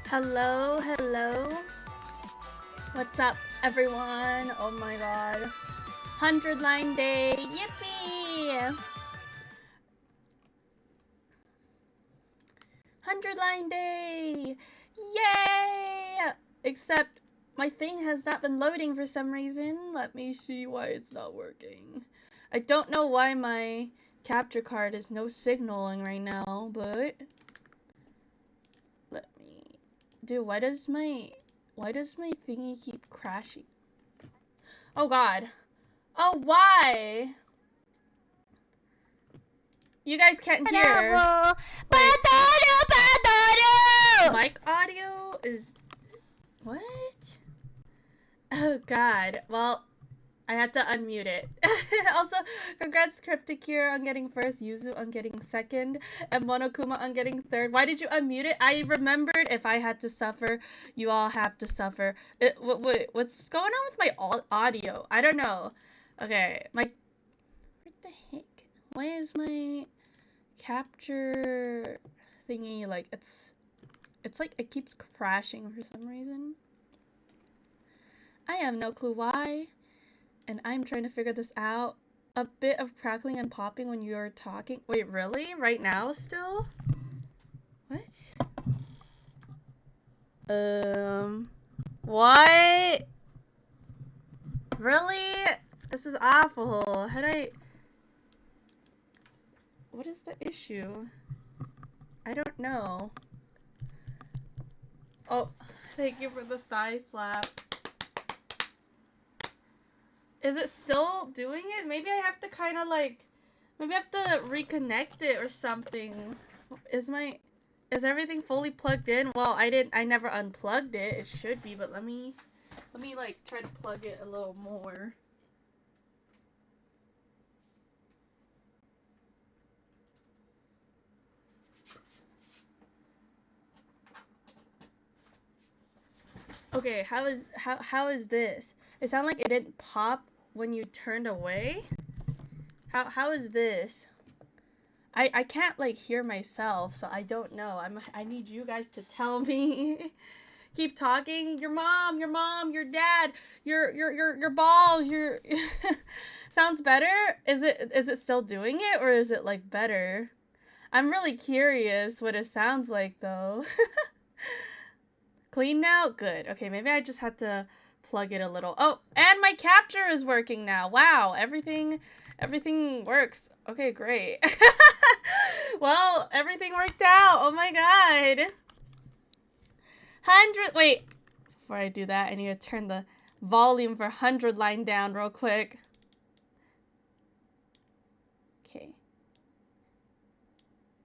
Hello, hello. What's up, everyone? Oh my god. 100 line day. Yippee! 100 line day. Yay! Except my thing has not been loading for some reason. Let me see why it's not working. I don't know why my capture card is no signaling right now, but let me. Dude, why does my thingy keep crashing? Oh god. Oh, why? You guys can't hear. Wait. Mic audio is... What? Oh god. Well, I had to unmute it. Also, congrats Cryptic here on getting first, Yuzu on getting second, and Monokuma on getting third. Why did you unmute it? I remembered if I had to suffer, you all have to suffer. Wait, what's going on with my audio? I don't know. Okay, what the heck? Why is my capture thingy like it's like it keeps crashing for some reason? I have no clue why, and I'm trying to figure this out. A bit of crackling and popping when you're talking. Wait, really? Right now still? What? What? Really? This is awful. What is the issue? I don't know. Oh, thank you for the thigh slap. Is it still doing it? Maybe I have to kind of like... Maybe I have to reconnect it or something. Is everything fully plugged in? Well, I never unplugged it. It should be, but let me like try to plug it a little more. Okay, how is this? It sounded like it didn't pop when you turned away. How is this? I can't like hear myself, so I don't know. I need you guys to tell me. Keep talking. Your mom, your dad, your balls, your sounds better? Is it still doing it, or is it like better? I'm really curious what it sounds like though. Clean now? Good. Okay, maybe I just had to plug it a little. Oh, and my capture is working now. Wow, everything works. Okay, great. Well, everything worked out. Oh my god. 100. Wait. Before I do that, I need to turn the volume for 100 line down real quick. Okay.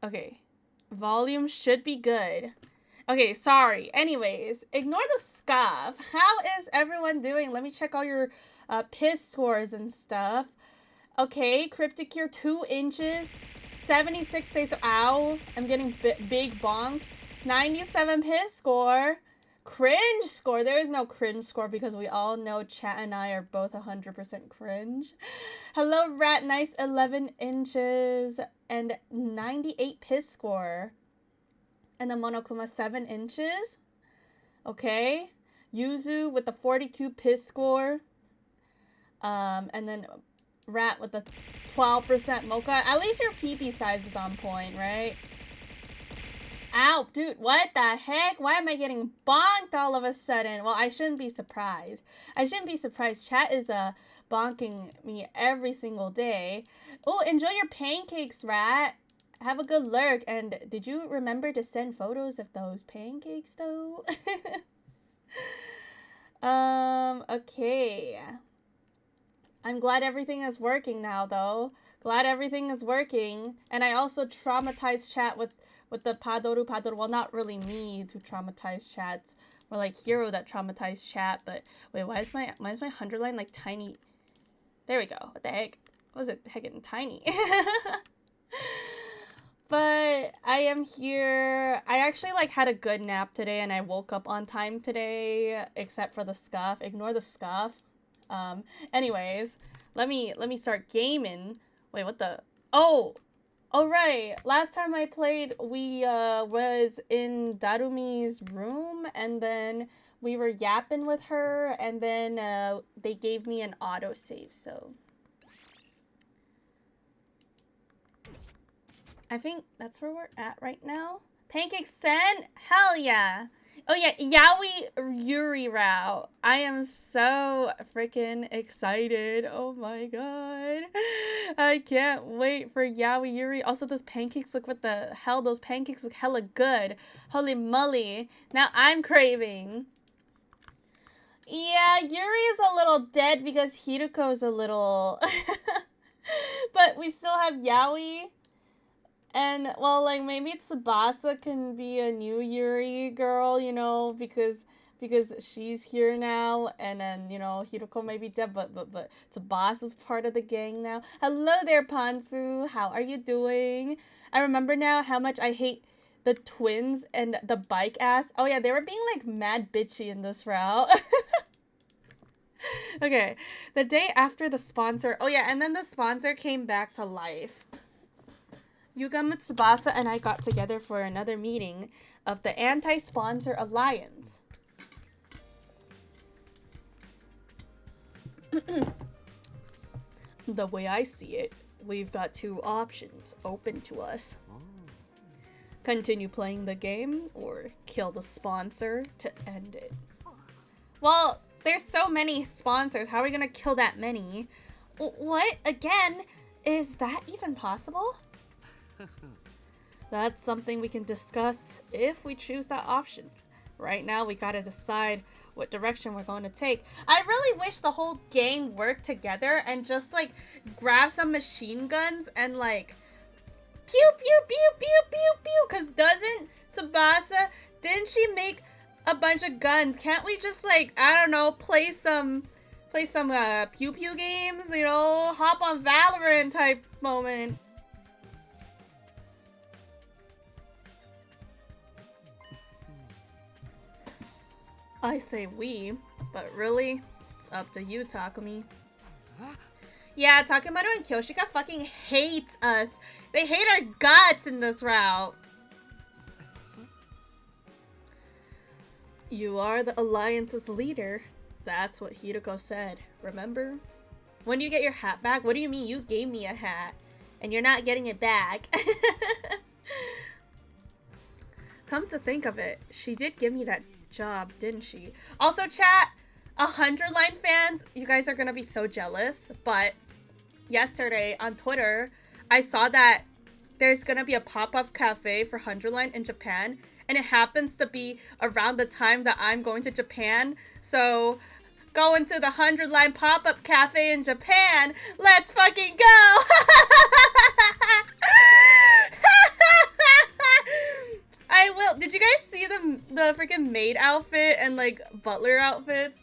Okay. Volume should be good. Okay, sorry. Anyways, ignore the scuff. How is everyone doing? Let me check all your piss scores and stuff. Okay, Cryptic here, 2 inches. 76 says, ow, I'm getting big bonked. 97 piss score. Cringe score. There is no cringe score because we all know Chat and I are both 100% cringe. Hello, Rat Nice, 11 inches and 98 piss score. And then Monokuma, 7 inches. Okay. Yuzu with the 42 piss score. And then Rat with the 12% mocha. At least your pee-pee size is on point, right? Ow, dude, what the heck? Why am I getting bonked all of a sudden? Well, I shouldn't be surprised. Chat is bonking me every single day. Oh, enjoy your pancakes, Rat. Have a good lurk. And did you remember to send photos of those pancakes, though? Okay. I'm glad everything is working now, though. Glad everything is working. And I also traumatized Chat with the Padoru. Well, not really me to traumatize Chat. More like Hero that traumatized Chat. But wait, why is my 100 line like tiny? There we go. What the heck? What was it heckin' tiny? But I am here. I actually like had a good nap today and I woke up on time today, except for the scuff. Ignore the scuff. Anyways, let me start gaming. Wait, what the? Oh, Oh right, last time I played, we was in Darumi's room, and then we were yapping with her, and then they gave me an autosave, so I think that's where we're at right now. Pancake Sen? Hell yeah! Oh yeah, Yaoi Yuri route. I am so freaking excited. Oh my god. I can't wait for Yaoi Yuri. Also, those pancakes look, what the hell? Those pancakes look hella good. Holy moly. Now I'm craving. Yeah, Yuri is a little dead because Hiruko's a little... But we still have Yaoi. And, well, like, maybe Tsubasa can be a new Yuri girl, you know, because she's here now, and then, you know, Hiroko may be dead, but Tsubasa's part of the gang now. Hello there, Pansu. How are you doing? I remember now how much I hate the twins and the bike ass. Oh, yeah, they were being, like, mad bitchy in this route. Okay, the day after the sponsor. Oh, yeah, and then the sponsor came back to life. Yugama Tsubasa and I got together for another meeting of the Anti-Sponsor Alliance. The way I see it, we've got two options open to us. Continue playing the game or kill the sponsor to end it. Well, there's so many sponsors. How are we gonna kill that many? What? Again? Is that even possible? That's something we can discuss if we choose that option. Right now, we gotta decide what direction we're going to take. I really wish the whole gang worked together and just, like, grab some machine guns and, like, pew, pew, pew, pew, pew, pew. Because doesn't Tsubasa, didn't she make a bunch of guns? Can't we just, like, I don't know, play some pew pew games, you know, hop on Valorant type moment? I say we, but really, it's up to you, Takumi. Yeah, Takemaru and Kyoshika fucking hate us. They hate our guts in this route. You are the Alliance's leader. That's what Hiruko said, remember? When do you get your hat back? What do you mean? You gave me a hat, and you're not getting it back. Come to think of it, she did give me that job, didn't she? Also, chat, 100 Line fans, you guys are gonna be so jealous, but yesterday on Twitter, I saw that there's gonna be a pop-up cafe for 100 Line in Japan, and it happens to be around the time that I'm going to Japan, so going to the 100 Line pop-up cafe in Japan, let's fucking go! I will. Did you guys see the freaking maid outfit and, like, butler outfits?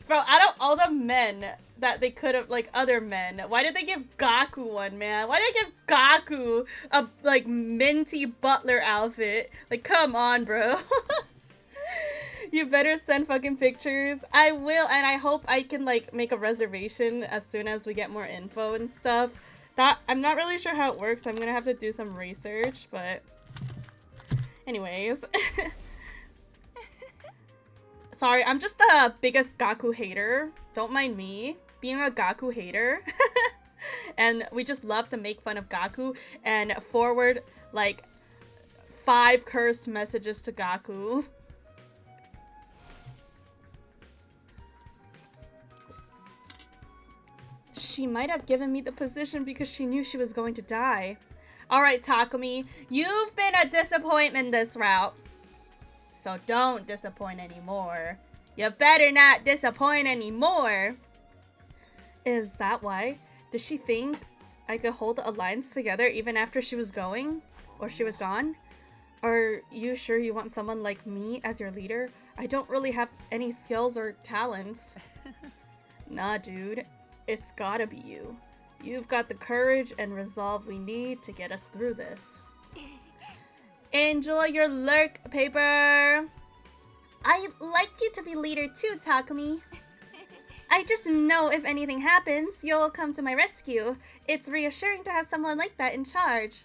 Bro, out of all the men that they could have, like, other men, why did they give Gaku one, man? Why did they give Gaku a, like, minty butler outfit? Like, come on, bro. You better send fucking pictures. I will, and I hope I can, like, make a reservation as soon as we get more info and stuff. I'm not really sure how it works. I'm gonna have to do some research, but... Anyways. Sorry, I'm just the biggest Gaku hater. Don't mind me being a Gaku hater. And we just love to make fun of Gaku and forward, like, 5 cursed messages to Gaku. She might have given me the position because she knew she was going to die. Alright, Takumi, you've been a disappointment this route. So don't disappoint anymore. You better not disappoint anymore. Is that why? Did she think I could hold the alliance together even after she was going? Or she was gone? Are you sure you want someone like me as your leader? I don't really have any skills or talents. Nah, dude. It's gotta be you. You've got the courage and resolve we need to get us through this. Enjoy your lurk, paper! I'd like you to be leader too, Takumi. I just know if anything happens, you'll come to my rescue. It's reassuring to have someone like that in charge.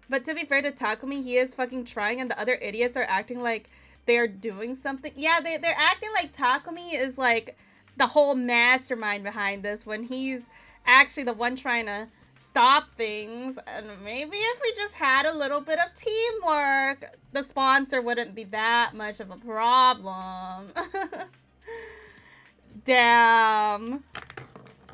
But to be fair to Takumi, he is fucking trying, and the other idiots are acting like they're doing something. Yeah, they're acting like Takumi is like the whole mastermind behind this when he's actually the one trying to stop things. And maybe if we just had a little bit of teamwork, the sponsor wouldn't be that much of a problem. Damn.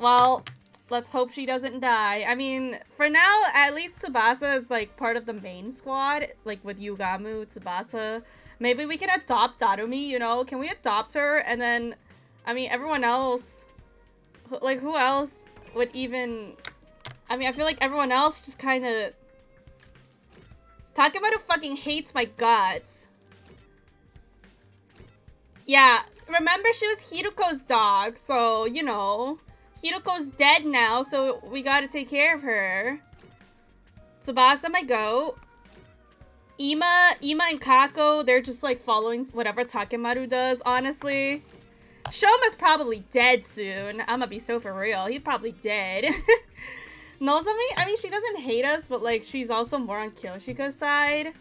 Well, let's hope she doesn't die. I mean, for now, at least Tsubasa is like part of the main squad, like with Yugamu, Tsubasa. Maybe we can adopt Darumi, you know? Can we adopt her? And then, I mean, everyone else, like, who else would even... I mean, I feel like everyone else just kind of... Takemaru fucking hates my guts. Yeah, remember she was Hiruko's dog, so, you know... Hiruko's dead now, so we gotta take care of her. Tsubasa, my goat. Ima and Kako, they're just like following whatever Takemaru does, honestly. Shoma's probably dead soon. I'm gonna be so for real. He's probably dead. Nozomi, I mean, she doesn't hate us, but like, she's also more on Kyoshika's side.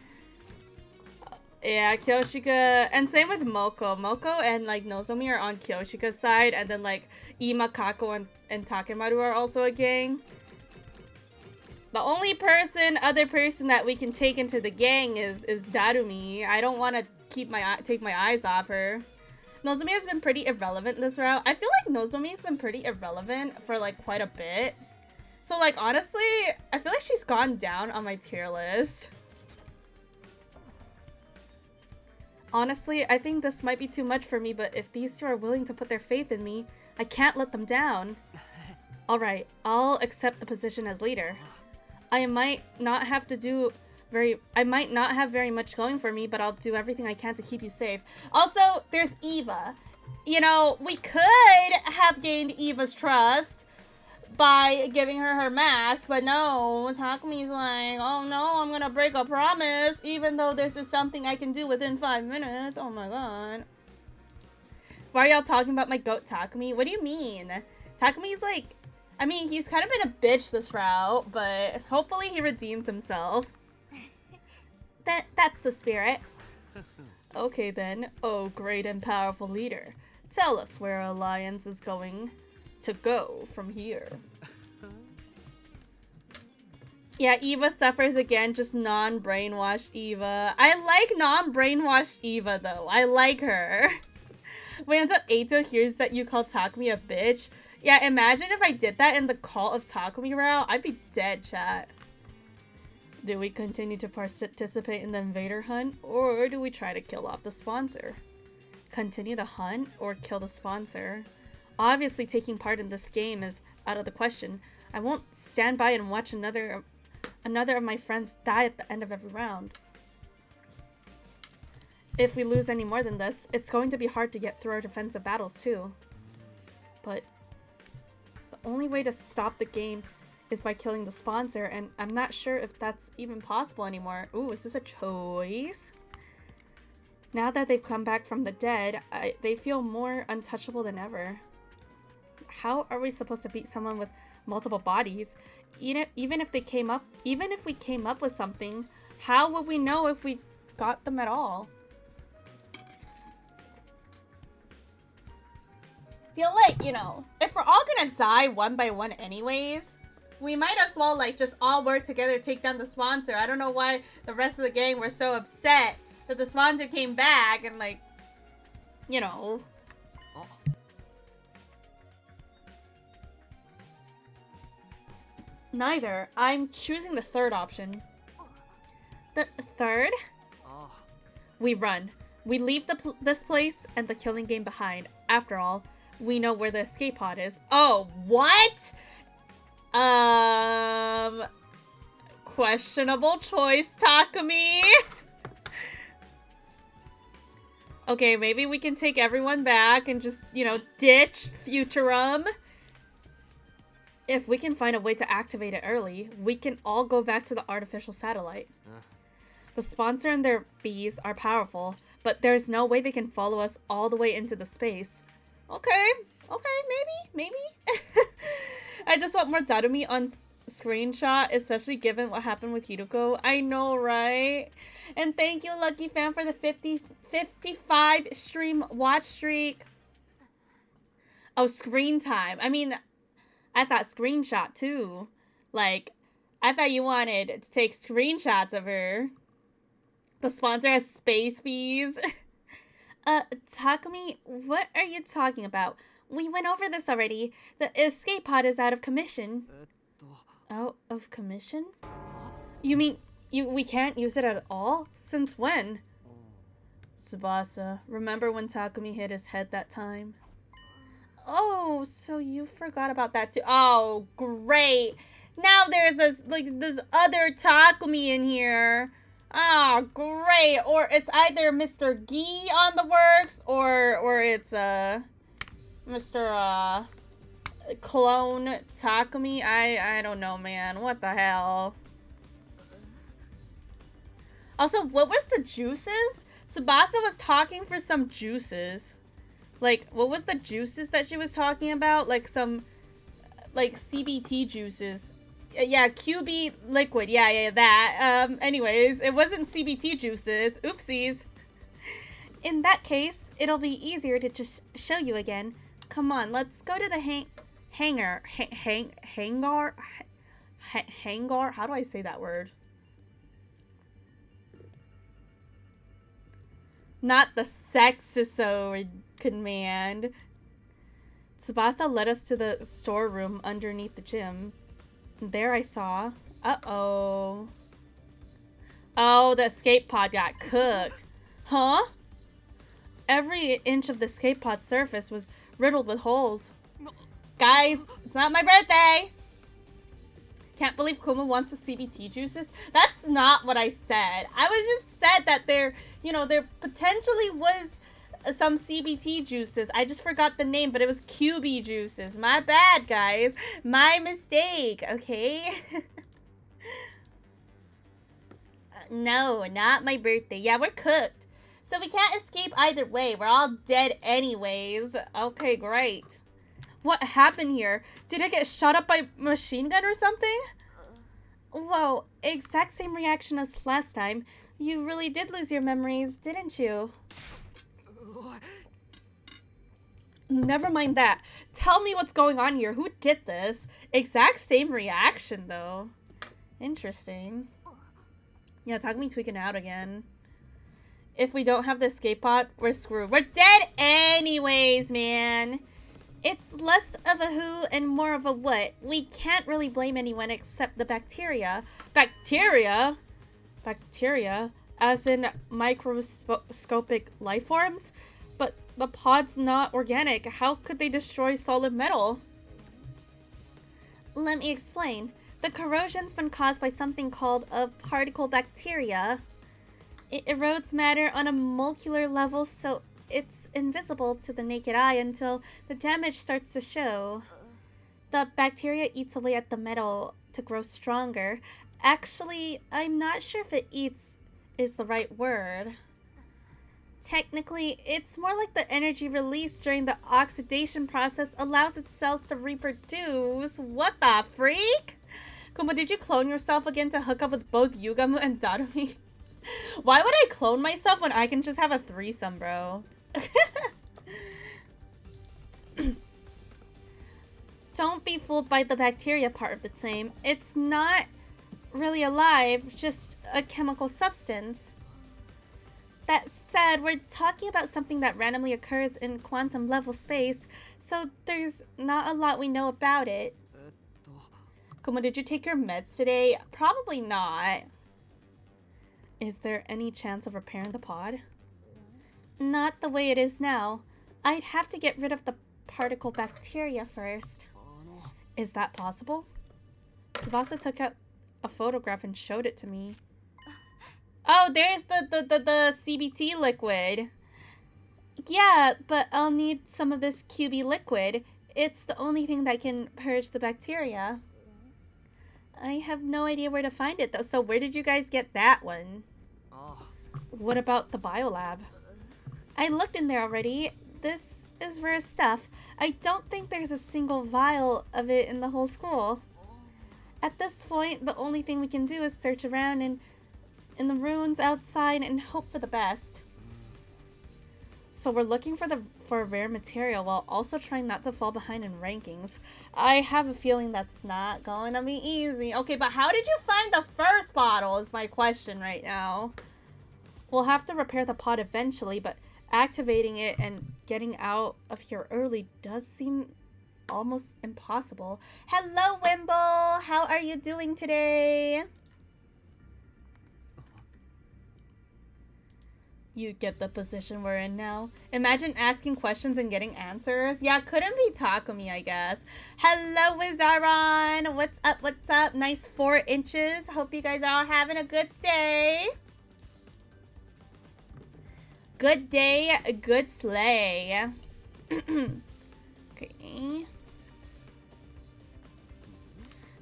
Yeah, Kyoshika, and same with Moko. Moko and like Nozomi are on Kyoshika's side, and then like Ima, Kako, and Takemaru are also a gang. The only other person that we can take into the gang is Darumi. I don't want to take my eyes off her. Nozomi has been pretty irrelevant this route. I feel like Nozomi's been pretty irrelevant for like quite a bit. So like honestly, I feel like she's gone down on my tier list. Honestly, I think this might be too much for me, but if these two are willing to put their faith in me, I can't let them down. Alright, I'll accept the position as leader. I might not have very much going for me, but I'll do everything I can to keep you safe. Also, there's Eva. You know, we could have gained Eva's trust by giving her mask, but no, Takumi's like, oh no, I'm gonna break a promise, even though this is something I can do within 5 minutes. Oh my god. Why are y'all talking about my goat Takumi? What do you mean? Takumi's like, I mean, he's kind of been a bitch this route, but hopefully he redeems himself. That's the spirit. Okay then, oh great and powerful leader. Tell us where our alliance is going to go from here. Yeah, Eva suffers again, just non-brainwashed Eva. I like non-brainwashed Eva though. I like her. Wait until Eito hears that you called Takumi a bitch. Yeah, imagine if I did that in the Call of Takumi route. I'd be dead, chat. Do we continue to participate in the invader hunt, or do we try to kill off the sponsor? Continue the hunt or kill the sponsor? Obviously, taking part in this game is out of the question. I won't stand by and watch another of my friends die at the end of every round. If we lose any more than this, it's going to be hard to get through our defensive battles too. But the only way to stop the game is by killing the sponsor, and I'm not sure if that's even possible anymore. Ooh, is this a choice? Now that they've come back from the dead, they feel more untouchable than ever. How are we supposed to beat someone with multiple bodies? Even if we came up with something, how would we know if we got them at all? Feel like, you know, if we're all gonna die one by one anyways, we might as well like just all work together to take down the sponsor. I don't know why the rest of the gang were so upset that the sponsor came back and like, you know. Oh. Neither. I'm choosing the third option. The third? Oh. We run. We leave this place and the killing game behind. After all, we know where the escape pod is. Oh, what? Questionable choice, Takumi. Okay, maybe we can take everyone back and just, you know, ditch Futurum. If we can find a way to activate it early, we can all go back to the artificial satellite. The sponsor and their bees are powerful, but there's no way they can follow us all the way into the space. Okay, maybe. I just want more Darumi screenshot, especially given what happened with Hiruko. I know, right? And thank you, Lucky Fan, for the 55 stream watch streak. Oh, screen time. I mean, I thought screenshot too. Like, I thought you wanted to take screenshots of her. The sponsor has space fees. Takumi, what are you talking about? We went over this already. The escape pod is out of commission. Out of commission? You mean we can't use it at all? Since when? Tsubasa, remember when Takumi hit his head that time? Oh, so you forgot about that too. Oh, great. Now there's this other Takumi in here. Ah, great. Or it's either Mr. Gee on the works or it's Mr. Clone Takumi. I don't know, man. What the hell? Also, what was the juices? Tsubasa was talking for some juices. Like, what was the juices that she was talking about? Like some like CBT juices. Yeah, QB liquid. Yeah, that. Anyways, it wasn't CBT juices. Oopsies. In that case, it'll be easier to just show you again. Come on, let's go to the hangar. Hangar? How do I say that word? Not the sexisode command. Tsubasa led us to the storeroom underneath the gym. There I saw... Uh-oh. Oh, the escape pod got cooked. Huh? Every inch of the escape pod surface was riddled with holes. Guys, it's not my birthday! Can't believe Kuma wants the CBT juices. That's not what I said. I was just said that there potentially was some CBT juices. I just forgot the name, but it was QB juices. My bad, guys. My mistake, okay? No, not my birthday. Yeah, we're cooked. So we can't escape either way. We're all dead anyways. Okay, great. What happened here? Did I get shot up by a machine gun or something? Whoa, exact same reaction as last time. You really did lose your memories, didn't you? Never mind that. Tell me what's going on here. Who did this? Exact same reaction, though. Interesting. Yeah, Takumi tweaking out again. If we don't have the escape pod, we're screwed. We're dead anyways, man. It's less of a who and more of a what. We can't really blame anyone except the bacteria. Bacteria? Bacteria? As in microscopic life forms? But the pod's not organic. How could they destroy solid metal? Let me explain. The corrosion's been caused by something called a particle bacteria. It erodes matter on a molecular level, so it's invisible to the naked eye until the damage starts to show. The bacteria eats away at the metal to grow stronger. Actually, I'm not sure if it eats is the right word. Technically, it's more like the energy released during the oxidation process allows its cells to reproduce. What the freak? Kuma, did you clone yourself again to hook up with both Yugamu and Darumi? Why would I clone myself when I can just have a threesome, bro? Don't be fooled by the bacteria part of the claim. It's not really alive, just a chemical substance. That said, we're talking about something that randomly occurs in quantum level space, so there's not a lot we know about it. Kuma, did you take your meds today? Probably not. Is there any chance of repairing the pod? Not the way it is now. I'd have to get rid of the particle bacteria first. Is that possible? Tsubasa took out a photograph and showed it to me. Oh, there's the CBT liquid. Yeah, but I'll need some of this QB liquid. It's the only thing that can purge the bacteria. I have no idea where to find it, though. So where did you guys get that one? What about the biolab? I looked in there already. This is rare stuff. I don't think there's a single vial of it in the whole school. At this point, the only thing we can do is search around in the ruins outside and hope for the best. So we're looking for rare material while also trying not to fall behind in rankings. I have a feeling that's not going to be easy. Okay, but how did you find the first bottle is my question right now. We'll have to repair the pod eventually, but activating it and getting out of here early does seem almost impossible. Hello, Wimble! How are you doing today? You get the position we're in now. Imagine asking questions and getting answers. Yeah, couldn't be Takumi, I guess. Hello, Wizaron! What's up, what's up? Nice 4 inches. Hope you guys are all having a good day. Good day, good slay. Okay.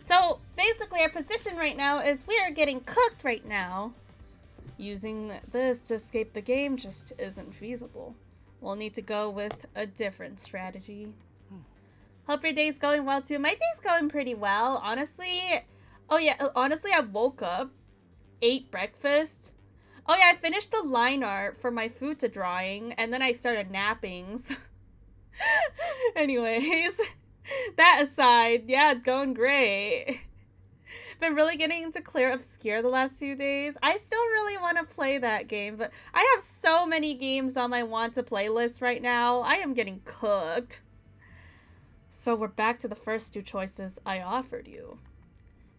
So, basically our position right now is we are getting cooked right now. Using this to escape the game just isn't feasible. We'll need to go with a different strategy. Hope your day's going well too. My day's going pretty well, honestly. Oh yeah, honestly I woke up, ate breakfast. Oh yeah, I finished the line art for my food to drawing, and then I started napping. Anyways, that aside, yeah, it's going great. Been really getting into Clair Obscur the last few days. I still really want to play that game, but I have so many games on my want to play list right now. I am getting cooked. So we're back to the first 2 choices I offered you.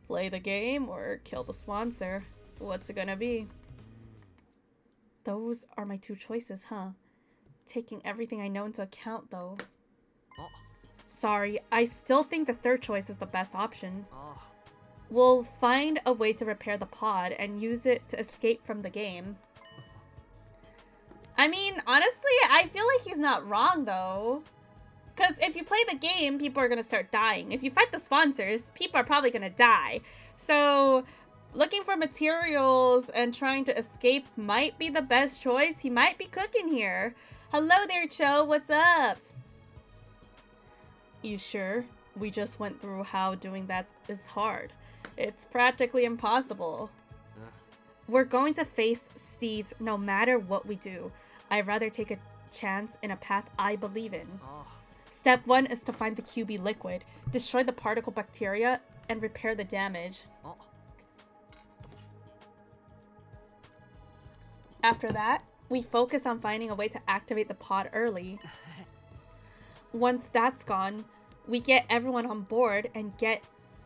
Play the game or kill the sponsor. What's it gonna be? Those are my 2 choices, huh? Taking everything I know into account, though. Sorry, I still think the 3rd choice is the best option. We'll find a way to repair the pod and use it to escape from the game. I mean, honestly, I feel like he's not wrong, though. Because if you play the game, people are going to start dying. If you fight the sponsors, people are probably going to die. So, looking for materials and trying to escape might be the best choice. He might be cooking here. Hello there, Cho. What's up? You sure? We just went through how doing that is hard. It's practically impossible. We're going to face Steez no matter what we do. I'd rather take a chance in a path I believe in. Step 1 is to find the QB liquid, destroy the particle bacteria, and repair the damage. After that, we focus on finding a way to activate the pod early. Once that's gone, we get everyone on board and get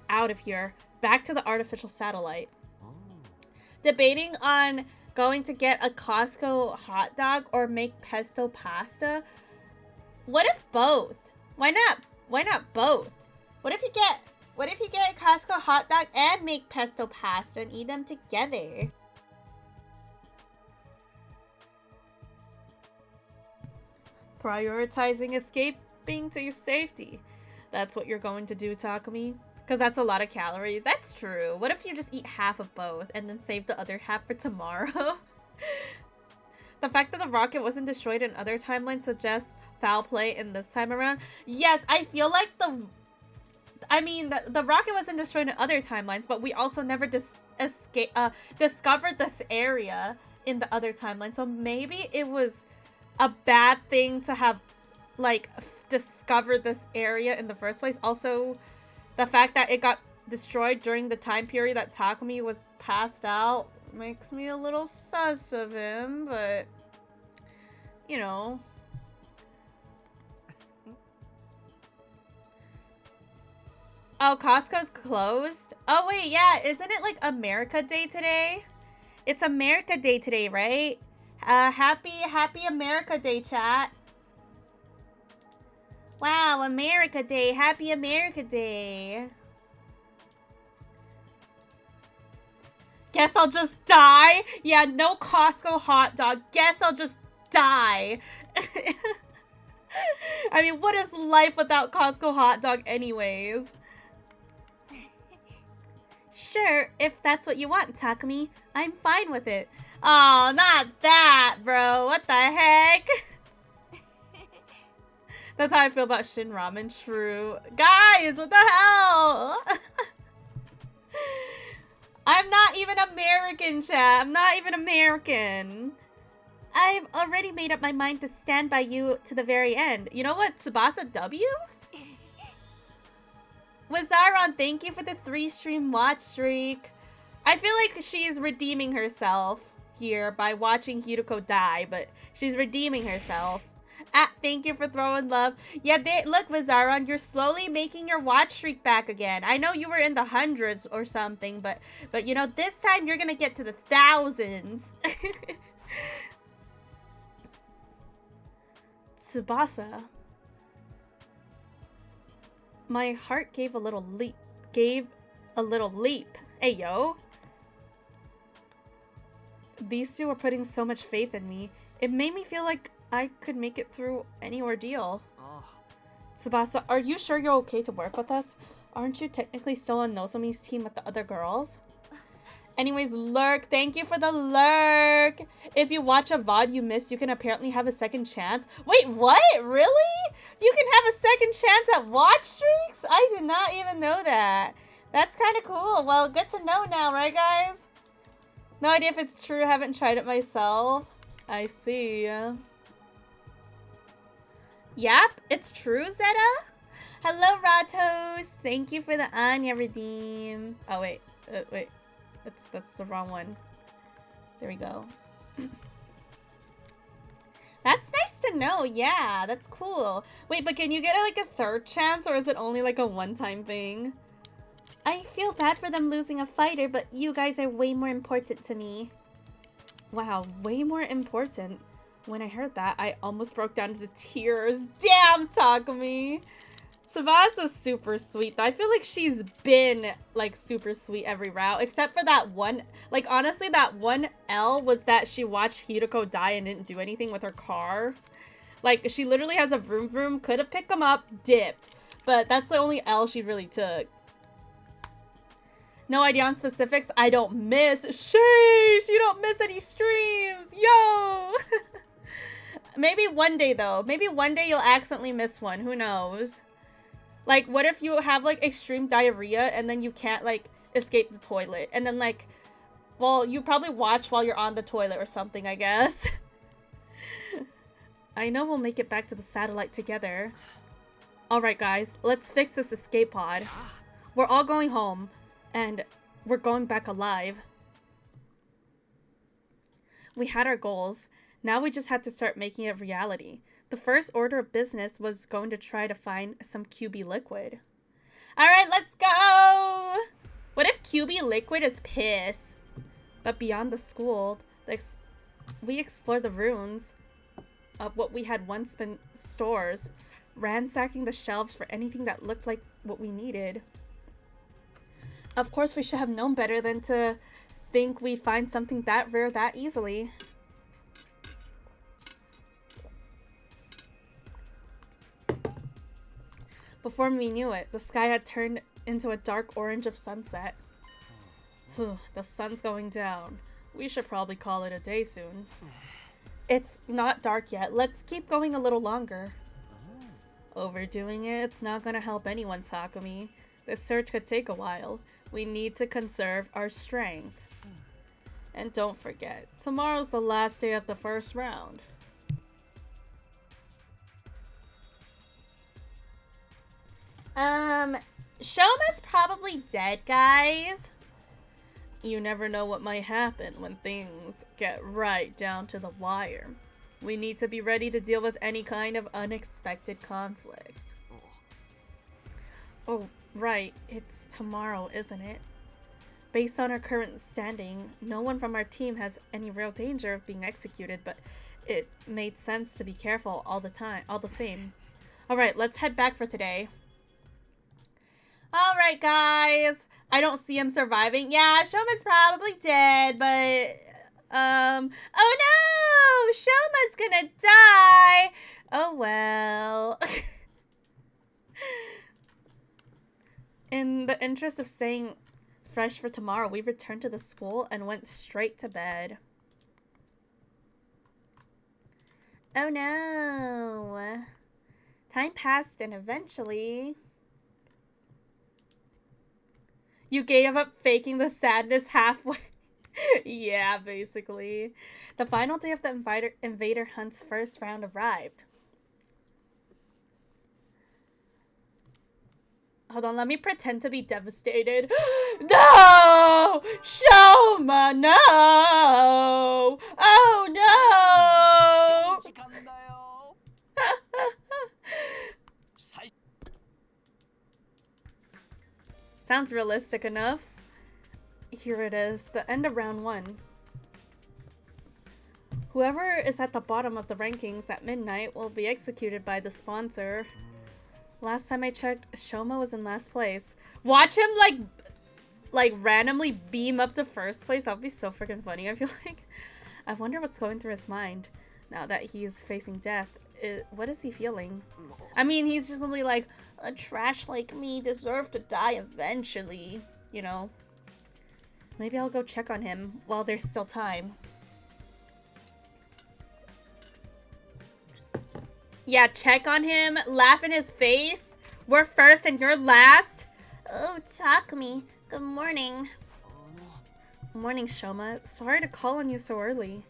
out of here, back to the artificial satellite. Debating on going to get a Costco hot dog or make pesto pasta. What if both? Why not both? What if you get a Costco hot dog and make pesto pasta and eat them together? Prioritizing escaping to your safety. That's what you're going to do, Takumi? Because that's a lot of calories. That's true. What if you just eat half of both and then save the other half for tomorrow? The fact that the rocket wasn't destroyed in other timelines suggests foul play in this time around. Yes, I feel like the rocket wasn't destroyed in other timelines, but we also never discovered this area in the other timeline. So maybe it was a bad thing to have, like, discovered this area in the first place. Also, the fact that it got destroyed during the time period that Takumi was passed out makes me a little sus of him, but, you know. Oh, Costco's closed? Oh, wait, yeah, isn't it, like, America Day today? It's America Day today, right? Happy America Day, chat. Wow, America Day. Happy America Day. Guess I'll just die? Yeah, no Costco hot dog. Guess I'll just die. I mean, what is life without Costco hot dog anyways? Sure, if that's what you want, Takumi. I'm fine with it. Oh, not that, bro. What the heck? That's how I feel about Shin Ramen. True. Guys, what the hell? American, chat. I'm not even American. I've already made up my mind to stand by you to the very end. You know what, Tsubasa W? Wazaron, thank you for the 3-stream watch streak. I feel like she's redeeming herself here by watching Hiruko die, but she's redeeming herself. Thank you for throwing love. Yeah, look, Wazaron, you're slowly making your watch streak back again. I know you were in the hundreds or something, but you know, this time you're gonna get to the thousands. Tsubasa. My heart gave a little leap. Hey, yo. These two are putting so much faith in me. It made me feel like I could make it through any ordeal. Oh. Tsubasa, are you sure you're okay to work with us? Aren't you technically still on Nozomi's team with the other girls? Anyways, Lurk, thank you for the lurk. If you watch a VOD you missed, you can apparently have a second chance. Wait, what? Really? You can have a second chance at watch streaks? I did not even know that. That's kind of cool. Well, good to know now, right, guys? No idea if it's true. Haven't tried it myself. I see. Yep, it's true, Zeta. Hello, Ratos. Thank you for the Anya redeem. Oh, wait. Wait. That's the wrong one. There we go. That's nice to know. Yeah, that's cool. Wait, but can you get like a third chance, or is it only like a one-time thing? I feel bad for them losing a fighter, but you guys are way more important to me. Wow, way more important. When I heard that, I almost broke down into tears. Damn, Takumi! Tsubasa's super sweet. I feel like she's been like super sweet every route, except for that one. Like, honestly, that one L was that she watched Hiruko die and didn't do anything with her car. Like, she literally has a vroom vroom, could have picked him up, dipped. But that's the only L she really took. No idea on specifics. I don't miss. Sheesh, you don't miss any streams. Yo! Maybe one day, though. Maybe one day you'll accidentally miss one. Who knows? Like, what if you have, like, extreme diarrhea and then you can't, like, escape the toilet? And then, like, well, you probably watch while you're on the toilet or something, I guess. I know we'll make it back to the satellite together. Alright, guys. Let's fix this escape pod. We're all going home. And we're going back alive. We had our goals. Now we just had to start making it reality. The first order of business was going to try to find some QB liquid. Alright, let's go! What if QB liquid is piss? But beyond the school, we explored the ruins of what we had once been stores, ransacking the shelves for anything that looked like what we needed. Of course, we should have known better than to think we find something that rare that easily. Before we knew it, the sky had turned into a dark orange of sunset. The sun's going down. We should probably call it a day soon. It's not dark yet. Let's keep going a little longer. Overdoing it's not gonna help anyone, Takumi. This search could take a while. We need to conserve our strength. And don't forget, tomorrow's the last day of the first round. Shoma's probably dead, guys. You never know what might happen when things get right down to the wire. We need to be ready to deal with any kind of unexpected conflicts. Oh, right. It's tomorrow, isn't it? Based on our current standing, no one from our team has any real danger of being executed, but it made sense to be careful all the same. Alright, let's head back for today. Alright, guys. I don't see him surviving. Yeah, Shoma's probably dead, but... Oh no! Shoma's gonna die! Oh well. In the interest of staying fresh for tomorrow, we returned to the school and went straight to bed. Oh no. Time passed and eventually... You gave up faking the sadness halfway. Yeah, basically. The final day of the Invader Hunt's first round arrived. Hold on, let me pretend to be devastated. No! Shoma, no! Oh, no! Sounds realistic enough. Here it is, the end of round 1. Whoever is at the bottom of the rankings at midnight will be executed by the sponsor. Last time I checked, Shoma was in last place. Watch him like randomly beam up to first place. That would be so freaking funny, I feel like. I wonder what's going through his mind now that he's facing death. What is he feeling? I mean, he's just simply like, a trash like me deserve to die eventually, you know. Maybe I'll go check on him while there's still time. Yeah, check on him, laugh in his face. We're first and you're last. Oh, Takumi. Good morning. Morning, Shoma. Sorry to call on you so early.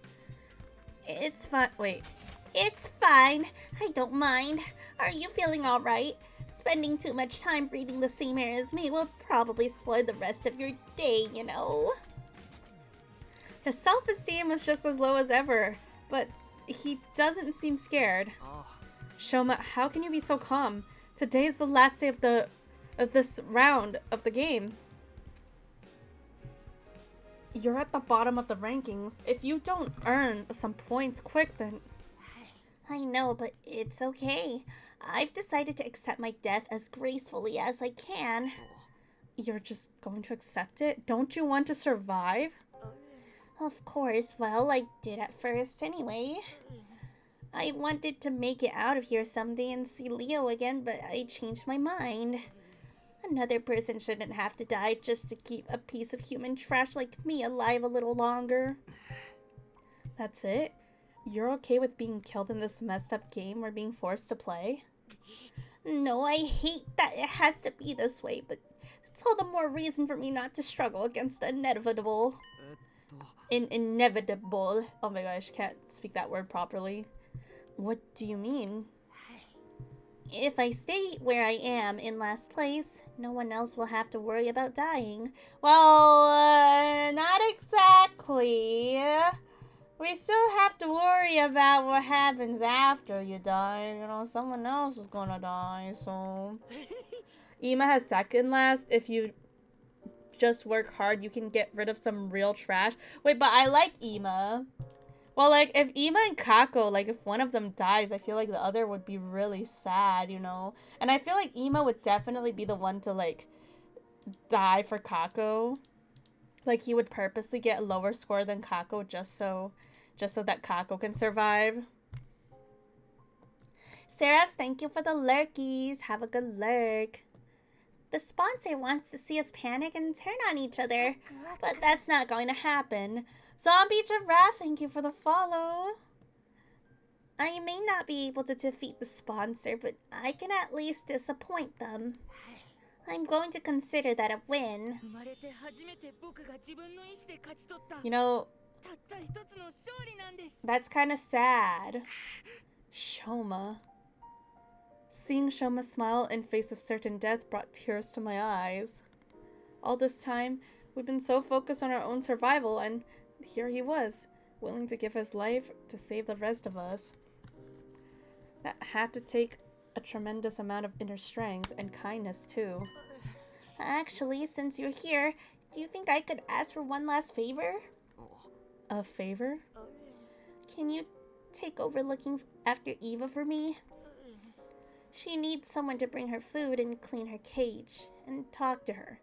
It's fine. Wait. It's fine. I don't mind. Are you feeling alright? Spending too much time breathing the same air as me will probably spoil the rest of your day, you know. His self-esteem was just as low as ever, but he doesn't seem scared. Shoma, how can you be so calm? Today is the last day of this round of the game. You're at the bottom of the rankings. If you don't earn some points quick, then... I know, but it's okay. I've decided to accept my death as gracefully as I can. You're just going to accept it? Don't you want to survive? Of course. Well, I did at first anyway. I wanted to make it out of here someday and see Leo again, but I changed my mind. Another person shouldn't have to die just to keep a piece of human trash like me alive a little longer. That's it? You're okay with being killed in this messed up game we're being forced to play? No, I hate that it has to be this way, but it's all the more reason for me not to struggle against the inevitable. Inevitable. Oh my gosh, can't speak that word properly. What do you mean? If I stay where I am in last place, no one else will have to worry about dying. Well, not exactly. We still have to worry about what happens after you die. You know, someone else is gonna die, so... Ima has second last. If you just work hard, you can get rid of some real trash. Wait, but I like Ima. Well, like, if Ima and Kako, like, if one of them dies, I feel like the other would be really sad, you know? And I feel like Ima would definitely be the one to, like, die for Kako. Like, he would purposely get a lower score than Kako just so that Kako can survive. Seraphs, thank you for the lurkies. Have a good lurk. The sponsor wants to see us panic and turn on each other, but that's not going to happen. Zombie Giraffe, thank you for the follow. I may not be able to defeat the sponsor, but I can at least disappoint them. I'm going to consider that a win. You know, that's kind of sad. Shoma. Seeing Shoma smile in face of certain death brought tears to my eyes. All this time, we've been so focused on our own survival, and here he was, willing to give his life to save the rest of us. That had to take a tremendous amount of inner strength and kindness, too. Actually, since you're here, do you think I could ask for one last favor? A favor? Can you take over looking after Eva for me? She needs someone to bring her food and clean her cage and talk to her,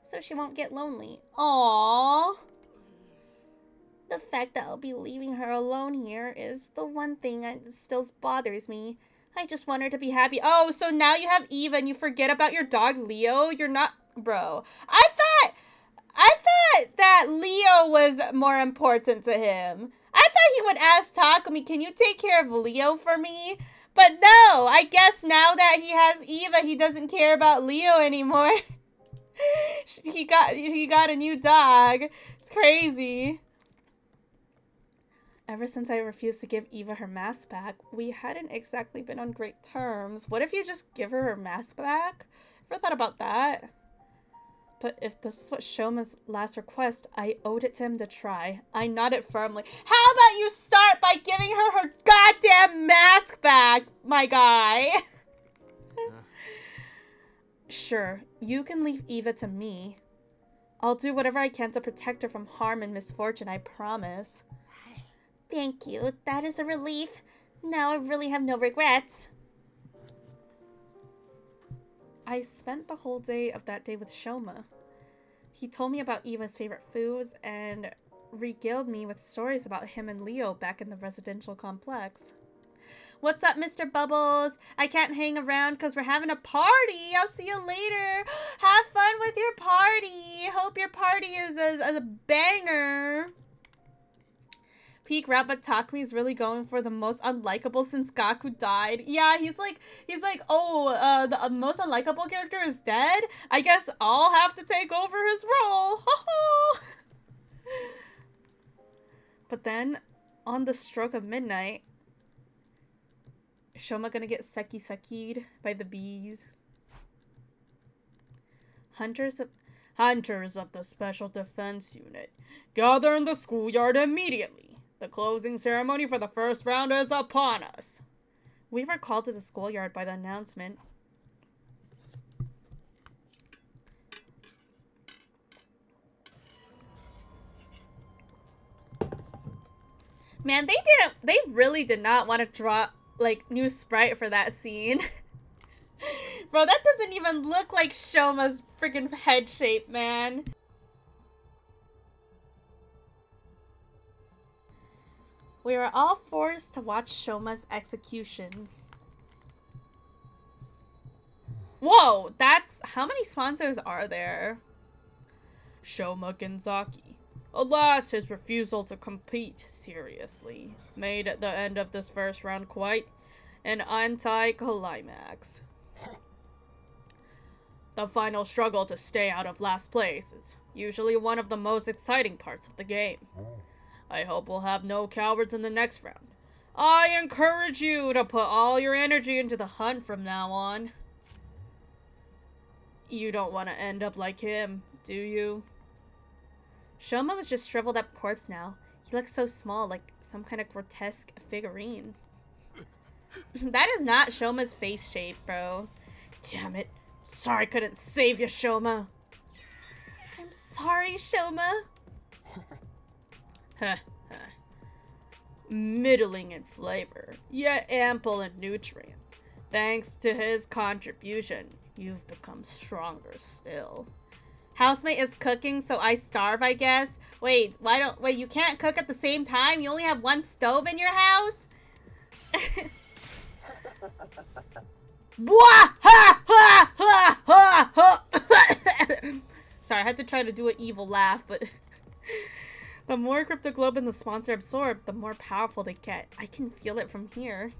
so she won't get lonely. Aww. The fact that I'll be leaving her alone here is the one thing that still bothers me. I just want her to be happy. Oh, so now you have Eva and you forget about your dog Leo? You're not... Bro. I thought that Leo was more important to him. I thought he would ask Takumi, can you take care of Leo for me? But no, I guess now that he has Eva, he doesn't care about Leo anymore. he got a new dog. It's crazy. Ever since I refused to give Eva her mask back, we hadn't exactly been on great terms. What if you just give her mask back? Ever thought about that? But if this is what Shoma's last request, I owed it to him to try. I nodded firmly. How about you start by giving her her goddamn mask back, my guy? Sure, you can leave Eva to me. I'll do whatever I can to protect her from harm and misfortune, I promise. Thank you. That is a relief. Now I really have no regrets. I spent the whole day of that day with Shoma. He told me about Eva's favorite foods and regaled me with stories about him and Leo back in the residential complex. What's up, Mr. Bubbles? I can't hang around because we're having a party. I'll see you later. Have fun with your party. Hope your party is a banger. Peak Rappa Takumi is really going for the most unlikable since Gaku died. Yeah, he's like, oh, the most unlikable character is dead? I guess I'll have to take over his role. But then, on the stroke of midnight, Shoma gonna get seki'd by the bees. Hunters of the Special Defense Unit, gather in the schoolyard immediately. The closing ceremony for the first round is upon us. We were called to the schoolyard by the announcement. Man, they really did not want to draw, like, new sprite for that scene. Bro, that doesn't even look like Shoma's freaking head shape, man. We were all forced to watch Shoma's execution. Whoa, that's... How many sponsors are there? Shoma Genzaki. Alas, his refusal to compete seriously made the end of this first round quite an anti-climax. The final struggle to stay out of last place is usually one of the most exciting parts of the game. I hope we'll have no cowards in the next round. I encourage you to put all your energy into the hunt from now on. You don't want to end up like him, do you? Shoma was just shriveled up corpse now. He looks so small, like some kind of grotesque figurine. That is not Shoma's face shape, bro. Damn it. Sorry I couldn't save you, Shoma. I'm sorry, Shoma. Middling in flavor, yet ample in nutrient. Thanks to his contribution, you've become stronger still. Housemate is cooking, so I starve, I guess. Wait, you can't cook at the same time? You only have one stove in your house? Sorry, I had to try to do an evil laugh, but... The more cryptoglobin the sponsor absorbed, the more powerful they get. I can feel it from here.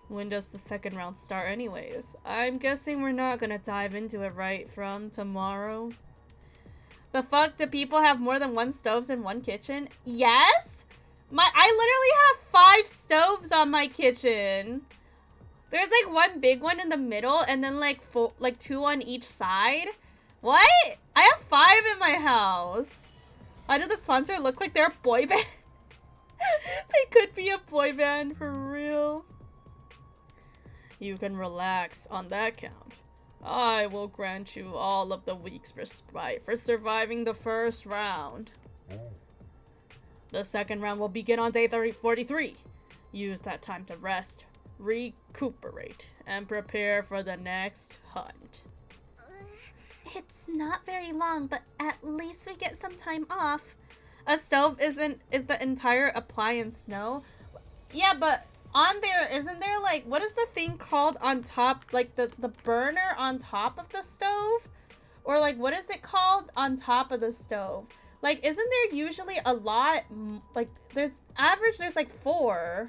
When does the second round start anyways? I'm guessing we're not gonna dive into it right from tomorrow. The fuck? Do people have more than one stoves in one kitchen? Yes? I literally have 5 stoves on my kitchen. There's like one big one in the middle and then like 2 on each side. What? I have 5 in my house. Why did the sponsor look like they're a boy band? They could be a boy band for real. You can relax on that count. I will grant you all of the week's respite for surviving the first round. The second round will begin on day 43. Use that time to rest, recuperate, and prepare for the next hunt. It's not very long, but at least we get some time off. A stove is the entire appliance, no? Yeah, but on there, isn't there like, what is the thing called on top? Like the burner on top of the stove? Or like, what is it called on top of the stove? Like, isn't there usually a lot, like, there's like 4.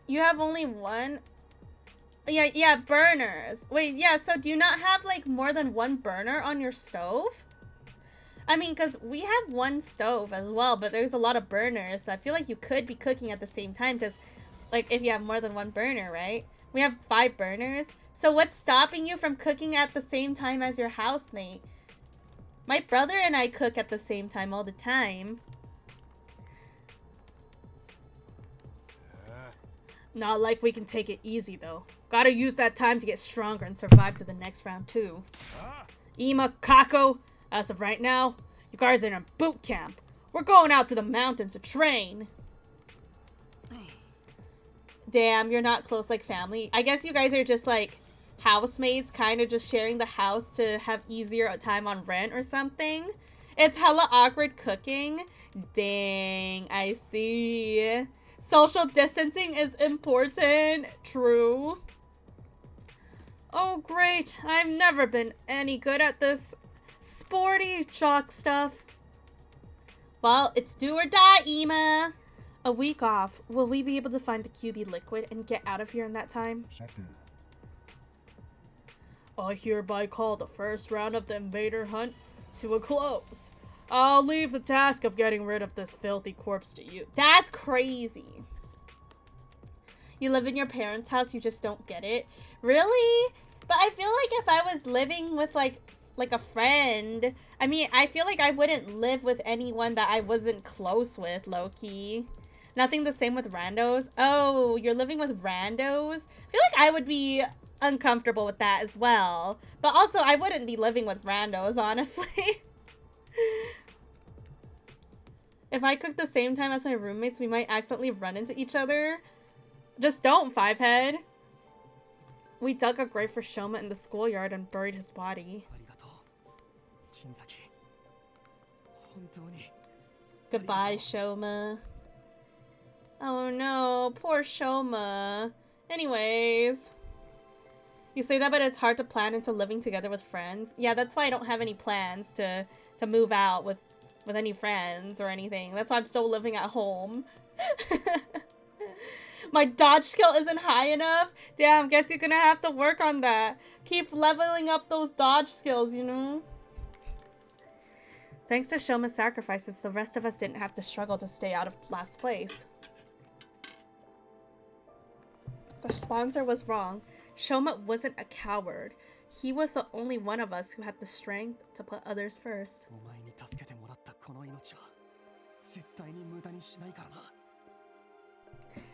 You have only one? Yeah, burners. Wait, yeah, so do you not have, like, more than one burner on your stove? I mean, because we have one stove as well, but there's a lot of burners, so I feel like you could be cooking at the same time, because, like, if you have more than one burner, right? We have 5 burners. So what's stopping you from cooking at the same time as your housemate? My brother and I cook at the same time all the time. Not like we can take it easy, though. Gotta use that time to get stronger and survive to the next round, too. Ima, Kako, as of right now, you guys are in a boot camp. We're going out to the mountains to train. Damn, you're not close like family. I guess you guys are just like housemates, kind of just sharing the house to have easier time on rent or something. It's hella awkward cooking. Dang, I see. Social distancing is important. True. Oh, great. I've never been any good at this sporty chalk stuff. Well, it's do or die, Ima. A week off. Will we be able to find the QB liquid and get out of here in that time? I hereby call the first round of the invader hunt to a close. I'll leave the task of getting rid of this filthy corpse to you. That's crazy. You live in your parents' house, you just don't get it? Really? But I feel like if I was living with like a friend, I mean, I feel like I wouldn't live with anyone that I wasn't close with, low-key. Nothing the same with randos. Oh, you're living with randos? I feel like I would be uncomfortable with that as well. But also, I wouldn't be living with randos, honestly. If I cook the same time as my roommates, we might accidentally run into each other. Just don't, Fivehead. We dug a grave for Shoma in the schoolyard and buried his body. Goodbye, Shoma. Oh no, poor Shoma. Anyways. You say that, but it's hard to plan into living together with friends. Yeah, that's why I don't have any plans to move out with any friends or anything. That's why I'm still living at home. My dodge skill isn't high enough? Damn, guess you're gonna have to work on that. Keep leveling up those dodge skills, you know? Thanks to Shoma's sacrifices, the rest of us didn't have to struggle to stay out of last place. The sponsor was wrong. Shoma wasn't a coward. He was the only one of us who had the strength to put others first.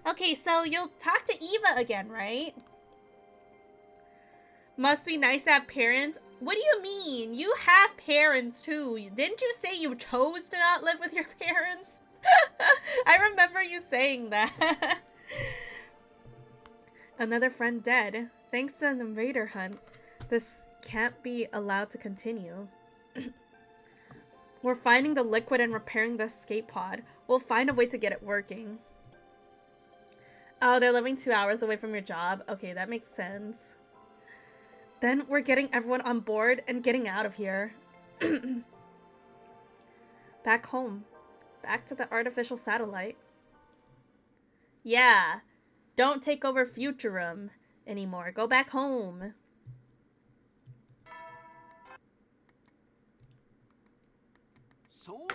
Okay, so you'll talk to Eva again, right? Must be nice to have parents. What do you mean? You have parents too. Didn't you say you chose to not live with your parents? I remember you saying that. Another friend dead. Thanks to an invader hunt, this can't be allowed to continue. We're finding the liquid and repairing the escape pod. We'll find a way to get it working. Oh, they're living 2 hours away from your job? Okay, that makes sense. Then we're getting everyone on board and getting out of here. Back home. Back to the artificial satellite. Yeah. Don't take over Futurum anymore. Go back home. So?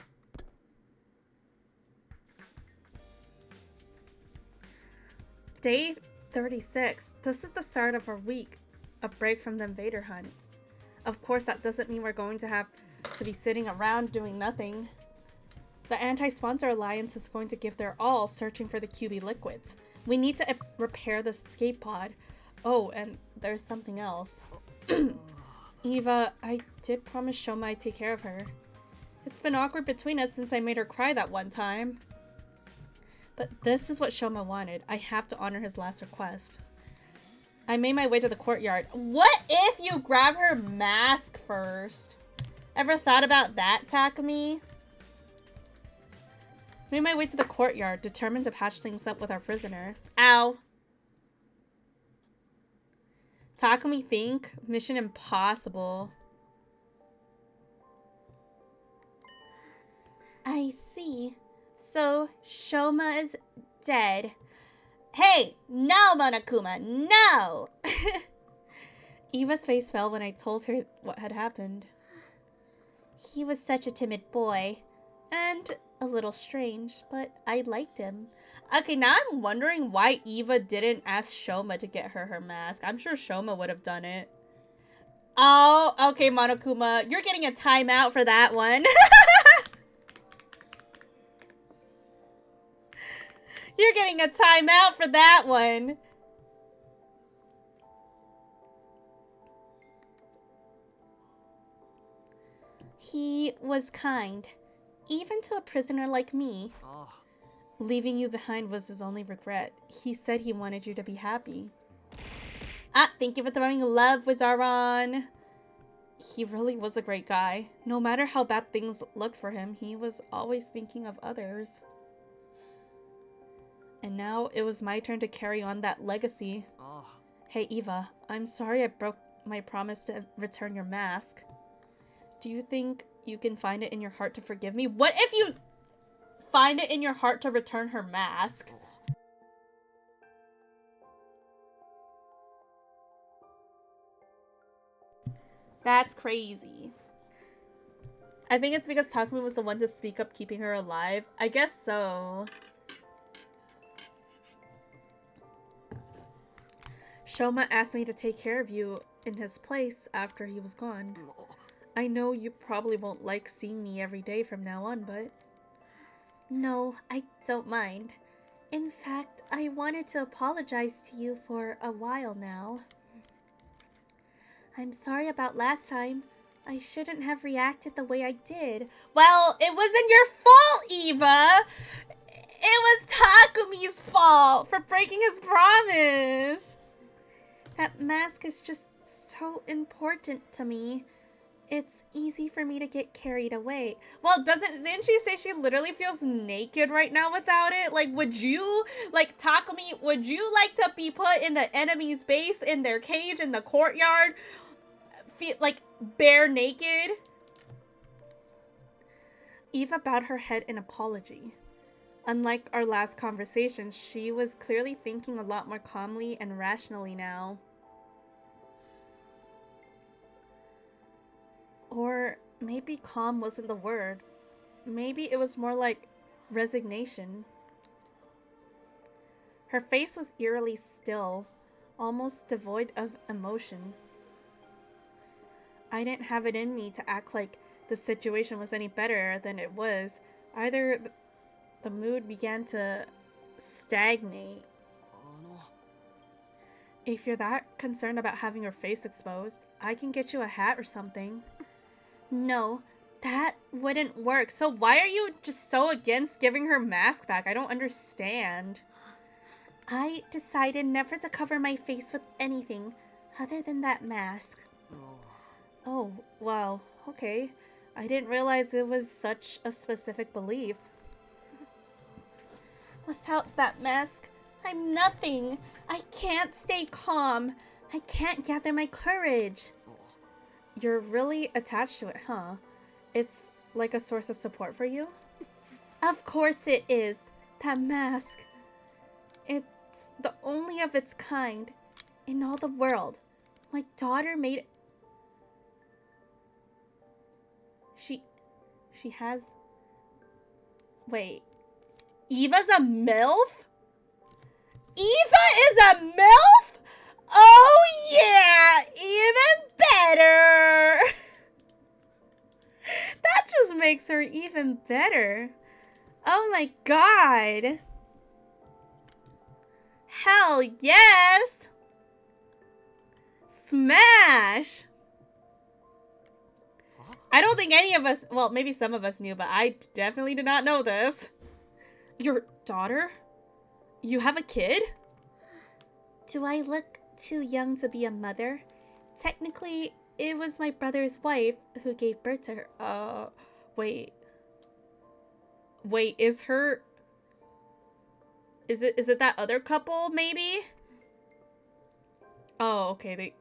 Day 36. This is the start of our week. A break from the invader hunt. Of course, that doesn't mean we're going to have to be sitting around doing nothing. The Anti-Sponsor Alliance is going to give their all searching for the QB liquids. We need to repair the escape pod. Oh, and there's something else. Eva, I did promise Shoma I'd take care of her. It's been awkward between us since I made her cry that one time. But this is what Shoma wanted. I have to honor his last request. I made my way to the courtyard. What if you grab her mask first? Ever thought about that, Takumi? Made my way to the courtyard, determined to patch things up with our prisoner. Ow. Takumi think? Mission impossible. I see. So, Shoma is dead. Hey, no, Monokuma, no! Eva's face fell when I told her what had happened. He was such a timid boy. And a little strange, but I liked him. Okay, now I'm wondering why Eva didn't ask Shoma to get her mask. I'm sure Shoma would have done it. Oh, okay, Monokuma. You're getting a timeout for that one. You're getting a timeout for that one. He was kind, even to a prisoner like me. Oh. Leaving you behind was his only regret. He said he wanted you to be happy. Ah, thank you for throwing love, Wizaron. He really was a great guy. No matter how bad things looked for him, he was always thinking of others. And now it was my turn to carry on that legacy. Oh. Hey, Eva, I'm sorry I broke my promise to return your mask. Do you think you can find it in your heart to forgive me? What if you find it in your heart to return her mask? That's crazy. I think it's because Takumi was the one to speak up, keeping her alive. I guess so. Shoma asked me to take care of you in his place after he was gone. I know you probably won't like seeing me every day from now on, but... No, I don't mind. In fact, I wanted to apologize to you for a while now. I'm sorry about last time. I shouldn't have reacted the way I did. Well, it wasn't your fault, Eva! It was Takumi's fault for breaking his promise! That mask is just so important to me. It's easy for me to get carried away. Well, didn't she say she literally feels naked right now without it? Like, would you, like, Takumi, would you like to be put in the enemy's base in their cage in the courtyard? Feel like bare naked? Eva bowed her head in apology. Unlike our last conversation, she was clearly thinking a lot more calmly and rationally now. Or maybe calm wasn't the word. Maybe it was more like resignation. Her face was eerily still, almost devoid of emotion. I didn't have it in me to act like the situation was any better than it was. Either the mood began to stagnate. If you're that concerned about having your face exposed, I can get you a hat or something. No, that wouldn't work. So why are you just so against giving her mask back? I don't understand. I decided never to cover my face with anything other than that mask. Oh, wow. Okay. I didn't realize it was such a specific belief. Without that mask, I'm nothing. I can't stay calm. I can't gather my courage. You're really attached to it, huh? It's like a source of support for you? Of course it is. That mask. It's the only of its kind in all the world. My daughter made it. She has... Wait. Eva's a MILF? Eva is a MILF? Oh yeah! Even better! That just makes her even better. Oh my god. Hell yes! Smash! I don't think any of us, well, maybe some of us knew, but I definitely did not know this. Your daughter? You have a kid? Do I look too young to be a mother? Technically, it was my brother's wife who gave birth to her. Wait. Wait, is it that other couple, maybe? Oh, okay,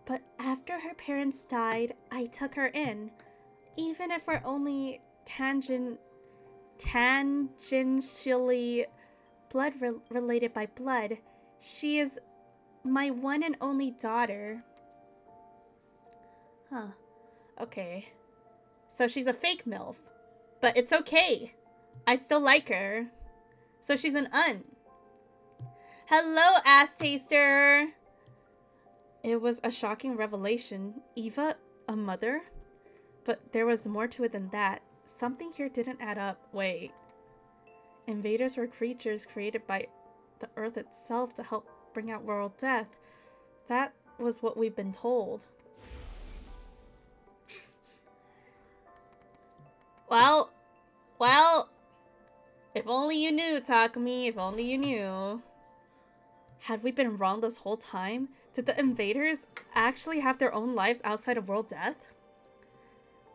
But after her parents died, I took her in. Even if we're only tangentially blood related by blood, She is my one and only daughter. Huh. Okay. So she's a fake MILF. But it's okay. I still like her. So she's an un. Hello, ass taster. It was a shocking revelation. Eva, a mother? But there was more to it than that. Something here didn't add up. Wait. Invaders were creatures created by the Earth itself to help bring out world death. That was what we've been told. Well, if only you knew, Takumi, if only you knew. Had we been wrong this whole time? Did the invaders actually have their own lives outside of world death?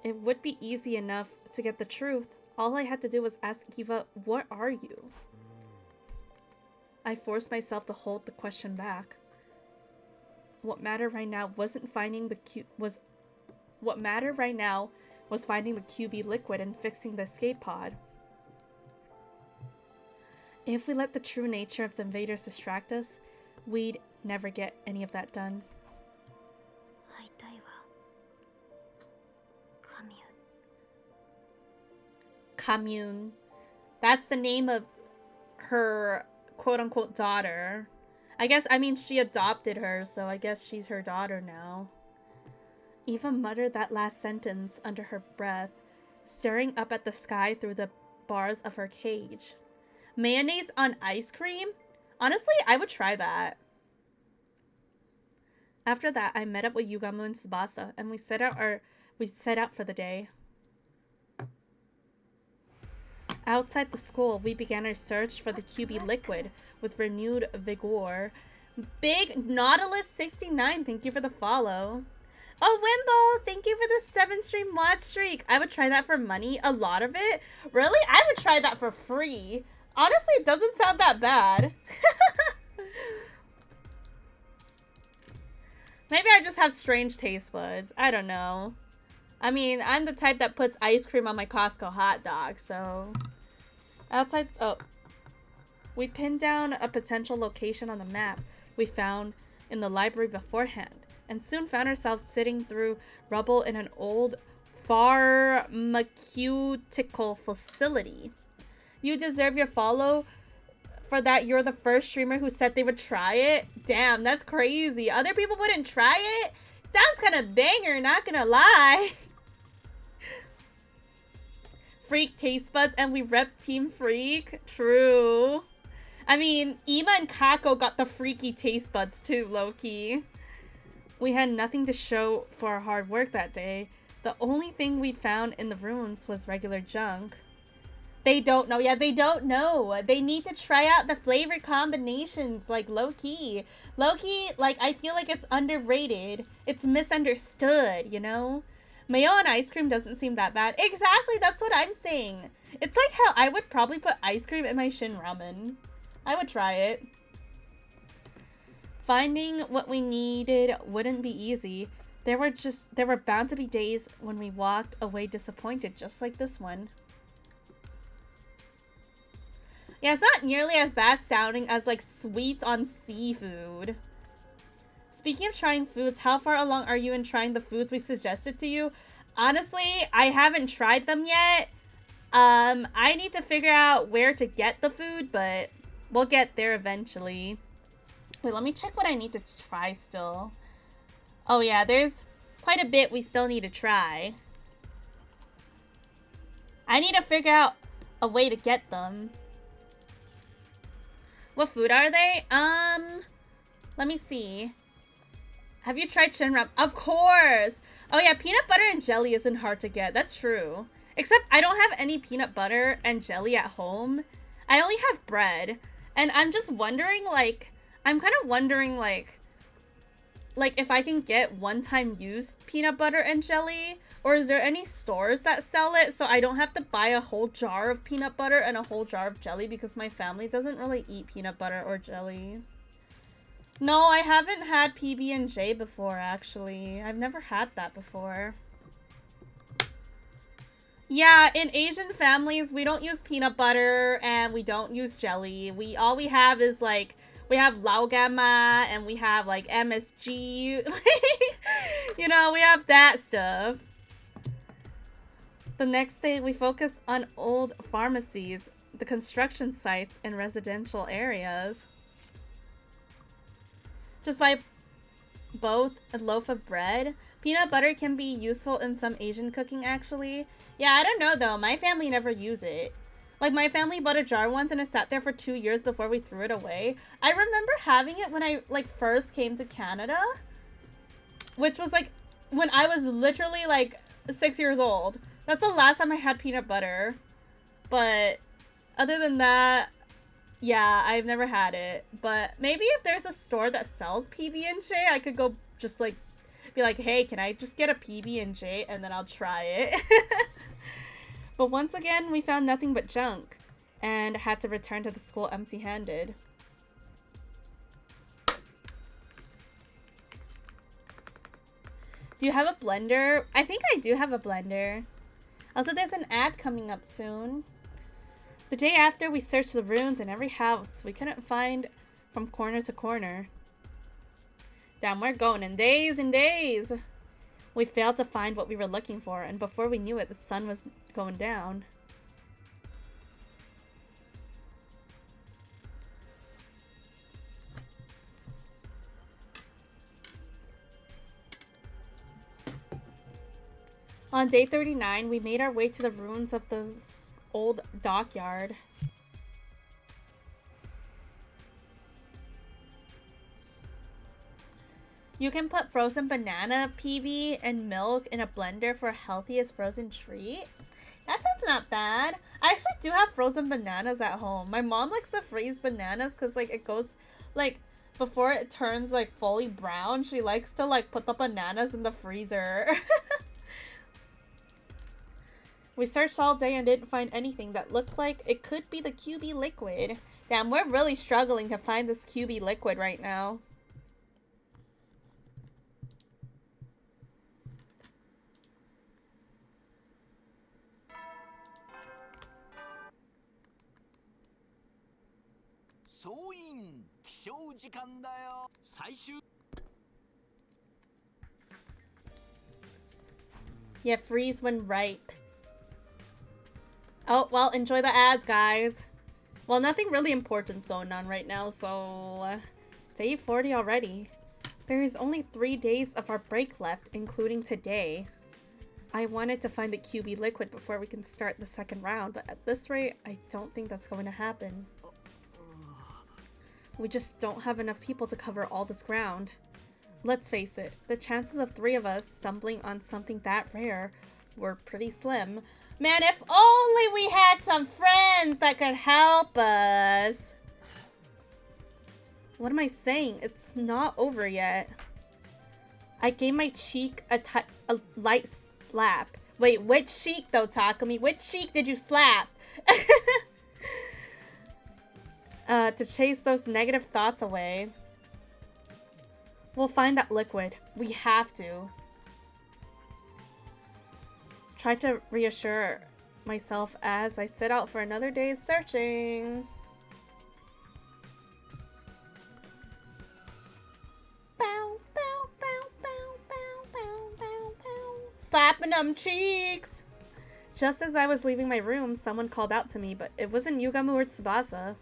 It would be easy enough to get the truth. All I had to do was ask Eva, what are you? I forced myself to hold the question back. What mattered right now was finding the QB liquid and fixing the escape pod. If we let the true nature of the invaders distract us, we'd never get any of that done. Commune. That's the name of her quote-unquote daughter. I mean, she adopted her, so I guess she's her daughter now. Eva muttered that last sentence under her breath, staring up at the sky through the bars of her cage. Mayonnaise on ice cream? Honestly, I would try that. After that, I met up with Yugamu and Tsubasa, and we set out for the day. Outside the school, we began our search for the QB liquid with renewed vigor. Big Nautilus 69, thank you for the follow. Oh, Wimble, thank you for the 7-stream watch streak. I would try that for money, a lot of it. Really? I would try that for free. Honestly, it doesn't sound that bad. Maybe I just have strange taste buds. I don't know. I mean, I'm the type that puts ice cream on my Costco hot dog, so... Outside... Oh. We pinned down a potential location on the map we found in the library beforehand, and soon found ourselves sitting through rubble in an old pharmaceutical facility. You deserve your follow for that. You're the first streamer who said they would try it. Damn, that's crazy. Other people wouldn't try it? Sounds kind of banger, not gonna lie. Freak taste buds, and we rep Team Freak. True. I mean, Ima and Kako got the freaky taste buds too, low-key. We had nothing to show for our hard work that day. The only thing we'd found in the ruins was regular junk. They don't know. Yeah, they don't know. They need to try out the flavor combinations, like, low-key. Low-key, like, I feel like it's underrated. It's misunderstood, you know? Mayo on ice cream doesn't seem that bad. Exactly, that's what I'm saying. It's like how I would probably put ice cream in my Shin Ramen. I would try it. Finding what we needed wouldn't be easy. There were bound to be days when we walked away disappointed, just like this one. Yeah, it's not nearly as bad sounding as, like, sweets on seafood. Speaking of trying foods, how far along are you in trying the foods we suggested to you? Honestly, I haven't tried them yet. I need to figure out where to get the food, but we'll get there eventually. Wait, let me check what I need to try still. Oh yeah, there's quite a bit we still need to try. I need to figure out a way to get them. What food are they? Let me see. Have you tried Shinram? Of course! Oh yeah, peanut butter and jelly isn't hard to get. That's true. Except I don't have any peanut butter and jelly at home. I only have bread. And I'm just wondering, like... I'm kind of wondering, like if I can get one-time use peanut butter and jelly, or is there any stores that sell it so I don't have to buy a whole jar of peanut butter and a whole jar of jelly because my family doesn't really eat peanut butter or jelly. No, I haven't had PB&J before, actually. I've never had that before. Yeah, in Asian families, we don't use peanut butter and we don't use jelly. All we have is, like, We have Lao Gamma and we have like MSG. You know, we have that stuff. The next day, we focus on old pharmacies, the construction sites, and residential areas. Just buy both a loaf of bread. Peanut butter can be useful in some Asian cooking, actually. Yeah, I don't know, though. My family never use it. Like, my family bought a jar once, and it sat there for 2 years before we threw it away. I remember having it when I, like, first came to Canada. Which was, like, when I was literally, like, 6 years old. That's the last time I had peanut butter. But other than that, yeah, I've never had it. But maybe if there's a store that sells PB&J, I could go just like be like, hey, can I just get a PB&J and then I'll try it. But once again, we found nothing but junk and had to return to the school empty-handed. Do you have a blender? I think I do have a blender. Also, there's an ad coming up soon. The day after, we searched the rooms in every house. We couldn't find from corner to corner. Damn, we're going in days and days. We failed to find what we were looking for, and before we knew it, the sun was going down. On day 39, we made our way to the ruins of this old dockyard. You can put frozen banana, PB, and milk in a blender for healthiest frozen treat. That sounds not bad. I actually do have frozen bananas at home. My mom likes to freeze bananas because, like, it goes, like, before it turns, like, fully brown, she likes to, like, put the bananas in the freezer. We searched all day and didn't find anything that looked like it could be the QB liquid. Damn, we're really struggling to find this QB liquid right now. Yeah, freeze when ripe. Oh, well, enjoy the ads, guys. Well, nothing really important's going on right now, so... day 40 already. There is only 3 days of our break left, including today. I wanted to find the QB liquid before we can start the second round, but at this rate, I don't think that's going to happen. We just don't have enough people to cover all this ground. Let's face it, the chances of 3 of us stumbling on something that rare were pretty slim. Man, if only we had some friends that could help us. What am I saying? It's not over yet. I gave my cheek a light slap. Wait, which cheek though, Takumi? Which cheek did you slap? To chase those negative thoughts away. We'll find that liquid. We have to. Try to reassure myself as I set out for another day's searching. Bow, bow, bow, bow, bow, bow, bow, bow. Slapping them cheeks! Just as I was leaving my room, someone called out to me, but it wasn't Yugamu or Tsubasa.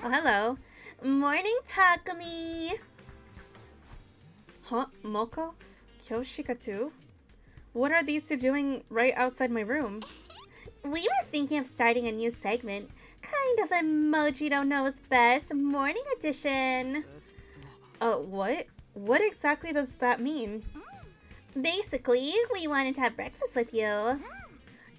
Oh, hello. Morning, Takumi! Huh? Moko? Kyoshika too? What are these two doing right outside my room? We were thinking of starting a new segment. Kind of Emoji Don't Knows Best Morning Edition. What? What exactly does that mean? Basically, we wanted to have breakfast with you.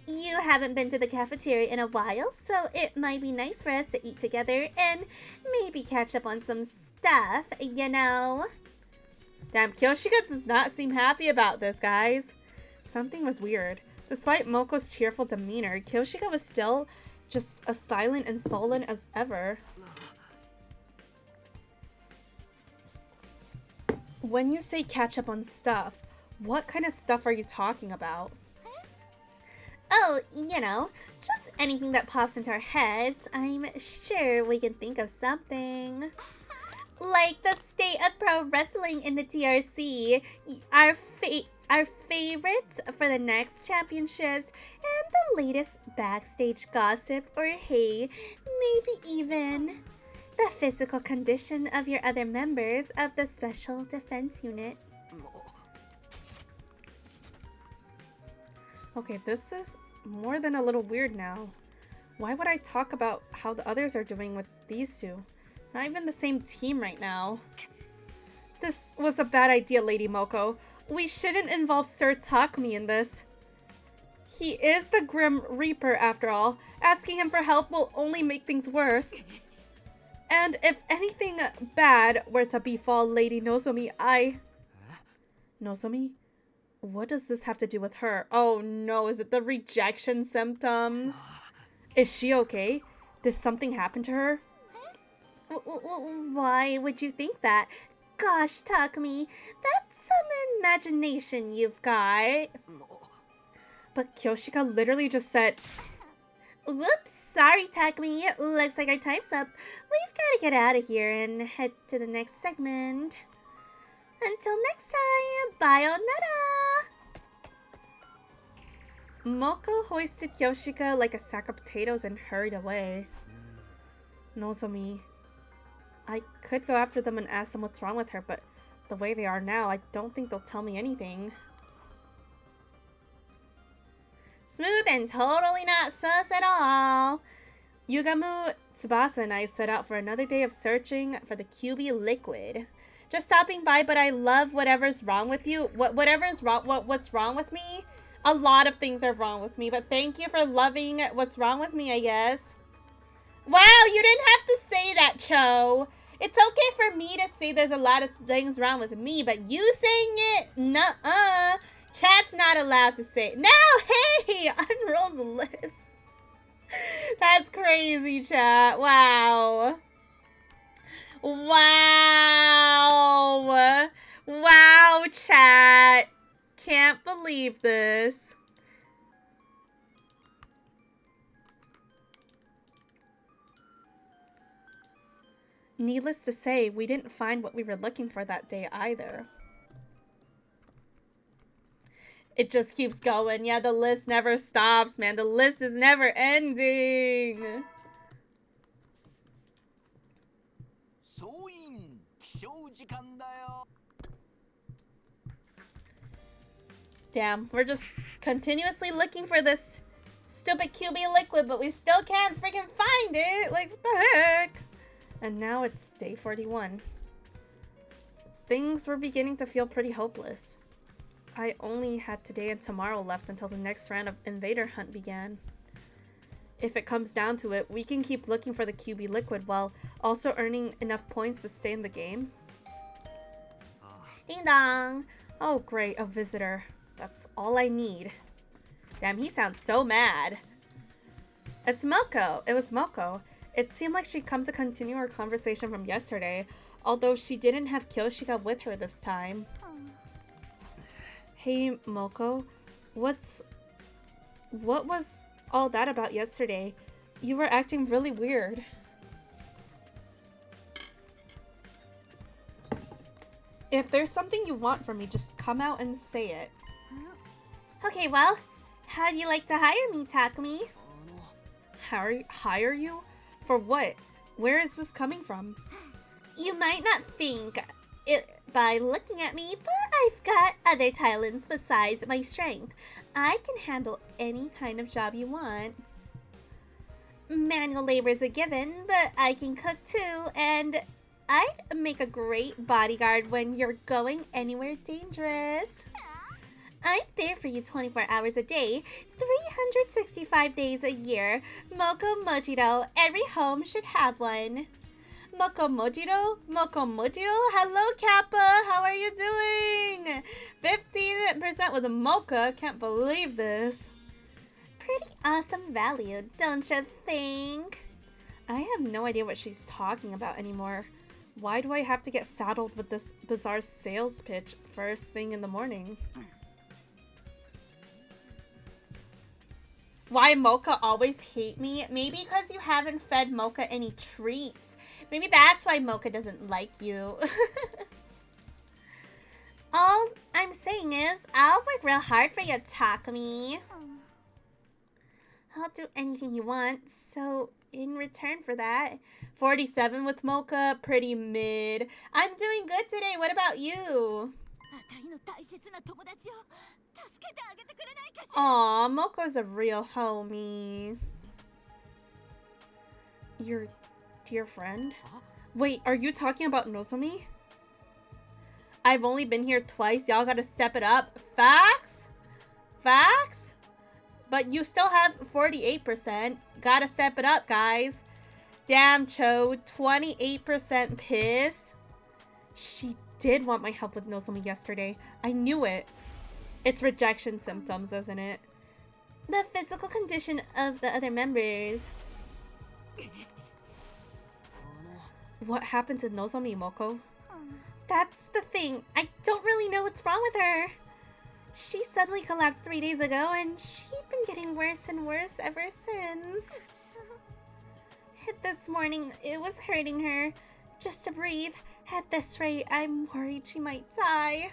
You haven't been to the cafeteria in a while, so it might be nice for us to eat together and maybe catch up on some stuff, you know? Damn, Kyoshika does not seem happy about this, guys. Something was weird. Despite Moko's cheerful demeanor, Kyoshika was still just as silent and sullen as ever. When you say catch up on stuff, what kind of stuff are you talking about? Oh, you know, just anything that pops into our heads. I'm sure we can think of something. Like the state of pro wrestling in the TRC, our favorites for the next championships, and the latest backstage gossip, or hey, maybe even the physical condition of your other members of the Special Defense Unit. Okay, this is more than a little weird now. Why would I talk about how the others are doing with these two? Not even the same team right now. This was a bad idea, Lady Moko. We shouldn't involve Sir Takumi in this. He is the Grim Reaper after all. Asking him for help will only make things worse. And if anything bad were to befall Lady Nozomi, Nozomi? What does this have to do with her? Oh no, is it the rejection symptoms? Is she okay? Did something happen to her? Why would you think that? Gosh, Takumi, that's some imagination you've got. But Kyoshika literally just said, "Whoops, sorry, Takumi. Looks like our time's up. We've got to get out of here and head to the next segment. Until next time, bayonetta!" Moko hoisted Kyoshika like a sack of potatoes and hurried away. Nozomi. I could go after them and ask them what's wrong with her, but the way they are now, I don't think they'll tell me anything. Smooth and totally not sus at all. Yugamu, Tsubasa, and I set out for another day of searching for the QB liquid. Just stopping by, but I love whatever's wrong with you. Whatever's wrong, what's wrong with me? A lot of things are wrong with me, but thank you for loving what's wrong with me, I guess. Wow, you didn't have to say that, Cho. It's okay for me to say there's a lot of things wrong with me, but you saying it? Nuh-uh. Chat's not allowed to say it. No, hey, unrolls the list. That's crazy, chat. Wow. Wow. Wow, chat. Can't believe this. Needless to say, we didn't find what we were looking for that day either. It just keeps going. Yeah, the list never stops, man. The list is never ending. Damn, we're just continuously looking for this stupid QB liquid, but we still can't freaking find it. Like, what the heck? And now it's day 41. Things were beginning to feel pretty hopeless. I only had today and tomorrow left until the next round of Invader Hunt began. If it comes down to it, we can keep looking for the QB liquid while also earning enough points to stay in the game. Ding dong! Oh great, a visitor. That's all I need. Damn, he sounds so mad. It's Moko. It was Moko. It seemed like she'd come to continue our conversation from yesterday, although she didn't have Kyoshika with her this time. Hey, Moko. What was all that about yesterday? You were acting really weird. If there's something you want from me, just come out and say it. Okay, well, how'd you like to hire me, Takumi? Hire you? For what? Where is this coming from? You might not think it by looking at me, but I've got other talents besides my strength. I can handle any kind of job you want. Manual labor is a given, but I can cook too, and I'd make a great bodyguard when you're going anywhere dangerous. I'm there for you 24 hours a day, 365 days a year. Moko Mojiro, every home should have one. Moko Mojiro? Moko Mojiro? Hello, Kappa. How are you doing? 15% with a mocha. Can't believe this. Pretty awesome value, don't you think? I have no idea what she's talking about anymore. Why do I have to get saddled with this bizarre sales pitch first thing in the morning? Why Mocha always hate me? Maybe because you haven't fed Mocha any treats. Maybe that's why Mocha doesn't like you. All I'm saying is, I'll work real hard for you, Takumi. I'll do anything you want, so in return for that, 47 with Mocha, pretty mid. I'm doing good today, what about you? Aw, Mocha's a real homie. Your dear friend? Wait, are you talking about Nozomi? I've only been here twice, y'all gotta step it up. Facts? Facts? But you still have 48%. Gotta step it up, guys. Damn, Cho, 28% pissed. She did want my help with Nozomi yesterday. I knew it. It's rejection symptoms, isn't it? The physical condition of the other members. What happened to Nozomi, Moko? That's the thing. I don't really know what's wrong with her. She suddenly collapsed 3 days ago, and she's been getting worse and worse ever since. This morning, it was hurting her just to breathe. At this rate, I'm worried she might die.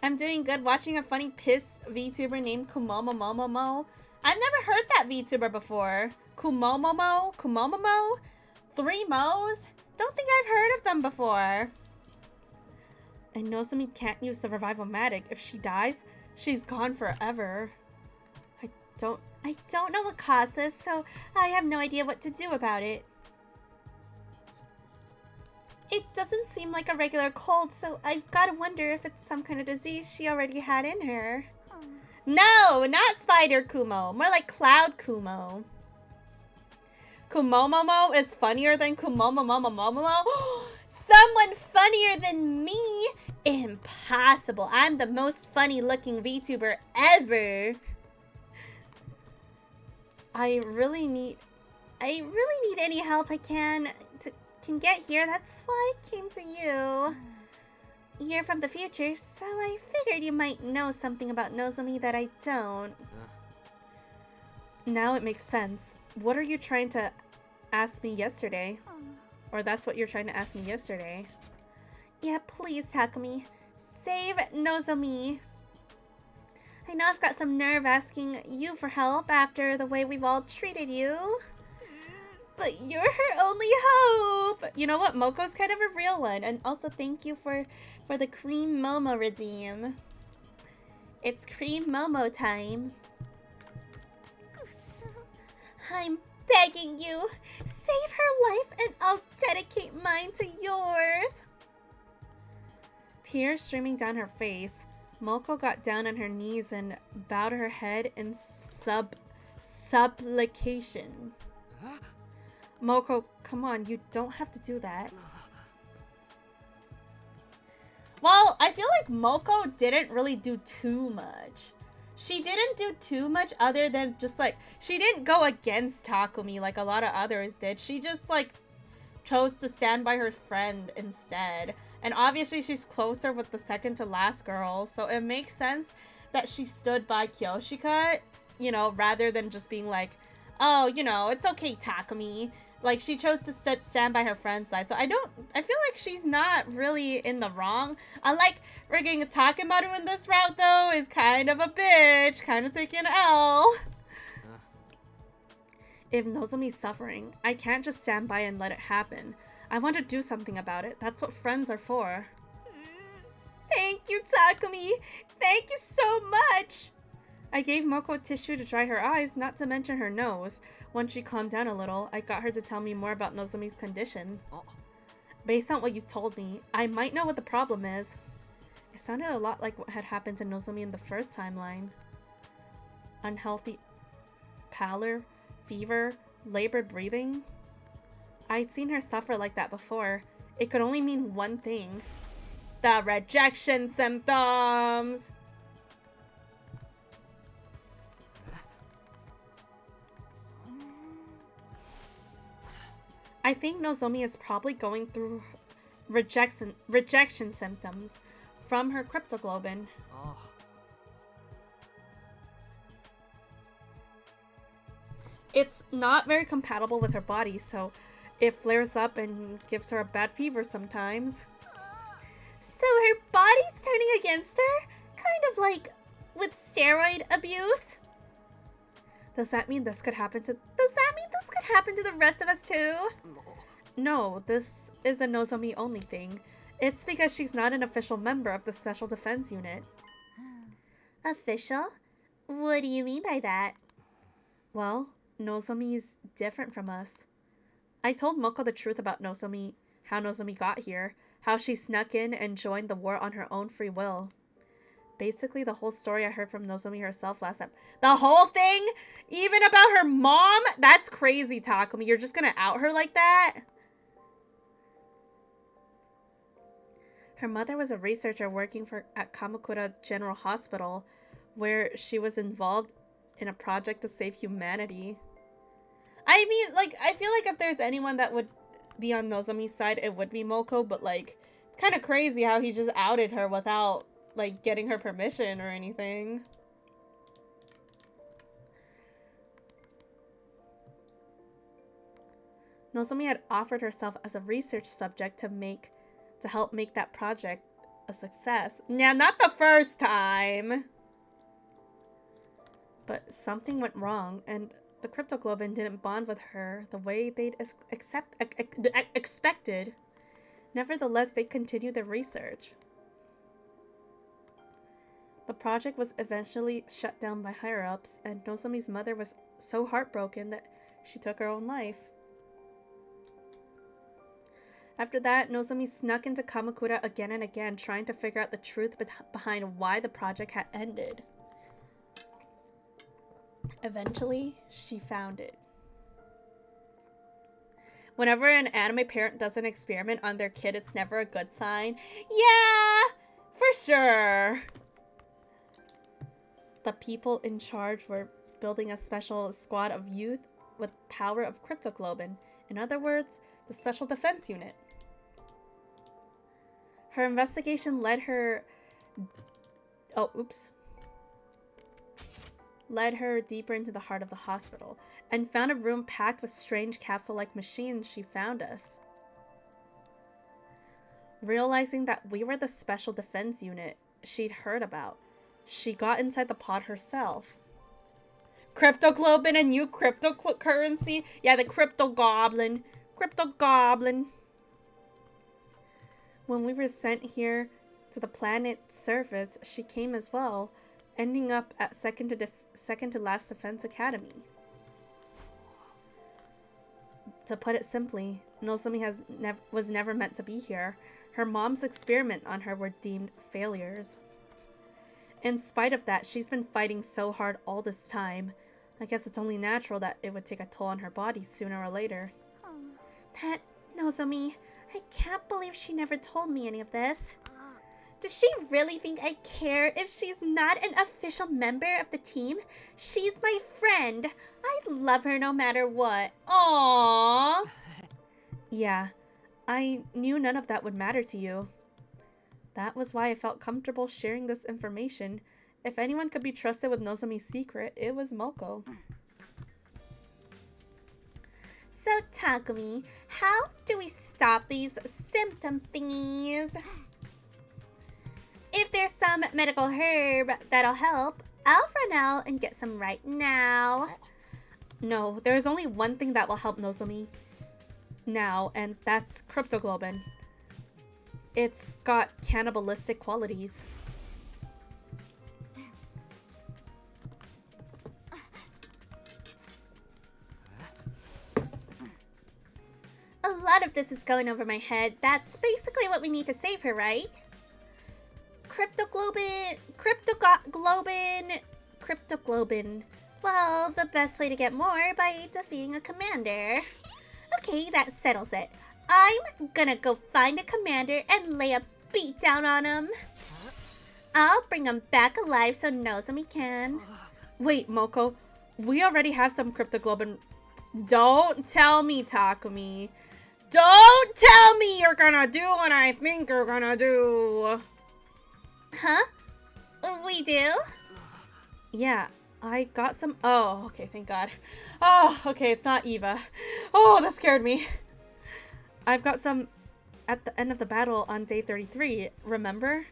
I'm doing good watching a funny piss VTuber named Kumomomomo. I've never heard that VTuber before. Kumomomo? Kumomomo? 3 Mo's? Don't think I've heard of them before. And Nozomi can't use the Revival-Matic. If she dies, she's gone forever. I don't know what caused this, so I have no idea what to do about it. It doesn't seem like a regular cold, so I've got to wonder if it's some kind of disease she already had in her. No, not Spider Kumo. More like Cloud Kumo. Kumomomo is funnier than Kumomomomomomo? Someone funnier than me? Impossible. I'm the most funny looking VTuber ever. I really need any help I can get here. That's why I came to you. You're from the future, so I figured you might know something about Nozomi that I don't. Now it makes sense. What are you trying to ask me yesterday? Or that's what you're trying to ask me yesterday. Yeah, please, Takumi. Save Nozomi. I know I've got some nerve asking you for help after the way we've all treated you. But you're her only hope. You know what? Moko's kind of a real one. And also thank you for the Cream Momo redeem. It's Cream Momo time. I'm begging you. Save her life and I'll dedicate mine to yours. Tears streaming down her face, Moko got down on her knees and bowed her head in supplication. Moko, come on, you don't have to do that. Well, I feel like Moko didn't really do too much. She didn't do too much other than just like, she didn't go against Takumi like a lot of others did. She just like chose to stand by her friend instead. And obviously she's closer with the second to last girl, so it makes sense that she stood by Kyoshika, you know, rather than just being like, oh, you know, it's okay, Takumi. Like, she chose to stand by her friend's side, so I feel like she's not really in the wrong. Unlike frigging Takemaru in this route, though, is kind of a bitch, kind of taking an L. If Nozomi's suffering, I can't just stand by and let it happen. I want to do something about it. That's what friends are for. Thank you, Takumi! Thank you so much! I gave Moko a tissue to dry her eyes, not to mention her nose. Once she calmed down a little, I got her to tell me more about Nozomi's condition. Based on what you told me, I might know what the problem is. It sounded a lot like what had happened to Nozomi in the first timeline. Unhealthy pallor, fever, labored breathing. I'd seen her suffer like that before. It could only mean one thing. The rejection symptoms! I think Nozomi is probably going through rejection symptoms from her cryptoglobin. It's not very compatible with her body, so it flares up and gives her a bad fever sometimes. So her body's turning against her? Kind of like with steroid abuse? Does that mean this could happen to the rest of us too? No, this is a Nozomi only thing. It's because she's not an official member of the Special Defense Unit. Official? What do you mean by that? Well, Nozomi's different from us. I told Moko the truth about Nozomi, how Nozomi got here, how she snuck in and joined the war on her own free will. Basically, the whole story I heard from Nozomi herself last time. The whole thing? Even about her mom? That's crazy, Takumi. You're just gonna out her like that? Her mother was a researcher working at Kamakura General Hospital, where she was involved in a project to save humanity. I mean, like, I feel like if there's anyone that would be on Nozomi's side, it would be Moko, but, like, it's kind of crazy how he just outed her without, like, getting her permission or anything. Nozomi had offered herself as a research subject to help make that project a success. Yeah, not the first time! But something went wrong, and the Cryptoglobin didn't bond with her the way they'd expected. Nevertheless, they continued their research. The project was eventually shut down by higher-ups, and Nozomi's mother was so heartbroken that she took her own life. After that, Nozomi snuck into Kamakura again and again, trying to figure out the truth behind why the project had ended. Eventually, she found it. Whenever an anime parent does an experiment on their kid, it's never a good sign. Yeah, for sure. The people in charge were building a special squad of youth with power of Cryptoglobin. In other words, the Special Defense Unit. Her investigation led her deeper into the heart of the hospital, and found a room packed with strange capsule-like machines. She found us. Realizing that we were the Special Defense Unit she'd heard about, she got inside the pod herself. Cryptoglobin and new cryptocurrency? Yeah, the Crypto Goblin. Crypto Goblin. When we were sent here to the planet's surface, she came as well, ending up at second to last Defense Academy. To put it simply, Nozomi was never meant to be here. Her mom's experiment on her were deemed failures. In spite of that, she's been fighting so hard all this time. I guess it's only natural that it would take a toll on her body sooner or later. That Nozomi, I can't believe she never told me any of this. Does she really think I care if she's not an official member of the team? She's my friend. I love her no matter what. Aww. Yeah, I knew none of that would matter to you. That was why I felt comfortable sharing this information. If anyone could be trusted with Nozomi's secret, it was Moko. So, Takumi, how do we stop these symptom thingies? If there's some medical herb that'll help, I'll run out and get some right now. No, there's only one thing that will help Nozomi now, and that's Cryptoglobin. It's got cannibalistic qualities. A lot of this is going over my head. That's basically what we need to save her, right? Cryptoglobin. Well, the best way to get more by defeating a commander. Okay, that settles it. I'm gonna go find a commander and lay a beat down on him. I'll bring him back alive so Nozomi can. Wait, Moko, we already have some Cryptoglobin. Don't tell me, Takumi. Don't tell me you're gonna do what I think you're gonna do. Huh? We do? Yeah, I got some. Oh, okay, thank God. Oh, okay, it's not Eva. Oh, that scared me. I've got some at the end of the battle on day 33, remember?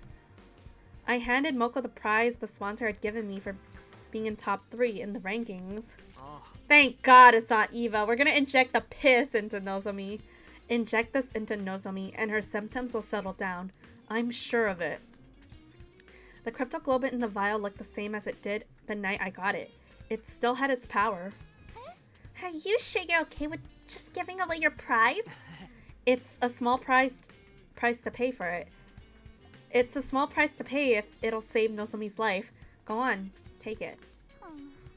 I handed Moko the prize the sponsor had given me for being in top 3 in the rankings. Oh. Thank God it's not Eva. We're gonna inject the piss into Nozomi. Inject this into Nozomi and her symptoms will settle down. I'm sure of it. The cryptoglobin in the vial looked the same as it did the night I got it. It still had its power. Are you sure you're okay with just giving away your prize? It's a small price to pay for it. It's a small price to pay if it'll save Nozomi's life. Go on, take it.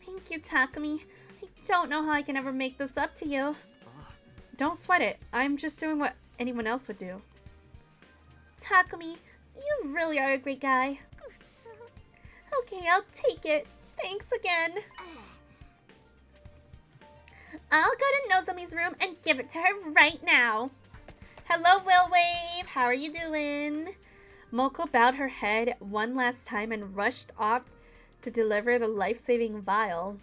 Thank you, Takumi. I don't know how I can ever make this up to you. Don't sweat it. I'm just doing what anyone else would do. Takumi, you really are a great guy. Okay, I'll take it. Thanks again. I'll go to Nozomi's room and give it to her right now. Hello, Will Wave. How are you doing? Moko bowed her head one last time and rushed off to deliver the life-saving vial.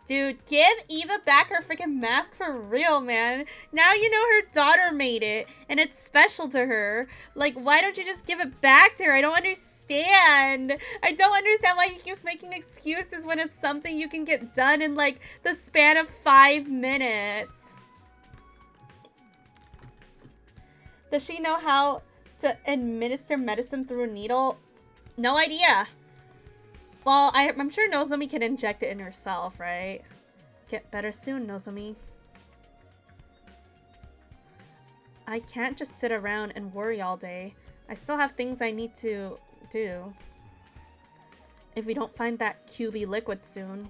Dude, give Eva back her freaking mask for real, man. Now you know her daughter made it, and it's special to her. Like, why don't you just give it back to her? I don't understand. I don't understand why he keeps making excuses when it's something you can get done in, like, the span of 5 minutes. Does she know how to administer medicine through a needle? No idea. Well, I'm sure Nozomi can inject it in herself, right? Get better soon, Nozomi. I can't just sit around and worry all day. I still have things I need to do. If we don't find that QB liquid soon.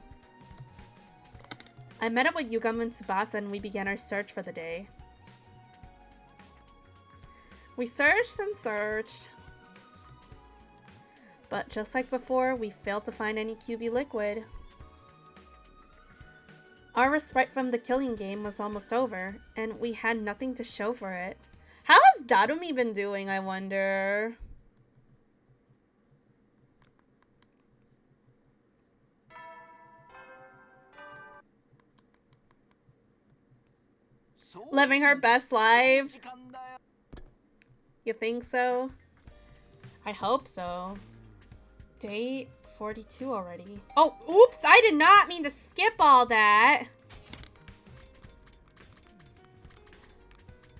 I met up with Yugamo and Tsubasa and we began our search for the day. We searched and searched. But just like before, we failed to find any QB liquid. Our respite from the killing game was almost over, and we had nothing to show for it. How has Darumi been doing, I wonder? Living her best life? You think so? I hope so. Day 42 already. Oh, oops! I did not mean to skip all that.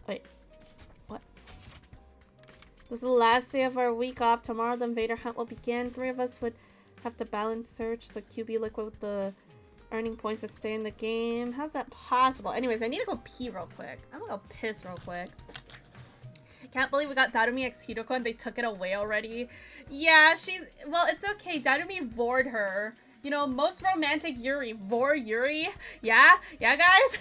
Wait. What? This is the last day of our week off. Tomorrow the invader hunt will begin. 3 of us would have to balance search the QB liquid with the earning points to stay in the game. How's that possible? Anyways, I need to go pee real quick. I'm gonna go piss real quick. Can't believe we got Darumi X Hiroko and they took it away already. Yeah, well, it's okay. Darumi vored her. You know, most romantic Yuri. Vor Yuri. Yeah? Yeah, guys?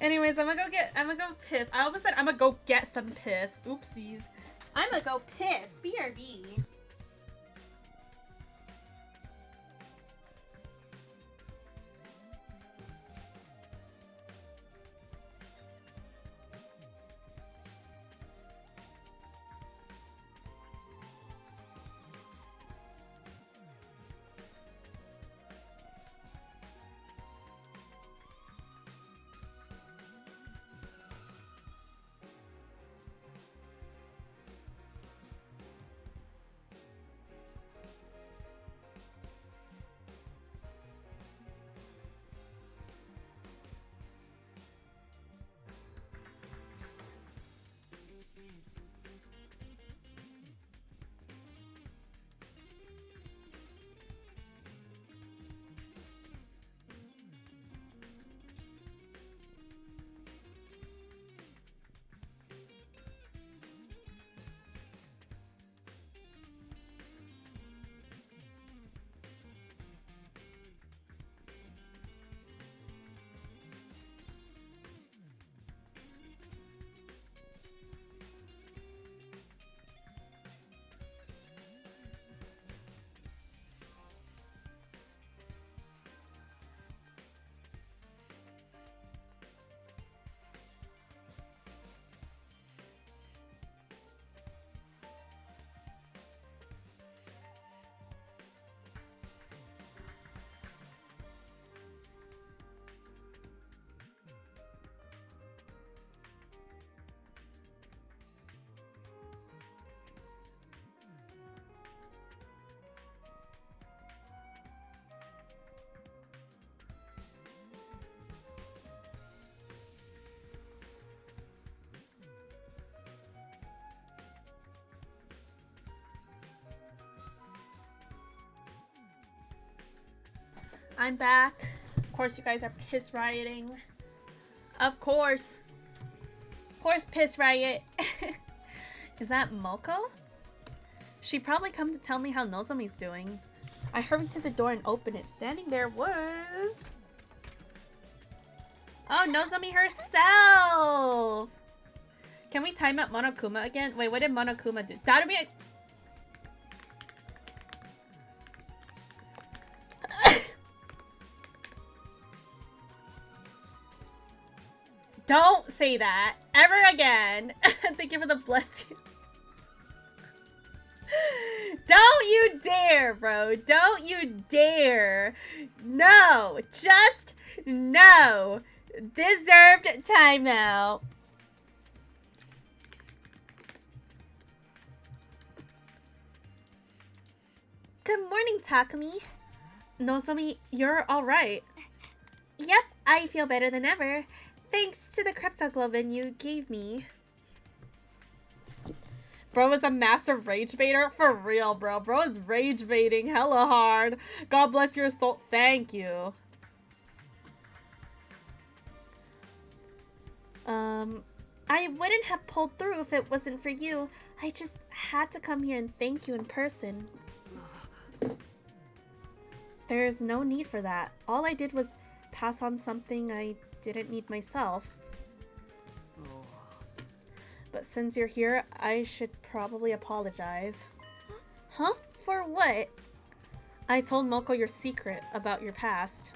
Anyways, I'm gonna go piss. I almost said I'm gonna go get some piss. Oopsies. I'm gonna go piss. BRB. I'm back. Of course, you guys are piss rioting. Of course. Of course, piss riot. Is that Moko? She probably come to tell me how Nozomi's doing. I hurried to the door and opened it. Standing there was... Oh, Nozomi herself! Can we time up Monokuma again? Wait, what did Monokuma do? Darumi... Don't say that ever again. Thank you for the blessing. Don't you dare, bro. Don't you dare. No. Just no. Deserved timeout. Good morning, Takumi. Nozomi, you're alright. Yep, I feel better than ever. Thanks to the cryptoglobin you gave me. Bro is a master rage baiter? For real, bro. Bro is rage baiting hella hard. God bless your soul. Thank you. I wouldn't have pulled through if it wasn't for you. I just had to come here and thank you in person. There's no need for that. All I did was pass on something I didn't need myself. But since you're here, I should probably apologize. Huh? For what? I told Moko your secret about your past.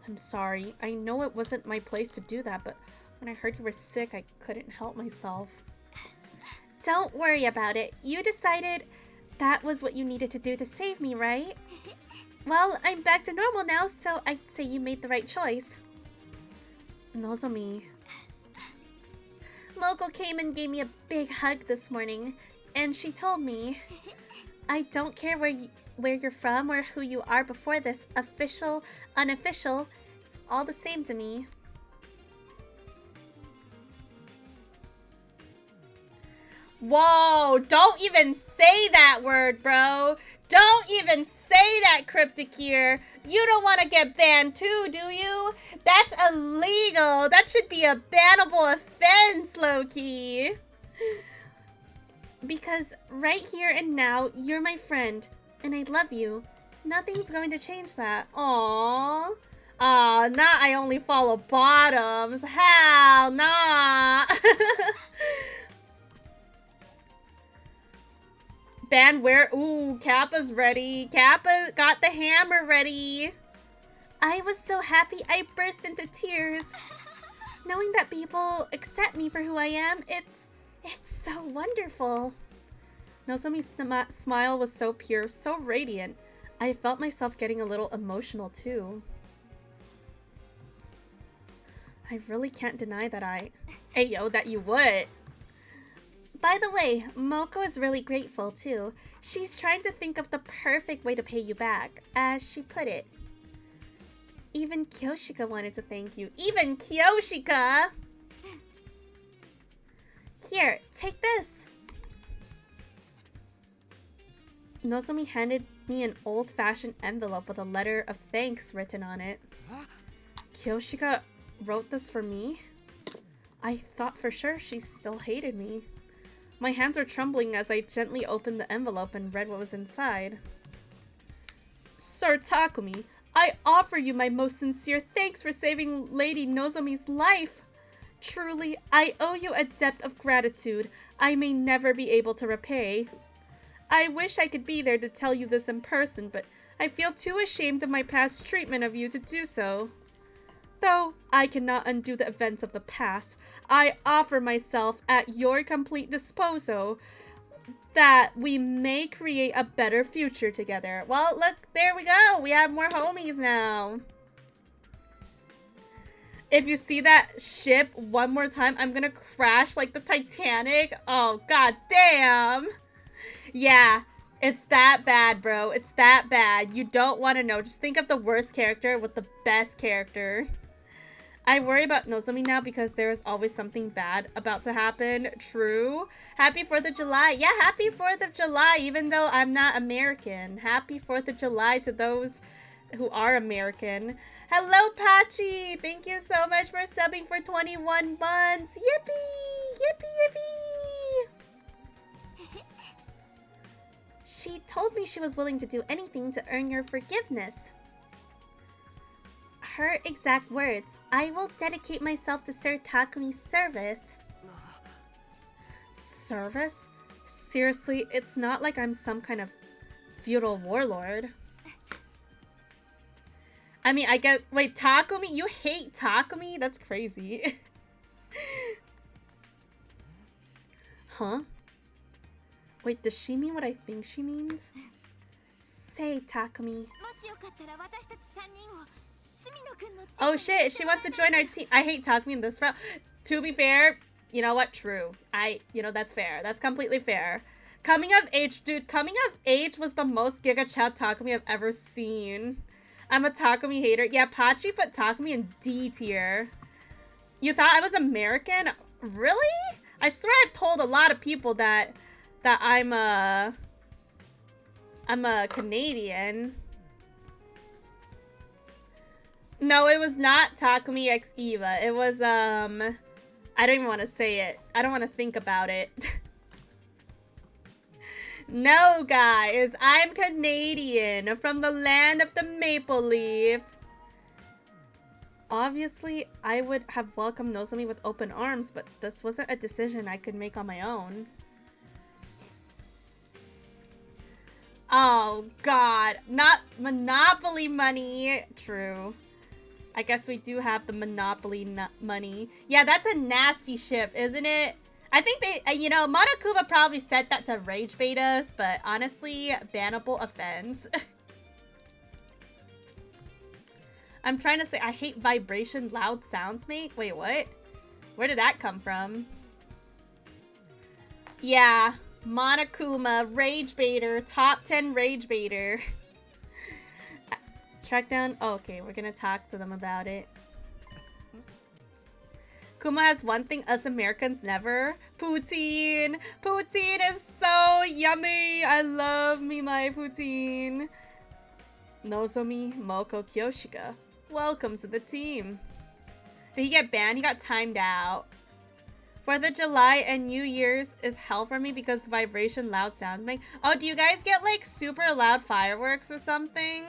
I'm sorry. I know it wasn't my place to do that, but when I heard you were sick, I couldn't help myself. Don't worry about it. You decided that was what you needed to do to save me, right? Well, I'm back to normal now, so I'd say you made the right choice. Nozomi. Moko came and gave me a big hug this morning, and she told me, I don't care where you're from or who you are before this, official, unofficial, it's all the same to me. Whoa, don't even say that word, bro. Don't even say that, Crypticure. You don't want to get banned too, do you? That's illegal. That should be a bannable offense, low-key. Because right here and now, you're my friend, and I love you. Nothing's going to change that. Aww. Aw, nah, I only follow bottoms. Hell nah. Ban where? Ooh, Kappa's ready. Kappa got the hammer ready. I was so happy I burst into tears. Knowing that people accept me for who I am, it's so wonderful. Nozomi's smile was so pure, so radiant. I felt myself getting a little emotional too. I really can't deny that that you would. By the way, Moko is really grateful too. She's trying to think of the perfect way to pay you back, as she put it. Even Kyoshika wanted to thank you. Even Kyoshika! Here, take this. Nozomi handed me an old-fashioned envelope with a letter of thanks written on it. Kyoshika wrote this for me? I thought for sure she still hated me. My hands were trembling as I gently opened the envelope and read what was inside. Sir Takumi, I offer you my most sincere thanks for saving Lady Nozomi's life. Truly, I owe you a debt of gratitude I may never be able to repay. I wish I could be there to tell you this in person, but I feel too ashamed of my past treatment of you to do so. Though I cannot undo the events of the past, I offer myself at your complete disposal that we may create a better future together. Well, look, there we go. We have more homies now. If you see that ship one more time, I'm gonna crash like the Titanic. Oh, god damn. Yeah, it's that bad, bro. It's that bad. You don't want to know. Just think of the worst character with the best character. I worry about Nozomi now because there is always something bad about to happen. True. Happy 4th of July. Yeah, happy 4th of July, even though I'm not American. Happy 4th of July to those who are American. Hello, Patchy! Thank you so much for subbing for 21 months. Yippee! Yippee, yippee! She told me she was willing to do anything to earn your forgiveness. Her exact words, I will dedicate myself to Sir Takumi's service. Service? Seriously, it's not like I'm some kind of feudal warlord. I mean, I get... Wait, Takumi? You hate Takumi? That's crazy. Huh? Wait, does she mean what I think she means? Say, Takumi. Oh shit, she wants to join our team. I hate Takumi in this round. To be fair, you know what? True. That's fair. That's completely fair. Coming of Age, dude, Coming of Age was the most Giga Chat Takumi I've ever seen. I'm a Takumi hater. Yeah, Pachi put Takumi in D tier. You thought I was American? Really? I swear I've told a lot of people that I'm a Canadian. No, it was not Takumi X Eva. It was, I don't even want to say it. I don't want to think about it. No, guys. I'm Canadian from the land of the maple leaf. Obviously, I would have welcomed Nozomi with open arms, but this wasn't a decision I could make on my own. Oh, God. Not Monopoly money. True. I guess we do have the Monopoly money. Yeah, that's a nasty ship, isn't it? I think they, Monokuma probably said that to rage bait us, but honestly, bannable offense. I'm trying to say I hate vibration loud sounds make. Wait, what? Where did that come from? Yeah, Monokuma, rage baiter, top 10 rage baiter. Track down. Oh, okay, we're gonna talk to them about it. Kuma has one thing us Americans never. Poutine. Poutine is so yummy. I love me my poutine. Nozomi Moko Kyoshika. Welcome to the team. Did he get banned? He got timed out. 4th of July and New Year's is hell for me because vibration loud sounds make. Oh, do you guys get like super loud fireworks or something?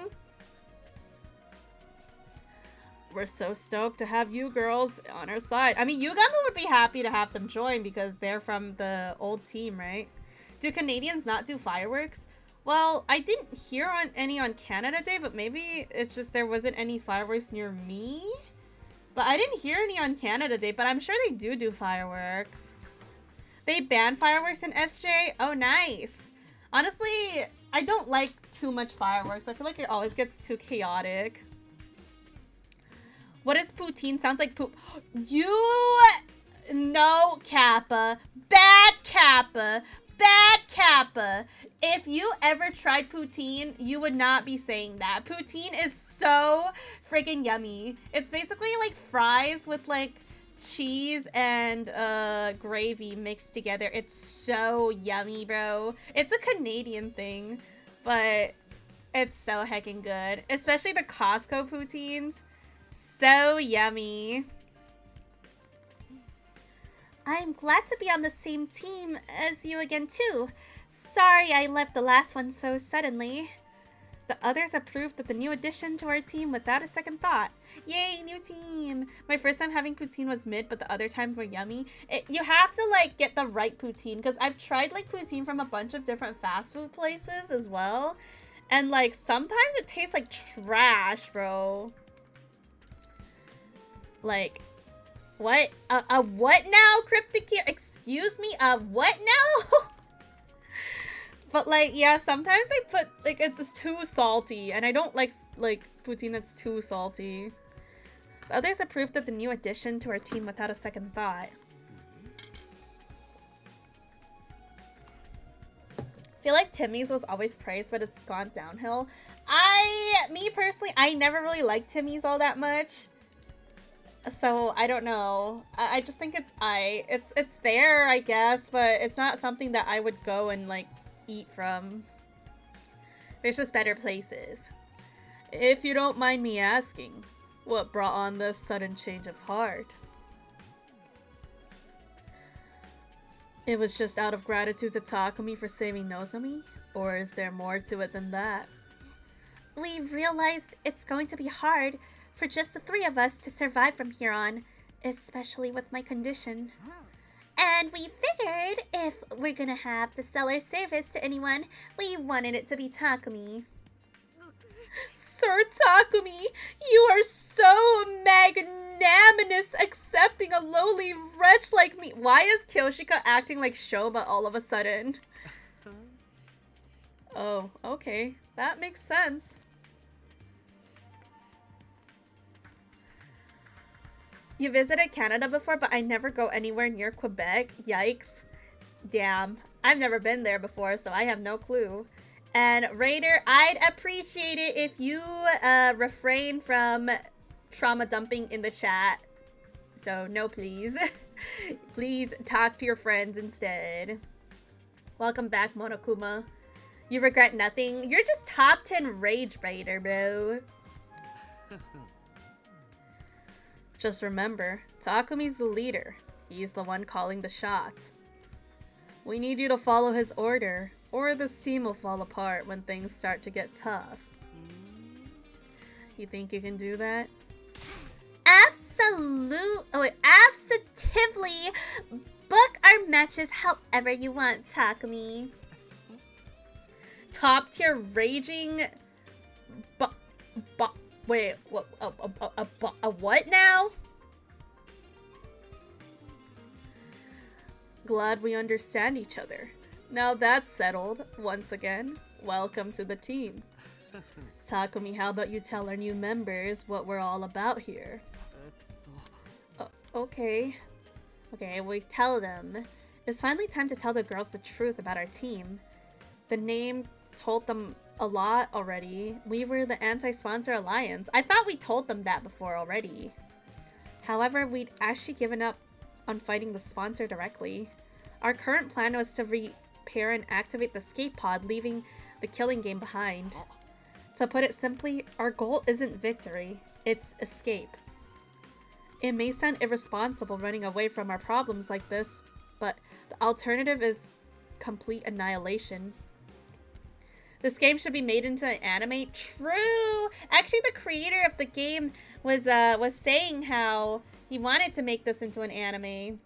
We're so stoked to have you girls on our side. I mean, Yugamu would be happy to have them join because they're from the old team, right? Do Canadians not do fireworks? Well, I didn't hear any on Canada Day, but maybe it's just there wasn't any fireworks near me. But I didn't hear any on Canada Day, but I'm sure they do fireworks. They ban fireworks in SJ? Oh, nice. Honestly, I don't like too much fireworks. I feel like it always gets too chaotic. What is poutine? Sounds like poop. No, Kappa. Bad Kappa. Bad Kappa. If you ever tried poutine, you would not be saying that. Poutine is so freaking yummy. It's basically like fries with like cheese and gravy mixed together. It's so yummy, bro. It's a Canadian thing, but it's so heckin' good. Especially the Costco poutines. So yummy. I'm glad to be on the same team as you again too. Sorry I left the last one so suddenly. The others approved of the new addition to our team without a second thought. Yay, new team! My first time having poutine was mid, but the other times were yummy. You have to like get the right poutine, because I've tried like poutine from a bunch of different fast food places as well. And like sometimes it tastes like trash, bro. Like, what? A what now, Cryptic here? Excuse me? A what now? But like, yeah, sometimes they put, like, it's too salty. And I don't like poutine that's too salty. The others approved of the new addition to our team without a second thought. I feel like Timmy's was always praised, but it's gone downhill. Me personally, I never really liked Timmy's all that much. So, I don't know. I just think it's there, I guess, but it's not something that I would go and, like, eat from. There's just better places. If you don't mind me asking, what brought on this sudden change of heart? It was just out of gratitude to Takumi for saving Nozomi? Or is there more to it than that? We realized it's going to be hard for just the three of us to survive from here on, especially with my condition. And we figured if we're gonna have to sell our service to anyone, we wanted it to be Takumi. Sir Takumi, you are so magnanimous accepting a lowly wretch like me. Why is Kyoshika acting like Shoba all of a sudden? Oh, okay. That makes sense. You visited Canada before, but I never go anywhere near Quebec. Yikes. Damn. I've never been there before, so I have no clue. And Raider, I'd appreciate it if you refrain from trauma dumping in the chat. So, no please. Please talk to your friends instead. Welcome back, Monokuma. You regret nothing? You're just top 10 Rage Raider, bro. Just remember, Takumi's the leader. He's the one calling the shots. We need you to follow his order, or this team will fall apart when things start to get tough. You think you can do that? Absolutely. Book our matches however you want, Takumi. Top tier raging... Wait, what? A what now? Glad we understand each other. Now that's settled, once again, welcome to the team. Takumi, how about you tell our new members what we're all about here? Okay. Okay, we tell them. It's finally time to tell the girls the truth about our team. The name told them a lot already. We were the anti-sponsor alliance. I thought we told them that before already. However, we'd actually given up on fighting the sponsor directly. Our current plan was to repair and activate the skate pod, leaving the killing game behind. To put it simply, our goal isn't victory, it's escape. It may sound irresponsible running away from our problems like this, but the alternative is complete annihilation. This game should be made into an anime. True! Actually, the creator of the game was saying how he wanted to make this into an anime.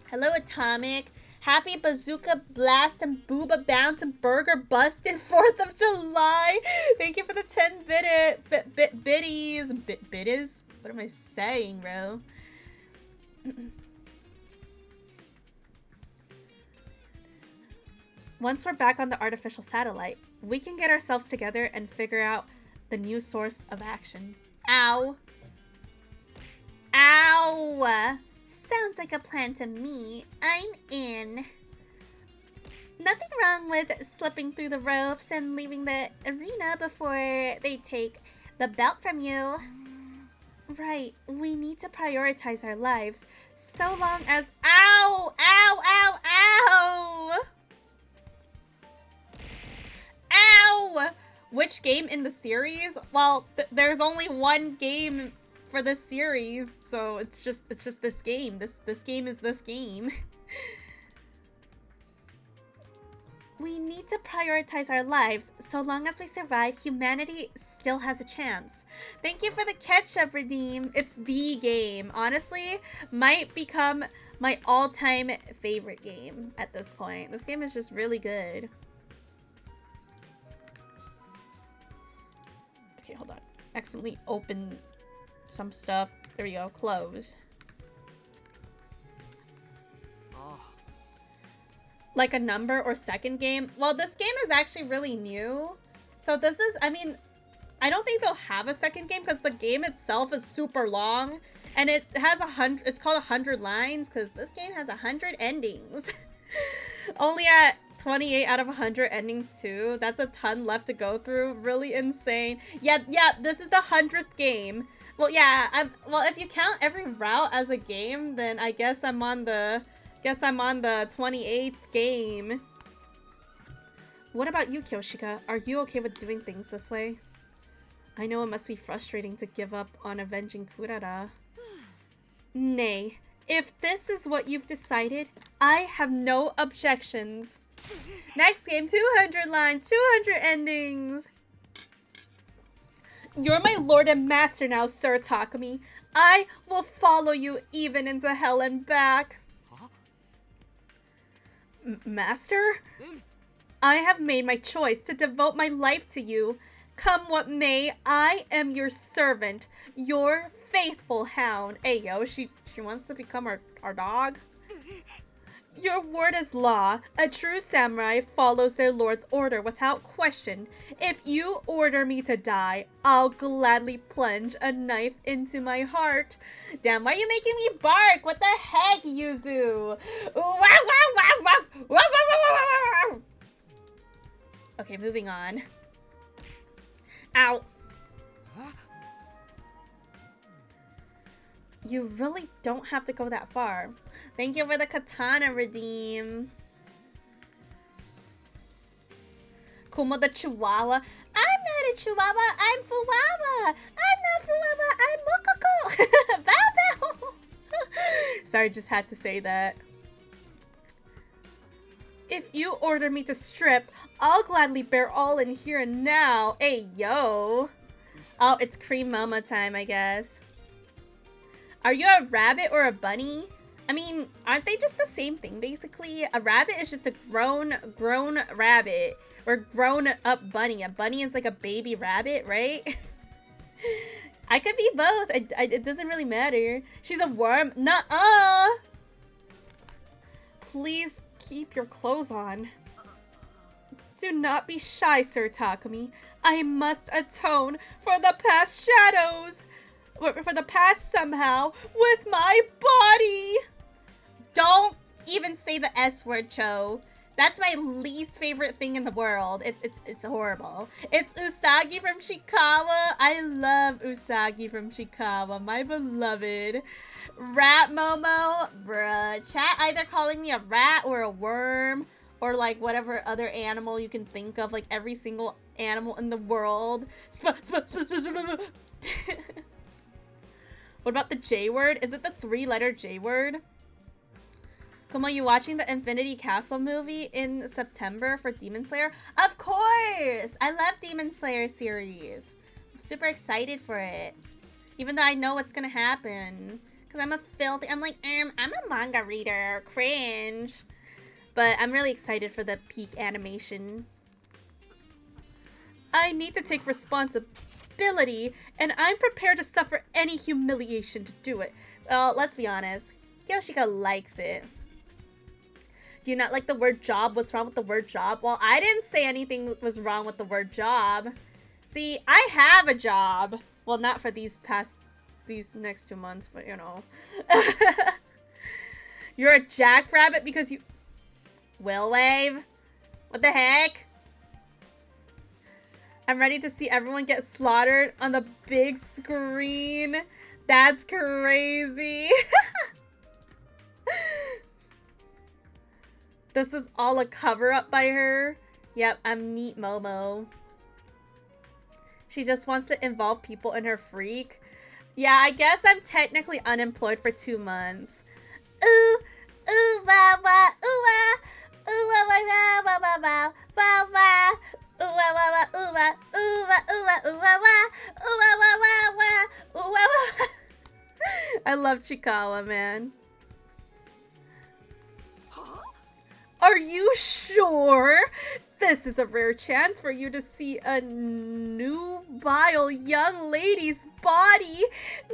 Hello, Atomic. Happy Bazooka Blast and Booba Bounce and Burger Bustin' 4th of July. Thank you for the 10 biddies. Biddies? What am I saying, bro? Once we're back on the artificial satellite, we can get ourselves together and figure out the new source of action. Ow. Ow! Sounds like a plan to me. I'm in. Nothing wrong with slipping through the ropes and leaving the arena before they take the belt from you. Right, we need to prioritize our lives so long as— Ow! Ow! Ow! Ow! Ow! Which game in the series? Well, there's only one game for this series, so it's just this game. This game is this game. We need to prioritize our lives. So long as we survive, humanity still has a chance. Thank you for the ketchup, Redeem. It's the game. Honestly, might become my all-time favorite game at this point. This game is just really good. Okay, hold on. Accidentally open some stuff. There we go. Close. Like a number or second game. Well, this game is actually really new. So this is, I mean, I don't think they'll have a second game because the game itself is super long. And it has it's called 100 lines because this game has 100 endings. Only at 28 out of 100 endings too. That's a ton left to go through. Really insane. Yeah, this is the 100th game. Well, yeah, well, if you count every route as a game, then I guess I'm on the 28th game. What about you, Kyoshika? Are you okay with doing things this way? I know it must be frustrating to give up on avenging Kurara. Nay, if this is what you've decided, I have no objections. Next game, 200 lines, 200 endings. You're my lord and master now, Sir Takumi. I will follow you even into hell and back. Master? I have made my choice to devote my life to you. Come what may, I am your servant, your faithful hound. Hey, yo, she wants to become our dog. Your word is law. A true samurai follows their lord's order without question. If you order me to die, I'll gladly plunge a knife into my heart. Damn, why are you making me bark? What the heck, Yuzu? Okay, moving on. Ow. You really don't have to go that far. Thank you for the katana redeem. Kumo the Chihuahua. I'm not a Chihuahua, I'm Fuwawa. I'm not Fuwawa, I'm Mokoko. Bow bow. Sorry, just had to say that. If you order me to strip, I'll gladly bear all in here and now. Hey, yo. Oh, it's Cream Mama time, I guess. Are you a rabbit or a bunny? I mean, aren't they just the same thing, basically? A rabbit is just a grown rabbit. Or grown-up bunny. A bunny is like a baby rabbit, right? I could be both. It doesn't really matter. She's a worm. Nuh-uh! Please keep your clothes on. Do not be shy, Sir Takumi. I must atone for the past shadows. For the past somehow with my body. Don't even say the S word, Cho. That's my least favorite thing in the world. It's horrible. It's Usagi from Shikawa. I love Usagi from Shikawa, my beloved. Rat Momo, bruh. Chat either calling me a rat or a worm or like whatever other animal you can think of, like every single animal in the world. What about the J word? Is it the 3-letter J word? Come on, you watching the Infinity Castle movie in September for Demon Slayer? Of course! I love Demon Slayer series. I'm super excited for it. Even though I know what's gonna happen. Because I'm a manga reader. Cringe. But I'm really excited for the peak animation. I need to take responsibility, and I'm prepared to suffer any humiliation to do it. Well, let's be honest. Yoshika likes it. Do you not like the word job? What's wrong with the word job? Well, I didn't say anything was wrong with the word job. See, I have a job. Well, not for these next 2 months, but you know. You're a jackrabbit because you... Will Wave? What the heck? I'm ready to see everyone get slaughtered on the big screen. That's crazy. This is all a cover-up by her. Yep, I'm Neat Momo. She just wants to involve people in her freak. Yeah, I guess I'm technically unemployed for 2 months. Ooh, ooh, wah, wah, ooh, wah. Ooh, wah, wah, wah, wah, wah, wah, wah. Ooh, wah, wah, wah, ooh, wah, ooh, wah, ooh, wah, ooh, wah, wah. Ooh, wah, wah, wah, wah. Ooh, wah, wah. I love Chikawa, man. Are you sure? This is a rare chance for you to see a nubile young lady's body.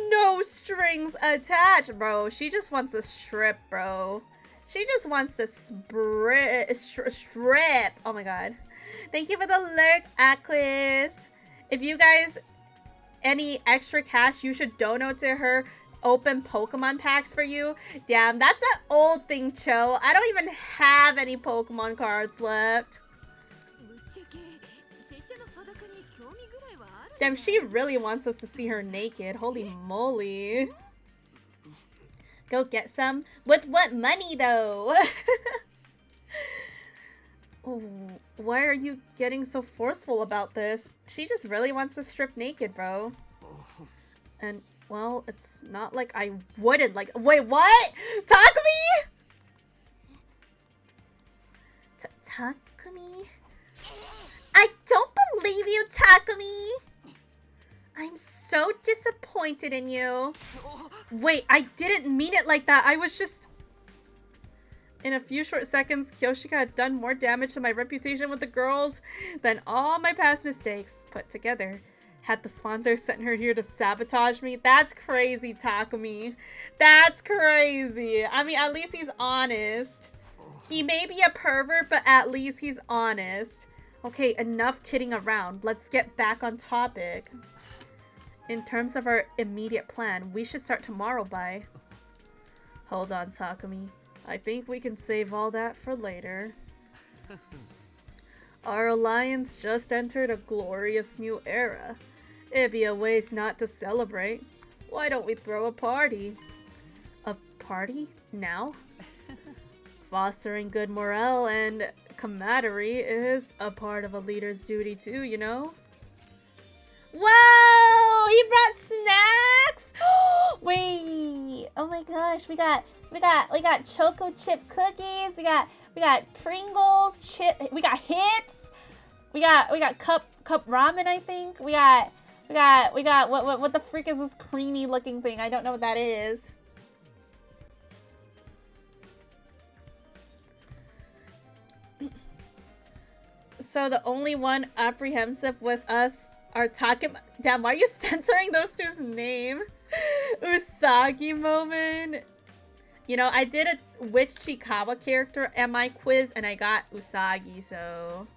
No strings attached, bro. She just wants to strip, bro. She just wants to strip. Oh my god. Thank you for the lurk, Aquis. If you guys any extra cash, you should donate to her. Open Pokemon packs for you. Damn, that's an old thing, Cho. I don't even have any Pokemon cards left. Damn, she really wants us to see her naked. Holy moly. Go get some. With what money, though? Oh, why are you getting so forceful about this? She just really wants to strip naked, bro. And, well, it's not like I wouldn't like- Wait, what? Takumi? Takumi? I don't believe you, Takumi! I'm so disappointed in you. Wait, I didn't mean it like that. I was just... In a few short seconds, Kyoshika had done more damage to my reputation with the girls than all my past mistakes put together. Had the sponsor sent her here to sabotage me? That's crazy, Takumi. That's crazy. I mean, at least he's honest. He may be a pervert, but at least he's honest. Okay, enough kidding around. Let's get back on topic. In terms of our immediate plan, we should start tomorrow by... Hold on, Takumi. I think we can save all that for later. Our alliance just entered a glorious new era. It'd be a waste not to celebrate. Why don't we throw a party? A party? Now? Fostering good morale and camaraderie is a part of a leader's duty too, you know? Whoa! He brought snacks! Wait! Oh my gosh, we got choco chip cookies, we got Pringles, we got hips, we got cup ramen, I think. We got what the freak is this creamy looking thing? I don't know what that is. So the only one apprehensive with us are Takumi. Damn, why are you censoring those two's name? Usagi moment. You know, I did a which Chikawa character am I quiz and I got Usagi, so...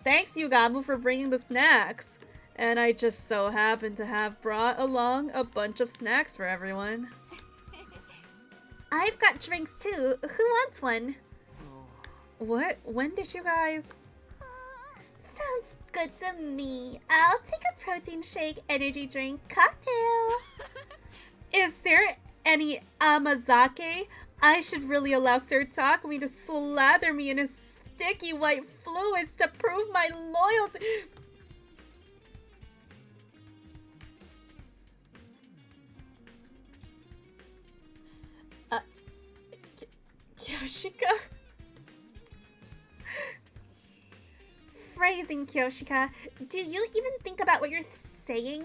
Thanks, Yugamu, for bringing the snacks. And I just so happen to have brought along a bunch of snacks for everyone. I've got drinks too. Who wants one? What? When did you guys... Sounds good to me. I'll take a protein shake, energy drink, cocktail. Is there any amazake? I should really allow Sir Takumi to slather me in his sticky white fluids to prove my loyalty. Kyoshika? Phrasing, Kyoshika. Do you even think about what you're saying?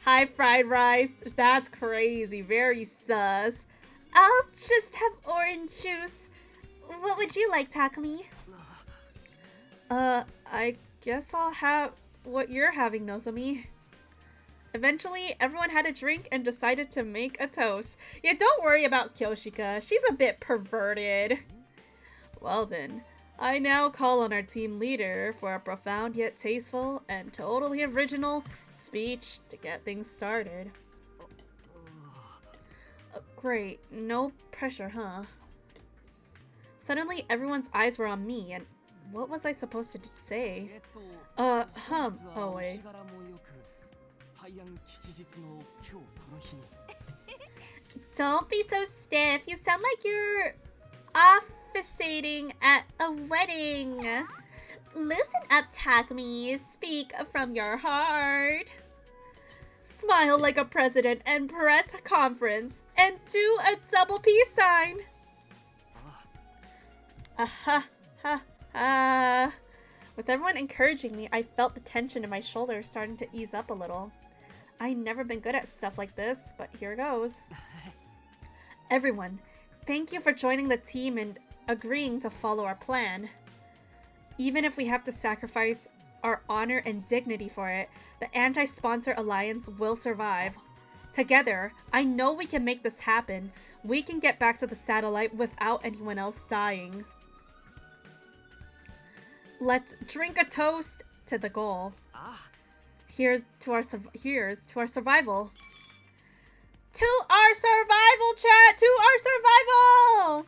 Hi, fried rice. That's crazy. Very sus. I'll just have orange juice. What would you like, Takumi? I guess I'll have what you're having, Nozomi. Eventually, everyone had a drink and decided to make a toast. Yeah, don't worry about Kyoshika. She's a bit perverted. Well then, I now call on our team leader for a profound yet tasteful and totally original speech to get things started. Great. No pressure, huh? Suddenly, everyone's eyes were on me, and what was I supposed to say? Hoey. Don't be so stiff. You sound like you're officiating at a wedding. Listen up, Takumi. Speak from your heart. Smile like a president and press conference and do a double peace sign. With everyone encouraging me, I felt the tension in my shoulders starting to ease up a little. I've never been good at stuff like this, but here goes. Everyone, thank you for joining the team and agreeing to follow our plan. Even if we have to sacrifice our honor and dignity for it, the Anti-Sponsor Alliance will survive. Together, I know we can make this happen. We can get back to the satellite without anyone else dying. Let's drink a toast to the goal. Here's to our survival. To our survival, chat! To our survival!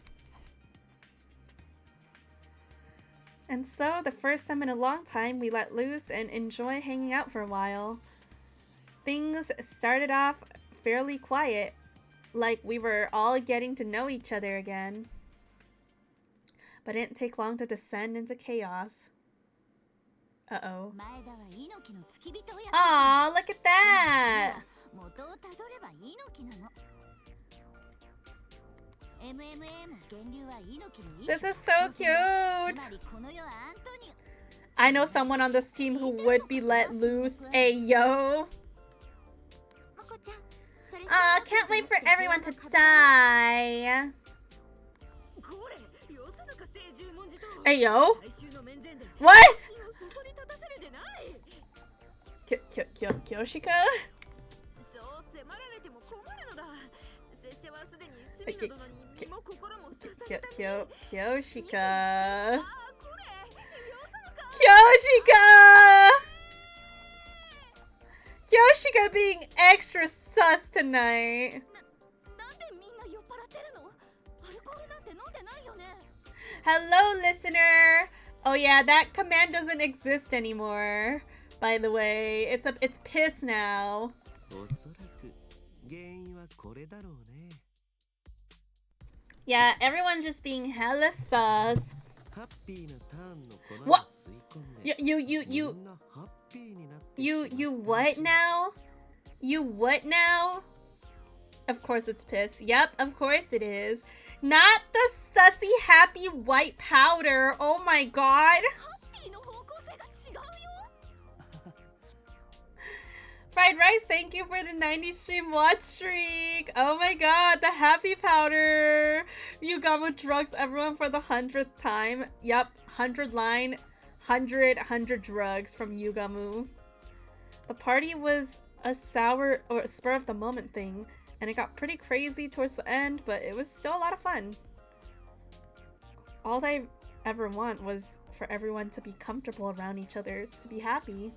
And so, the first time in a long time, we let loose and enjoy hanging out for a while. Things started off fairly quiet, like we were all getting to know each other again. but it didn't take long to descend into chaos. Uh-oh. Aw, look at that! This is so cute! I know someone on this team who would be let loose. Ayo! Aw, can't wait for everyone to die! Ayo! What?! Kyoshika? Kyoshika? Kyoshika! Kyoshika being extra sus tonight. Hello, listener. Oh yeah, that command doesn't exist anymore. By the way, it's piss now. Yeah, everyone's just being hella sus. What? You what now? You what now? Of course it's piss. Yep, of course it is. Not the sussy happy white powder. Oh my god. Fried Rice, thank you for the 90 stream watch streak. Oh my god, the happy powder. Yugamo drugs everyone for the 100th time. Yep, 100 line, 100 drugs from Yugamu. The party was a sour or spur of the moment thing, and it got pretty crazy towards the end, but it was still a lot of fun. All I ever want was for everyone to be comfortable around each other, to be happy.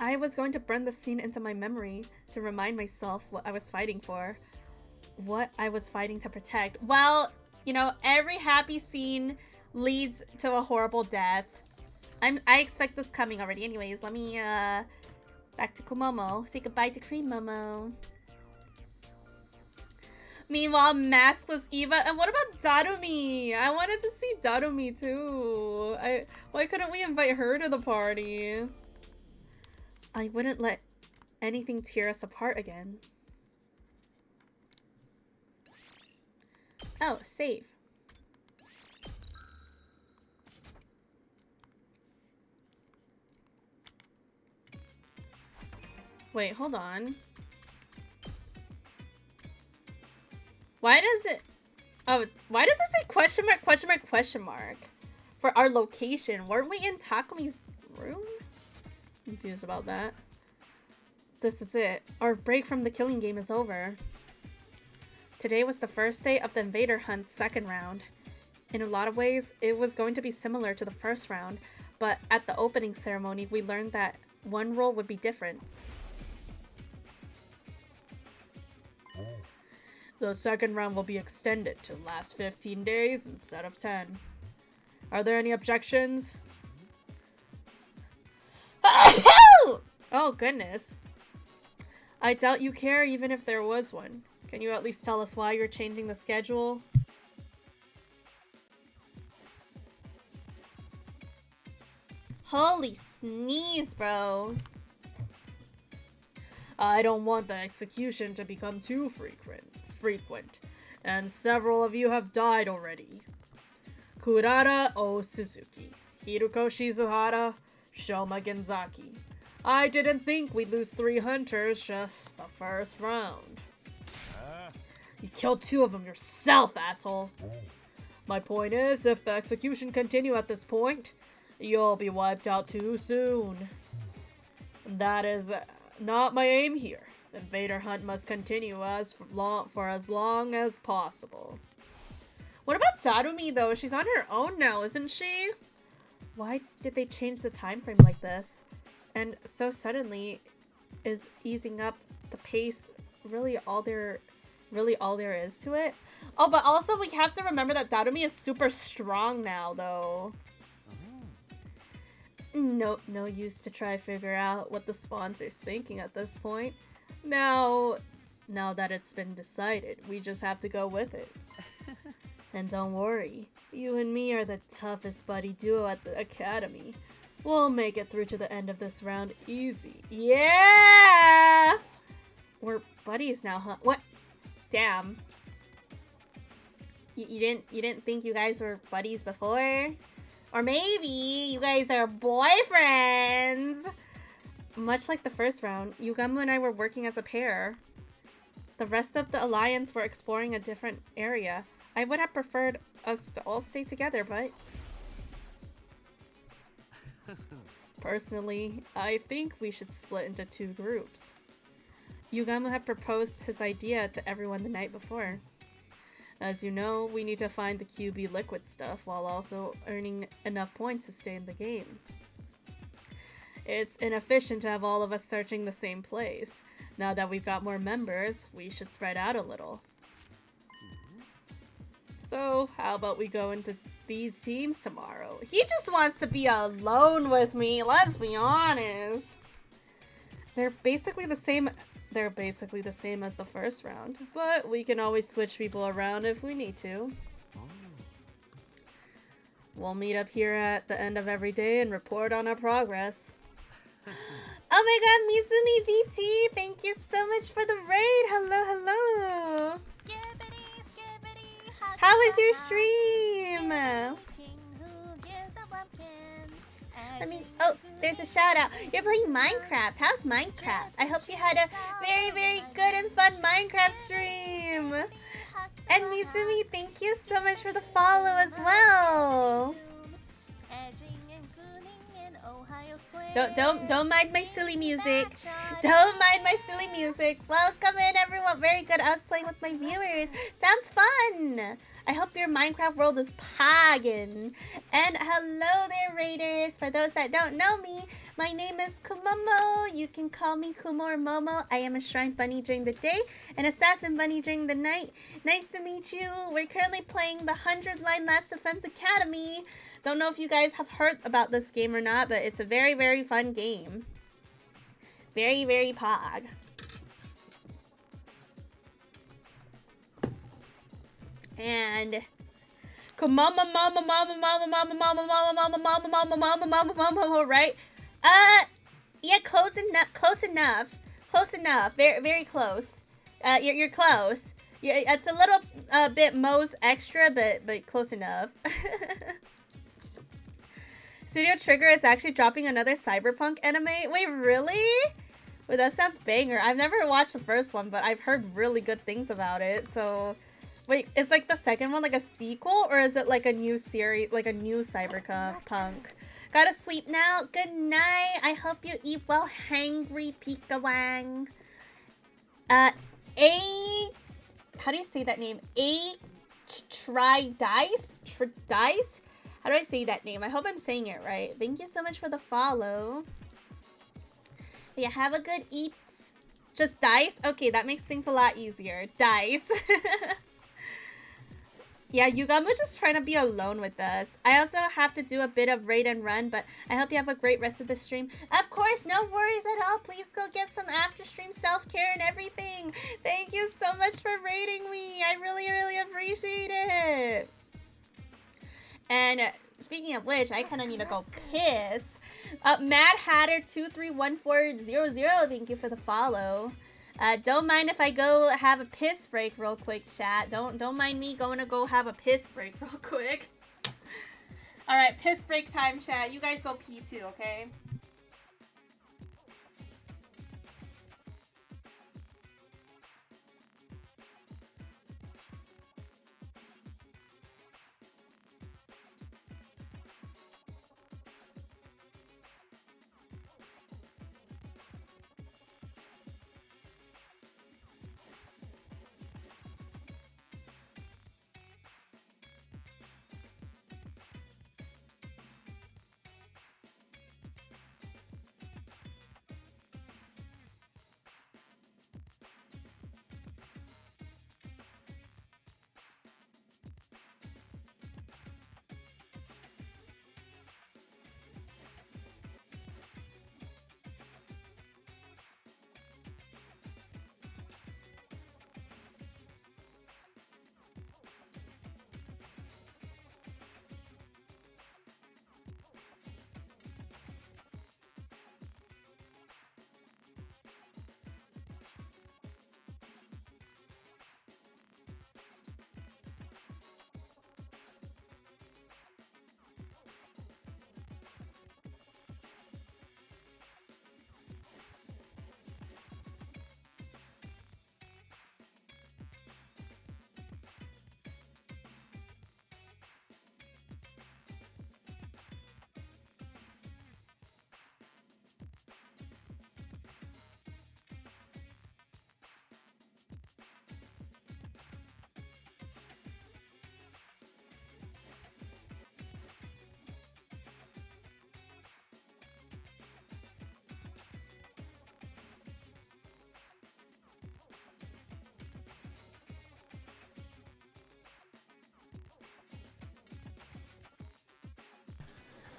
I was going to burn the scene into my memory to remind myself what I was fighting for. What I was fighting to protect. Well, you know, every happy scene leads to a horrible death. I expect this coming already. Anyways, let me, back to Kumomo. Say goodbye to Cream Momo. Meanwhile, maskless Eva. And what about Darumi? I wanted to see Darumi too. Why couldn't we invite her to the party? I wouldn't let anything tear us apart again. Oh, save. Wait, hold on. Why does it... Oh, why does it say question mark, question mark, question mark? For our location. Weren't we in Takumi's room? Confused about that. This is it. Our break from the killing game is over. Today was the first day of the Invader Hunt's second round. In a lot of ways, it was going to be similar to the first round, but at the opening ceremony, we learned that one role would be different. The second round will be extended to last 15 days instead of 10. Are there any objections? Oh, goodness. I doubt you care even if there was one. Can you at least tell us why you're changing the schedule? Holy sneeze, bro. I don't want the execution to become too frequent, and several of you have died already. Kurara O Suzuki, Hiruko Shizuhara, Shoma Genzaki. I didn't think we'd lose 3 hunters just the first round. You killed 2 of them yourself, asshole. My point is, if the execution continue at this point, you'll be wiped out too soon. That is not my aim here. The Invader Hunt must continue for as long as possible. What about Darumi though? She's on her own now, isn't she? Why did they change the time frame like this? And so suddenly, is easing up the pace really all there is to it? Oh, but also we have to remember that Darumi is super strong now, though. No use to try to figure out what the sponsor's thinking at this point. Now that it's been decided, we just have to go with it. And don't worry, you and me are the toughest buddy duo at the academy. We'll make it through to the end of this round easy. Yeah! We're buddies now, huh? What? Damn. You didn't think you guys were buddies before? Or maybe you guys are boyfriends! Much like the first round, Yugamu and I were working as a pair. The rest of the alliance were exploring a different area. I would have preferred us to all stay together, but... Personally, I think we should split into 2 groups. Yugamu had proposed his idea to everyone the night before. As you know, we need to find the QB liquid stuff while also earning enough points to stay in the game. It's inefficient to have all of us searching the same place. Now that we've got more members, we should spread out a little. So, how about we go into these teams tomorrow? He just wants to be alone with me, let's be honest. They're basically the same as the first round, but we can always switch people around if we need to. We'll meet up here at the end of every day and report on our progress. Oh my god, Mizumi VT, thank you so much for the raid. Hello, hello. Skibbity, skibbity, How was your stream? Oh, there's a shout out. You're playing Minecraft. How's Minecraft? I hope you had a very, very good and fun Minecraft stream. And Mizumi, thank you so much for the follow as well. Don't mind my silly music. Don't mind my silly music. Welcome in, everyone. Very good. I was playing with my viewers. Sounds fun. I hope your Minecraft world is poggin'. And hello there, Raiders. For those that don't know me, my name is Kumomo. You can call me Kumo or Momo. I am a Shrine Bunny during the day, an Assassin Bunny during the night. Nice to meet you. We're currently playing the 100 Line Last Defense Academy. Don't know if you guys have heard about this game or not, but it's a very, very fun game. Very, very pog. And right? Yeah, close enough. Very, very close. You're close. Yeah, it's a little bit Moe's extra, but close enough. Studio Trigger is actually dropping another Cyberpunk anime. Wait, really? Wait, that sounds banger. I've never watched the first one, but I've heard really good things about it. So, wait, is like the second one like a sequel, or is it like a new series, like a new Cyberpunk? Gotta sleep now. Good night. I hope you eat well, hangry Pikawang. How do you say that name? Dice? How do I say that name? I hope I'm saying it right. Thank you so much for the follow. Yeah, have a good eats. Just Dice? Okay, that makes things a lot easier. Dice. Yeah, Yugamu's just trying to be alone with us. I also have to do a bit of raid and run, but I hope you have a great rest of the stream. Of course, no worries at all. Please go get some after-stream self-care and everything. Thank you so much for raiding me. I really, really appreciate it. And speaking of which, I kind of need to go piss. Mad Hatter 231400, thank you for the follow. Don't mind if I go have a piss break real quick, chat. Don't mind me going to go have a piss break real quick. All right, piss break time, chat. You guys go pee too, okay?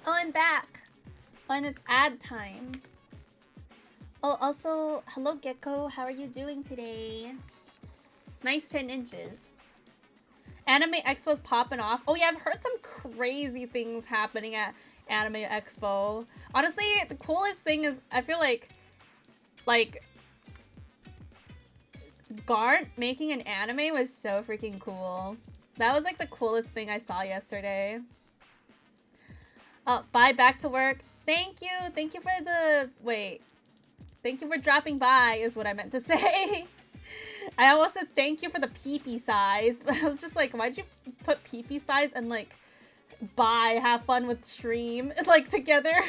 Oh, I'm back. Oh, and it's ad time. Oh, also, hello Gecko. How are you doing today? Nice 10 inches. Anime Expo's popping off. Oh yeah, I've heard some crazy things happening at Anime Expo. Honestly, the coolest thing is I feel like Garnt making an anime was so freaking cool. That was like the coolest thing I saw yesterday. Oh, bye, back to work. Thank you. Thank you for the... Wait. Thank you for dropping by is what I meant to say. I almost said thank you for the pee-pee size, but I was just like, why'd you put pee-pee size and like, bye, have fun with stream, like together?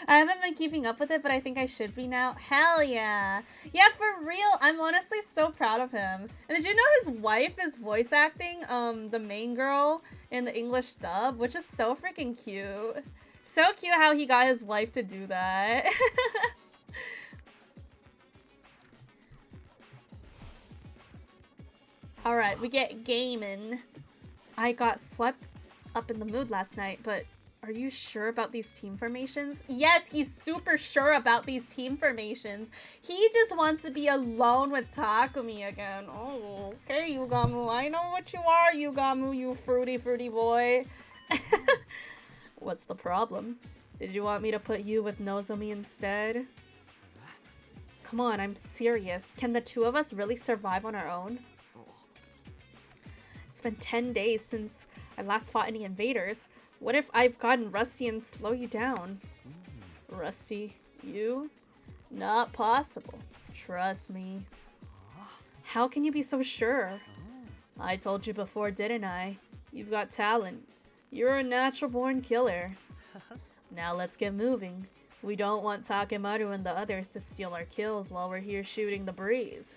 I haven't been keeping up with it, but I think I should be now. Hell yeah. Yeah, for real. I'm honestly so proud of him. And did you know his wife is voice acting the main girl in the English dub, which is so freaking cute. So cute how he got his wife to do that. Alright, we get gaming. I got swept up in the mood last night, but are you sure about these team formations? Yes, he's super sure about these team formations. He just wants to be alone with Takumi again. Oh, okay, Yugamu. I know what you are, Yugamu, you fruity boy. What's the problem? Did you want me to put you with Nozomi instead? Come on, I'm serious. Can the two of us really survive on our own? It's been 10 days since I last fought any invaders. What if I've gotten rusty and slow you down? Rusty? You? Not possible. Trust me. How can you be so sure? I told you before, didn't I? You've got talent. You're a natural-born killer. Now let's get moving. We don't want Takemaru and the others to steal our kills while we're here shooting the breeze.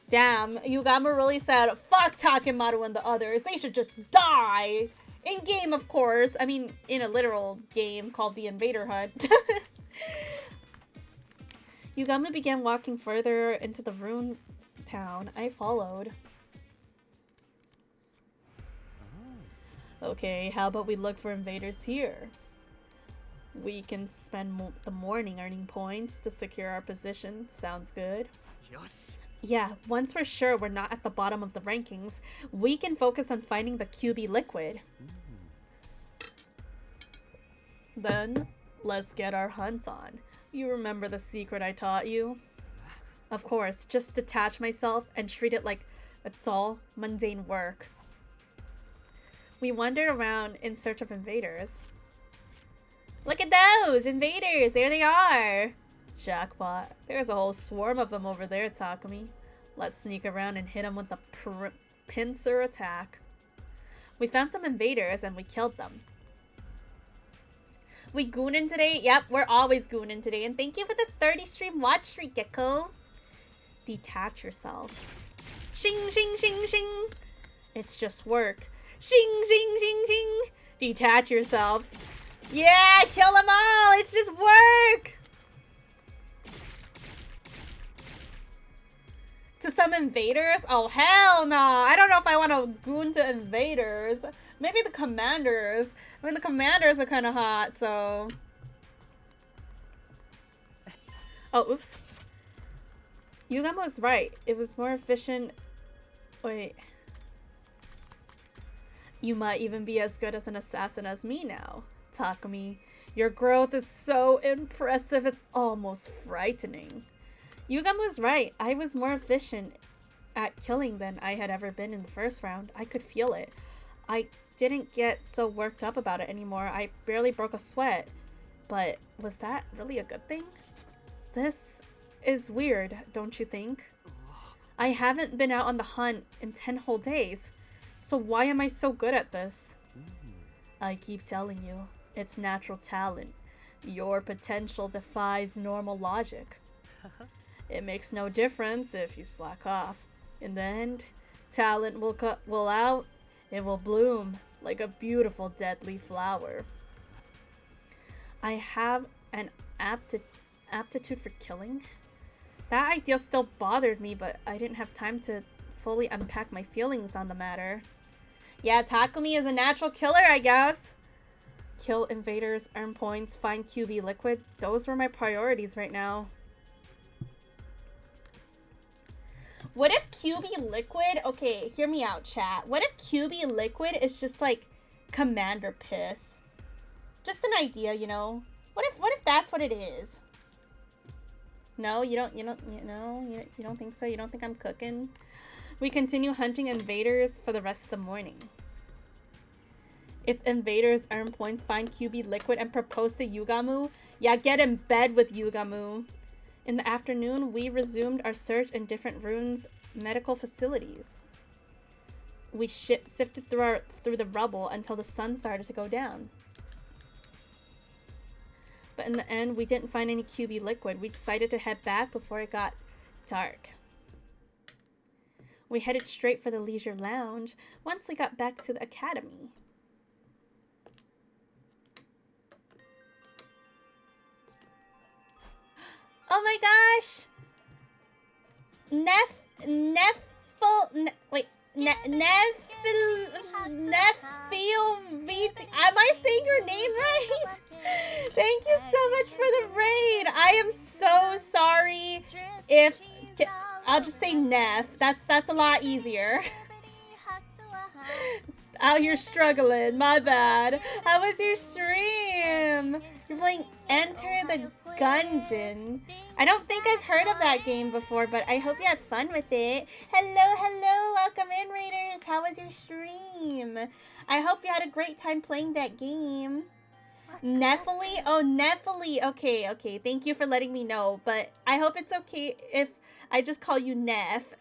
Damn, Yugamu really said, fuck Takemaru and the others. They should just die. In game, of course. I mean, in a literal game called the Invader Hunt. Yugamu began walking further into the ruined town. I followed. Okay, how about we look for invaders here? We can spend the morning earning points to secure our position. Sounds good. Yes. Yeah, once we're sure we're not at the bottom of the rankings, we can focus on finding the QB liquid. Then, let's get our hunts on. You remember the secret I taught you? Of course, just detach myself and treat it like a dull, mundane work. We wandered around in search of invaders. Look at those! Invaders! There they are! Jackpot. There's a whole swarm of them over there, Takumi. Let's sneak around and hit them with the pincer attack. We found some invaders and we killed them. We goonin' today? Yep, we're always goonin' today. And thank you for the 30 stream watch streak, Gecko. Detach yourself. Shing, shing, shing, shing. It's just work. Shing, shing, shing, shing. Detach yourself. Yeah, kill them all. It's just work. To some invaders? Oh, hell no. I don't know if I want to goon to invaders. Maybe the commanders. I mean, the commanders are kind of hot, so... Oh, oops. Yugamu was right. It was more efficient... Wait. You might even be as good as an assassin as me now, Takumi. Your growth is so impressive, it's almost frightening. Yugamu was right. I was more efficient at killing than I had ever been in the first round. I could feel it. I didn't get so worked up about it anymore. I barely broke a sweat. But was that really a good thing? This is weird, don't you think? I haven't been out on the hunt in 10 whole days. So why am I so good at this? I keep telling you, it's natural talent. Your potential defies normal logic. It makes no difference if you slack off. In the end, talent will out. It will bloom like a beautiful deadly flower. I have an aptitude for killing. That idea still bothered me, but I didn't have time to fully unpack my feelings on the matter. Yeah, Takumi is a natural killer, I guess. kill invaders, earn points, find QB liquid. Those were my priorities right now. What if QB liquid... Okay, hear me out, chat. What if QB liquid is just like Commander Piss? Just an idea, you know? What if that's what it is? No, you don't think so? You don't think I'm cooking? We continue hunting invaders for the rest of the morning. It's invaders, earn points, find QB liquid, and propose to Yugamu. Yeah, get in bed with Yugamu. In the afternoon, we resumed our search in different ruins' medical facilities. We sifted through the rubble until the sun started to go down. But in the end, we didn't find any QB liquid. We decided to head back before it got dark. We headed straight for the leisure lounge once we got back to the academy. Oh my gosh! Am I saying your name right? Thank you so much for the raid. I am so sorry if... I'll just say Neff. That's a lot easier. Out here struggling. My bad. How was your stream? You're playing Enter the Gungeon. I don't think I've heard of that game before, but I hope you had fun with it. Hello. Welcome in, Raiders. How was your stream? I hope you had a great time playing that game. Neffily? Oh, Neffily. Okay. Thank you for letting me know, but I hope it's okay if I just call you Neff.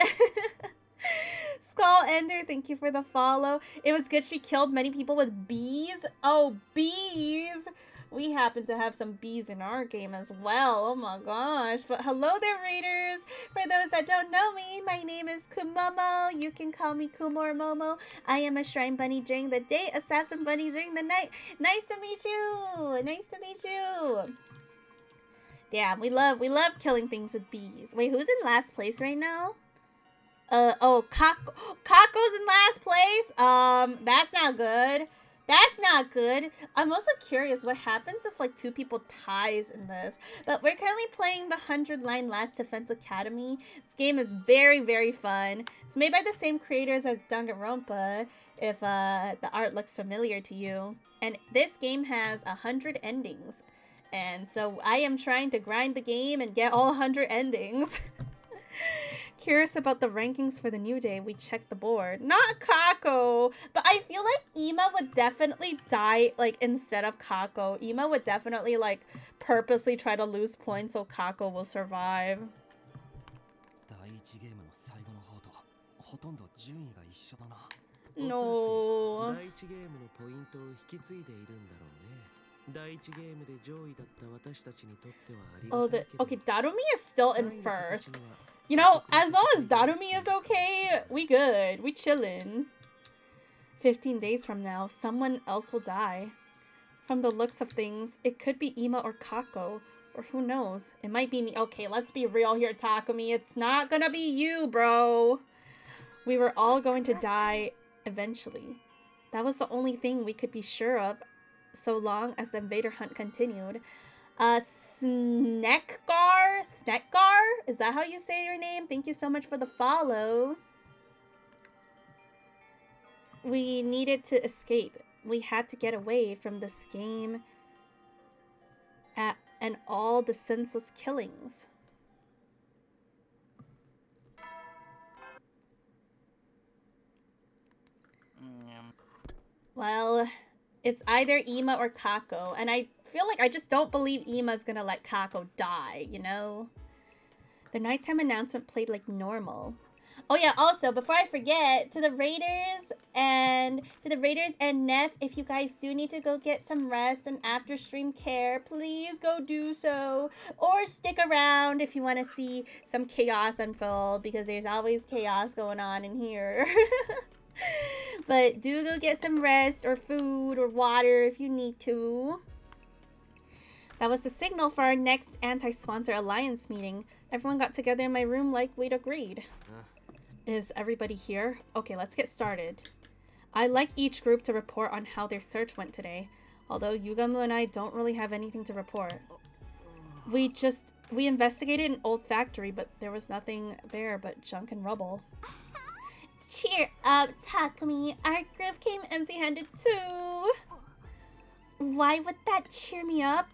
Skull Ender, thank you for the follow. It was good she killed many people with bees. Oh, bees. We happen to have some bees in our game as well. Oh my gosh. But hello there, Raiders. For those that don't know me, my name is Kumomo. You can call me Kumo or Momo. I am a shrine bunny during the day, assassin bunny during the night. Nice to meet you. Damn, we love killing things with bees. Wait, who's in last place right now? Kako's in last place. That's not good. I'm also curious what happens if like two people ties in this. But we're currently playing the 100-line Last Defense Academy. This game is very, very fun. It's made by the same creators as Danganronpa, if the art looks familiar to you. And this game has 100 endings. And so I am trying to grind the game and get all 100 endings. Curious about the rankings for the new day. We checked the board. Not Kako, but I feel like Ima would definitely die like instead of Kako. Ima would definitely like purposely try to lose points so Kako will survive. No. Oh, okay, Darumi is still in first. You know, as long as Darumi is okay, we good. We chillin'. 15 days from now, someone else will die. From the looks of things, it could be Ima or Kako. Or who knows? It might be me. Okay, let's be real here, Takumi. It's not gonna be you, bro. We were all going to die eventually. That was the only thing we could be sure of, so long as the invader hunt continued. Snekgar? Is that how you say your name? Thank you so much for the follow. We needed to escape. We had to get away from this game and all the senseless killings. Well, it's either Ima or Kako, and I feel like I just don't believe Ima's gonna let Kako die, you know? The nighttime announcement played like normal. Oh yeah, also, before I forget, to the Raiders and Neff, if you guys do need to go get some rest and after stream care, please go do so. Or stick around if you want to see some chaos unfold, because there's always chaos going on in here. But do go get some rest or food or water if you need to. That was the signal for our next anti-sponsor alliance meeting. Everyone got together in my room like we'd agreed. Is everybody here? Okay, let's get started. I'd like each group to report on how their search went today. Although Yugamu and I don't really have anything to report. We investigated an old factory, but there was nothing there but junk and rubble. Cheer up, Takumi. Our group came empty-handed too. Why would that cheer me up?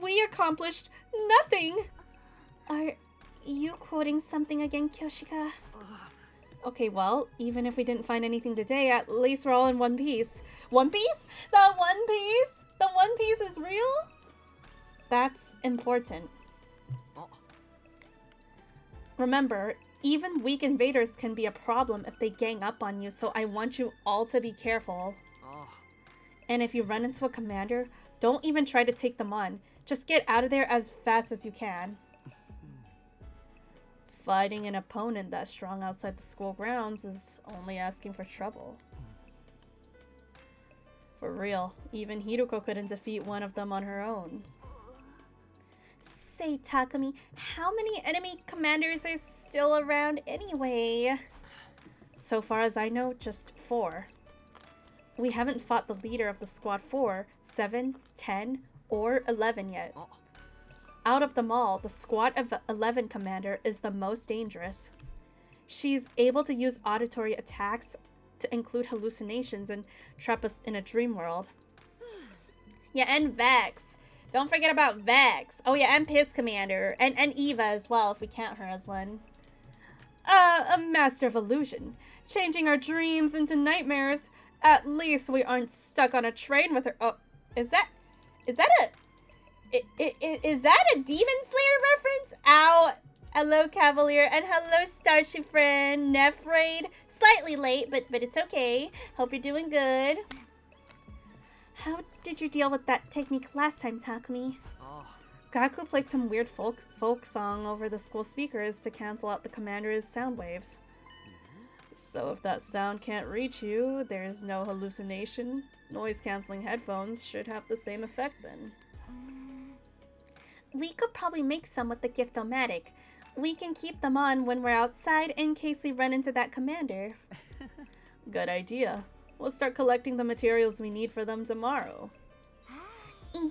We accomplished nothing! Are you quoting something again, Kyoshika? Okay, well, even if we didn't find anything today, at least we're all in one piece. One Piece? The One Piece? The One Piece is real? That's important. Remember, even weak invaders can be a problem if they gang up on you, so I want you all to be careful. And if you run into a commander, don't even try to take them on. Just get out of there as fast as you can. Fighting an opponent that strong outside the school grounds is only asking for trouble. For real, even Hiruko couldn't defeat one of them on her own. Say, Takumi, how many enemy commanders are still around anyway? So far as I know, just 4. We haven't fought the leader of the Squad 4, 7, 10, or 11 yet. Out of them all, the Squad of 11 commander is the most dangerous. She's able to use auditory attacks to include hallucinations and trap us in a dream world. Yeah, and Vex. Don't forget about Vex. Oh yeah, and Piss Commander. And Eva as well, if we count her as one. A master of illusion. Changing our dreams into nightmares. At least we aren't stuck on a train with her. Oh, is that a Demon Slayer reference? Ow. Hello, Cavalier, and hello, Starship friend, Nefraid. Slightly late, but it's okay. Hope you're doing good. How did you deal with that technique last time, Takumi? Gaku played some weird folk song over the school speakers to cancel out the commander's sound waves. So if that sound can't reach you, there's no hallucination. Noise-canceling headphones should have the same effect then. We could probably make some with the Gift-O-Matic. We can keep them on when we're outside in case we run into that commander. Good idea. We'll start collecting the materials we need for them tomorrow.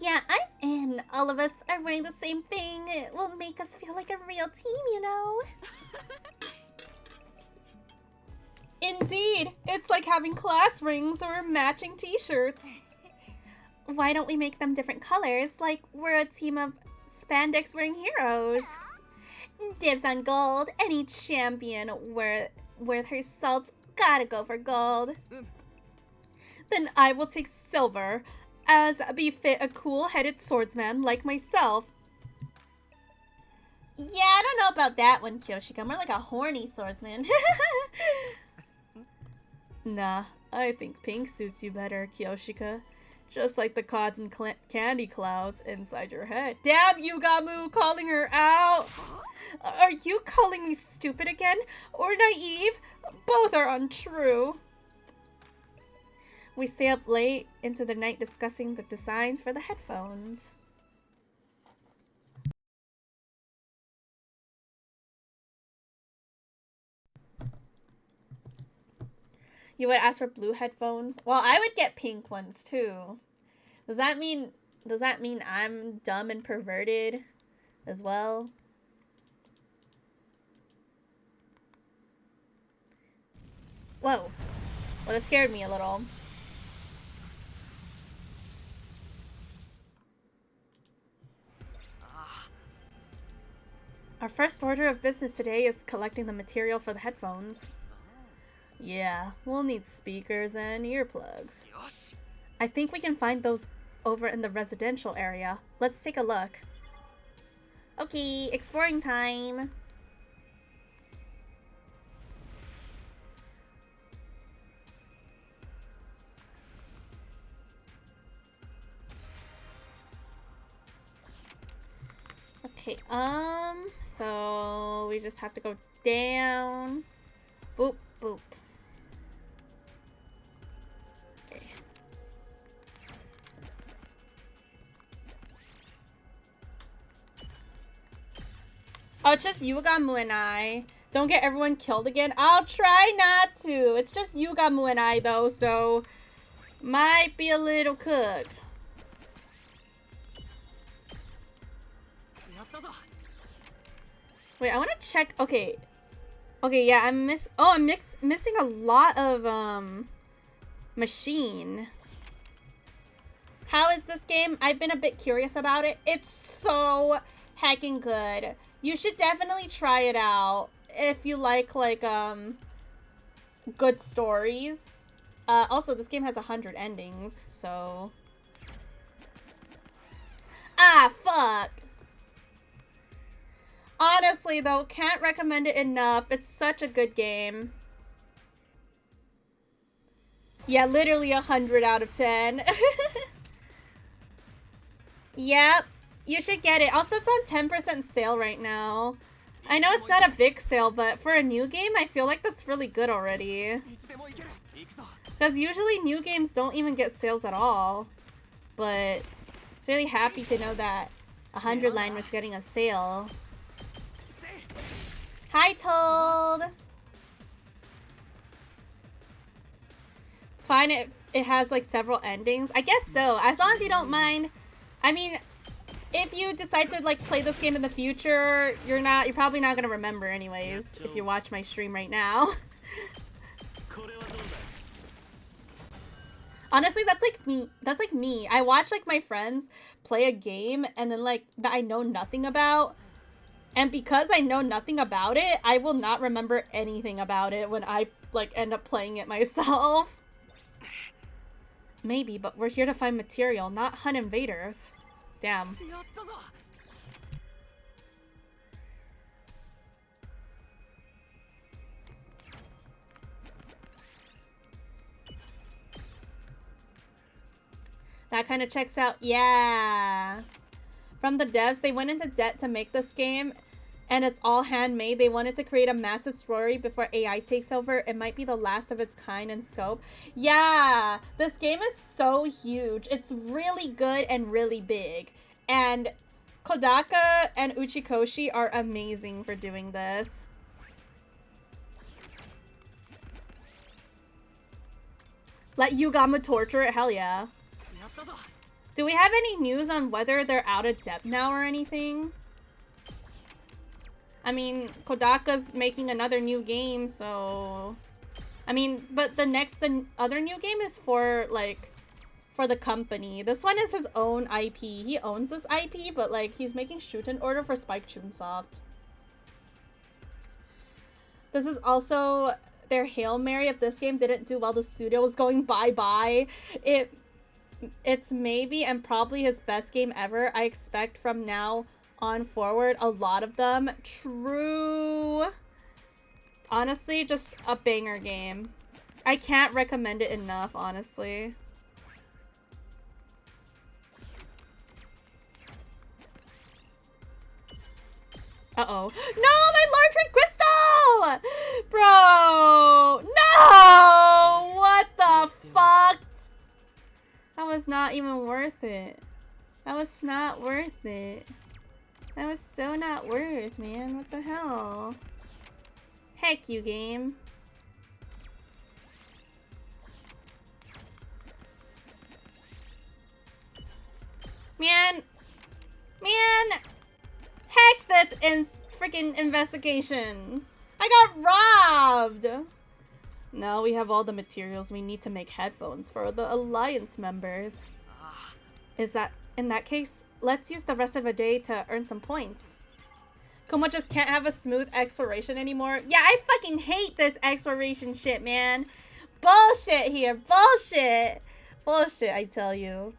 Yeah, I'm in. All of us are wearing the same thing. It will make us feel like a real team, you know? Indeed! It's like having class rings or matching t-shirts. Why don't we make them different colors, like we're a team of spandex-wearing heroes? Dibs on gold. Any champion worth her salt gotta go for gold. Then I will take silver, as befit a cool-headed swordsman like myself. Yeah, I don't know about that one, Kyoshika. More like a horny swordsman. Nah, I think pink suits you better, Kyoshika. Just like the cotton candy clouds inside your head. Damn, Yugamu, calling her out! Are you calling me stupid again? Or naive? Both are untrue. We stay up late into the night discussing the designs for the headphones. You would ask for blue headphones? Well, I would get pink ones too. Does that mean I'm dumb and perverted as well? Whoa. Well, that scared me a little. Our first order of business today is collecting the material for the headphones. Yeah, we'll need speakers and earplugs. I think we can find those over in the residential area. Let's take a look. Okay, exploring time. Okay, so we just have to go down. Boop, boop. Okay. Oh, it's just Yugamu and I. Don't get everyone killed again. I'll try not to. It's just Yugamu and I, though, so Might be a little cooked. Wait, I want to check. Okay. Okay, yeah, I'm missing a lot of machine. How is this game? I've been a bit curious about it. It's so heckin' good. You should definitely try it out if you like good stories. Also, this game has 100 endings, so... Ah, fuck! Honestly, though, can't recommend it enough. It's such a good game. Yeah, literally 100 out of 10. Yep, you should get it. Also, it's on 10% sale right now. I know it's not a big sale, but for a new game, I feel like that's really good already. Because usually new games don't even get sales at all. But it's really happy to know that 100 Line was getting a sale. Hi, Told! It's fine, it has like several endings. I guess so, as long as you don't mind. I mean, if you decide to like play this game in the future, you're probably not gonna remember anyways if you watch my stream right now. Honestly, that's like me. I watch like my friends play a game and then like that I know nothing about. And because I know nothing about it, I will not remember anything about it when I like end up playing it myself. Maybe, but we're here to find material, not hunt invaders. Damn. That kind of checks out. Yeah. From the devs, they went into debt to make this game, and it's all handmade. They wanted to create a massive story before AI takes over. It might be the last of its kind in scope. Yeah, this game is so huge. It's really good and really big. And Kodaka and Uchikoshi are amazing for doing this. Let Yugama torture it? Hell yeah. Do we have any news on whether they're out of debt now or anything? I mean, Kodaka's making another new game, so... I mean, but the other new game is for, like, for the company. This one is his own IP. He owns this IP, but, like, he's making Shuten Order for Spike Chunsoft. This is also their Hail Mary. If this game didn't do well, the studio was going bye-bye. It's maybe and probably his best game ever. I expect from now on forward a lot of them. True. Honestly, just a banger game. I can't recommend it enough, honestly. Uh-oh. No, my Lord Crystal! Bro! No! What the fuck? That was not even worth it. That was not worth it. That was so not worth, man. What the hell? Heck you, game. Man. Heck this freaking investigation. I got robbed. No, we have all the materials we need to make headphones for the Alliance members. In that case, let's use the rest of the day to earn some points. Kuma just can't have a smooth exploration anymore. Yeah, I fucking hate this exploration shit, man. Bullshit here. Bullshit. Bullshit, I tell you.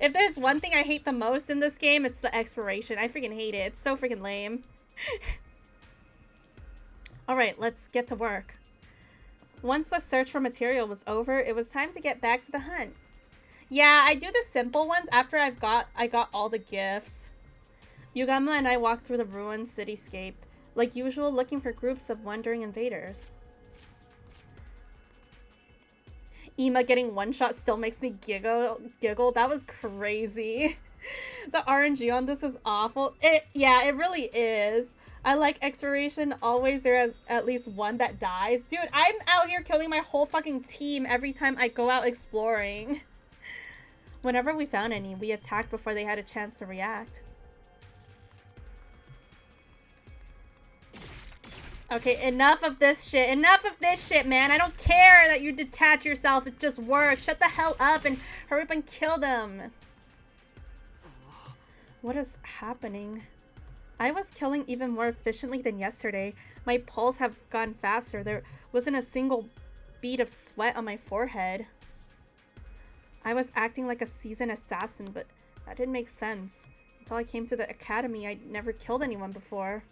If there's one thing I hate the most in this game, it's the exploration. I freaking hate it. It's so freaking lame. Alright, let's get to work. Once the search for material was over, it was time to get back to the hunt. Yeah, I do the simple ones after I got all the gifts. Yugama and I walked through the ruined cityscape, like usual, looking for groups of wandering invaders. Ima getting one shot still makes me giggle. That was crazy. The RNG on this is awful. Yeah, it really is. I like exploration. Always there is at least one that dies. Dude, I'm out here killing my whole fucking team every time I go out exploring. Whenever we found any, we attacked before they had a chance to react. Okay, enough of this shit. Enough of this shit, man. I don't care that you detach yourself. It just works. Shut the hell up and hurry up and kill them. What is happening? I was killing even more efficiently than yesterday. My pulse have gone faster. There wasn't a single bead of sweat on my forehead. I was acting like a seasoned assassin, but that didn't make sense. Until I came to the academy, I'd never killed anyone before.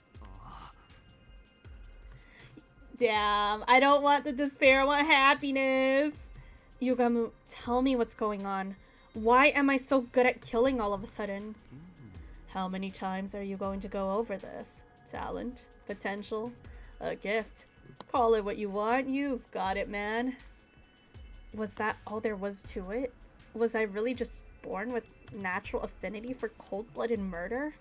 Damn, I don't want the despair, I want happiness. Yugamu, tell me what's going on. Why am I so good at killing all of a sudden? How many times are you going to go over this? Talent? Potential? A gift? Call it what you want, you've got it, man. Was that all there was to it? Was I really just born with natural affinity for cold-blooded murder?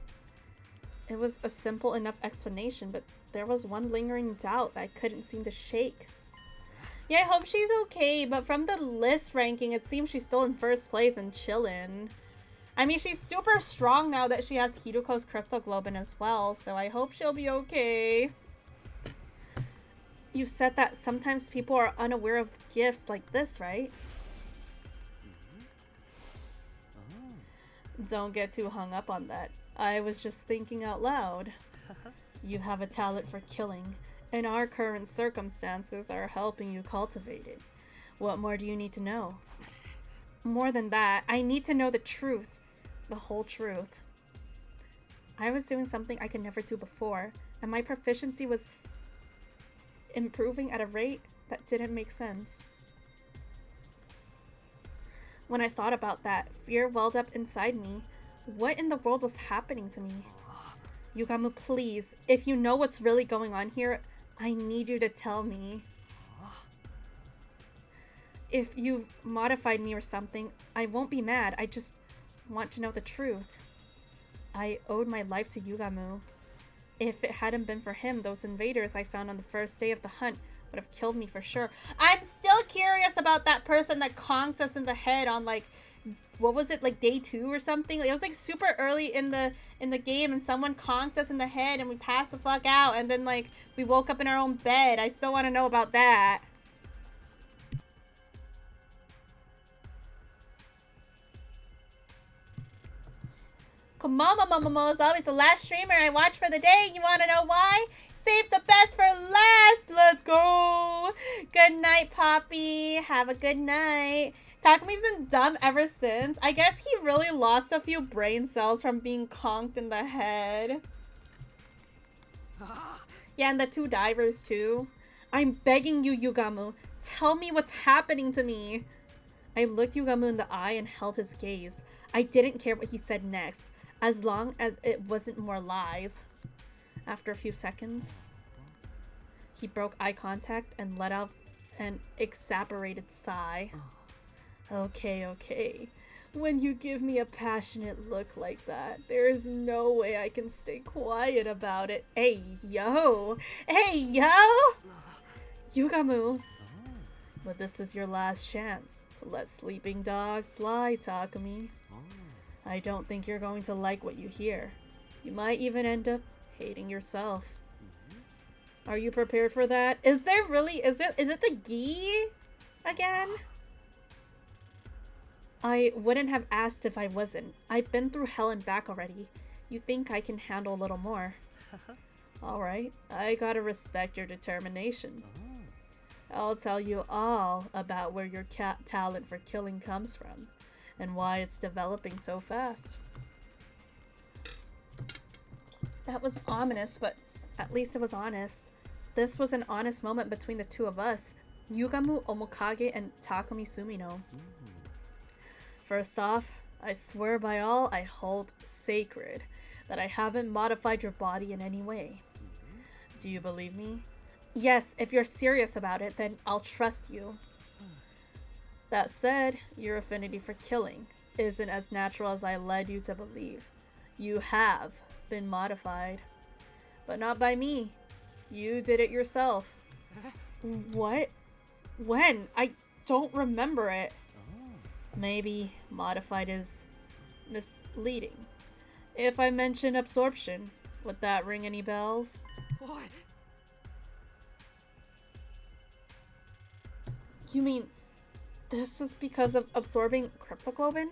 It was a simple enough explanation, but there was one lingering doubt that I couldn't seem to shake. Yeah, I hope she's okay, but from the list ranking, it seems she's still in first place and chillin'. I mean, she's super strong now that she has Hiruko's cryptoglobin as well, so I hope she'll be okay. You said that sometimes people are unaware of gifts like this, right? Don't get too hung up on that. I was just thinking out loud. You have a talent for killing, and our current circumstances are helping you cultivate it. What more do you need to know? More than that, I need to know the truth. The whole truth. I was doing something I could never do before, and my proficiency was improving at a rate that didn't make sense. When I thought about that, fear welled up inside me. What in the world was happening to me? Yugamu, please, if you know what's really going on here, I need you to tell me. If you've modified me or something, I won't be mad. I just want to know the truth. I owed my life to Yugamu. If it hadn't been for him, those invaders I found on the first day of the hunt would have killed me for sure. I'm still curious about that person that conked us in the head on, like, what was it, like day 2 or something? Like, it was like super early in the game, and someone conked us in the head and we passed the fuck out, and then like we woke up in our own bed. I still want to know about that. Come on, Momomo is always the last streamer I watch for the day. You want to know why? Save the best for last. Let's go. Good night, Poppy. Have a good night. Takumi's been dumb ever since. I guess he really lost a few brain cells from being conked in the head. Yeah, and the 2 divers too. I'm begging you, Yugamu. Tell me what's happening to me. I looked Yugamu in the eye and held his gaze. I didn't care what he said next, as long as it wasn't more lies. After a few seconds, he broke eye contact and let out an exasperated sigh. Okay. When you give me a passionate look like that, there is no way I can stay quiet about it. Hey, yo! Yugamu! But this is your last chance to let sleeping dogs lie, Takumi. I don't think you're going to like what you hear. You might even end up hating yourself. Are you prepared for that? Is there really? Is it the gi again? I wouldn't have asked if I wasn't. I've been through hell and back already. You think I can handle a little more? Alright, I gotta respect your determination. I'll tell you all about where your talent for killing comes from, and why it's developing so fast. That was ominous, but at least it was honest. This was an honest moment between the two of us, Yugamu Omokage and Takumi Sumino. First off, I swear by all I hold sacred that I haven't modified your body in any way. Do you believe me? Yes, if you're serious about it, then I'll trust you. That said, your affinity for killing isn't as natural as I led you to believe. You have been modified. But not by me. You did it yourself. What? When? I don't remember it. Maybe modified is misleading. If I mention absorption, would that ring any bells? You mean this is because of absorbing cryptoglobin?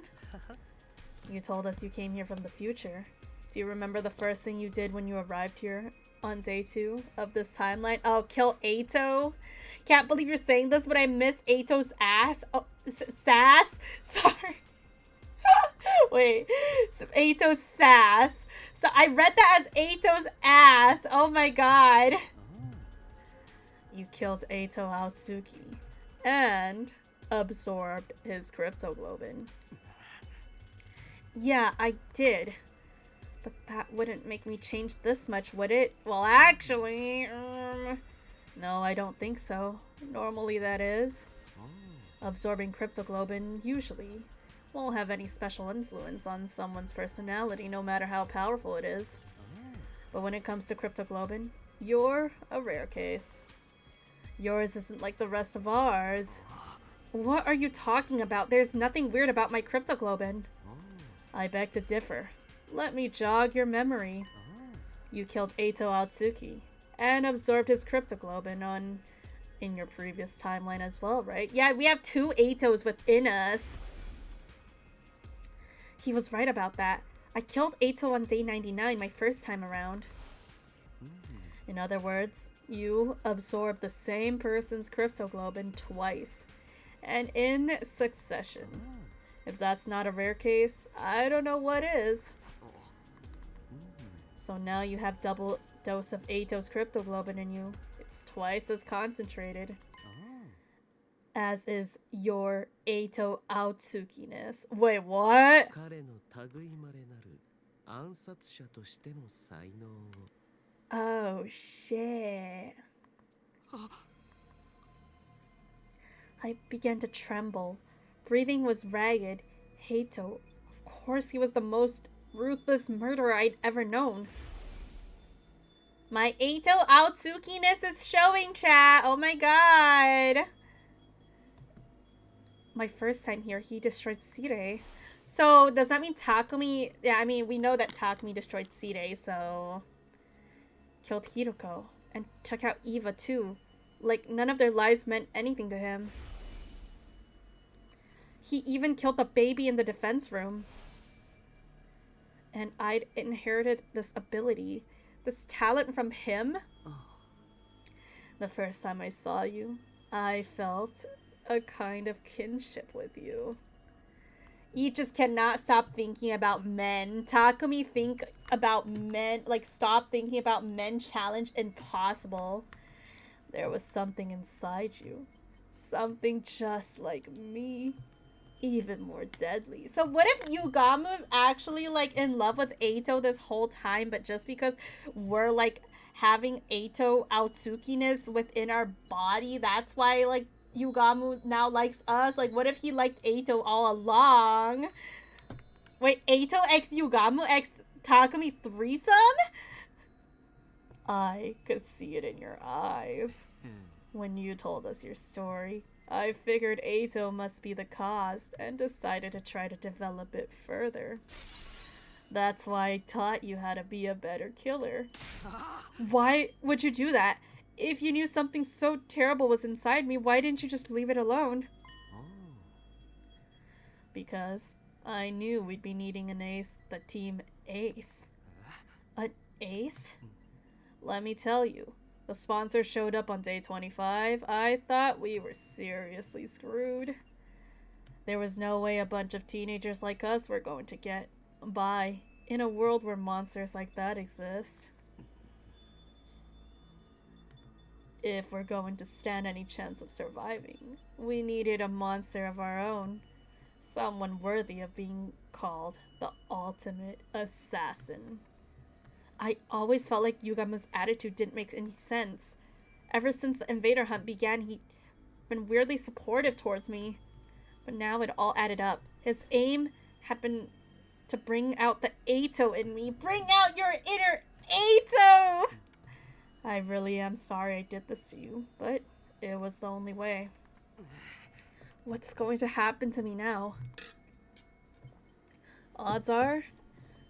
You told us you came here from the future. Do you remember the first thing you did when you arrived here on day 2 of this timeline? Oh, kill Ato? Can't believe you're saying this, but I miss Ato's ass. Oh, sass? Sorry. Wait. Ato's sass. So I read that as Ato's ass. Oh my god. You killed Ato Aotsuki and absorbed his cryptoglobin. Yeah, I did. But that wouldn't make me change this much, would it? Well, actually, no, I don't think so. Normally, that is. Absorbing cryptoglobin usually won't have any special influence on someone's personality, no matter how powerful it is. But when it comes to cryptoglobin, you're a rare case. Yours isn't like the rest of ours. What are you talking about? There's nothing weird about my cryptoglobin. I beg to differ. Let me jog your memory. You killed Ato Aotsuki and absorbed his cryptoglobin in your previous timeline as well, right? Yeah, we have 2 Atos within us. He was right about that. I killed Ato on day 99, my first time around. In other words, you absorbed the same person's cryptoglobin twice, and in succession. If that's not a rare case, I don't know what is. So now you have double dose of Ato's cryptoglobin in you. It's twice as concentrated. As is your Ato Aotsuki-ness. Wait, what? Oh, shit. I began to tremble. Breathing was ragged. Ato, of course he was the most ruthless murderer I'd ever known. My Ato Aotsuki-ness is showing, chat. Oh my god. My first time here, he destroyed Sire. So, does that mean Takumi... Yeah, I mean, we know that Takumi destroyed Sire, so... Killed Hiroko. And took out Eva, too. Like, none of their lives meant anything to him. He even killed the baby in the defense room. And I'd inherited this ability. This talent from him. The first time I saw you, I felt a kind of kinship with you. You just cannot stop thinking about men. Takumi think about men, like stop thinking about men challenge impossible. There was something inside you. Something just like me. Even more deadly. So what if Yugamu's actually like in love with Ato this whole time, but just because we're like having Ato Aotsuki-ness within our body, that's why like Yugamu now likes us? Like what if he liked Ato all along? Wait, Ato x Yugamu x Takumi threesome? I could see it in your eyes when you told us your story. I figured Ato must be the cause and decided to try to develop it further. That's why I taught you how to be a better killer. Why would you do that? If you knew something so terrible was inside me, why didn't you just leave it alone? Because I knew we'd be needing an ace, the team ace. An ace? Let me tell you. The sponsor showed up on day 25. I thought we were seriously screwed. There was no way a bunch of teenagers like us were going to get by in a world where monsters like that exist. If we're going to stand any chance of surviving, we needed a monster of our own. Someone worthy of being called the ultimate assassin. I always felt like Yugamu's attitude didn't make any sense. Ever since the invader hunt began, he'd been weirdly supportive towards me. But now it all added up. His aim had been to bring out the Ato in me. Bring out your inner Ato! I really am sorry I did this to you, but it was the only way. What's going to happen to me now? Odds are,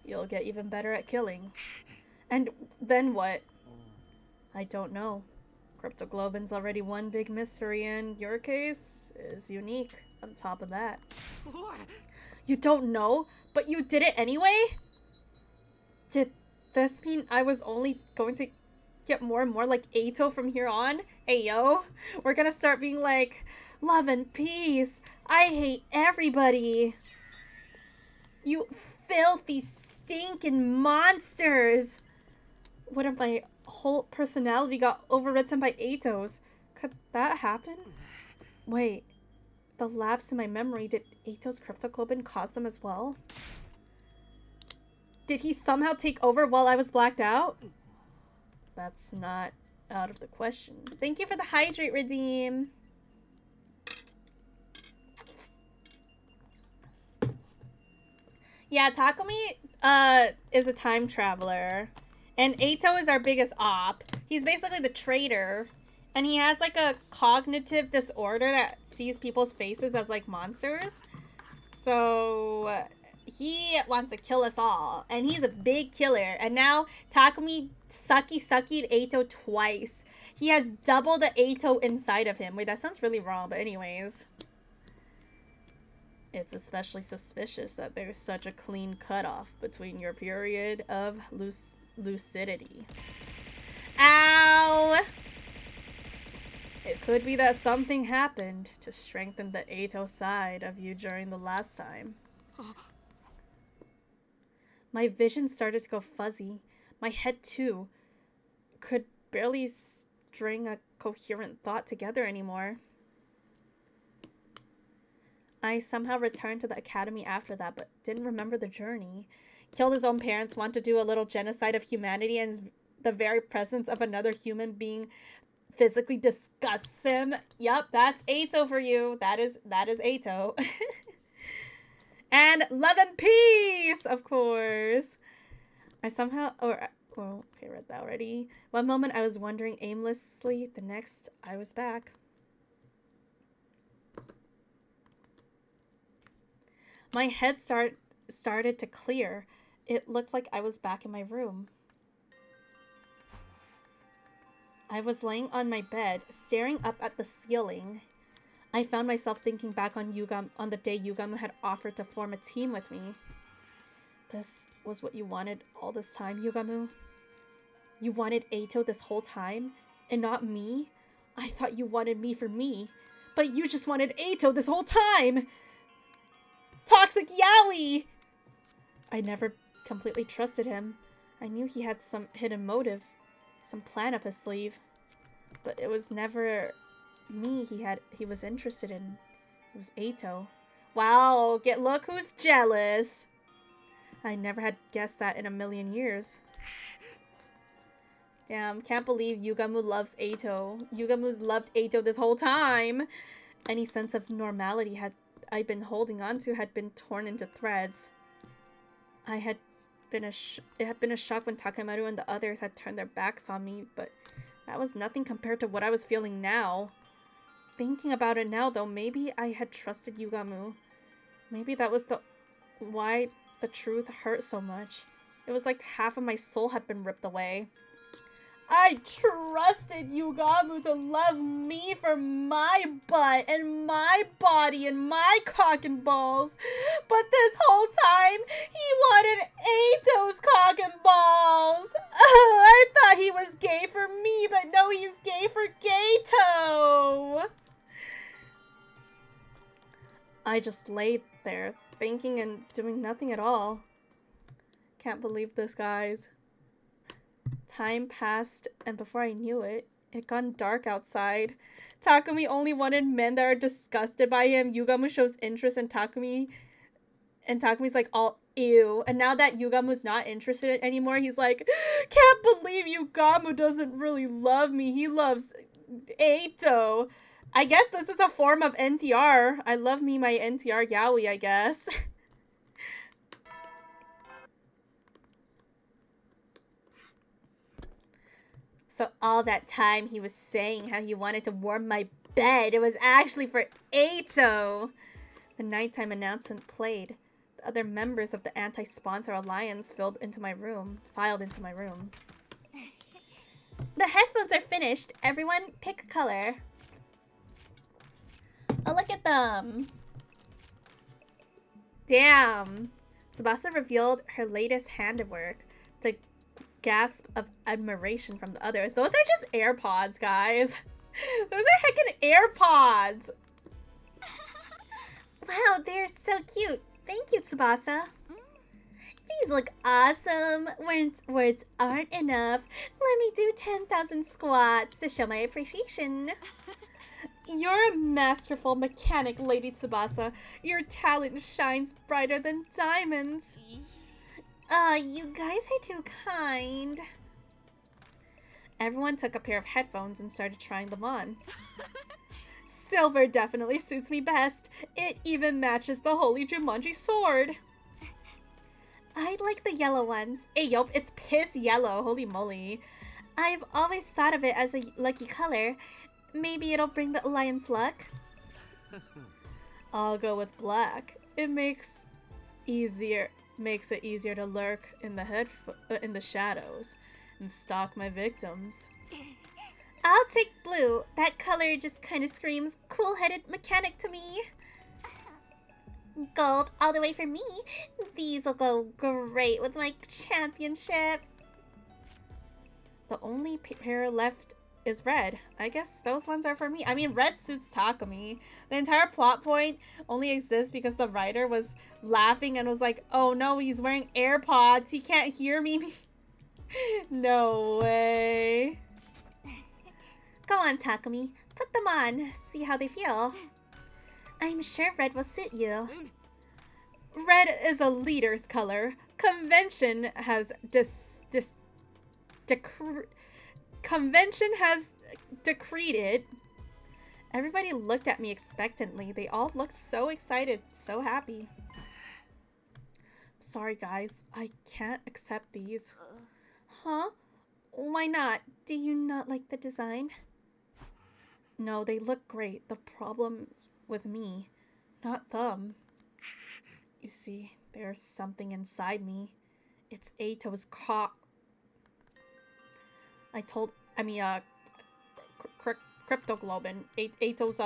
you'll get even better at killing. And then what? I don't know. Cryptoglobin's already one big mystery, and your case is unique on top of that. You don't know, but you did it anyway? Did this mean I was only going to get more and more like Eito from here on? Hey yo, we're gonna start being like, love and peace. I hate everybody. You filthy, stinking monsters. What if my whole personality got overwritten by Eito's? Could that happen? Wait, the lapse in my memory, did Eito's Cryptoglobin cause them as well? Did he somehow take over while I was blacked out? That's not out of the question. Thank you for the hydrate redeem. Yeah, Takumi is a time traveler. And Eito is our biggest op. He's basically the traitor. And he has like a cognitive disorder that sees people's faces as like monsters. So he wants to kill us all. And he's a big killer. And now Takumi suckied Eito twice. He has double the Eito inside of him. Wait, that sounds really wrong, but anyways. It's especially suspicious that there's such a clean cutoff between your period of lucidity. Ow! It could be that something happened to strengthen the Eito side of you during the last time. My vision started to go fuzzy. My head, too. Could barely string a coherent thought together anymore. I somehow returned to the academy after that, but didn't remember the journey. Killed his own parents, wanted to do a little genocide of humanity, and the very presence of another human being physically disgusts him. Yup, that's Eito for you. That is Eito. And love and peace, of course. I somehow, okay, I read that already. One moment I was wandering aimlessly, the next I was back. My head started to clear. It looked like I was back in my room. I was laying on my bed, staring up at the ceiling. I found myself thinking back on the day Yugamu had offered to form a team with me. This was what you wanted all this time, Yugamu? You wanted Eito this whole time, and not me? I thought you wanted me for me, but you just wanted Eito this whole time! Toxic Yaoi! I never completely trusted him. I knew he had some hidden motive, some plan up his sleeve. But it was never me he was interested in. It was Eito. Wow, look who's jealous. I never had guessed that in a million years. Damn, can't believe Yugamu loves Eito. Yugamu's loved Eito this whole time. Any sense of normality I'd been holding on to had been torn into threads. It had been a shock when Takemaru and the others had turned their backs on me, but that was nothing compared to what I was feeling now. Thinking about it now, though, maybe I had trusted Yugamu. Maybe that was why the truth hurt so much. It was like half of my soul had been ripped away. I trusted Yugamu to love me for my butt and my body and my cock and balls. But this whole time, he wanted Eito's cock and balls. I thought he was gay for me, but no, he's gay for Geito. I just laid there, thinking and doing nothing at all. Can't believe this, guys. Time passed, and before I knew it, it got dark outside. Takumi only wanted men that are disgusted by him. Yugamu shows interest in Takumi, and Takumi's like, all ew. And now that Yugamu's not interested anymore, he's like, can't believe Yugamu doesn't really love me. He loves Eito. I guess this is a form of NTR. I love me my NTR yaoi, I guess. So all that time he was saying how he wanted to warm my bed, it was actually for Eito. The nighttime announcement played. The other members of the anti-sponsor alliance filed into my room. The headphones are finished. Everyone pick a color. Oh, look at them. Damn. Tsubasa revealed her latest handiwork. The gasp of admiration from the others. Those are just AirPods, guys. Those are heckin' AirPods. Wow, they're so cute. Thank you, Tsubasa. These look awesome. Words aren't enough. Let me do 10,000 squats to show my appreciation. You're a masterful mechanic, Lady Tsubasa. Your talent shines brighter than diamonds. You guys are too kind. Everyone took a pair of headphones and started trying them on. Silver definitely suits me best. It even matches the Holy Jumanji sword. I'd like the yellow ones. Hey, yup, it's piss yellow. Holy moly. I've always thought of it as a lucky color. Maybe it'll bring the Alliance luck. I'll go with black. It makes it easier to lurk in the shadows and stalk my victims. I'll take blue. That color just kind of screams cool-headed mechanic to me. Gold all the way for me. These will go great with my championship. The only pair left is red. I guess those ones are for me. I mean, red suits Takumi. The entire plot point only exists because the writer was laughing and was like, oh no, he's wearing AirPods. He can't hear me. No way. Go on, Takumi. Put them on. See how they feel. I'm sure red will suit you. Red is a leader's color. Convention has decreed it. Everybody looked at me expectantly. They all looked so excited, so happy. Sorry, guys. I can't accept these. Huh? Why not? Do you not like the design? No, they look great. The problem's with me, not them. You see, there's something inside me. It's Eito's cryptoglobin. Eito's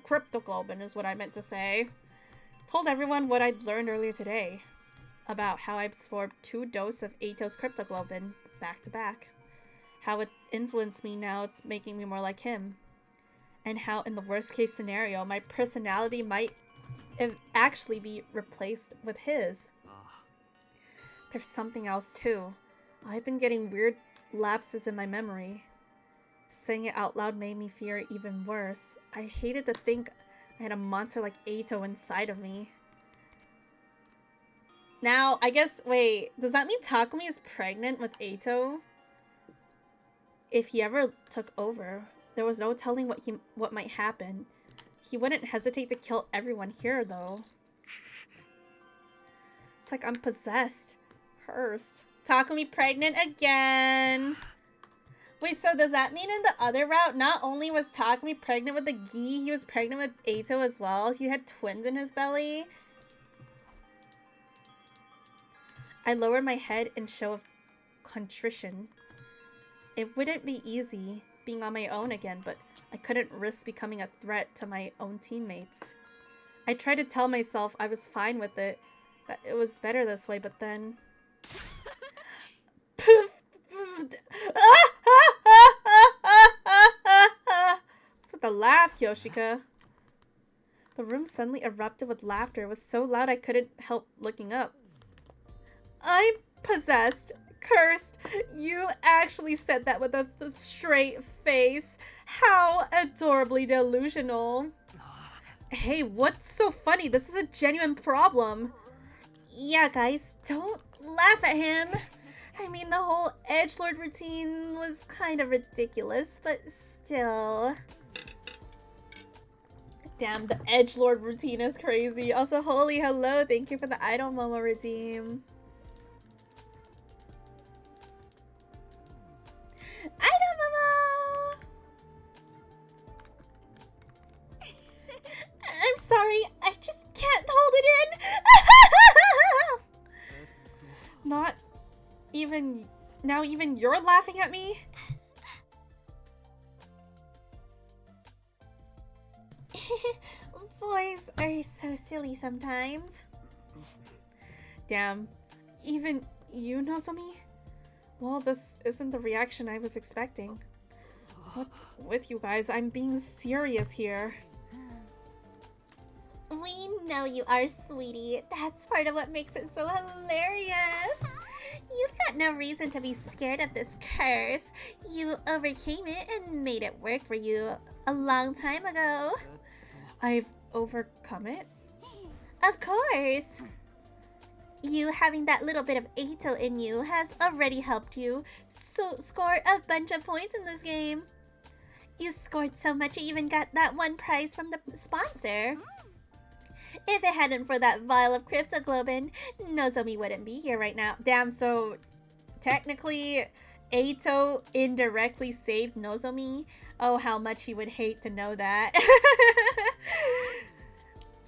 cryptoglobin is what I meant to say. Told everyone what I'd learned earlier today about how I absorbed 2 doses of Eito's cryptoglobin back to back. How it influenced me now, it's making me more like him. And how in the worst case scenario, my personality might actually be replaced with his. There's something else too. I've been getting weird lapses in my memory. Saying it out loud made me fear even worse. I hated to think I had a monster like Eito inside of me. Now, I guess, wait, does that mean Takumi is pregnant with Eito? If he ever took over, there was no telling what might happen. He wouldn't hesitate to kill everyone here, though. It's like I'm possessed. Cursed. Takumi pregnant again. Wait, so does that mean in the other route, not only was Takumi pregnant with the Gi, he was pregnant with Eito as well? He had twins in his belly? I lowered my head in show of contrition. It wouldn't be easy being on my own again, but I couldn't risk becoming a threat to my own teammates. I tried to tell myself I was fine with it, that it was better this way, but then... Poof! What's with the laugh, Yoshika? The room suddenly erupted with laughter. It was so loud I couldn't help looking up. I'm possessed. Cursed. You actually said that with a straight face. How adorably delusional. Hey, what's so funny? This is a genuine problem. Yeah, guys, don't laugh at him. I mean, the whole edgelord routine was kind of ridiculous, but still. Damn, the edgelord routine is crazy. Also, holy hello, thank you for the idol Momo redeem. Now even you're laughing at me? Boys are so silly sometimes. Damn. Even you, Nozomi? Well, this isn't the reaction I was expecting. What's with you guys? I'm being serious here. We know you are, sweetie. That's part of what makes it so hilarious. You've got no reason to be scared of this curse. You overcame it and made it work for you a long time ago. I've overcome it? Of course. You having that little bit of Eito in you has already helped you score a bunch of points in this game. You scored so much you even got that one prize from the sponsor. If it hadn't for that vial of Cryptoglobin, Nozomi wouldn't be here right now. Damn, so technically Eito indirectly saved Nozomi? Oh, how much he would hate to know that.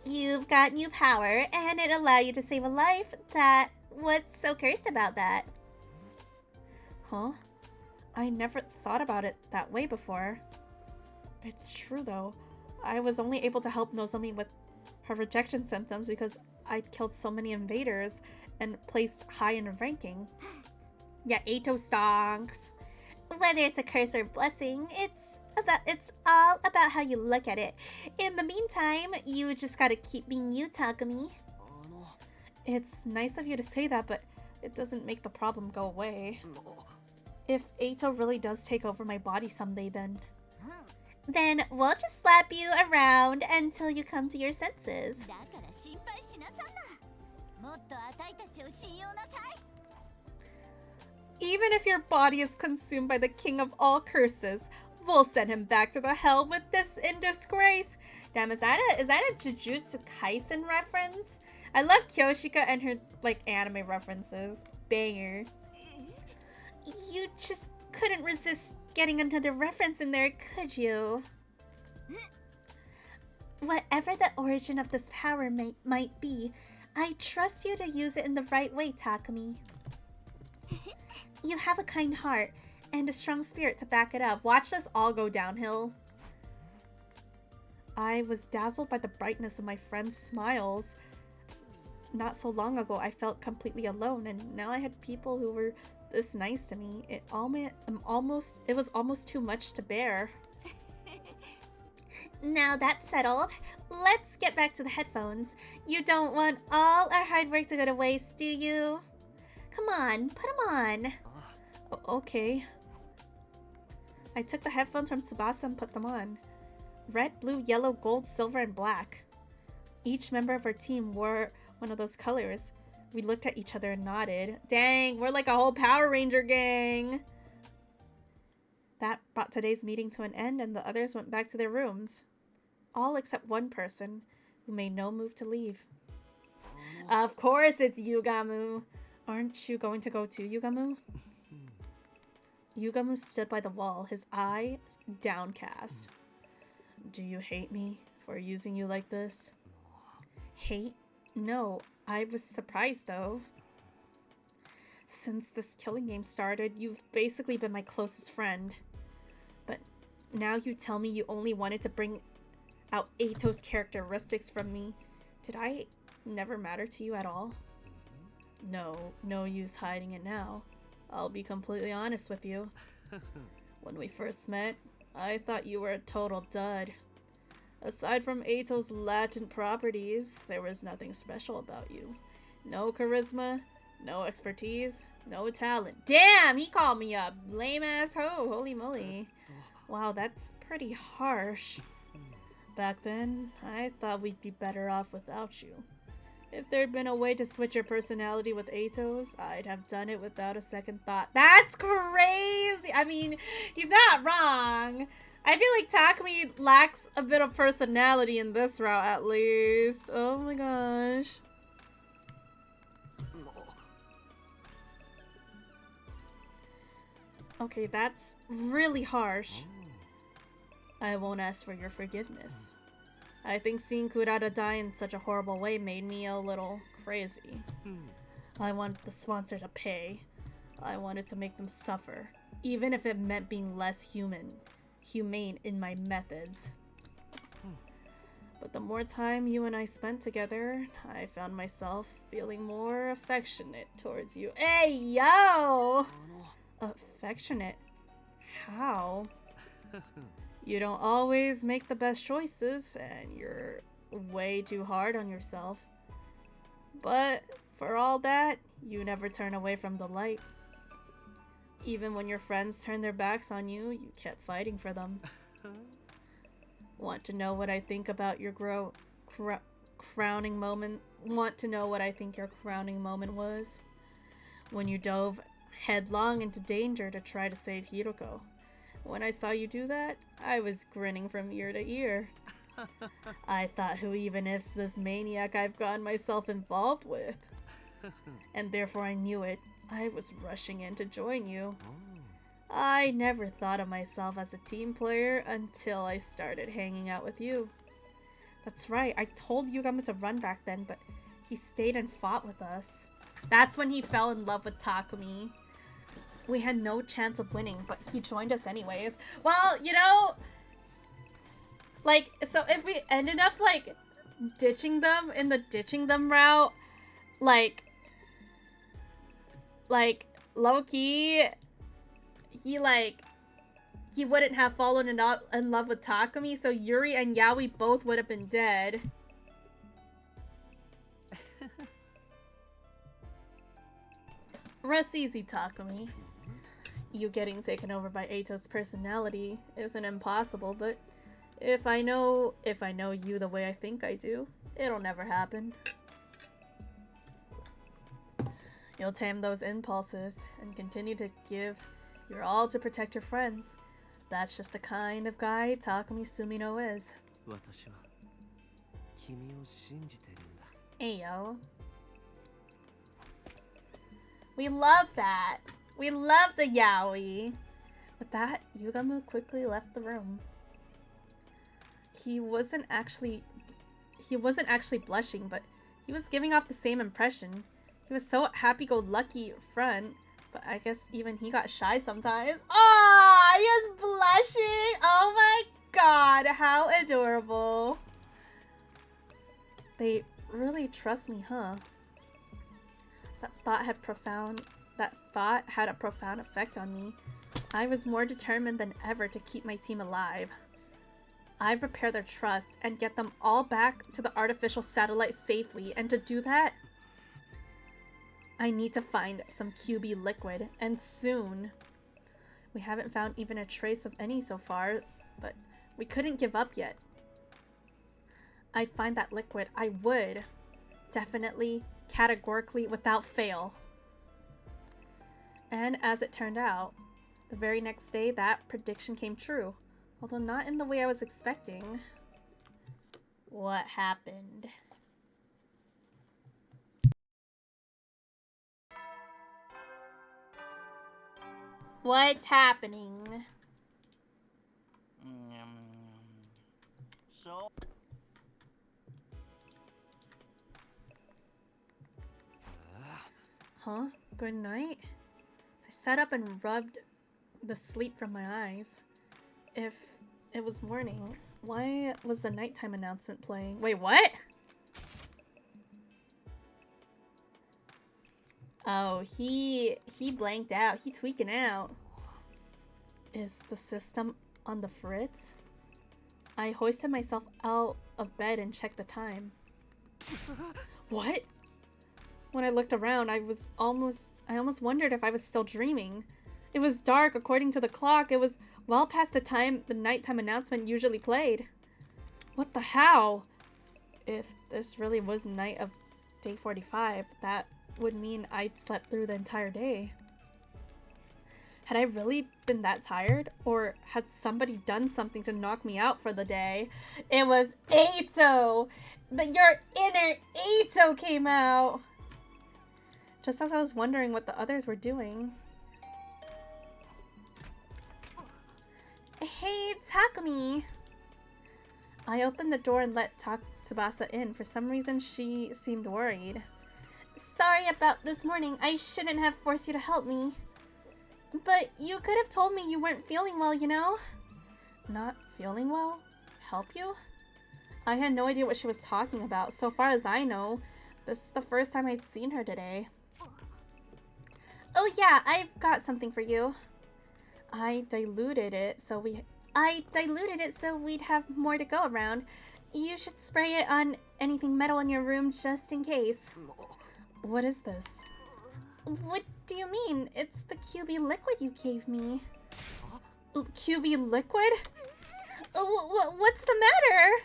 You've got new power, and it allowed you to save a life. What's so cursed about that? Huh? I never thought about it that way before. It's true though. I was only able to help Nozomi with her rejection symptoms because I'd killed so many invaders and placed high in her ranking. Yeah, Eito stonks. Whether it's a curse or blessing, it's all about how you look at it. In the meantime, you just gotta keep being you, Takumi. It's nice of you to say that, but it doesn't make the problem go away. If Eito really does take over my body someday, then we'll just slap you around until you come to your senses. even if your body is consumed by the king of all curses, we'll send him back to the hell with this in disgrace. Damn, is that a Jujutsu Kaisen reference? I love Kyoshika and her, like, anime references. Banger. You just couldn't resist getting another reference in there, could you? Whatever the origin of this power might be, I trust you to use it in the right way, Takumi. You have a kind heart and a strong spirit to back it up. Watch this all go downhill. I was dazzled by the brightness of my friends' smiles. Not so long ago, I felt completely alone, and now I had people who were this nice to me. It was almost too much to bear. Now that's settled, let's get back to the headphones. You don't want all our hard work to go to waste, do you? Come on, put them on. Okay. I took the headphones from Tsubasa and put them on. Red, blue, yellow, gold, silver, and black. Each member of our team wore one of those colors. We looked at each other and nodded. Dang, we're like a whole Power Ranger gang! That brought today's meeting to an end, and the others went back to their rooms. All except one person, who made no move to leave. Of course it's Yugamu! Aren't you going to go too, Yugamu? Yugamu stood by the wall, his eyes downcast. Do you hate me for using you like this? Hate? No, I was surprised though. Since this killing game started, you've basically been my closest friend. But now you tell me you only wanted to bring out Eito's characteristics from me. Did I never matter to you at all? No use hiding it now. I'll be completely honest with you. When we first met, I thought you were a total dud. Aside from Eito's latent properties, there was nothing special about you. No charisma, no expertise, no talent. Damn, he called me a lame-ass hoe. Holy moly. Wow, that's pretty harsh. Back then, I thought we'd be better off without you. If there'd been a way to switch your personality with Eito's, I'd have done it without a second thought. That's crazy! I mean, he's not wrong. I feel like Takumi lacks a bit of personality in this route, at least. Oh my gosh. Okay, that's really harsh. I won't ask for your forgiveness. I think seeing Kurata die in such a horrible way made me a little crazy. I want the sponsor to pay. I wanted to make them suffer, even if it meant being less humane in my methods. But the more time you and I spent together, I found myself feeling more affectionate towards you. Hey, yo! Affectionate? How? You don't always make the best choices, and you're way too hard on yourself. But for all that, you never turn away from the light. Even when your friends turned their backs on you, you kept fighting for them. Want to know what I think about your crowning moment? Want to know what I think your crowning moment was? When you dove headlong into danger to try to save Hiroko. When I saw you do that, I was grinning from ear to ear. I thought, who even is this maniac I've gotten myself involved with? And therefore I knew it. I was rushing in to join you. I never thought of myself as a team player until I started hanging out with you. That's right, I told Yugamo to run back then, but he stayed and fought with us. That's when he fell in love with Takumi. We had no chance of winning, but he joined us anyways. Well, you know, like, so if we ended up, like, ditching them in the ditching them route, like low-key, he wouldn't have fallen in love with Takumi, so Yuri and Yaoi both would have been dead. Rest easy, Takumi. You getting taken over by Eito's personality isn't impossible, but if I know you the way I think I do, it'll never happen. You'll tame those impulses and continue to give your all to protect your friends. That's just the kind of guy Takumi Sumino is. Ayo. We love that. We love the yaoi. With that, Yugamo quickly left the room. He wasn't actually blushing, but he was giving off the same impression. He was so happy-go-lucky front, but I guess even he got shy sometimes. Oh, he was blushing! Oh my god, how adorable. They really trust me, huh? That thought had a profound effect on me. I was more determined than ever to keep my team alive. I'd repair their trust and get them all back to the artificial satellite safely, and to do that, I need to find some QB liquid, and soon. We haven't found even a trace of any so far, but we couldn't give up yet. I'd find that liquid. I would. Definitely, categorically, without fail. And as it turned out, the very next day that prediction came true, although not in the way I was expecting. What happened? What's happening? Huh? Good night? I sat up and rubbed the sleep from my eyes. If it was morning, why was the nighttime announcement playing? Wait, what? Oh, he blanked out. He tweaking out. Is the system on the fritz? I hoisted myself out of bed and checked the time. What? When I looked around, I almost wondered if I was still dreaming. It was dark according to the clock. It was well past the time the nighttime announcement usually played. What the how? If this really was night of day 45, that would mean I'd slept through the entire day. Had I really been that tired? Or had somebody done something to knock me out for the day? It was Eito! Your inner Eito came out! Just as I was wondering what the others were doing. Hey, Takumi! I opened the door and let Tsubasa in. For some reason, she seemed worried. Sorry about this morning. I shouldn't have forced you to help me. But you could have told me you weren't feeling well, you know? Not feeling well? Help you? I had no idea what she was talking about. So far as I know, this is the first time I'd seen her today. Oh yeah, I've got something for you. I diluted it so we'd have more to go around. You should spray it on anything metal in your room just in case. What is this? What do you mean? It's the QB liquid you gave me. QB liquid? What's the matter?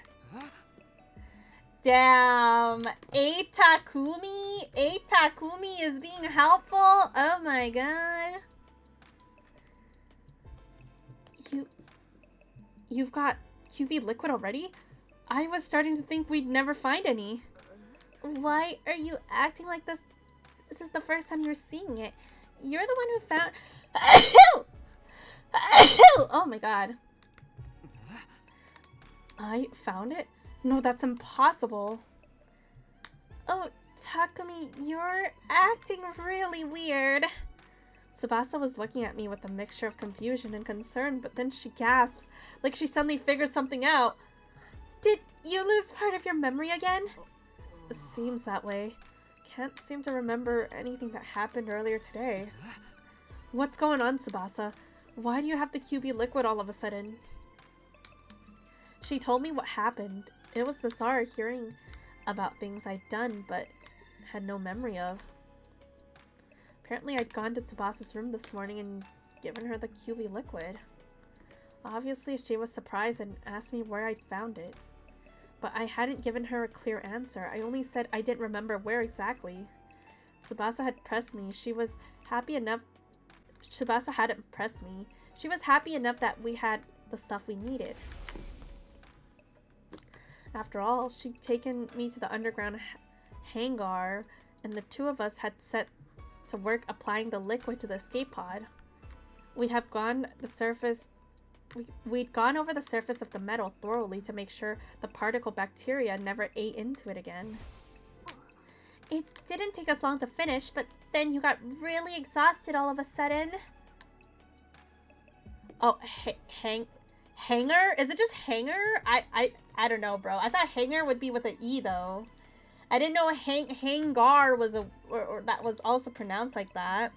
Damn. Eitakumi? Eitakumi is being helpful? Oh my god. You've got QB liquid already? I was starting to think we'd never find any. Why are you acting like this? This is the first time you're seeing it. You're the one who found... Oh my god. I found it? No, that's impossible. Oh, Takumi, you're acting really weird. Tsubasa was looking at me with a mixture of confusion and concern, but then she gasps, like she suddenly figured something out. Did you lose part of your memory again? It seems that way. Can't seem to remember anything that happened earlier today. What's going on, Tsubasa? Why do you have the QB liquid all of a sudden? She told me what happened. It was bizarre hearing about things I'd done, but had no memory of. Apparently I'd gone to Tsubasa's room this morning and given her the QB liquid. Obviously she was surprised and asked me where I'd found it. But I hadn't given her a clear answer. I only said I didn't remember where exactly. Tsubasa had pressed me. She was happy enough... Tsubasa hadn't pressed me. She was happy enough that we had the stuff we needed. After all, she'd taken me to the underground hangar, and the two of us had set to work applying the liquid to the escape pod. We'd gone over the surface of the metal thoroughly to make sure the particle bacteria never ate into it again. It didn't take us long to finish, but then you got really exhausted all of a sudden. Oh, hanger? Is it just hanger? I don't know, bro. I thought hanger would be with an E, though. I didn't know hangar was or that was also pronounced like that.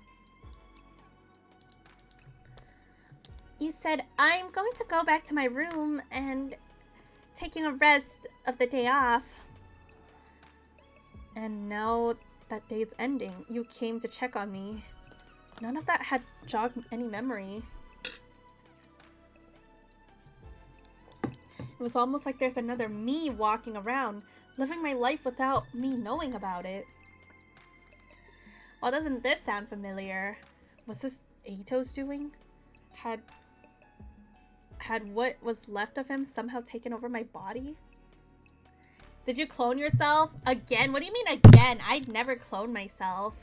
You said, I'm going to go back to my room and taking a rest of the day off. And now that day's ending, you came to check on me. None of that had jogged any memory. It was almost like there's another me walking around, living my life without me knowing about it. Well, doesn't this sound familiar? Was this Eito's doing? Had what was left of him somehow taken over my body? Did you clone yourself? Again? What do you mean again? I'd never clone myself.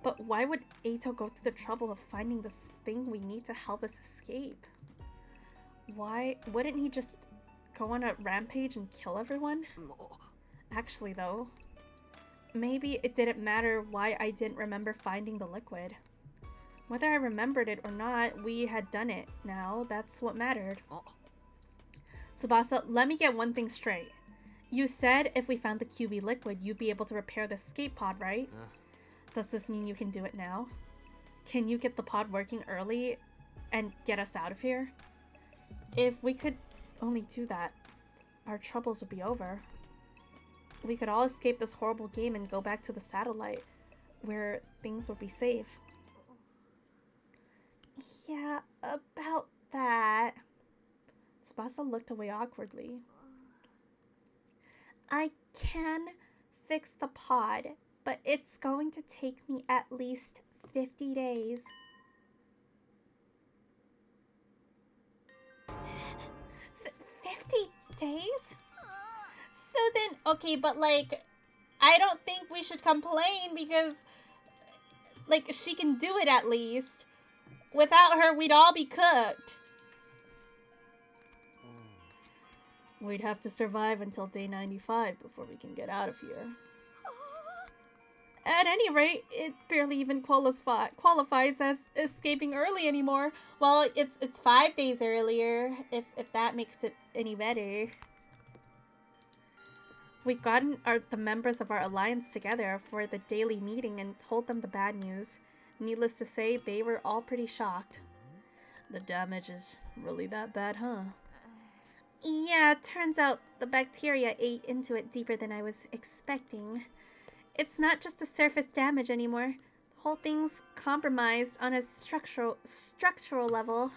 But why would Eito go through the trouble of finding this thing we need to help us escape? Why wouldn't he just go on a rampage and kill everyone? Actually, though, maybe it didn't matter why I didn't remember finding the liquid. Whether I remembered it or not, we had done it. Now, that's what mattered. Tsubasa, let me get one thing straight. You said if we found the QB liquid, you'd be able to repair the escape pod, right? Does this mean you can do it now? Can you get the pod working early and get us out of here? If we could only do that, our troubles would be over. We could all escape this horrible game and go back to the satellite, where things would be safe. Yeah, about that. Tsubasa looked away awkwardly. I can fix the pod, but it's going to take me at least 50 days. 50 days? So then, okay, but like, I don't think we should complain because, like, she can do it at least. Without her, we'd all be cooked. We'd have to survive until day 95 before we can get out of here. At any rate, it barely even qualifies as escaping early anymore. Well, it's 5 days earlier, if that makes it any better. We've gotten the members of our alliance together for the daily meeting and told them the bad news. Needless to say, they were all pretty shocked. The damage is really that bad, huh? Yeah, turns out the bacteria ate into it deeper than I was expecting. It's not just the surface damage anymore. The whole thing's compromised on a structural level.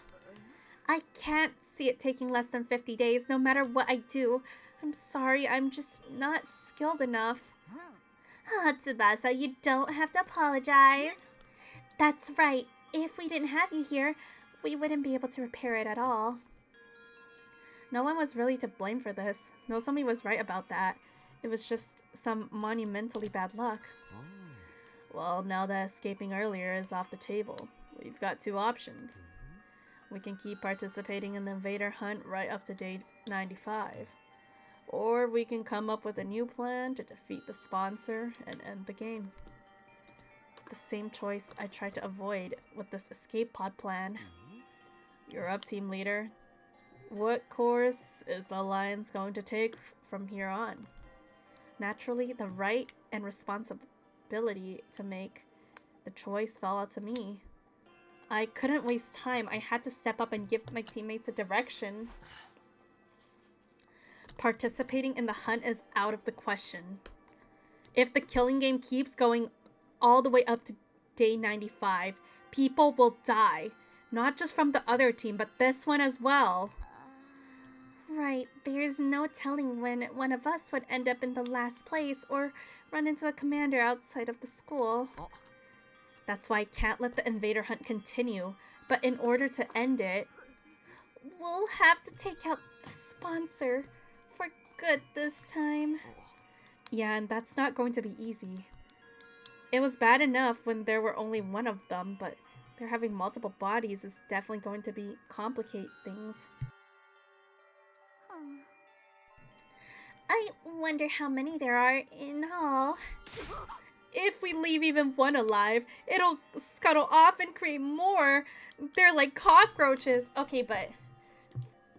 I can't see it taking less than 50 days, no matter what I do. I'm sorry, I'm just not skilled enough. Tsubasa, you don't have to apologize. That's right. If we didn't have you here, we wouldn't be able to repair it at all. No one was really to blame for this. Nozomi was right about that. It was just some monumentally bad luck. Well, now that escaping earlier is off the table, we've got 2 options. We can keep participating in the invader hunt right up to day 95. Or we can come up with a new plan to defeat the sponsor and end the game. The same choice I tried to avoid with this escape pod plan. You're up, team leader. What course is the Alliance going to take from here on? Naturally, the right and responsibility to make the choice fell out to me. I couldn't waste time. I had to step up and give my teammates a direction. Participating in the hunt is out of the question. If the killing game keeps going all the way up to day 95, people will die. Not just from the other team, but this one as well. Right, there's no telling when one of us would end up in the last place or run into a commander outside of the school. That's why I can't let the invader hunt continue. But in order to end it, we'll have to take out the sponsor for good this time. Yeah, and that's not going to be easy. It was bad enough when there were only one of them, but they're having multiple bodies is definitely going to be complicate things. I wonder how many there are in all. If we leave even one alive, it'll scuttle off and create more. They're like cockroaches. Okay, but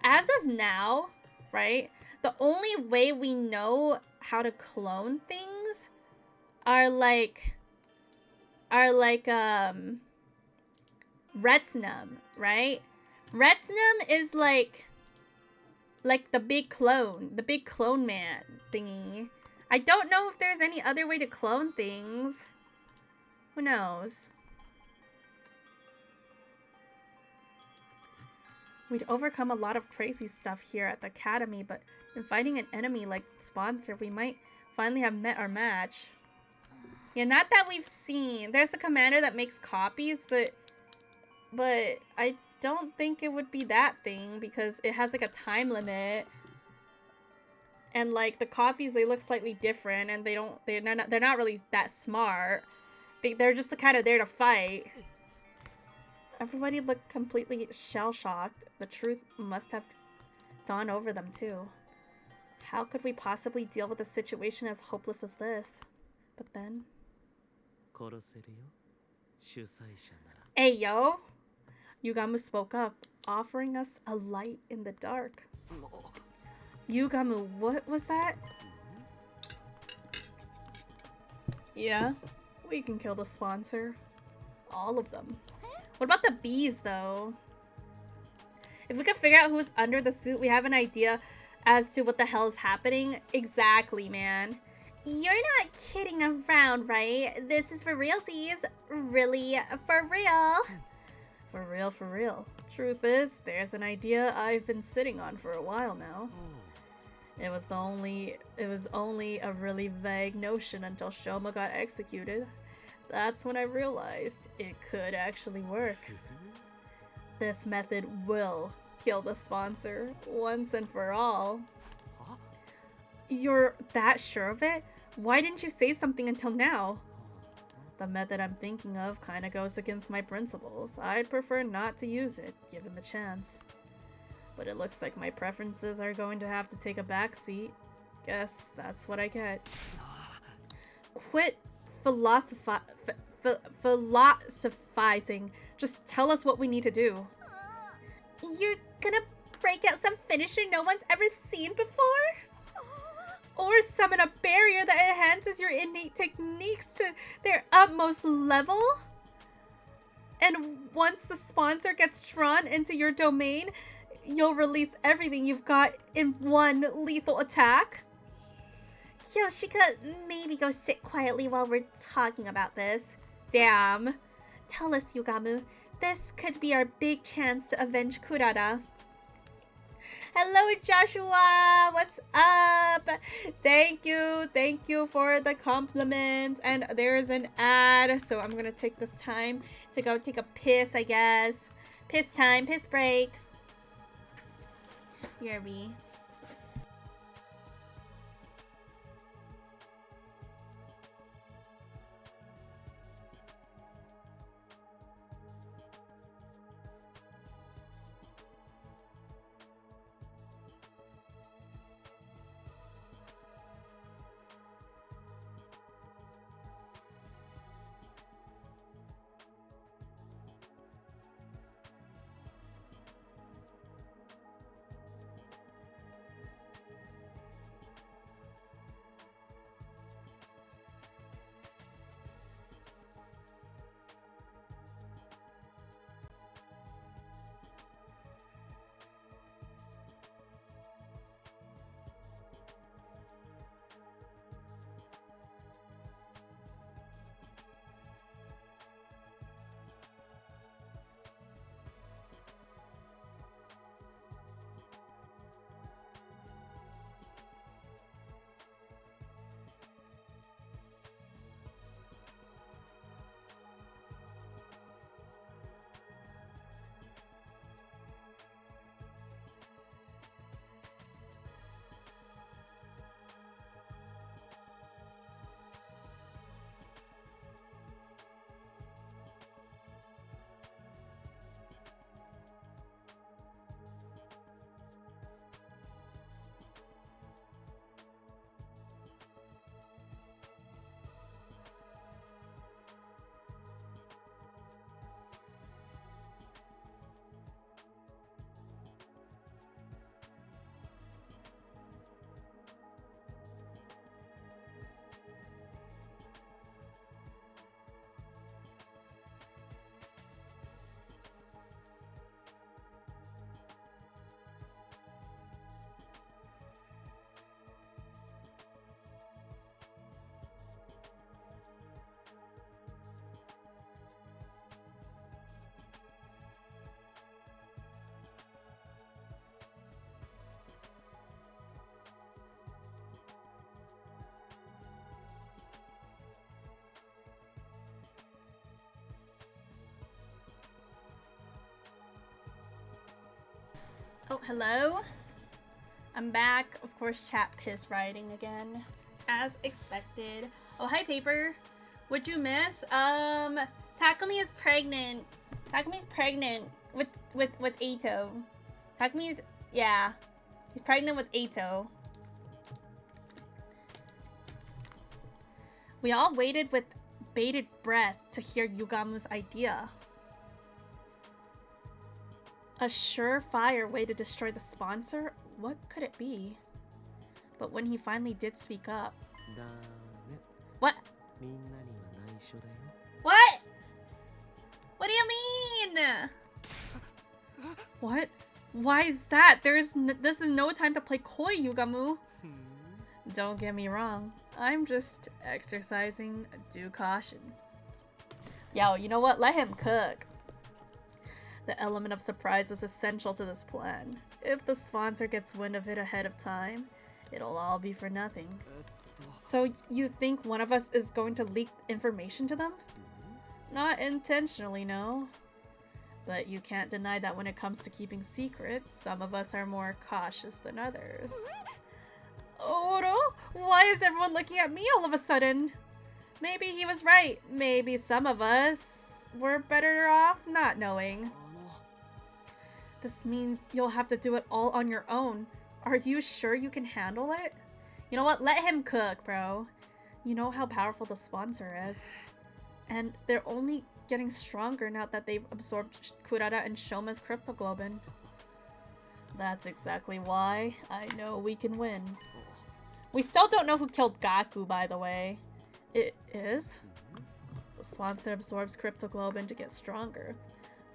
as of now, right, the only way we know how to clone things are like Retinum, right? Retinum is like the big clone man thingy. I don't know if there's any other way to clone things. Who knows? We'd overcome a lot of crazy stuff here at the academy, but in fighting an enemy like Sponsor, we might finally have met our match. Yeah, not that we've seen. There's the commander that makes copies, but I don't think it would be that thing because it has like a time limit. And like the copies, they look slightly different, and they're not really that smart. They're just kind of there to fight. Everybody looked completely shell-shocked. The truth must have dawned over them too. How could we possibly deal with a situation as hopeless as this? But then... Hey, yo! Yugamu spoke up, offering us a light in the dark. Yugamu, what was that? Yeah, we can kill the sponsor. All of them. What about the bees, though? If we could figure out who's under the suit, we have an idea as to what the hell is happening. Exactly, man. You're not kidding around, right? This is for realsies. Really, for real. For real, for real. Truth is, there's an idea I've been sitting on for a while now. It was only a really vague notion until Shoma got executed. That's when I realized it could actually work. This method will kill the sponsor once and for all. You're that sure of it? Why didn't you say something until now? The method I'm thinking of kinda goes against my principles. I'd prefer not to use it, given the chance. But it looks like my preferences are going to have to take a backseat. Guess that's what I get. Quit philosophizing. Just tell us what we need to do. You're gonna break out some finisher no one's ever seen before? Or summon a barrier that enhances your innate techniques to their utmost level? And once the sponsor gets drawn into your domain, you'll release everything you've got in one lethal attack? Yoshika, maybe go sit quietly while we're talking about this. Damn. Tell us, Yugamu. This could be our big chance to avenge Kurara. Hello, Joshua! What's up? Thank you for the compliment. And there's an ad, so I'm gonna take this time to go take a piss, I guess. Piss time, piss break. Here we. Oh, hello. I'm back. Of course, chat piss riding again, as expected. Oh, hi, Paper. What'd you miss? Takumi is pregnant. Takumi's pregnant with Ato. Takumi's, yeah, he's pregnant with Ato. We all waited with bated breath to hear Yugamu's idea. A surefire way to destroy the sponsor? What could it be? But when he finally did speak up... What? What? What do you mean? What? Why is that? This is no time to play coy, Yugamu. Don't get me wrong. I'm just exercising due caution. Yo, you know what? Let him cook. The element of surprise is essential to this plan. If the sponsor gets wind of it ahead of time, it'll all be for nothing. So you think one of us is going to leak information to them? Not intentionally, no. But you can't deny that when it comes to keeping secrets, some of us are more cautious than others. Oro? Why is everyone looking at me all of a sudden? Maybe he was right. Maybe some of us were better off not knowing. This means you'll have to do it all on your own. Are you sure you can handle it? You know what? Let him cook, bro. You know how powerful the sponsor is. And they're only getting stronger now that they've absorbed Kurara and Shoma's cryptoglobin. That's exactly why I know we can win. We still don't know who killed Gaku, by the way. It is? The sponsor absorbs cryptoglobin to get stronger.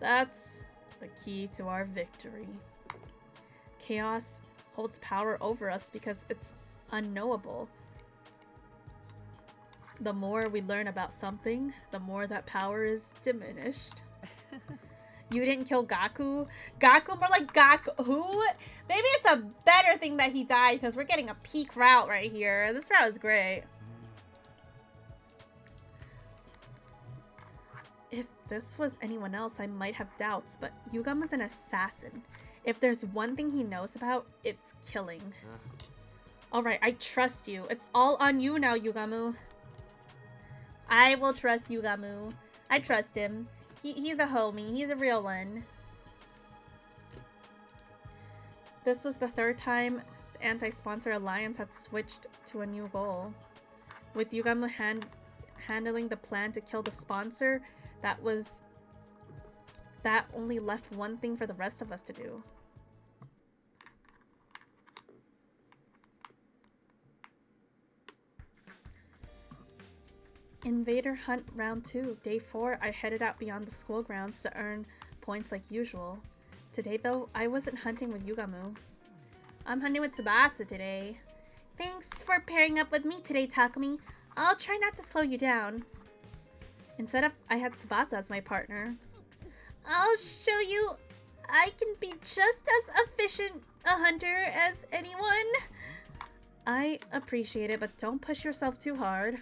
That's the key to our victory. Chaos holds power over us because it's unknowable. The more we learn about something, the more that power is diminished. You didn't kill Gaku? Gaku? More like Gaku. Who? Maybe it's a better thing that he died because we're getting a peak route right here. This route is great. If this was anyone else, I might have doubts, but Yugamu's an assassin. If there's one thing he knows about, it's killing. Alright, I trust you. It's all on you now, Yugamu. I will trust Yugamu. I trust him. He's a homie. He's a real one. This was the third time the Anti-Sponsor Alliance had switched to a new goal. With Yugamu handling the plan to kill the sponsor, that only left one thing for the rest of us to do. Invader Hunt Round 2, Day 4, I headed out beyond the school grounds to earn points like usual. Today though, I wasn't hunting with Yugamu. I'm hunting with Tsubasa today. Thanks for pairing up with me today, Takumi. I'll try not to slow you down. Instead, I had Tsubasa as my partner. I'll show you I can be just as efficient a hunter as anyone. I appreciate it, but don't push yourself too hard.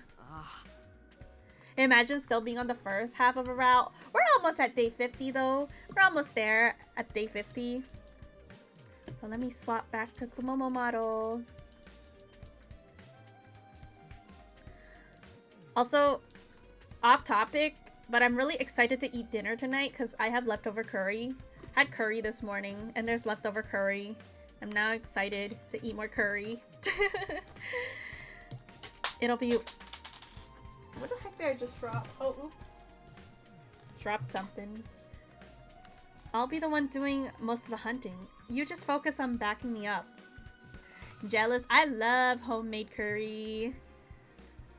Imagine still being on the first half of a route. We're almost at day 50 though. We're almost there at day 50. So let me swap back to Kumomo model. Also, off topic, but I'm really excited to eat dinner tonight because I have leftover curry. Had curry this morning and there's leftover curry. I'm now excited to eat more curry. It'll be... What the heck did I just drop? Oh, oops. Dropped something. I'll be the one doing most of the hunting. You just focus on backing me up. Jealous. I love homemade curry.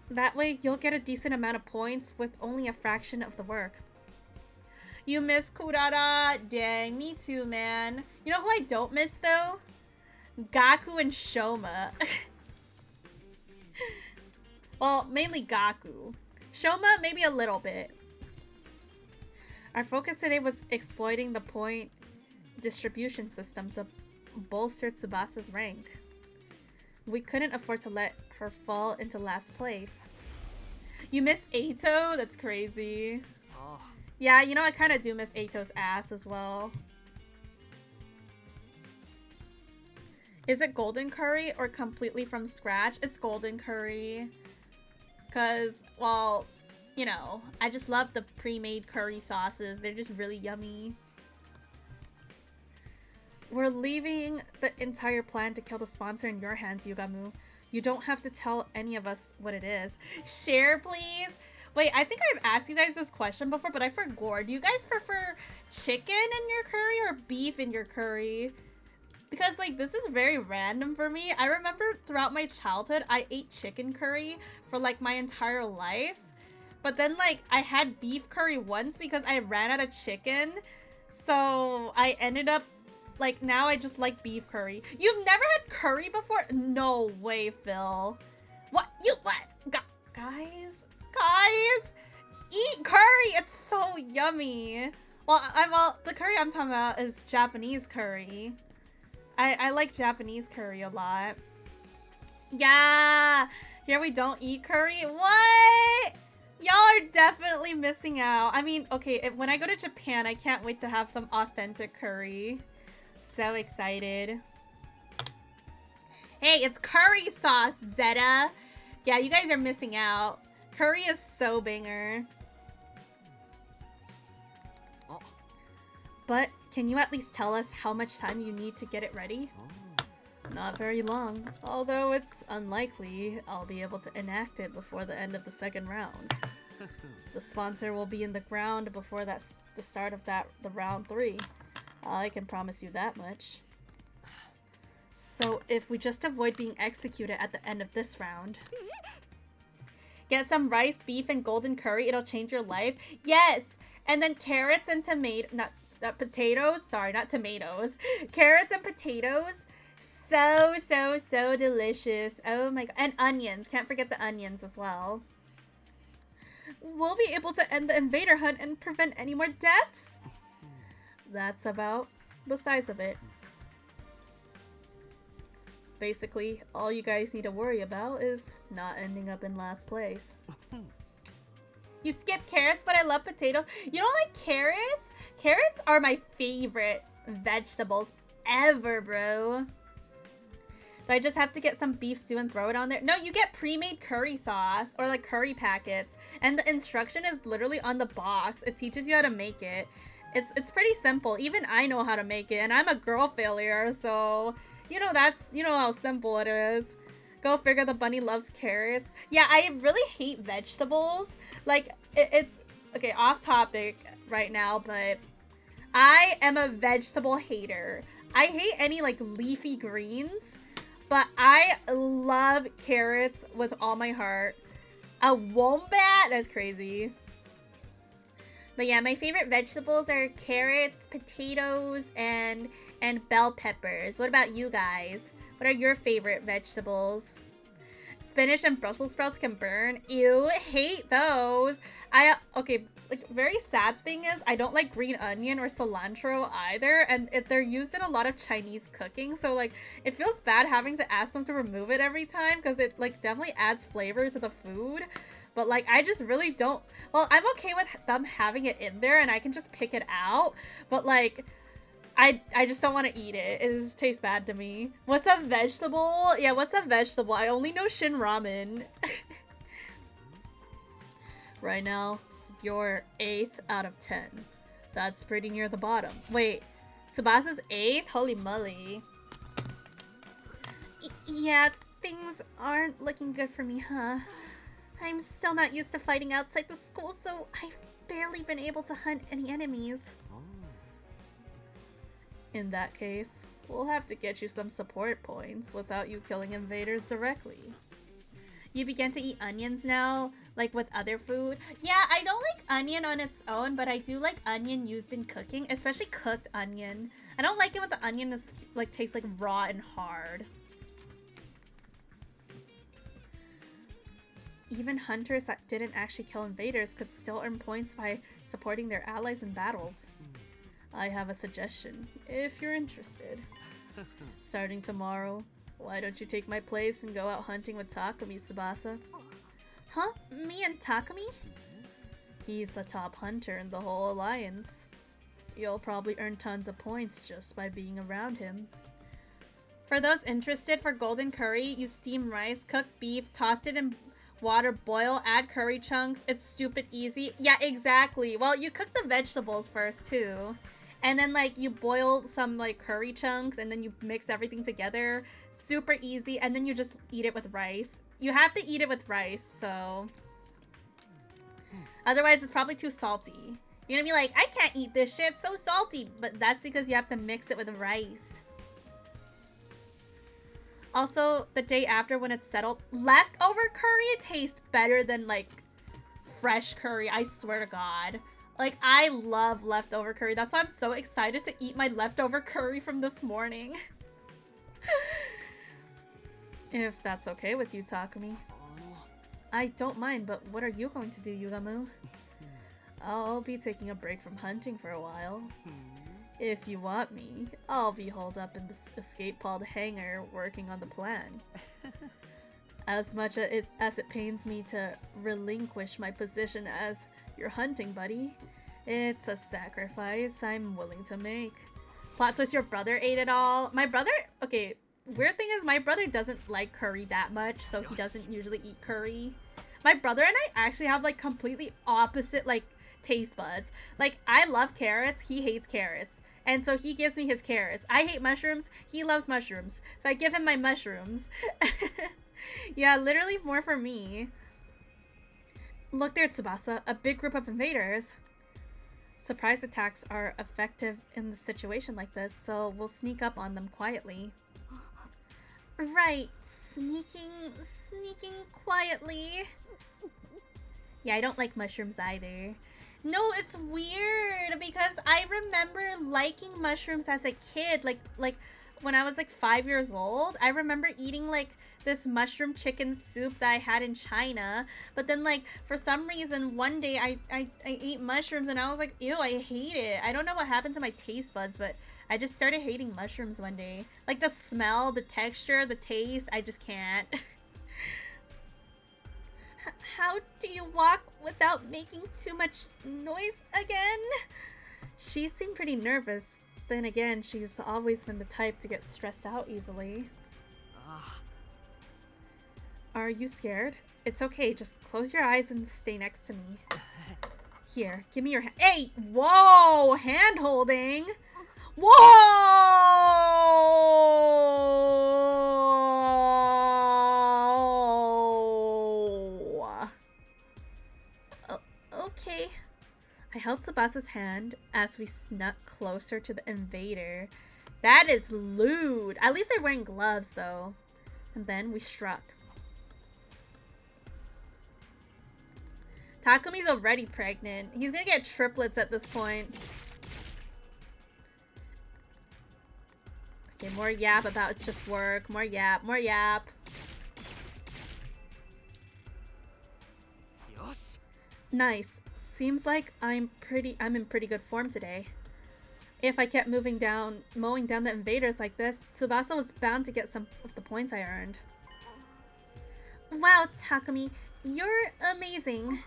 That way, you'll get a decent amount of points with only a fraction of the work. You miss Kurara? Dang, me too, man. You know who I don't miss, though? Gaku and Shoma. Well, mainly Gaku. Shoma, maybe a little bit. Our focus today was exploiting the point distribution system to bolster Tsubasa's rank. We couldn't afford to let her fall into last place. You miss Eito? That's crazy. Oh. Yeah, you know, I kind of do miss Eito's ass as well. Is it golden curry or completely from scratch? It's golden curry. Because, well, you know, I just love the pre-made curry sauces. They're just really yummy. We're leaving the entire plan to kill the sponsor in your hands, Yugamu. You don't have to tell any of us what it is. Share, please. Wait, I think I've asked you guys this question before, but I forgot. Do you guys prefer chicken in your curry or beef in your curry? Because, like, this is very random for me. I remember throughout my childhood, I ate chicken curry for, like, my entire life. But then, like, I had beef curry once because I ran out of chicken. So, I ended up, like, now I just like beef curry. You've never had curry before? No way, Phil. What? Guys? Eat curry! It's so yummy. Well, the curry I'm talking about is Japanese curry. I like Japanese curry a lot. Yeah! Here we don't eat curry? What? Y'all are definitely missing out. I mean, okay, when I go to Japan, I can't wait to have some authentic curry. So excited. Hey, it's curry sauce, Zeta. Yeah, you guys are missing out. Curry is so banger. Oh. But can you at least tell us how much time you need to get it ready? Not very long, although it's unlikely I'll be able to enact it before the end of the second round. The sponsor will be in the ground before the start of the round 3. I can promise you that much. So if we just avoid being executed at the end of this round. Get some rice, beef, and golden curry. It'll change your life. Yes! And then carrots and potatoes. Sorry, not tomatoes. Carrots and potatoes. So delicious. Oh my god. And onions. Can't forget the onions as well. We'll be able to end the invader hunt and prevent any more deaths. That's about the size of it. Basically, all you guys need to worry about is not ending up in last place. You skip carrots, but I love potatoes. You don't like carrots? Carrots are my favorite vegetables ever, bro. So I just have to get some beef stew and throw it on there. No, you get pre-made curry sauce or like curry packets. And the instruction is literally on the box. It teaches you how to make it. It's pretty simple. Even I know how to make it. And I'm a girl failure, so... You know how simple it is. Go figure, the bunny loves carrots. Yeah, I really hate vegetables. Like, it's... Okay, off topic right now, but... I am a vegetable hater. I hate any, like, leafy greens. But I love carrots with all my heart. A wombat? That's crazy. But yeah, my favorite vegetables are carrots, potatoes, and bell peppers. What about you guys? What are your favorite vegetables? Spinach and Brussels sprouts can burn. Ew, hate those. Okay, like, very sad thing is I don't like green onion or cilantro either, and they're used in a lot of Chinese cooking, so like it feels bad having to ask them to remove it every time because it like definitely adds flavor to the food. But like I just really don't. Well, I'm okay with them having it in there and I can just pick it out, but like I just don't want to eat it. It just tastes bad to me. What's a vegetable? Yeah, what's a vegetable? I only know Shin Ramen. Right now, you're 8th out of 10. That's pretty near the bottom. Wait, Tsubasa's 8th? Holy moly. Yeah, things aren't looking good for me, huh? I'm still not used to fighting outside the school, so I've barely been able to hunt any enemies. In that case, we'll have to get you some support points without you killing invaders directly. You begin to eat onions now, like with other food. Yeah, I don't like onion on its own, but I do like onion used in cooking, especially cooked onion. I don't like it when the onion is like tastes like raw and hard. Even hunters that didn't actually kill invaders could still earn points by supporting their allies in battles. I have a suggestion, if you're interested. Starting tomorrow, why don't you take my place and go out hunting with Takumi, Tsubasa? Huh? Me and Takumi? He's the top hunter in the whole alliance. You'll probably earn tons of points just by being around him. For those interested, for golden curry, you steam rice, cook beef, toss it in water, boil, add curry chunks. It's stupid easy. Yeah, exactly. Well, you cook the vegetables first too. And then like you boil some like curry chunks and then you mix everything together. Super easy. And then you just eat it with rice. You have to eat it with rice, so... Otherwise, it's probably too salty. You're gonna be like, I can't eat this shit, it's so salty. But that's because you have to mix it with rice. Also, the day after when it's settled, leftover curry tastes better than like fresh curry, I swear to God. Like, I love leftover curry. That's why I'm so excited to eat my leftover curry from this morning. If that's okay with you, Takumi. I don't mind, but what are you going to do, Yugamu? I'll be taking a break from hunting for a while. If you want me, I'll be holed up in the escape pod hangar working on the plan. As much as it pains me to relinquish my position as your hunting buddy, it's a sacrifice I'm willing to make. Plot twist, your brother ate it all. My brother, okay, weird thing is my brother doesn't like curry that much, so he doesn't usually eat curry. My brother and I actually have like completely opposite like taste buds. Like, I love carrots, he hates carrots. And so he gives me his carrots. I hate mushrooms. He loves mushrooms. So I give him my mushrooms. Yeah, literally more for me. Look there, Tsubasa. A big group of invaders. Surprise attacks are effective in the situation like this, so we'll sneak up on them quietly. Right. Sneaking quietly. Yeah, I don't like mushrooms either. No, it's weird because I remember liking mushrooms as a kid. Like when I was like 5 years old, I remember eating like this mushroom chicken soup that I had in China. But then like for some reason one day I ate mushrooms and I was like, ew, I hate it. I don't know what happened to my taste buds, but I just started hating mushrooms one day. Like the smell, the texture, the taste, I just can't. How do you walk without making too much noise again? She seemed pretty nervous. Then again, she's always been the type to get stressed out easily. Are you scared? It's okay, just close your eyes and stay next to me. Here, give me your hand. Hey! Whoa! Hand holding! Whoa! Okay. I held Tsubasa's hand as we snuck closer to the invader. That is lewd. At least they're wearing gloves, though. And then we struck. Takumi's already pregnant. He's gonna get triplets at this point. Okay, more yap about it's just work. More yap, more yap. Nice. Seems like I'm in pretty good form today. If I kept mowing down the invaders like this, Tsubasa was bound to get some of the points I earned. Wow, Takumi, you're amazing.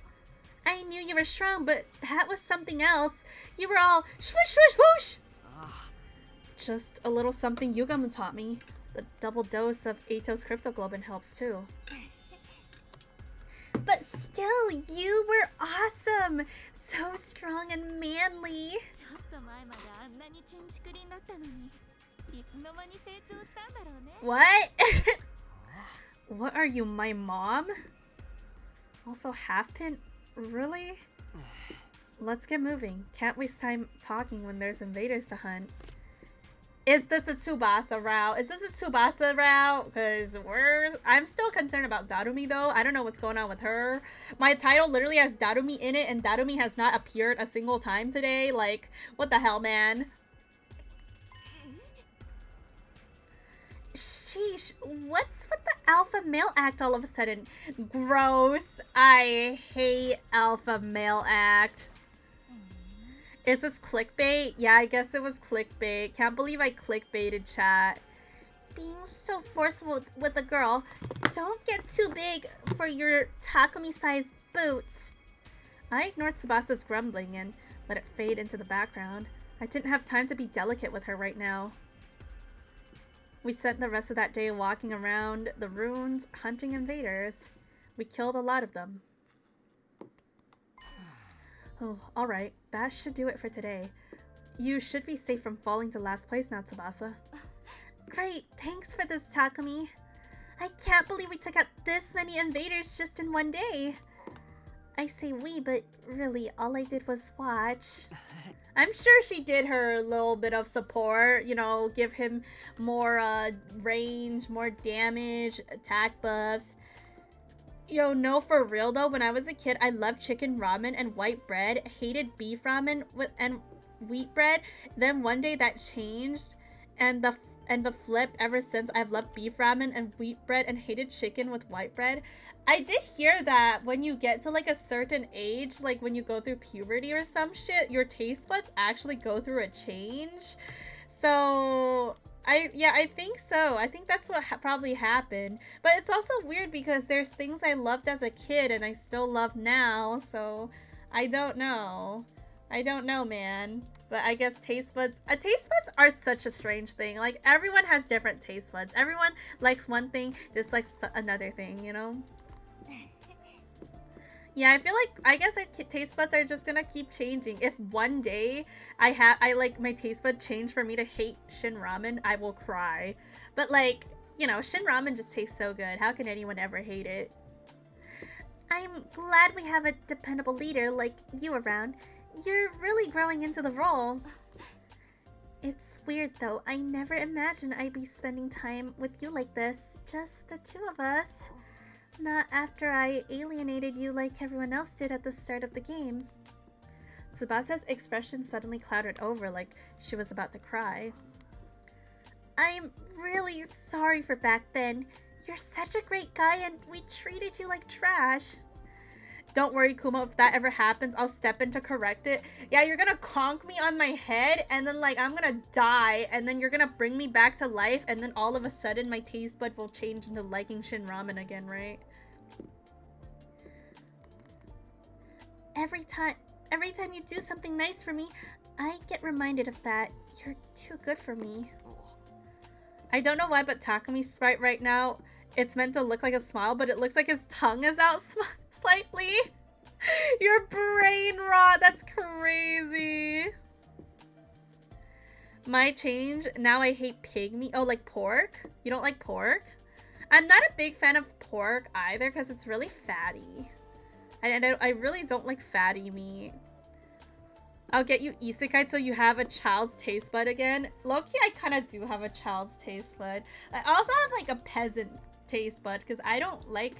I knew you were strong, but that was something else. You were all swoosh, swoosh, whoosh! Just a little something Yugamu taught me. The double dose of Ato's Cryptoglobin helps too. But still, you were awesome! So strong and manly. What? What are you, my mom? Also Half-Pin? Really? Let's get moving. Can't waste time talking when there's invaders to hunt. Is this a Tsubasa route? Is this a Tsubasa route? Because I'm still concerned about Darumi though. I don't know what's going on with her. My title literally has Darumi in it and Darumi has not appeared a single time today. Like, what the hell, man? Sheesh, what's with the alpha male act all of a sudden? Gross. I hate alpha male act. Is this clickbait? Yeah, I guess it was clickbait. Can't believe I clickbaited chat. Being so forceful with a girl. Don't get too big for your Takumi-sized boots. I ignored Tsubasa's grumbling and let it fade into the background. I didn't have time to be delicate with her right now. We spent the rest of that day walking around the ruins, hunting invaders. We killed a lot of them. Oh, alright. That should do it for today. You should be safe from falling to last place now, Tsubasa. Great, thanks for this, Takumi. I can't believe we took out this many invaders just in one day. I say we, but really, all I did was watch. I'm sure she did her little bit of support, you know, give him more range, more damage, attack buffs. Yo, no, for real though, when I was a kid, I loved chicken ramen and white bread, hated beef ramen and wheat bread. Then one day that changed, and the flip ever since, I've loved beef ramen and wheat bread and hated chicken with white bread. I did hear that when you get to like a certain age, like when you go through puberty or some shit, your taste buds actually go through a change. So I think so. I think that's what probably happened. But it's also weird because there's things I loved as a kid and I still love now. So I don't know. I don't know, man. But I guess taste buds are such a strange thing. Like, everyone has different taste buds. Everyone likes one thing, dislikes another thing, you know? Yeah, I feel like I guess our taste buds are just gonna keep changing. If one day I like my taste bud change for me to hate Shin Ramen, I will cry. But like, you know, Shin Ramen just tastes so good. How can anyone ever hate it? I'm glad we have a dependable leader like you around. You're really growing into the role. It's weird though, I never imagined I'd be spending time with you like this, just the two of us. Not after I alienated you like everyone else did at the start of the game. Tsubasa's expression suddenly clouded over like she was about to cry. I'm really sorry for back then. You're such a great guy and we treated you like trash. Don't worry, Kumo, if that ever happens, I'll step in to correct it. Yeah, you're gonna conk me on my head, and then, like, I'm gonna die, and then you're gonna bring me back to life, and then all of a sudden my taste bud will change into liking Shin Ramen again, right? Every time you do something nice for me, I get reminded of that. You're too good for me. I don't know why, but Takumi's sprite right now, it's meant to look like a smile, but it looks like his tongue is out slightly. Your brain rot, that's crazy. My change, now I hate pig meat. Oh, like pork? You don't like pork? I'm not a big fan of pork either because it's really fatty. I really don't like fatty meat. I'll get you isekai so you have a child's taste bud again. Low-key, I kind of do have a child's taste bud. I also have like a peasant taste bud because I don't like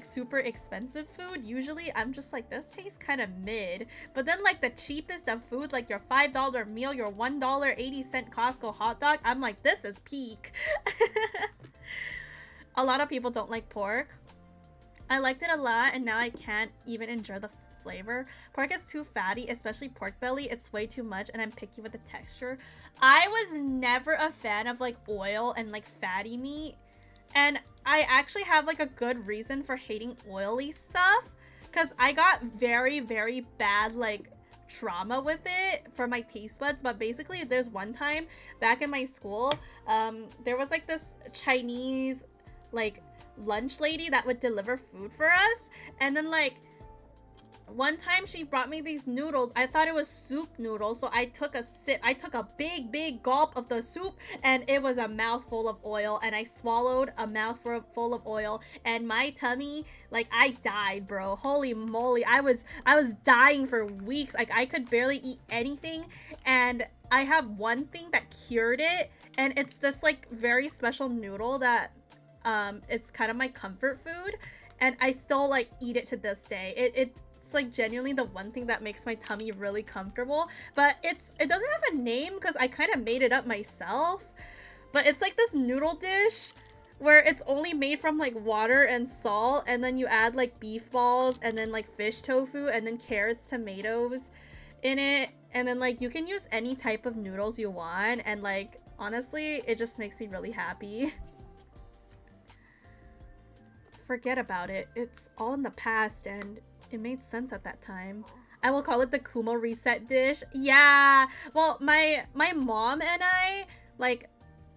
super expensive food. Usually I'm just like, this tastes kind of mid. But then like the cheapest of food, like your $5 meal, your $1.80 Costco hot dog, I'm like, this is peak. A lot of people don't like pork. I liked it a lot and now I can't even enjoy the flavor. Pork is too fatty, especially pork belly. It's way too much and I'm picky with the texture. I was never a fan of like oil and like fatty meat. And I actually have like a good reason for hating oily stuff because I got very, very bad like trauma with it for my taste buds. But basically there's one time back in my school, there was like this Chinese like lunch lady that would deliver food for us, and then like one time she brought me these noodles. I thought it was soup noodles, so I took a sip. I took a big gulp of the soup and it was a mouthful of oil, and I swallowed a mouthful of oil and my tummy, like I died, bro. Holy moly. I was dying for weeks. Like I could barely eat anything, and I have one thing that cured it, and it's this like very special noodle that it's kind of my comfort food, and I still like eat it to this day. It's like genuinely the one thing that makes my tummy really comfortable, but it doesn't have a name because I kind of made it up myself. But it's like this noodle dish where it's only made from like water and salt, and then you add like beef balls and then like fish tofu and then carrots, tomatoes in it, and then like you can use any type of noodles you want, and like honestly it just makes me really happy. Forget about it. It's all in the past and it made sense at that time. I will call it the Kumo reset dish. Yeah. Well, my mom and I like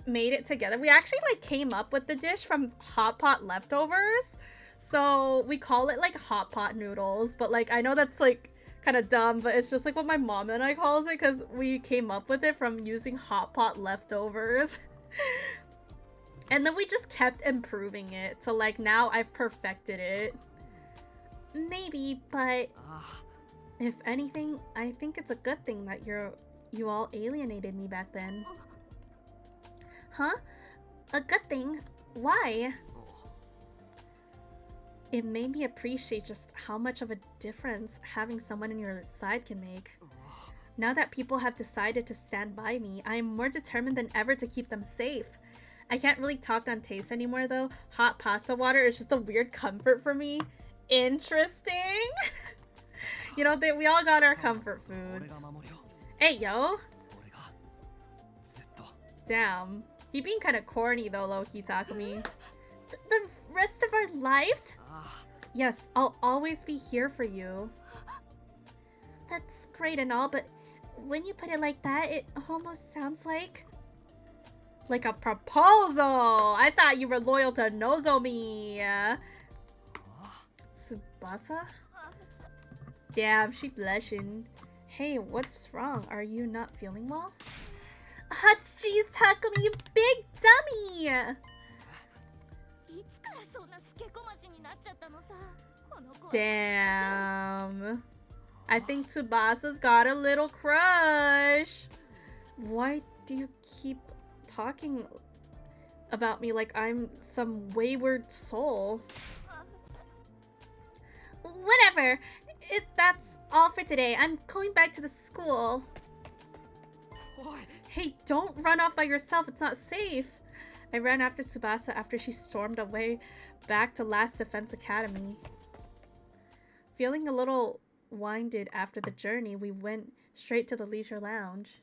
made it together. We actually like came up with the dish from hot pot leftovers. So we call it like hot pot noodles, but like I know that's like kind of dumb, but it's just like what my mom and I calls it because we came up with it from using hot pot leftovers. And then we just kept improving it. So like now I've perfected it. Maybe, but if anything, I think it's a good thing that you all alienated me back then. Huh? A good thing? Why? It made me appreciate just how much of a difference having someone in your side can make. Now that people have decided to stand by me, I am more determined than ever to keep them safe. I can't really talk on taste anymore though. Hot pasta water is just a weird comfort for me. Interesting. You know, we all got our comfort foods. Hey, yo. Damn. He being kind of corny though, low-key, Takumi. The rest of our lives? Yes, I'll always be here for you. That's great and all, but when you put it like that, it almost sounds like a proposal! I thought you were loyal to Nozomi! Tsubasa? Damn, she blushing. Hey, what's wrong? Are you not feeling well? Ah, jeez, Takumi, you big dummy! Damn. I think Tsubasa's got a little crush. Why do you keep talking about me like I'm some wayward soul? Whatever. That's all for today. I'm going back to the school. Hey, don't run off by yourself. It's not safe. I ran after Tsubasa after she stormed away back to Last Defense Academy. Feeling a little winded after the journey, we went straight to the leisure lounge.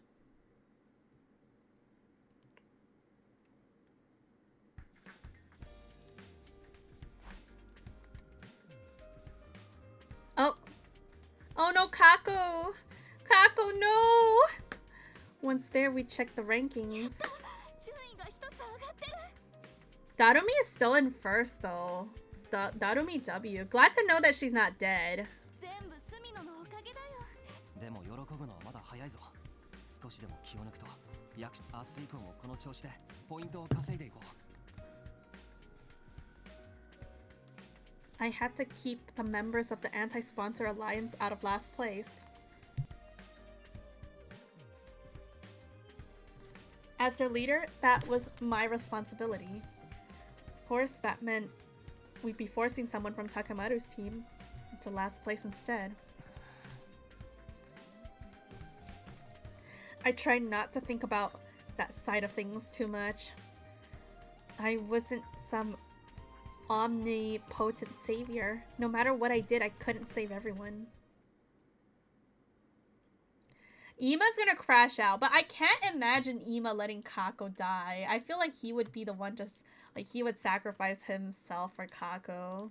Oh no, Kako! Kako, no! Once there, we checked the rankings. Darumi is still in first, though. Darumi W. Glad to know that she's not dead. I had to keep the members of the Anti-Sponsor Alliance out of last place. As their leader, that was my responsibility. Of course, that meant we'd be forcing someone from Takamaru's team into last place instead. I tried not to think about that side of things too much. I wasn't some omnipotent savior. No matter what I did, I couldn't save everyone. Ima's gonna crash out, but I can't imagine Ima letting Kako die. I feel like he would be the one just, like, he would sacrifice himself for Kako.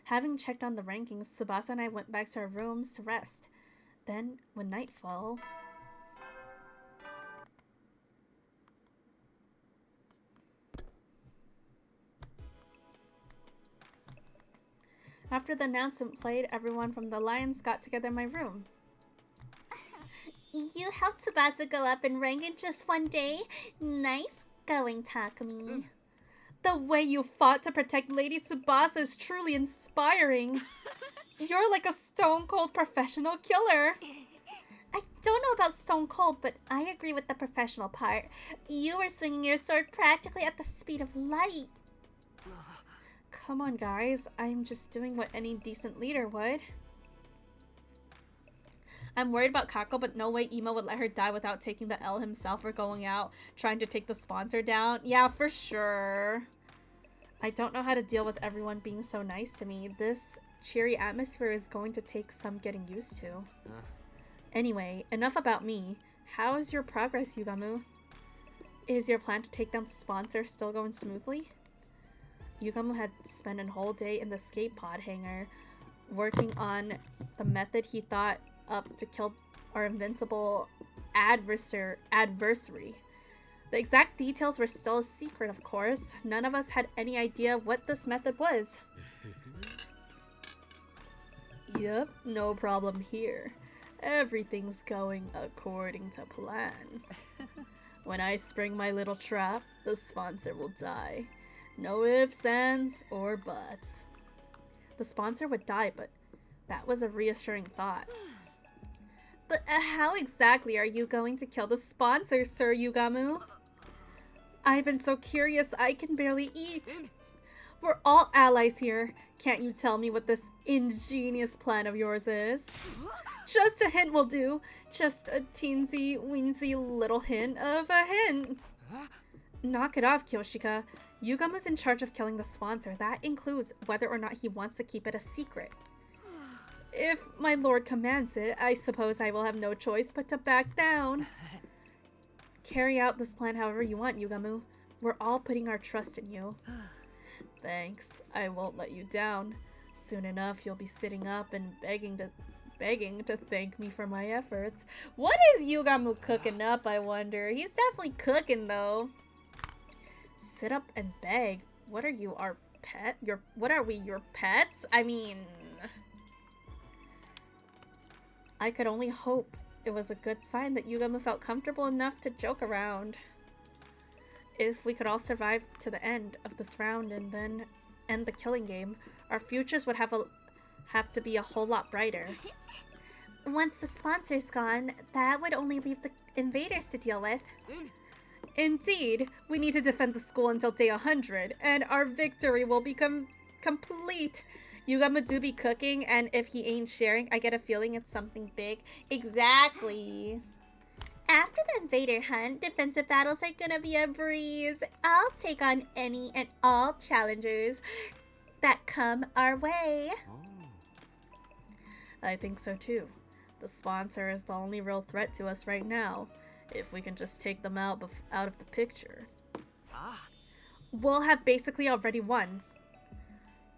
Having checked on the rankings, Tsubasa and I went back to our rooms to rest. Then, when night fell, after the announcement played, everyone from the Alliance got together in my room. You helped Tsubasa go up in rank in just one day. Nice going, Takumi. The way you fought to protect Lady Tsubasa is truly inspiring. You're like a stone-cold professional killer. I don't know about stone cold, but I agree with the professional part. You were swinging your sword practically at the speed of light. Come on, guys. I'm just doing what any decent leader would. I'm worried about Kako, but no way Ima would let her die without taking the L himself or going out trying to take the sponsor down. Yeah, for sure. I don't know how to deal with everyone being so nice to me. This cheery atmosphere is going to take some getting used to. Anyway, enough about me. How is your progress, Yugamu? Is your plan to take down sponsor still going smoothly? Yugamu had spent a whole day in the skate pod hangar working on the method he thought up to kill our invincible adversary. The exact details were still a secret, of course. None of us had any idea what this method was. Yep, no problem here. Everything's going according to plan. When I spring my little trap, the sponsor will die. No ifs, ands, or buts. The sponsor would die, but that was a reassuring thought. But how exactly are you going to kill the sponsor, Sir Yugamu? I've been so curious I can barely eat. We're all allies here. Can't you tell me what this ingenious plan of yours is? Just a hint will do. Just a teensy-weensy little hint of a hint. Knock it off, Kyoshika. Yugamu's in charge of killing the sponsor. That includes whether or not he wants to keep it a secret. If my lord commands it, I suppose I will have no choice but to back down. Carry out this plan however you want, Yugamu. We're all putting our trust in you. Thanks. I won't let you down. Soon enough, you'll be sitting up and begging to thank me for my efforts. What is Yugamu cooking up, I wonder? He's definitely cooking, though. Sit up and beg. What are you, our pet? What are we, your pets? I mean... I could only hope it was a good sign that Yugama felt comfortable enough to joke around. If we could all survive to the end of this round and then end the killing game, our futures would have to be a whole lot brighter. Once the sponsor's gone, that would only leave the invaders to deal with. Indeed, we need to defend the school until day 100, and our victory will become complete. Yugama do be cooking, and if he ain't sharing, I get a feeling it's something big. Exactly. After the invader hunt, defensive battles are gonna be a breeze. I'll take on any and all challengers that come our way. I think so too. The sponsor is the only real threat to us right now. If we can just take them out of the picture, we'll have basically already won.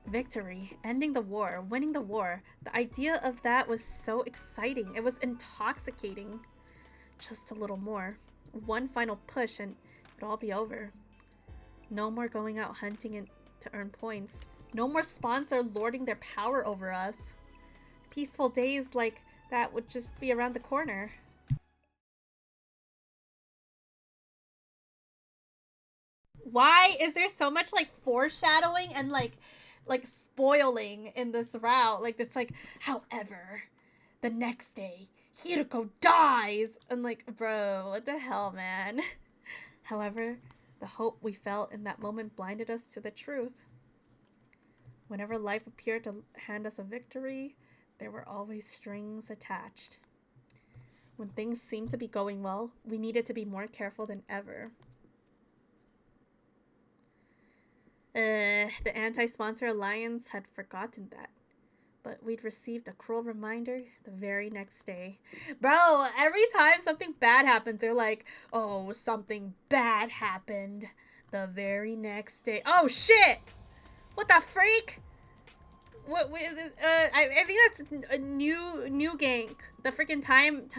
Victory, ending the war, winning the war. The idea of that was so exciting. It was intoxicating. Just a little more. One final push and it'll all be over. No more going out hunting to earn points. No more sponsor lording their power over us. Peaceful days like that would just be around the corner. Why is there so much like foreshadowing and like spoiling in this route? Like this, like, however, the next day Hiroko dies, and like, bro, what the hell, man? However, the hope we felt in that moment blinded us to the truth. Whenever life appeared to hand us a victory, there were always strings attached. When things seemed to be going well, we needed to be more careful than ever. The Anti-Sponsor Alliance had forgotten that. But we'd received a cruel reminder the very next day. Bro, every time something bad happens, they're like, oh, something bad happened the very next day. Oh, shit! What the freak? What is it? I think that's a new gank. The freaking time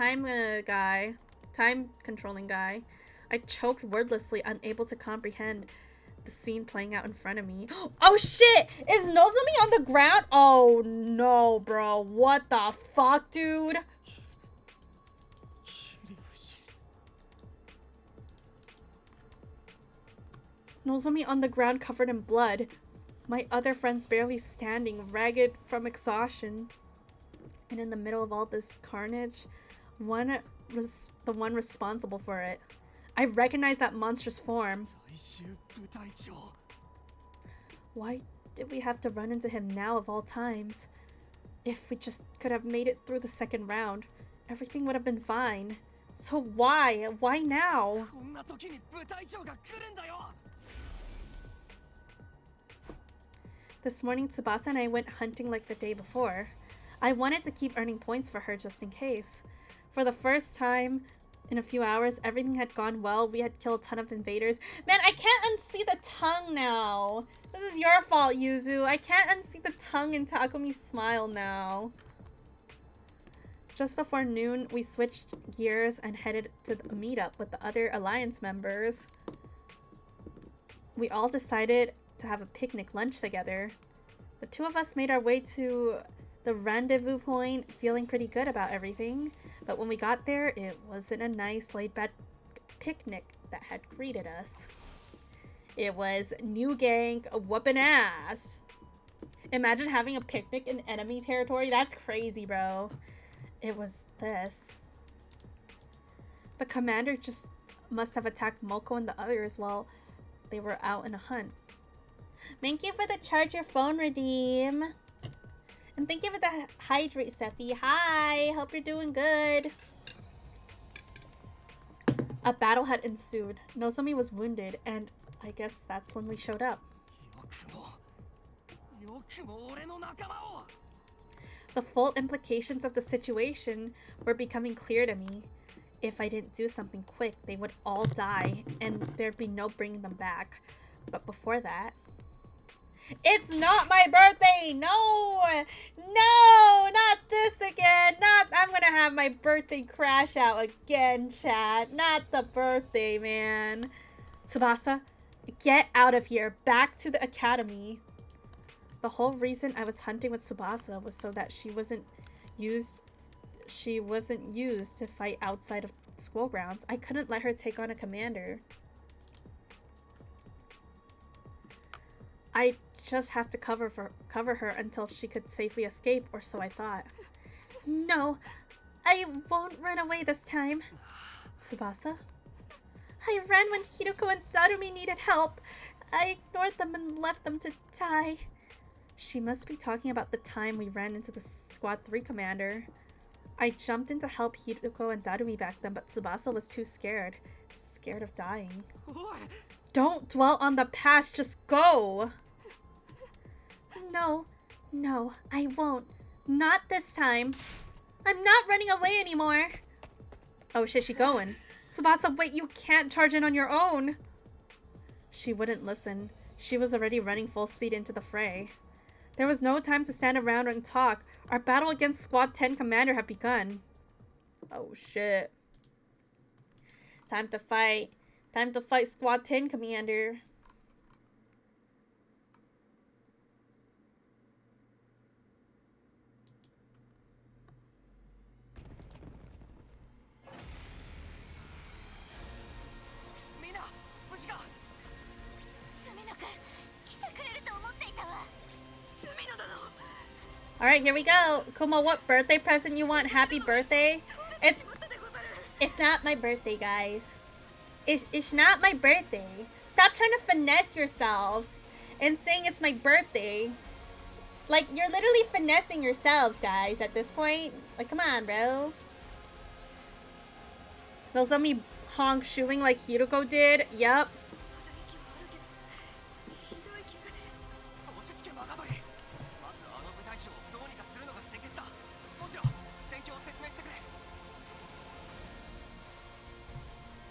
guy. Time controlling guy. I choked wordlessly, unable to comprehend the scene playing out in front of me. Oh shit! Is Nozomi on the ground? Oh no, bro. What the fuck, dude? Nozomi on the ground covered in blood. My other friends barely standing, ragged from exhaustion. And in the middle of all this carnage, one was the one responsible for it. I recognized that monstrous form. Why did we have to run into him now of all times? If we just could have made it through the second round, everything would have been fine. So why? Why now? This morning, Tsubasa and I went hunting like the day before. I wanted to keep earning points for her just in case. For the first time in a few hours, everything had gone well. We had killed a ton of invaders. Man, I can't unsee the tongue now. This is your fault, Yuzu. I can't unsee the tongue in Takumi's smile now. Just before noon, we switched gears and headed to the meetup with the other Alliance members. We all decided to have a picnic lunch together. The two of us made our way to the rendezvous point, feeling pretty good about everything. But when we got there, it wasn't a nice laid-back picnic that had greeted us. It was new gang whooping ass. Imagine having a picnic in enemy territory. That's crazy, bro. It was this. The commander just must have attacked Moko and the others while they were out in a hunt. Thank you for the charge your phone redeem. And thank you for the hydrate, Sephi. Hi, hope you're doing good. A battle had ensued. Nozomi was wounded, and I guess that's when we showed up. The full implications of the situation were becoming clear to me. If I didn't do something quick, they would all die, and there'd be no bringing them back. But before that... It's not my birthday! No! No! Not this again! I'm gonna have my birthday crash out again, chat. Not the birthday, man. Tsubasa, get out of here. Back to the academy. The whole reason I was hunting with Tsubasa was so that she wasn't used she wasn't used to fight outside of school grounds. I couldn't let her take on a commander. I just have to cover her until she could safely escape, or so I thought. No, I won't run away this time. Tsubasa? I ran when Hideko and Darumi needed help. I ignored them and left them to die. She must be talking about the time we ran into the Squad 3 commander. I jumped in to help Hideko and Darumi back then, but Tsubasa was too scared. Scared of dying. Don't dwell on the past, just go! No, I won't. Not this time. I'm not running away anymore. Oh shit, she going. Tsubasa, wait, you can't charge in on your own. She wouldn't listen. She was already running full speed into the fray. There was no time to stand around and talk. Our battle against Squad 10 commander had begun. Oh shit. Time to fight. Time to fight Squad 10 commander. Alright, here we go. Kumo, what birthday present you want? Happy birthday? It's not my birthday, guys. It's not my birthday. Stop trying to finesse yourselves and saying it's my birthday. Like, you're literally finessing yourselves, guys, at this point. Like, come on, bro. Those of me honk shoeing like Hideko did. Yup.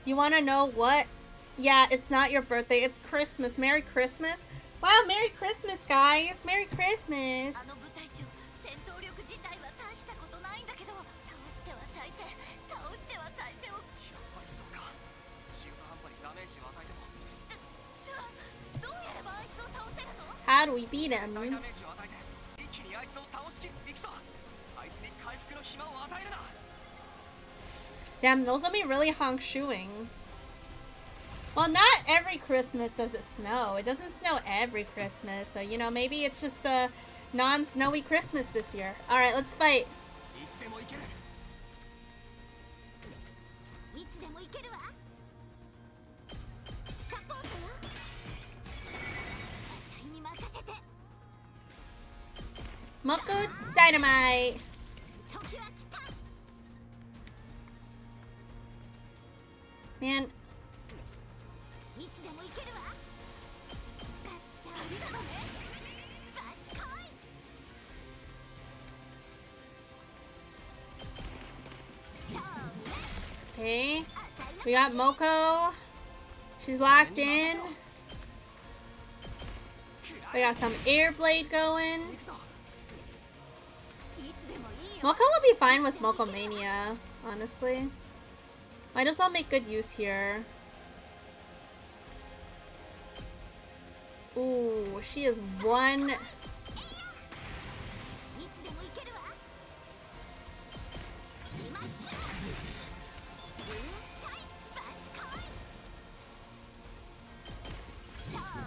You wanna know what? Yeah, it's not your birthday. It's Christmas. Merry Christmas. Wow, Merry Christmas, guys. Merry Christmas. How do we beat him? Damn, Nozomi really honk shoeing. Well, not every Christmas does it snow. It doesn't snow every Christmas. So, you know, maybe it's just a non-snowy Christmas this year. Alright, let's fight. Moko Dynamite! Man. Okay. We got Moko. She's locked in. We got some air blade going. Moko will be fine with Moko Mania, honestly. Might as well make good use here. Ooh, she is one.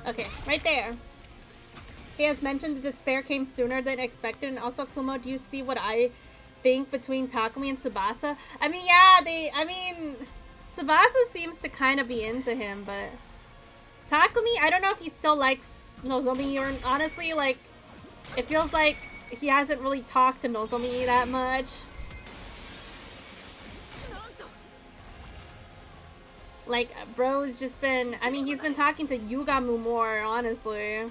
Okay, right there. He has mentioned the despair came sooner than expected, and also, Kumo, do you see what I think between Takumi and Tsubasa? I mean, yeah, Tsubasa seems to kind of be into him, but Takumi, I don't know if he still likes Nozomi, or honestly, like, it feels like he hasn't really talked to Nozomi that much. Like, bro's just been, I mean, he's been talking to Yugamu more, honestly.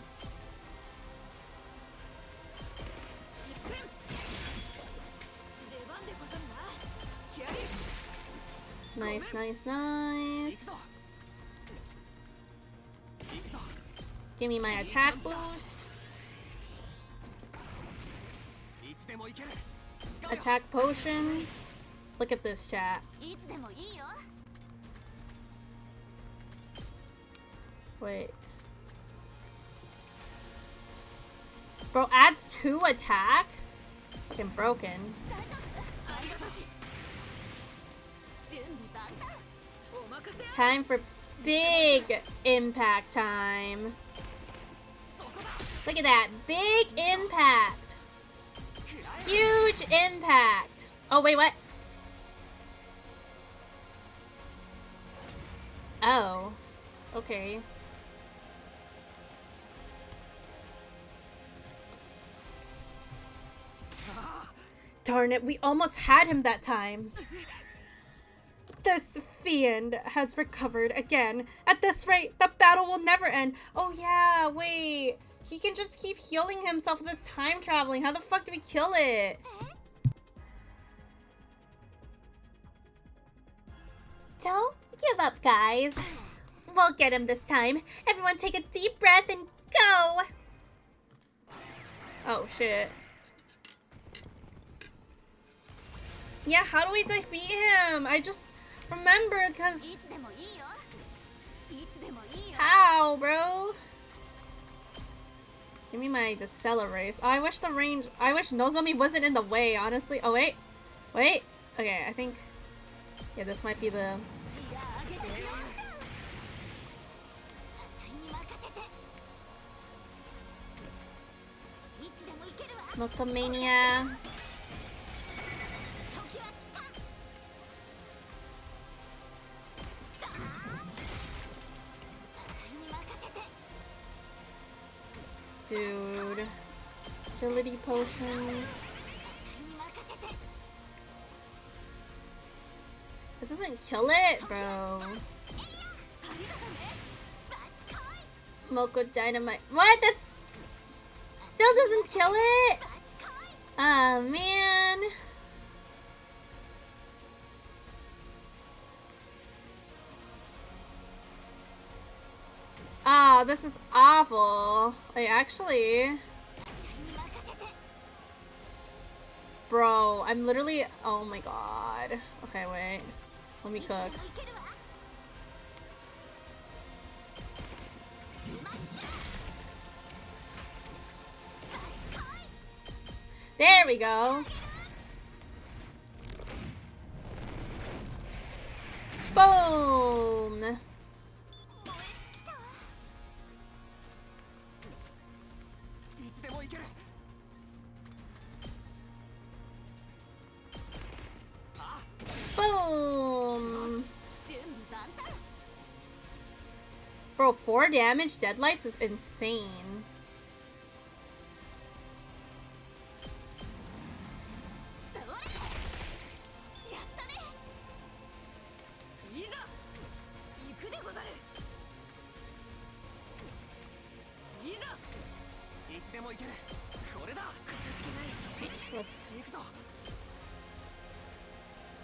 Nice, nice, nice. Give me my attack boost. Attack potion. Look at this, chat. Wait. Bro adds 2 attack? Fucking broken. Time for big impact time. Look at that. Big impact. Huge impact. Oh, wait, what? Oh. Okay. Darn it, we almost had him that time. This fiend has recovered again. At this rate, the battle will never end. Oh yeah, wait. He can just keep healing himself with time traveling. How the fuck do we kill it? Don't give up, guys. We'll get him this time. Everyone take a deep breath and go. Oh shit. Yeah, how do we defeat him? I just remember because... How, bro? Give me my decelerate. Oh, I wish Nozomi wasn't in the way, honestly. Oh, wait. Wait. Okay, I think... Yeah, this might be the... Mokomania. Dude. Agility potion. It doesn't kill it, bro. Moko Dynamite. What? That's... Still doesn't kill it? Oh, man. Oh, this is awful. Like, actually... Bro, I'm literally... Oh my god. Okay, wait. Let me cook. There we go. Boom. Boom. Bro, 4 damage deadlights is insane.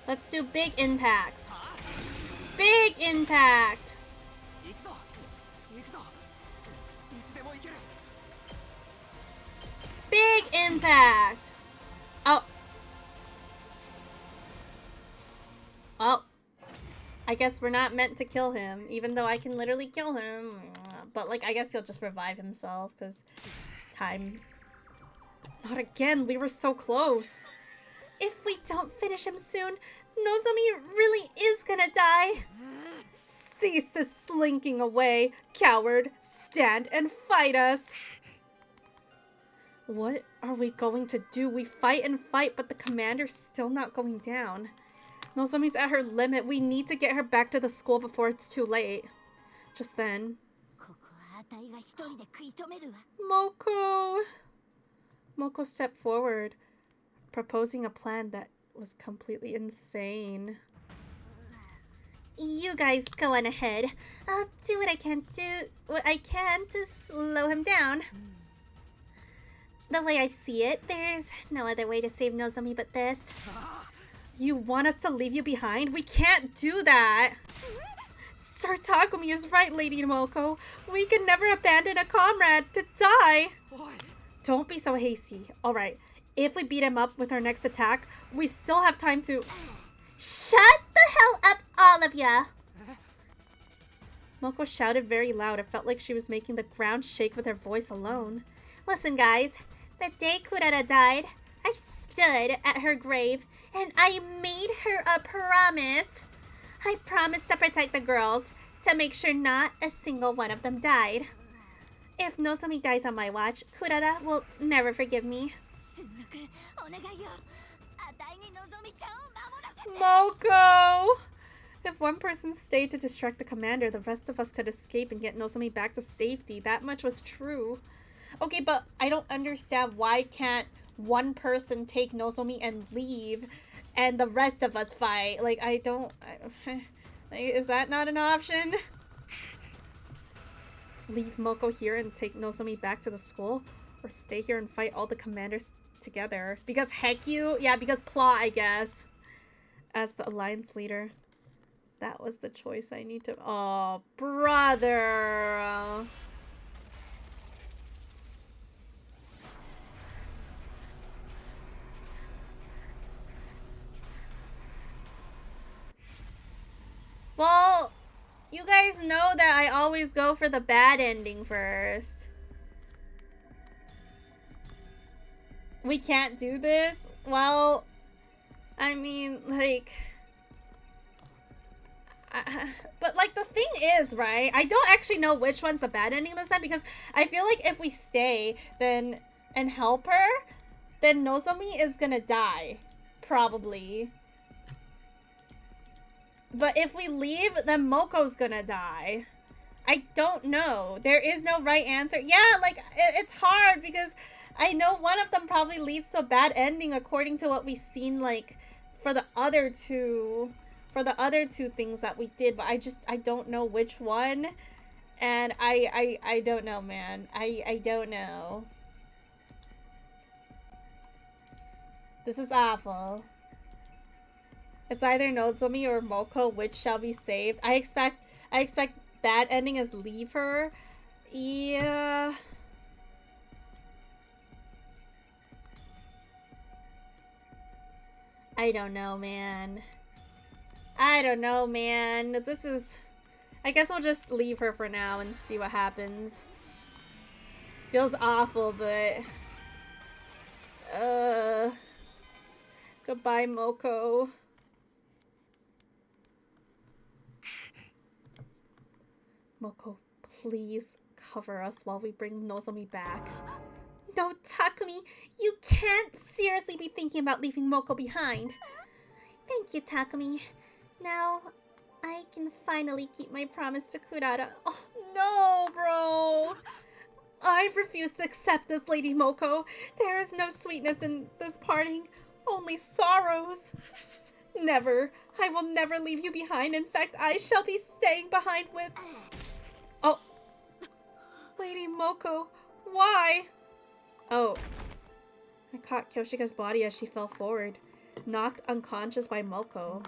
Let's do big impacts. Big impact. Big impact. Oh. Well, I guess we're not meant to kill him, even though I can literally kill him. But, like, I guess he'll just revive himself, because time. Not again, we were so close. If we don't finish him soon, Nozomi really is gonna die. Cease this slinking away, coward. Stand and fight us. What are we going to do? We fight and fight, but the commander's still not going down. Nozomi's at her limit. We need to get her back to the school before it's too late. Just then. Moko! Moko stepped forward, proposing a plan that was completely insane. You guys go on ahead. I'll do what I can to slow him down. The way I see it, there's no other way to save Nozomi but this. You want us to leave you behind? We can't do that! Sir Takumi is right, Lady Moko. We can never abandon a comrade to die! Don't be so hasty. Alright, if we beat him up with our next attack, we still have time to... Shut the hell up, all of ya! Moko shouted very loud. It felt like she was making the ground shake with her voice alone. Listen, guys. The day Kurara died, I stood at her grave And I made her a promise. I promised to protect the girls, to make sure not a single one of them died. If Nozomi dies on my watch, Kurara will never forgive me. Moko! If one person stayed to distract the commander, the rest of us could escape and get Nozomi back to safety. That much was true. Okay, but I don't understand why can't one person take Nozomi and leave and the rest of us fight? Like, I don't... is that not an option? Leave Moko here and take Nozomi back to the school? Or stay here and fight all the commanders together? Because heck you? Yeah, because plot, I guess. As the alliance leader. That was the choice I need to... Oh, brother! Well, you guys know that I always go for the bad ending first. We can't do this? Well, I mean, like... but like the thing is, right, I don't actually know which one's the bad ending this time, because I feel like if we stay then and help her, then Nozomi is gonna die, probably. But if we leave, then Moko's gonna die. I don't know. There is no right answer. Yeah, like it's hard because I know one of them probably leads to a bad ending according to what we've seen, like for the other two things that we did, but I don't know which one, and I don't know, man. I don't know. This is awful. It's either Nozomi or Moko, which shall be saved. I expect bad ending as leave her. Yeah. I don't know, man. This is... I guess we'll just leave her for now and see what happens. Feels awful, but... Goodbye, Moko. Moko, please cover us while we bring Nozomi back. No, Takumi, you can't seriously be thinking about leaving Moko behind. Thank you, Takumi. Now, I can finally keep my promise to Kurara. Oh, no, bro. I refuse to accept this, Lady Moko. There is no sweetness in this parting, only sorrows. Never. I will never leave you behind. In fact, I shall be staying behind with... Oh. Lady Moko, why? Oh. I caught Kyoshika's body as she fell forward, knocked unconscious by Moko.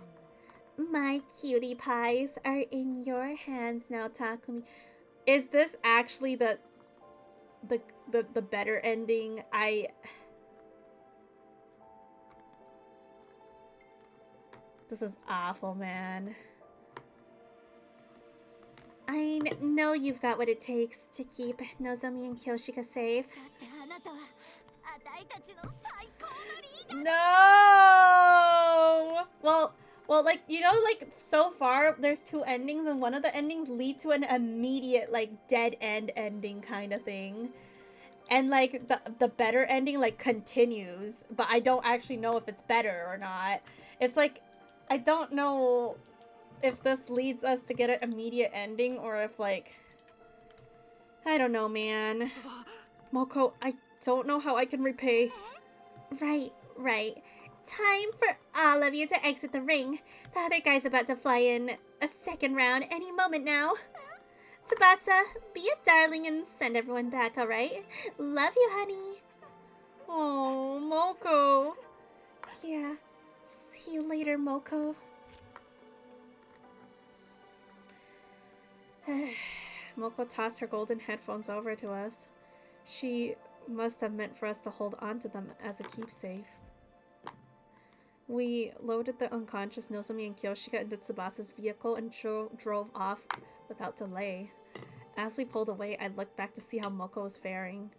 My cutie pies are in your hands now, Takumi. Is this actually the better ending? This is awful, man. I know you've got what it takes to keep Nozomi and Kyoshika safe. No! Well, like, you know, like, so far, there's two endings, and one of the endings lead to an immediate, like, dead end ending kind of thing. And, like, the better ending, like, continues, but I don't actually know if it's better or not. It's like, I don't know if this leads us to get an immediate ending, or if, like... I don't know, man. Moko, I don't know how I can repay. Right. Time for all of you to exit the ring. The other guy's about to fly in a second round any moment now. Tsubasa, be a darling and send everyone back, alright? Love you, honey. Oh, Moko. Yeah. See you later, Moko. Moko tossed her golden headphones over to us. She must have meant for us to hold on to them as a keepsake. We loaded the unconscious Nozomi and Kyoshika into Tsubasa's vehicle and drove off without delay. As we pulled away, I looked back to see how Moko was faring.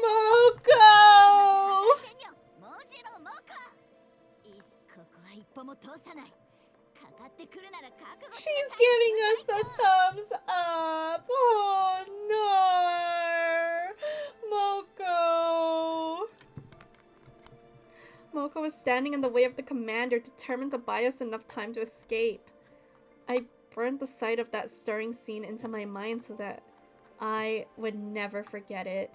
Moko! She's giving us the thumbs up. Oh no. Moko was standing in the way of the commander, determined to buy us enough time to escape. I burned the sight of that stirring scene into my mind so that I would never forget it.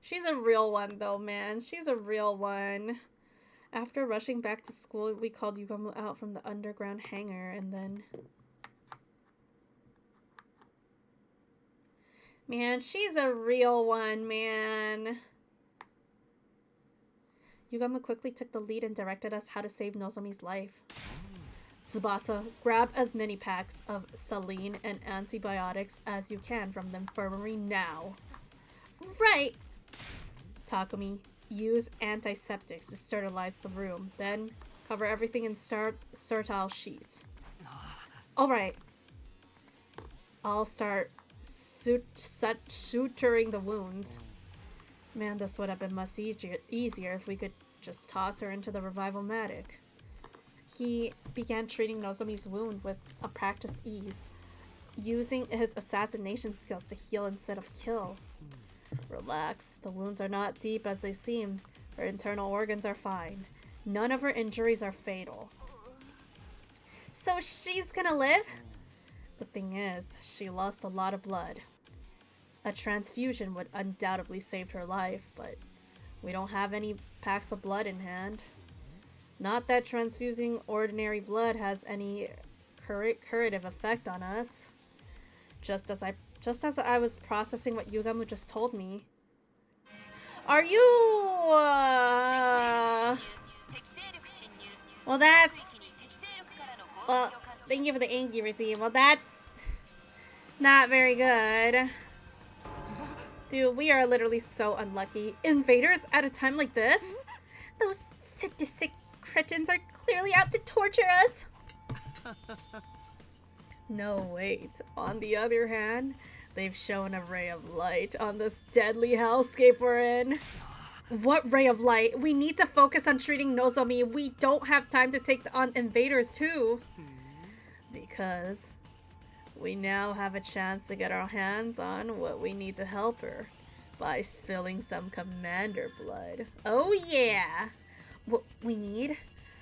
She's a real one though, man. She's a real one. After rushing back to school, we called Yugamu out from the underground hangar and then... Man, she's a real one, man. Yugamu quickly took the lead and directed us how to save Nozomi's life. Tsubasa, grab as many packs of saline and antibiotics as you can from the infirmary now. Right! Takumi, use antiseptics to sterilize the room. Then cover everything in sterile sheets. Alright. I'll start suturing the wounds. Man, this would have been much easier if we could just toss her into the revival-matic. He began treating Nozomi's wound with a practiced ease, using his assassination skills to heal instead of kill. Relax, the wounds are not deep as they seem. Her internal organs are fine. None of her injuries are fatal. So she's gonna live? The thing is, she lost a lot of blood. A transfusion would undoubtedly save her life, but we don't have any packs of blood in hand. Not that transfusing ordinary blood has any curative effect on us. Just as I was processing what Yugamu just told me. Are you Well, that's... Well, thank you for the Anki routine. Well, that's not very good. Dude, we are literally so unlucky. Invaders at a time like this? Those sadistic cretins are clearly out to torture us. No, wait. On the other hand, they've shown a ray of light on this deadly hellscape we're in. What ray of light? We need to focus on treating Nozomi. We don't have time to take on invaders too. Because we now have a chance to get our hands on what we need to help her by spilling some commander blood. Oh yeah! What we need?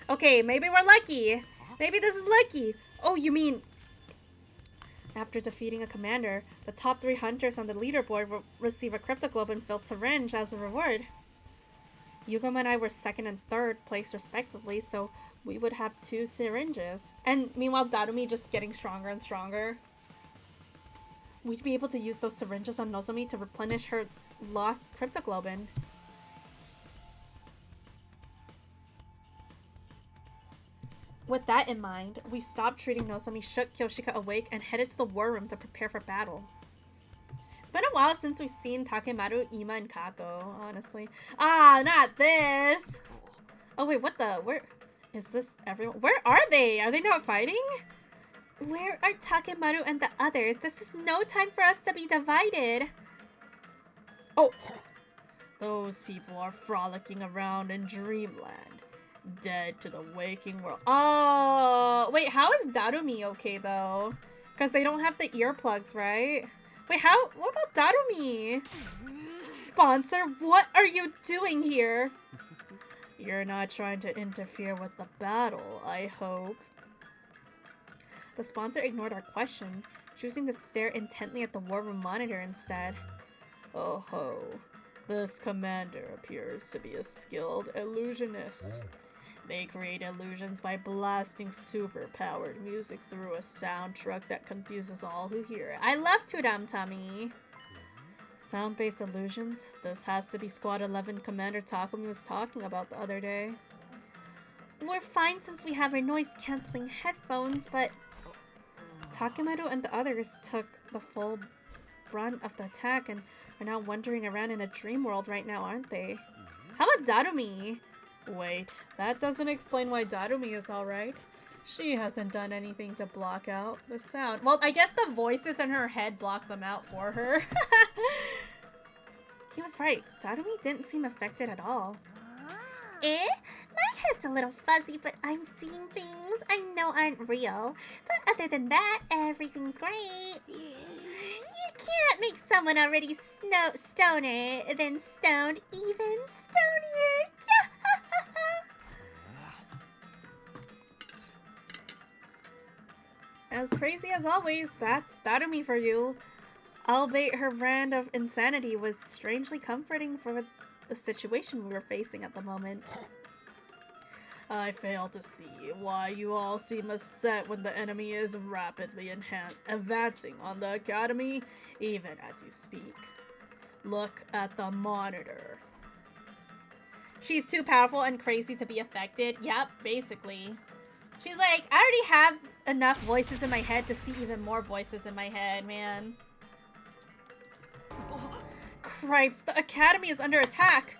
Okay, maybe we're lucky. Maybe this is lucky. Oh, you mean... After defeating a commander, the top 3 hunters on the leaderboard will receive a Cryptoglobin-filled syringe as a reward. Yugamu and I were 2nd and 3rd place respectively, so we would have 2 syringes. And meanwhile, Darumi just getting stronger and stronger. We'd be able to use those syringes on Nozomi to replenish her lost Cryptoglobin. With that in mind, we stopped treating Nozomi, shook Kyoshika awake, and headed to the war room to prepare for battle. It's been a while since we've seen Takemaru, Ima, and Kako, honestly. Ah, not this! Oh wait, what the? Where is this everyone? Where are they? Are they not fighting? Where are Takemaru and the others? This is no time for us to be divided. Oh! Those people are frolicking around in dreamland. Dead to the waking world. Oh, wait, how is Darumi okay though? Because they don't have the earplugs, right? Wait, what about Darumi? Sponsor, what are you doing here? You're not trying to interfere with the battle, I hope. The sponsor ignored our question, choosing to stare intently at the war room monitor instead. Oh ho, this commander appears to be a skilled illusionist. They create illusions by blasting super-powered music through a sound truck that confuses all who hear it. I love Turamtami! Sound-based illusions? This has to be Squad 11 Commander Takumi was talking about the other day. We're fine since we have our noise-canceling headphones, but... Takemaru and the others took the full brunt of the attack and are now wandering around in a dream world right now, aren't they? How about Darumi? Wait, that doesn't explain why Darumi is alright. She hasn't done anything to block out the sound. Well, I guess the voices in her head block them out for her. He was right. Darumi didn't seem affected at all. Eh? My It's a little fuzzy, but I'm seeing things I know aren't real. But other than that, everything's great. You can't make someone already stoner than stoned even stonier. As crazy as always, that's Darumi for you. Albeit her brand of insanity was strangely comforting for the situation we were facing at the moment. I fail to see why you all seem upset when the enemy is rapidly advancing on the academy, even as you speak. Look at the monitor. She's too powerful and crazy to be affected. Yep, basically. She's like, I already have enough voices in my head to see even more voices in my head, man. Cripes, the academy is under attack.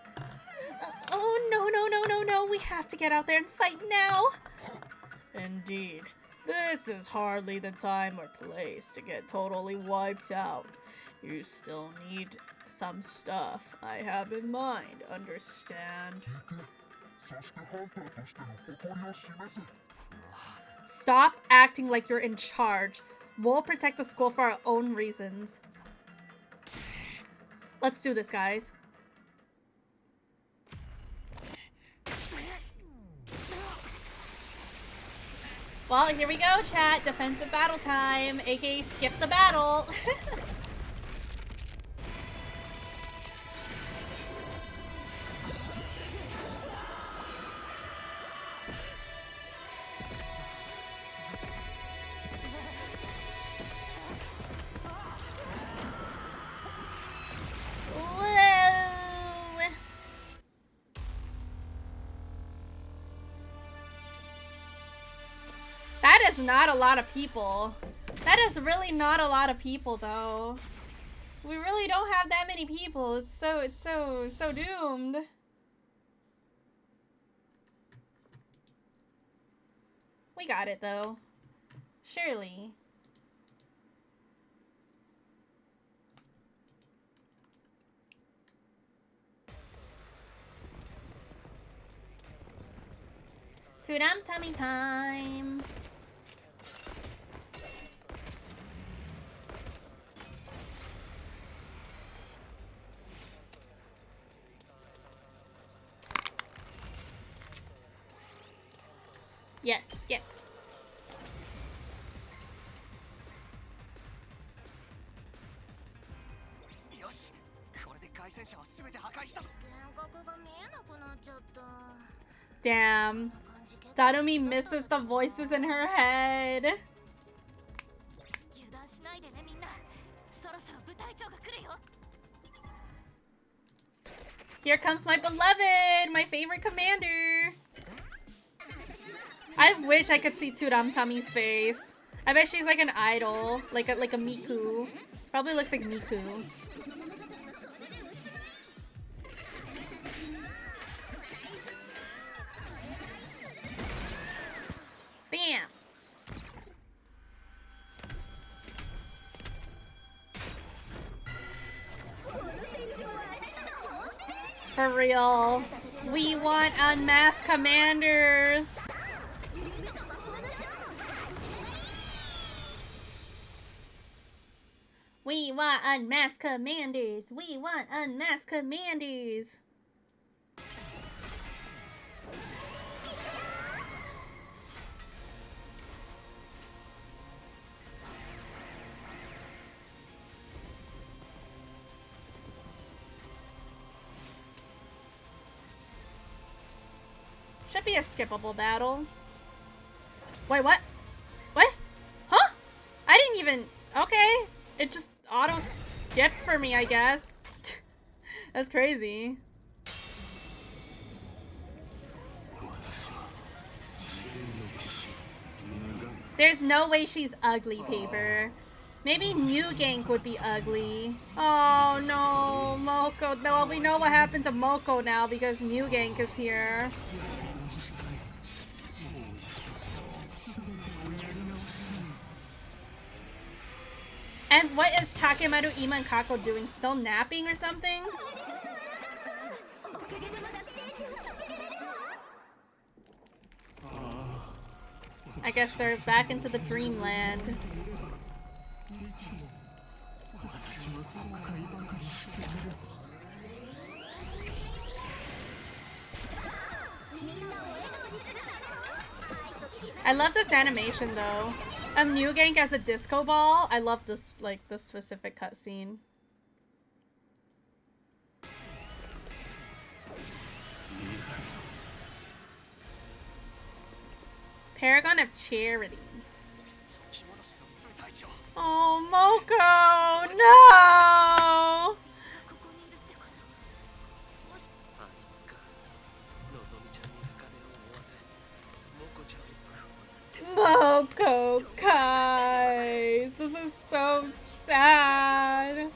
Oh, no, no, no, no, no. We have to get out there and fight now. Indeed. This is hardly the time or place to get totally wiped out. You still need some stuff I have in mind, understand? Stop acting like you're in charge. We'll protect the school for our own reasons. Let's do this, guys. Well, here we go, chat. Defensive battle time, aka skip the battle. That is not a lot of people. That is really not a lot of people, though. We really don't have that many people. It's so doomed. We got it, though. Surely. Tudum tummy time. Yes, skip. Damn. Darumi misses the voices in her head. Here comes my beloved, my favorite commander. I wish I could see Tudum Tummy's face. I bet she's like an idol, like a Miku. Probably looks like Miku. Bam! For real. We want unmasked commanders. We want unmasked commanders. We want unmasked commanders. Should be a skippable battle. Wait, what? What? Huh? I didn't even... Okay. It just auto-skipped for me, I guess. That's crazy. There's no way she's ugly, Paper. Maybe New Gank would be ugly. Oh no, Moko. No, we know what happened to Moko now because New Gank is here. And what is Takemaru, Ima, and Kako doing? Still napping or something? I guess they're back into the dreamland. I love this animation though. Mugank as a disco ball. I love this, like, this specific cutscene. Paragon of Charity. Oh, Moko! No! Moko, guys! This is so sad!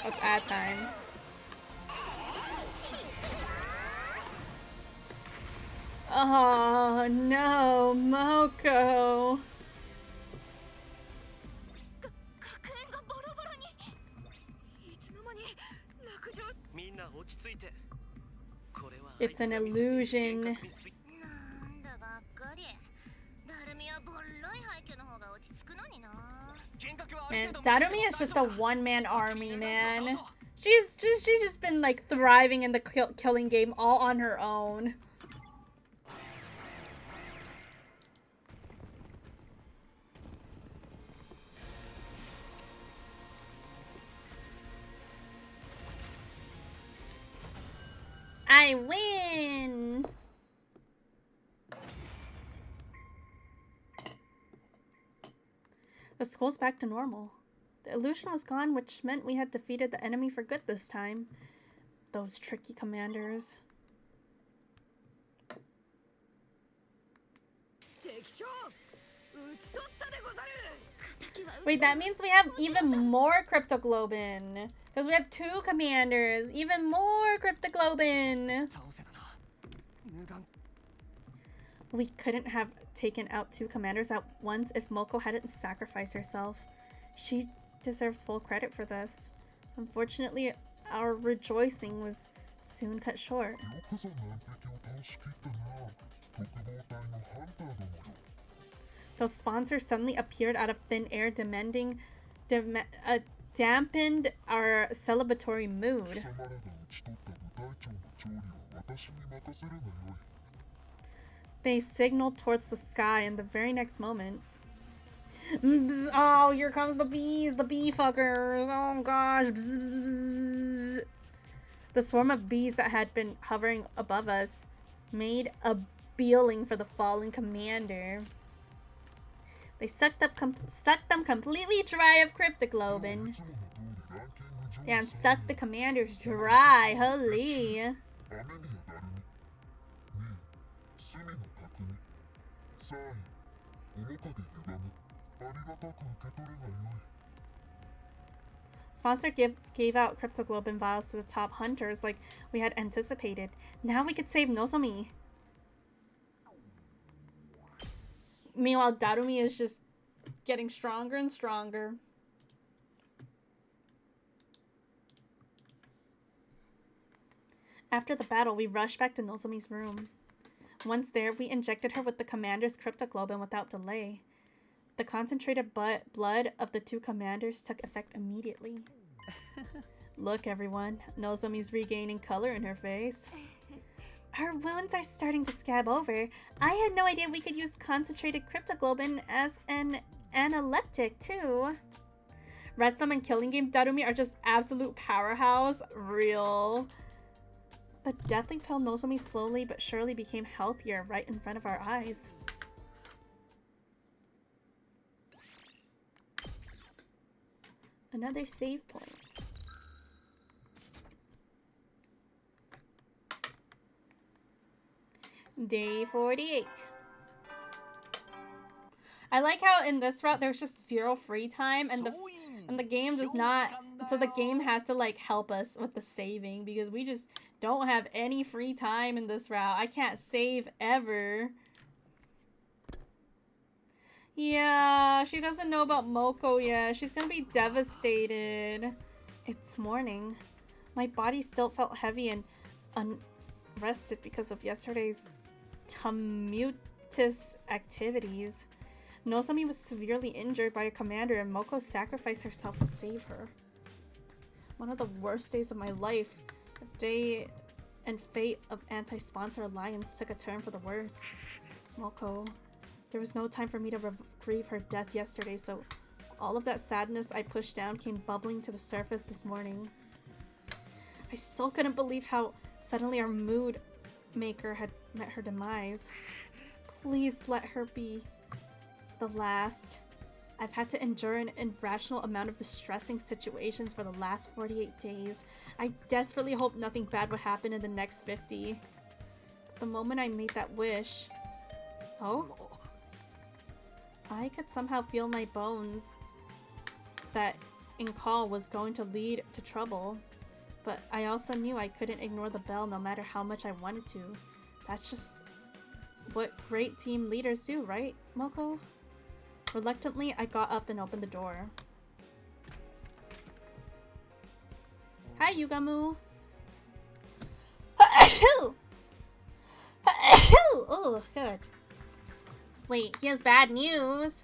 It's ad time. Oh no, Moko. It's an illusion. Man, Darumi is just a one-man army, man. She's just been like thriving in the killing game all on her own. I win! The school's back to normal. The illusion was gone, which meant we had defeated the enemy for good this time. Those tricky commanders. Wait, that means we have even more Cryptoglobin. Because we have 2 commanders. Even more Cryptoglobin. We couldn't have taken out 2 commanders at once if Moko hadn't sacrificed herself. She deserves full credit for this. Unfortunately, our rejoicing was soon cut short. Those sponsors suddenly appeared out of thin air, dampened our celebratory mood. They signaled towards the sky, and the very next moment... Bzz, oh, here comes the bees, the bee fuckers. Oh gosh. Bzz, bzz, bzz. The swarm of bees that had been hovering above us made a beeline for the fallen commander. They sucked them completely dry of Cryptoglobin. Damn, sucked the commanders dry. Holy. Sponsor gave out Cryptoglobin vials to the top hunters like we had anticipated. Now we could save Nozomi. Meanwhile, Darumi is just getting stronger and stronger. After the battle, we rushed back to Nozomi's room. Once there, we injected her with the commander's Cryptoglobin without delay. The concentrated blood of the 2 commanders took effect immediately. Look, everyone. Nozomi's regaining color in her face. Her wounds are starting to scab over. I had no idea we could use concentrated Cryptoglobin as an analeptic, too. Red Sum and Killing Game Darumi are just absolute powerhouse. Real. The deathly pale Nozomi slowly but surely became healthier right in front of our eyes. Another save point. Day 48. I like how in this route there's just 0 free time and the game does not, so the game has to like help us with the saving because we just don't have any free time in this route. I can't save ever. Yeah, she doesn't know about Moko yet. She's gonna be devastated. It's morning. My body still felt heavy and unrested because of yesterday's tumultuous activities. Nozomi was severely injured by a commander and Moko sacrificed herself to save her. One of the worst days of my life. The day and fate of Anti-Sponsor Alliance took a turn for the worse. Moko. There was no time for me to grieve her death yesterday, so all of that sadness I pushed down came bubbling to the surface this morning. I still couldn't believe how suddenly our mood maker had met her demise. Please let her be the last. I've had to endure an irrational amount of distressing situations for the last 48 days. I desperately hope nothing bad would happen in the next 50. But the moment I made that wish... Oh? I could somehow feel my bones that Inkal was going to lead to trouble. But I also knew I couldn't ignore the bell no matter how much I wanted to. That's just what great team leaders do, right, Moko? Reluctantly, I got up and opened the door. Hi, Yugamu! Oh, good. Wait, he has bad news!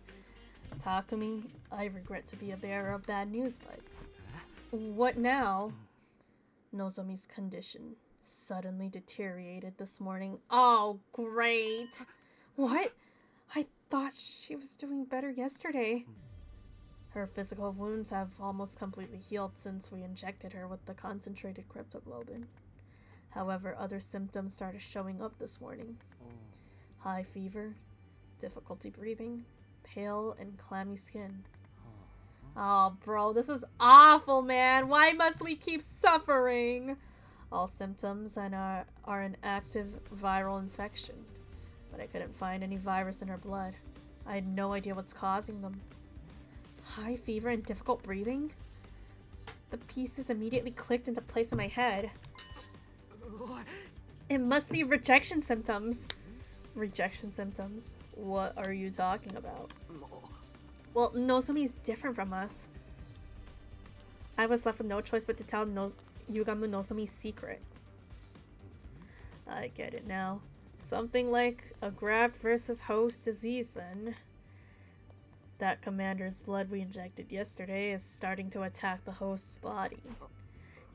Takumi, I regret to be a bearer of bad news, but... What now? Nozomi's condition suddenly deteriorated this morning. Oh, great! What? I thought she was doing better yesterday. Her physical wounds have almost completely healed since we injected her with the concentrated cryptoglobin. However, other symptoms started showing up this morning. High fever, difficulty breathing, pale and clammy skin. Oh, bro, this is awful, man. Why must we keep suffering? All symptoms are an active viral infection. But I couldn't find any virus in her blood. I had no idea what's causing them. High fever and difficult breathing? The pieces immediately clicked into place in my head. It must be rejection symptoms. Rejection symptoms? What are you talking about? Well, Nozomi's different from us. I was left with no choice but to tell Yugamu Nozomi's secret. I get it now. Something like a graft versus host disease, then. That commander's blood we injected yesterday is starting to attack the host's body.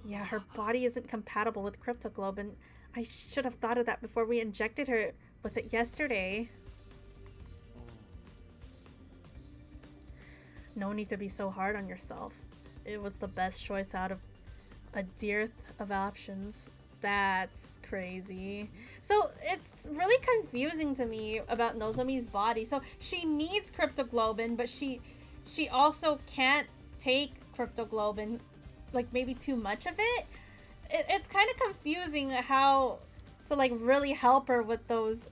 Yeah, her body isn't compatible with cryptoglobin. I should have thought of that before we injected her with it yesterday. No need to be so hard on yourself. It was the best choice out of a dearth of options. That's crazy. So it's really confusing to me about Nozomi's body. So she needs cryptoglobin, but she also can't take cryptoglobin, like maybe too much of it. It's kind of confusing how to like really help her with those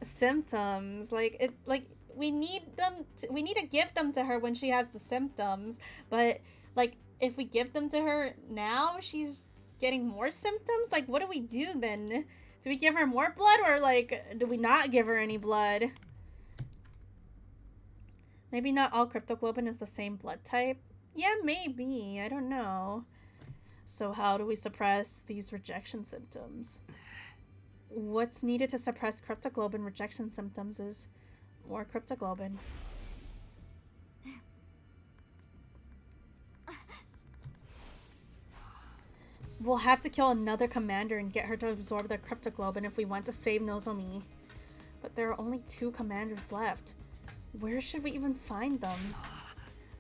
symptoms. We need to give them to her when she has the symptoms, but like if we give them to her now, she's getting more symptoms. Like, what do we do then? Do we give her more blood, or like do we not give her any blood? Maybe not all cryptoglobin is the same blood type. Yeah, maybe. I don't know. So how do we suppress these rejection symptoms? What's needed to suppress cryptoglobin rejection symptoms is more cryptoglobin. We'll have to kill another commander and get her to absorb the cryptoglobin if we want to save Nozomi. But there are only 2 commanders left. Where should we even find them?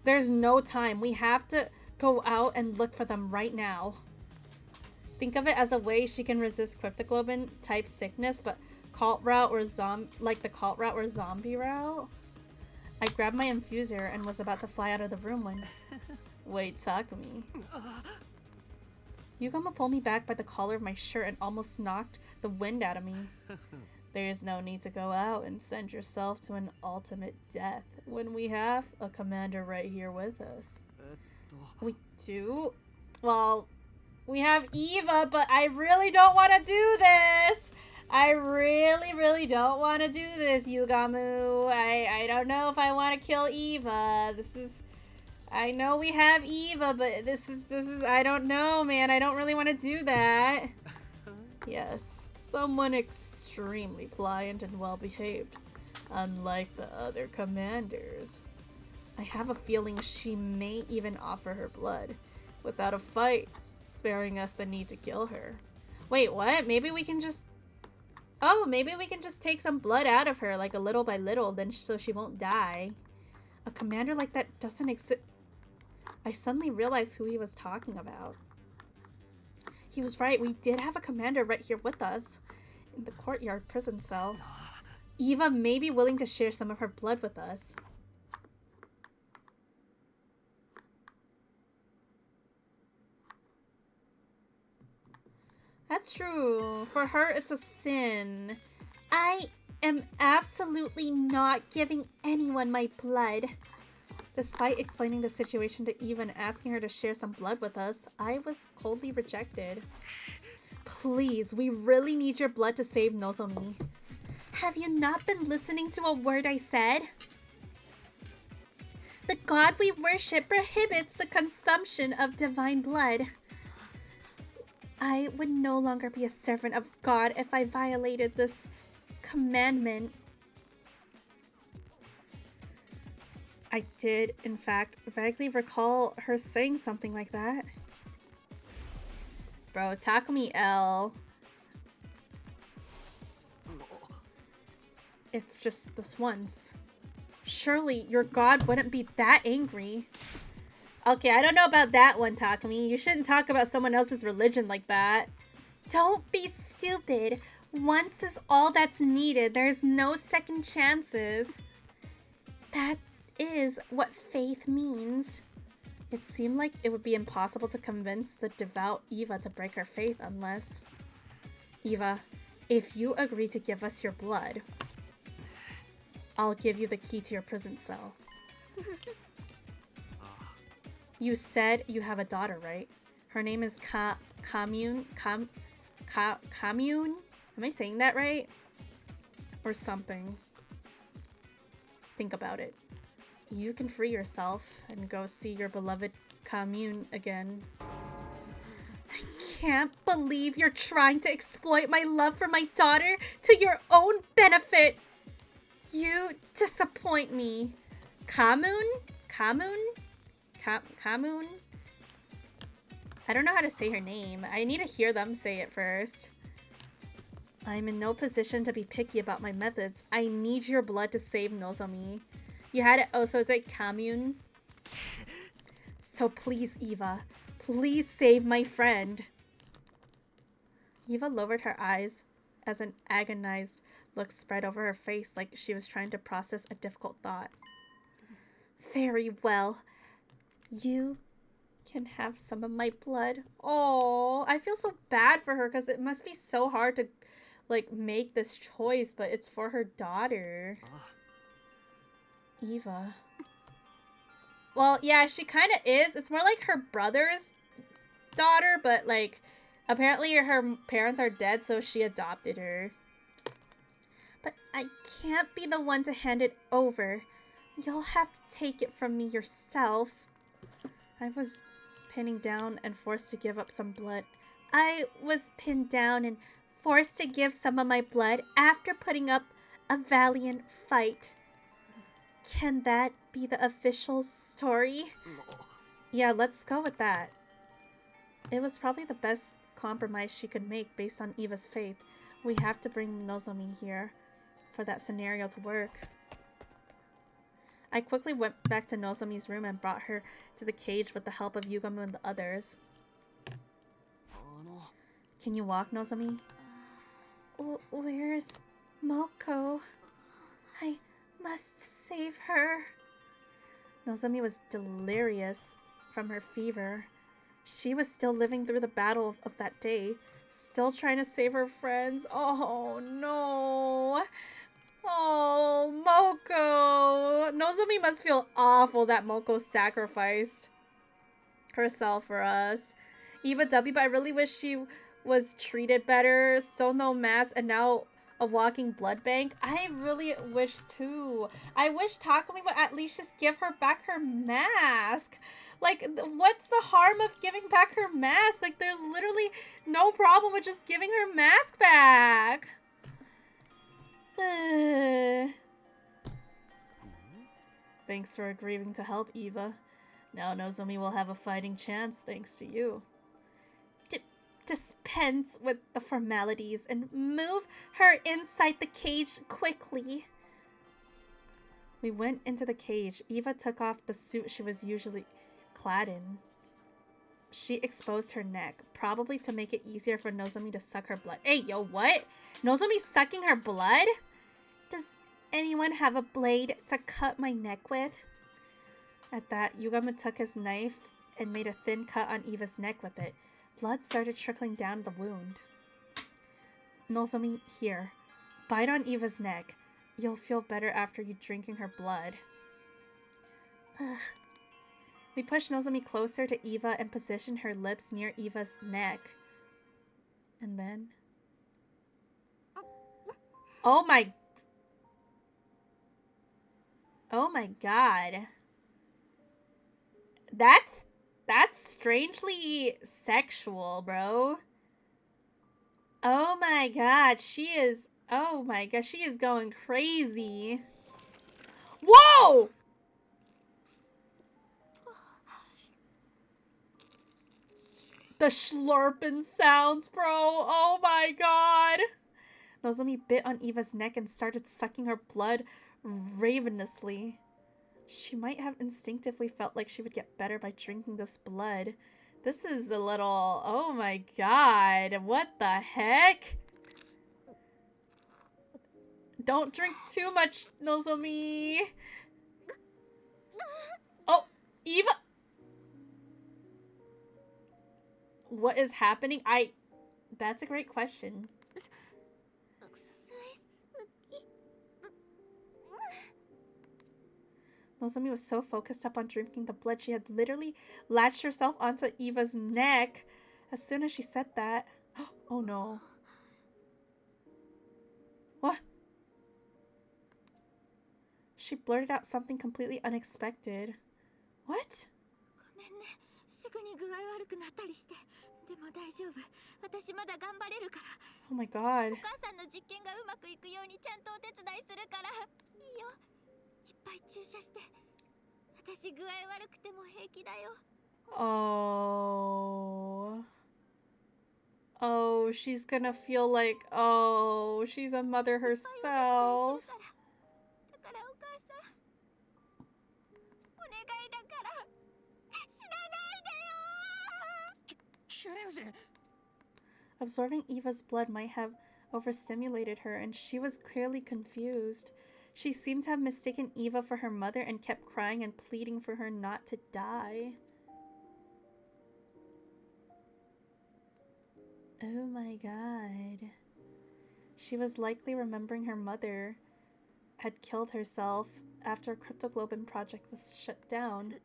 There's no time. We have to go out and look for them right now. Think of it as a way she can resist cryptoglobin type sickness, but cult route or the cult route or zombie route. I grabbed my infuser and was about to fly out of the room when... Wait, Takumi. Yugamu pulled me back by the collar of my shirt and almost knocked the wind out of me. There is no need to go out and send yourself to an ultimate death when we have a commander right here with us. We do? Well, we have Eva, but I really don't want to do this! I really, really don't want to do this, Yugamu. I don't know if I want to kill Eva. This is... I know we have Eva, but this is... I don't know, man. I don't really want to do that. Yes. Someone extremely pliant and well-behaved. Unlike the other commanders. I have a feeling she may even offer her blood. Without a fight, sparing us the need to kill her. Wait, what? Maybe we can just... Oh, maybe we can just take some blood out of her, like a little by little, then so she won't die. A commander like that doesn't exist. I suddenly realized who he was talking about. He was right, we did have a commander right here with us. In the courtyard prison cell. Eva may be willing to share some of her blood with us. That's true. For her, it's a sin. I am absolutely not giving anyone my blood. Despite explaining the situation to Eva and asking her to share some blood with us, I was coldly rejected. Please, we really need your blood to save Nozomi. Have you not been listening to a word I said? The god we worship prohibits the consumption of divine blood. I would no longer be a servant of God if I violated this commandment. I did, in fact, vaguely recall her saying something like that. Bro, Takumi L. It's just this once. Surely your god wouldn't be that angry. Okay, I don't know about that one, Takumi. You shouldn't talk about someone else's religion like that. Don't be stupid. Once is all that's needed. There's no second chances. That is what faith means. It seemed like it would be impossible to convince the devout Eva to break her faith unless... Eva, if you agree to give us your blood, I'll give you the key to your prison cell. You said you have a daughter, right? Her name is Commune? Commune? Am I saying that right? Or something. Think about it. You can free yourself and go see your beloved Commune again. I can't believe you're trying to exploit my love for my daughter to your own benefit. You disappoint me. Commune? Commune? Commune? I don't know how to say her name. I need to hear them say it first. I'm in no position to be picky about my methods. I need your blood to save Nozomi. You had it. Oh, so is it Commune? So please, Eva. Please save my friend. Eva lowered her eyes as an agonized look spread over her face like she was trying to process a difficult thought. Very well. You can have some of my blood. Oh, I feel so bad for her because it must be so hard to like make this choice, but it's for her daughter. Eva. Well, yeah, she kind of is. It's more like her brother's daughter, but like apparently her parents are dead, so she adopted her. But I can't be the one to hand it over. You'll have to take it from me yourself. I was pinning down and forced to give up some blood. I was pinned down and forced to give some of my blood after putting up a valiant fight. Can that be the official story? Yeah, let's go with that. It was probably the best compromise she could make based on Eva's faith. We have to bring Nozomi here for that scenario to work. I quickly went back to Nozomi's room and brought her to the cage with the help of Yugamu and the others. Can you walk, Nozomi? Where's Moko? I must save her. Nozomi was delirious from her fever. She was still living through the battle of that day, still trying to save her friends. Oh no! Oh, Moko! Nozomi must feel awful that Moko sacrificed herself for us. Eva W, but I really wish she was treated better, still no mask, and now a walking blood bank. I really wish too. I wish Takumi would at least just give her back her mask. Like, what's the harm of giving back her mask? Like, there's literally no problem with just giving her mask back. Thanks for agreeing to help, Eva. Now Nozomi will have a fighting chance thanks to you. Dispense with the formalities and move her inside the cage quickly. We went into the cage. Eva took off the suit she was usually clad in. She exposed her neck, probably to make it easier for Nozomi to suck her blood. Hey, yo, what? Nozomi's sucking her blood? Does anyone have a blade to cut my neck with? At that, Yugama took his knife and made a thin cut on Eva's neck with it. Blood started trickling down the wound. Nozomi, here. Bite on Eva's neck. You'll feel better after you drinking her blood. Ugh. We pushed Nozomi closer to Eva and positioned her lips near Eva's neck. And then... Oh my god. That's strangely sexual, bro. Oh my god, she is going crazy. Whoa! The slurping sounds, bro. Oh my god. Nozomi bit on Eva's neck and started sucking her blood ravenously. She might have instinctively felt like she would get better by drinking this blood. This is a little... Oh my god. What the heck? Don't drink too much, Nozomi. Oh, Eva... What is happening? That's a great question. Nozomi was so focused up on drinking the blood, she had literally latched herself onto Eva's neck. As soon as she said that... Oh no. What? She blurted out something completely unexpected. What? Oh my god. Oh. Oh, she's gonna feel like, oh, she's a mother herself. Absorbing Eva's blood might have overstimulated her, and she was clearly confused. She seemed to have mistaken Eva for her mother and kept crying and pleading for her not to die. Oh my god. She was likely remembering her mother had killed herself after a Cryptoglobin project was shut down.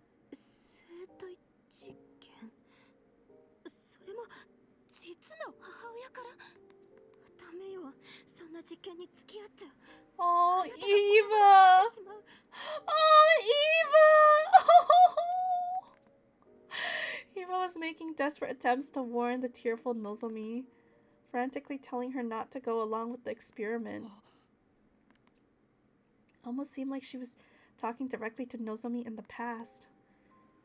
Oh, Eva! Oh, Eva! Eva was making desperate attempts to warn the tearful Nozomi, frantically telling her not to go along with the experiment. Almost seemed like she was talking directly to Nozomi in the past.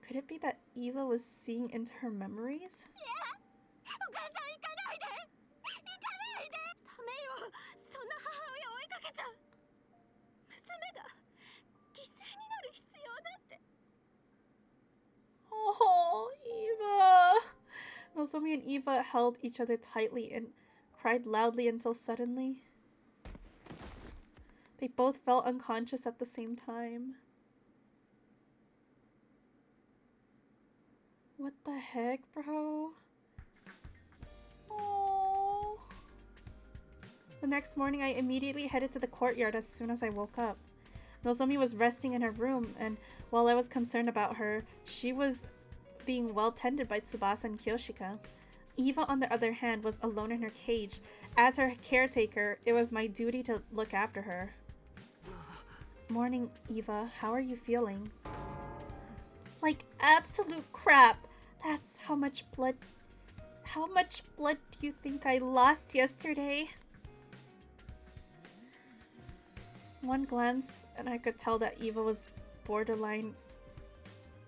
Could it be that Eva was seeing into her memories? Oh, Eva! Nozomi and Eva held each other tightly and cried loudly until suddenly they both fell unconscious at the same time. What the heck, bro? Oh. The next morning, I immediately headed to the courtyard as soon as I woke up. Nozomi was resting in her room, and while I was concerned about her, she was being well tended by Tsubasa and Kyoshika. Eva, on the other hand, was alone in her cage. As her caretaker, it was my duty to look after her. Morning, Eva. How are you feeling? Like absolute crap. That's how much blood... How much blood do you think I lost yesterday? One glance, and I could tell that Eva was borderline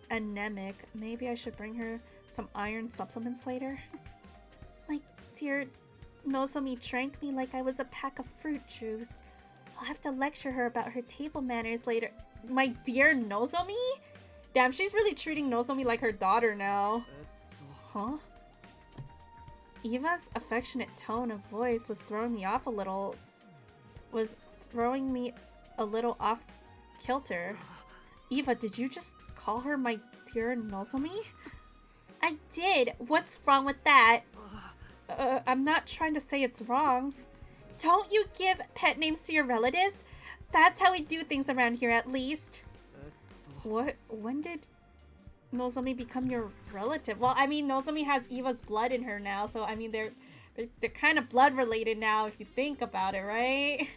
anemic. Maybe I should bring her some iron supplements later. My dear Nozomi drank me like I was a pack of fruit juice. I'll have to lecture her about her table manners later. My dear Nozomi? Damn, she's really treating Nozomi like her daughter now. Huh? Eva's affectionate tone of voice was throwing me off a little. Was throwing me a little off kilter. Eva, did you just call her my dear Nozomi? I did. What's wrong with that? I'm not trying to say it's wrong. Don't you give pet names to your relatives? That's how we do things around here, at least. What? When did Nozomi become your relative? Well, I mean, Nozomi has Eva's blood in her now, so I mean, they're kind of blood related now if you think about it, right?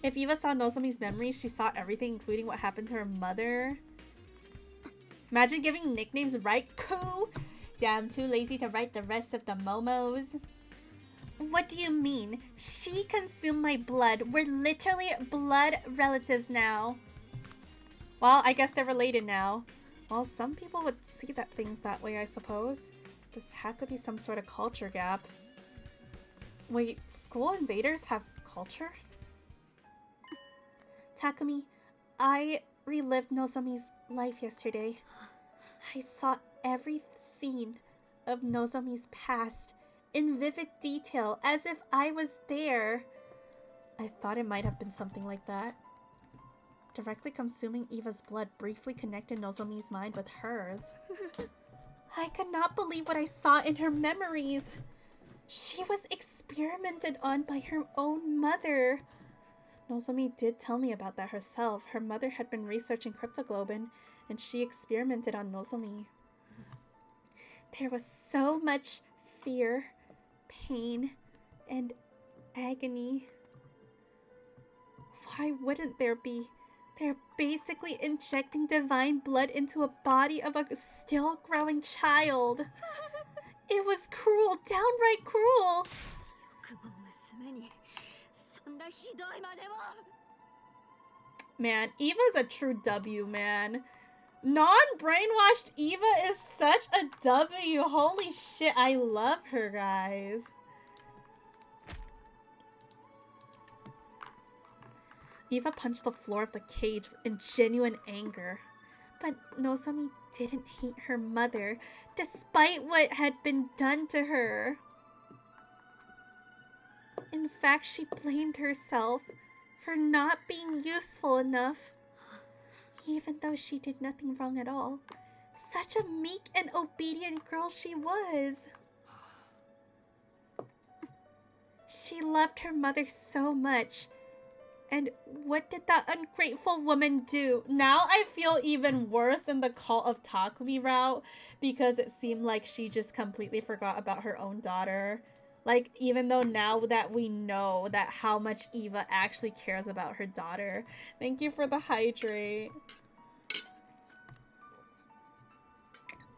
If Eva saw Nozomi's memories, she saw everything, including what happened to her mother. Imagine giving nicknames, right? Cool. Damn, too lazy to write the rest of the momos. What do you mean? She consumed my blood. We're literally blood relatives now. Well, I guess they're related now. Well, some people would see things that way, I suppose. This had to be some sort of culture gap. Wait, school invaders have culture? Takumi, I relived Nozomi's life yesterday. I saw every scene of Nozomi's past in vivid detail, as if I was there. I thought it might have been something like that. Directly consuming Eva's blood briefly connected Nozomi's mind with hers. I could not believe what I saw in her memories. She was experimented on by her own mother. Nozomi did tell me about that herself. Her mother had been researching cryptoglobin, and she experimented on Nozomi. There was so much fear, pain, and agony. Why wouldn't there be? They're basically injecting divine blood into a body of a still growing child. It was cruel, downright cruel. Man, Eva's a true W, man. Non-brainwashed Eva is such a W. Holy shit, I love her, guys. Eva punched the floor of the cage in genuine anger. But Nozomi didn't hate her mother, despite what had been done to her. In fact, she blamed herself for not being useful enough, even though she did nothing wrong at all. Such a meek and obedient girl she was. She loved her mother so much. And what did that ungrateful woman do? Now I feel even worse in the Cult of Takumi route, because it seemed like she just completely forgot about her own daughter. Like, even though now that we know that how much Eva actually cares about her daughter. Thank you for the hydrate.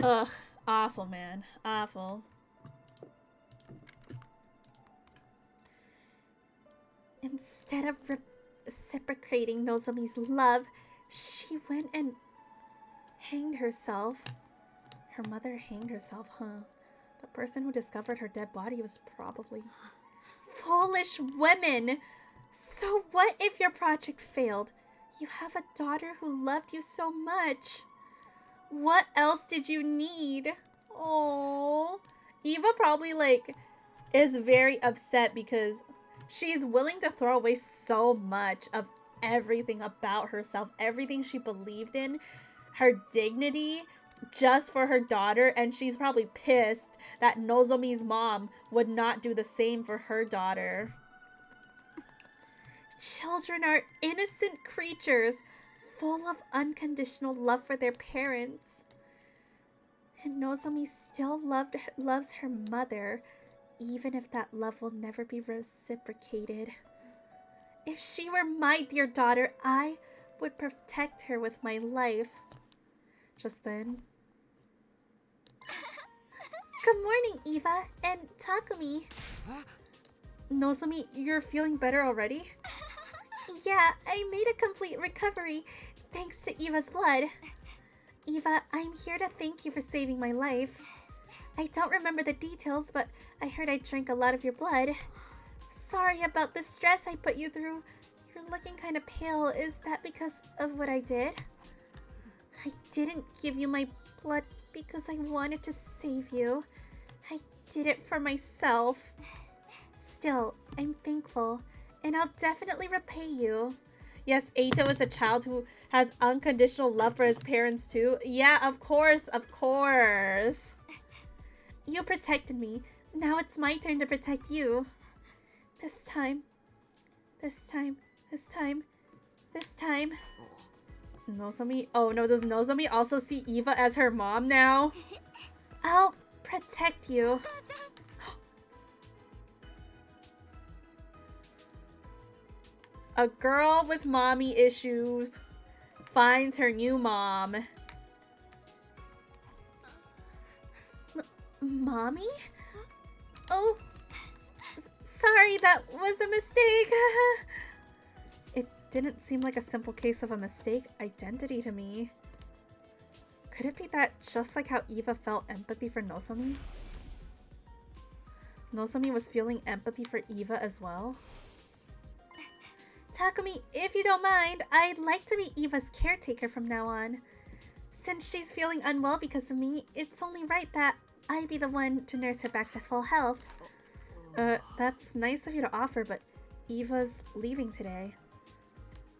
Ugh, awful, man. Awful. Instead of reciprocating Nozomi's love, she went and hanged herself. Her mother hanged herself, huh? The person who discovered her dead body was probably... Foolish women! So what if your project failed? You have a daughter who loved you so much. What else did you need? Oh, Eva probably, like, is very upset because she's willing to throw away so much of everything about herself, everything she believed in, her dignity, just for her daughter, and she's probably pissed that Nozomi's mom would not do the same for her daughter. Children are innocent creatures, full of unconditional love for their parents. And Nozomi still loves her mother, even if that love will never be reciprocated. If she were my dear daughter, I would protect her with my life. Just then. Good morning, Eva and Takumi. Nozomi, you're feeling better already? Yeah, I made a complete recovery thanks to Eva's blood. Eva, I'm here to thank you for saving my life. I don't remember the details, but I heard I drank a lot of your blood. Sorry about the stress I put you through. You're looking kind of pale. Is that because of what I did? I didn't give you my blood because I wanted to save you. I did it for myself. Still, I'm thankful, and I'll definitely repay you. Yes, Eito is a child who has unconditional love for his parents too. Yeah, of course, of course. You protected me. Now it's my turn to protect you. This time. Nozomi? Oh no, does Nozomi also see Eva as her mom now? I'll protect you. A girl with mommy issues finds her new mom. Mommy? Oh, sorry, that was a mistake. It didn't seem like a simple case of a mistake identity to me. Could it be that just like how Eva felt empathy for Nozomi? Nozomi was feeling empathy for Eva as well? Takumi, if you don't mind, I'd like to be Eva's caretaker from now on. Since she's feeling unwell because of me, it's only right that I be the one to nurse her back to full health. That's nice of you to offer, but Eva's leaving today.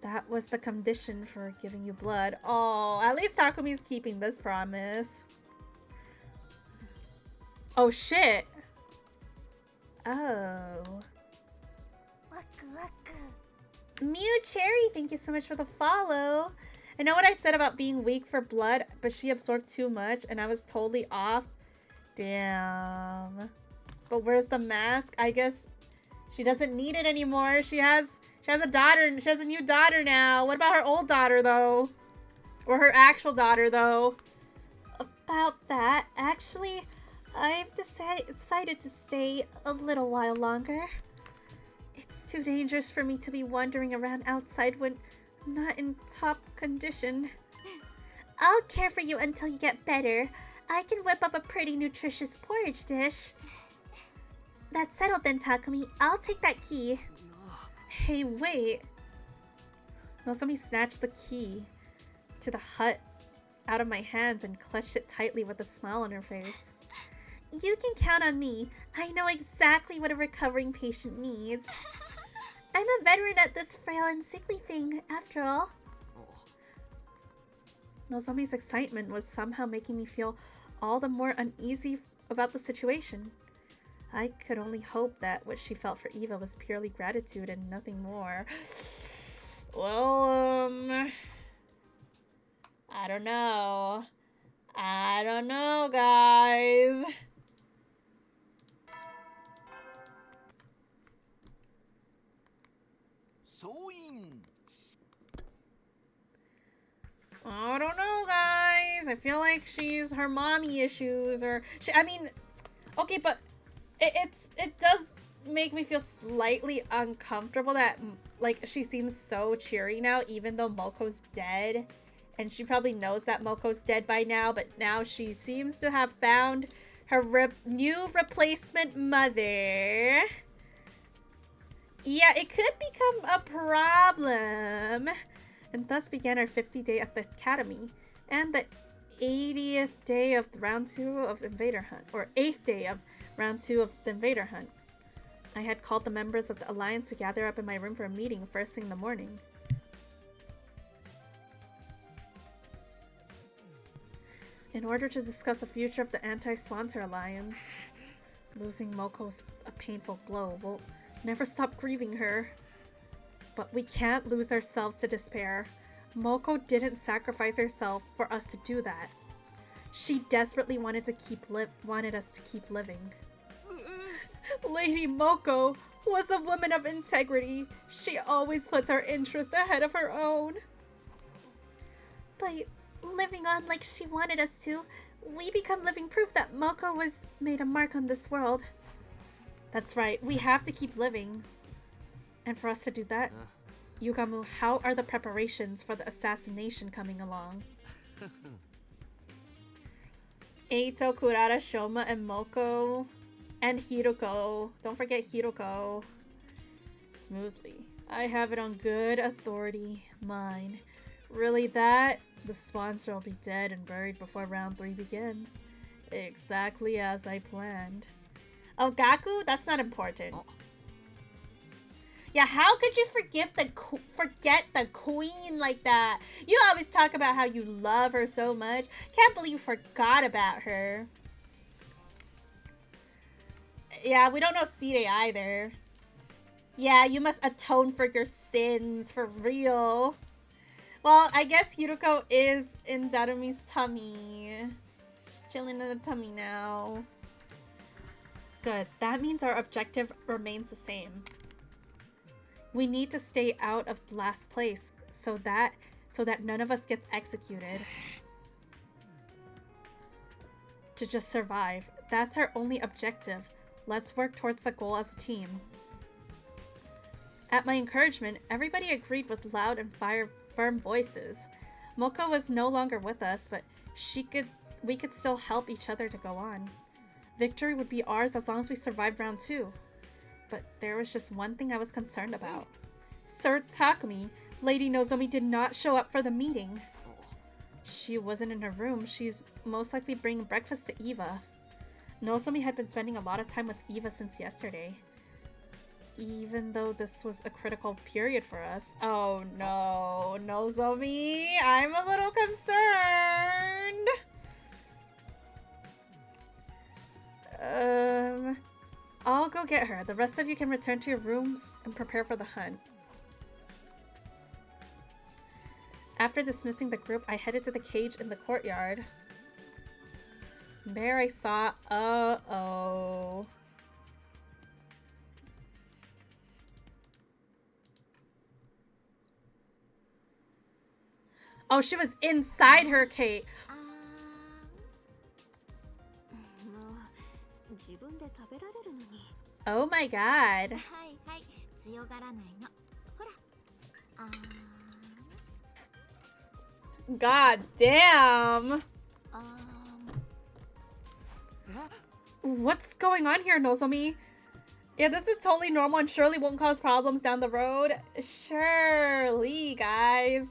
That was the condition for giving you blood. Oh, at least Takumi's keeping this promise. Oh, shit. Oh. Mew Cherry, thank you so much for the follow. I know what I said about being weak for blood, but she absorbed too much and I was totally off. Damn. But where's the mask? I guess she doesn't need it anymore. She has a daughter and she has a new daughter now. What about her old daughter though? Or her actual daughter though? About that, actually, I've decided to stay a little while longer. It's too dangerous for me to be wandering around outside when I'm not in top condition. I'll care for you until you get better. I can whip up a pretty nutritious porridge dish. That's settled then, Takumi. I'll take that key. Hey, wait. Nozomi snatched the key to the hut out of my hands and clutched it tightly with a smile on her face. You can count on me. I know exactly what a recovering patient needs. I'm a veteran at this frail and sickly thing, after all. Nozomi's excitement was somehow making me feel all the more uneasy about the situation. I could only hope that what she felt for Eva was purely gratitude and nothing more. Well, I don't know. I don't know, guys. I don't know, guys. I feel like she's her mommy issues, or I mean, okay, but it does make me feel slightly uncomfortable that like she seems so cheery now, even though Moko's dead, and she probably knows that Moko's dead by now. But now she seems to have found her new replacement mother. Yeah, it could become a problem. And thus began our 50th day at the academy, and the 80th day of round 2 of Invader Hunt, or 8th day of round 2 of the Invader Hunt. I had called the members of the Alliance to gather up in my room for a meeting first thing in the morning. In order to discuss the future of the Anti-Sponsor Alliance. Losing Moko's a painful blow. We'll never stop grieving her. But we can't lose ourselves to despair. Moko didn't sacrifice herself for us to do that. She desperately wanted us to keep living. Lady Moko was a woman of integrity. She always puts her interest ahead of her own. By living on like she wanted us to, we become living proof that Moko was made a mark on this world. That's right, we have to keep living. And for us to do that, Yugamu, how are the preparations for the assassination coming along? Eito, Kurara, Shoma, and Moko, and Hiroko. Don't forget Hiroko. Smoothly. I have it on good authority. Mine. Really that? The sponsor will be dead and buried before round 3 begins. Exactly as I planned. Oh, Gaku? That's not important. Yeah, how could you forget the queen like that? You always talk about how you love her so much. Can't believe you forgot about her. Yeah, we don't know Sire either. Yeah, you must atone for your sins, for real. Well, I guess Hiroko is in Darumi's tummy. She's chilling in the tummy now. Good. That means our objective remains the same. We need to stay out of last place so that none of us gets executed. To just survive. That's our only objective. Let's work towards the goal as a team. At my encouragement, everybody agreed with loud and firm voices. Moko was no longer with us, but we could still help each other to go on. Victory would be ours as long as we survived round 2. But there was just one thing I was concerned about. Sir Takumi, Lady Nozomi did not show up for the meeting. She wasn't in her room. She's most likely bringing breakfast to Eva. Nozomi had been spending a lot of time with Eva since yesterday. Even though this was a critical period for us. Oh no, Nozomi, I'm a little concerned. I'll go get her. The rest of you can return to your rooms and prepare for the hunt. After dismissing the group, I headed to the cage in the courtyard. There I saw... Uh-oh. Oh, she was inside her cage. Oh my god. God damn. What's going on here, Nozomi? Yeah, this is totally normal and surely won't cause problems down the road. Surely, guys.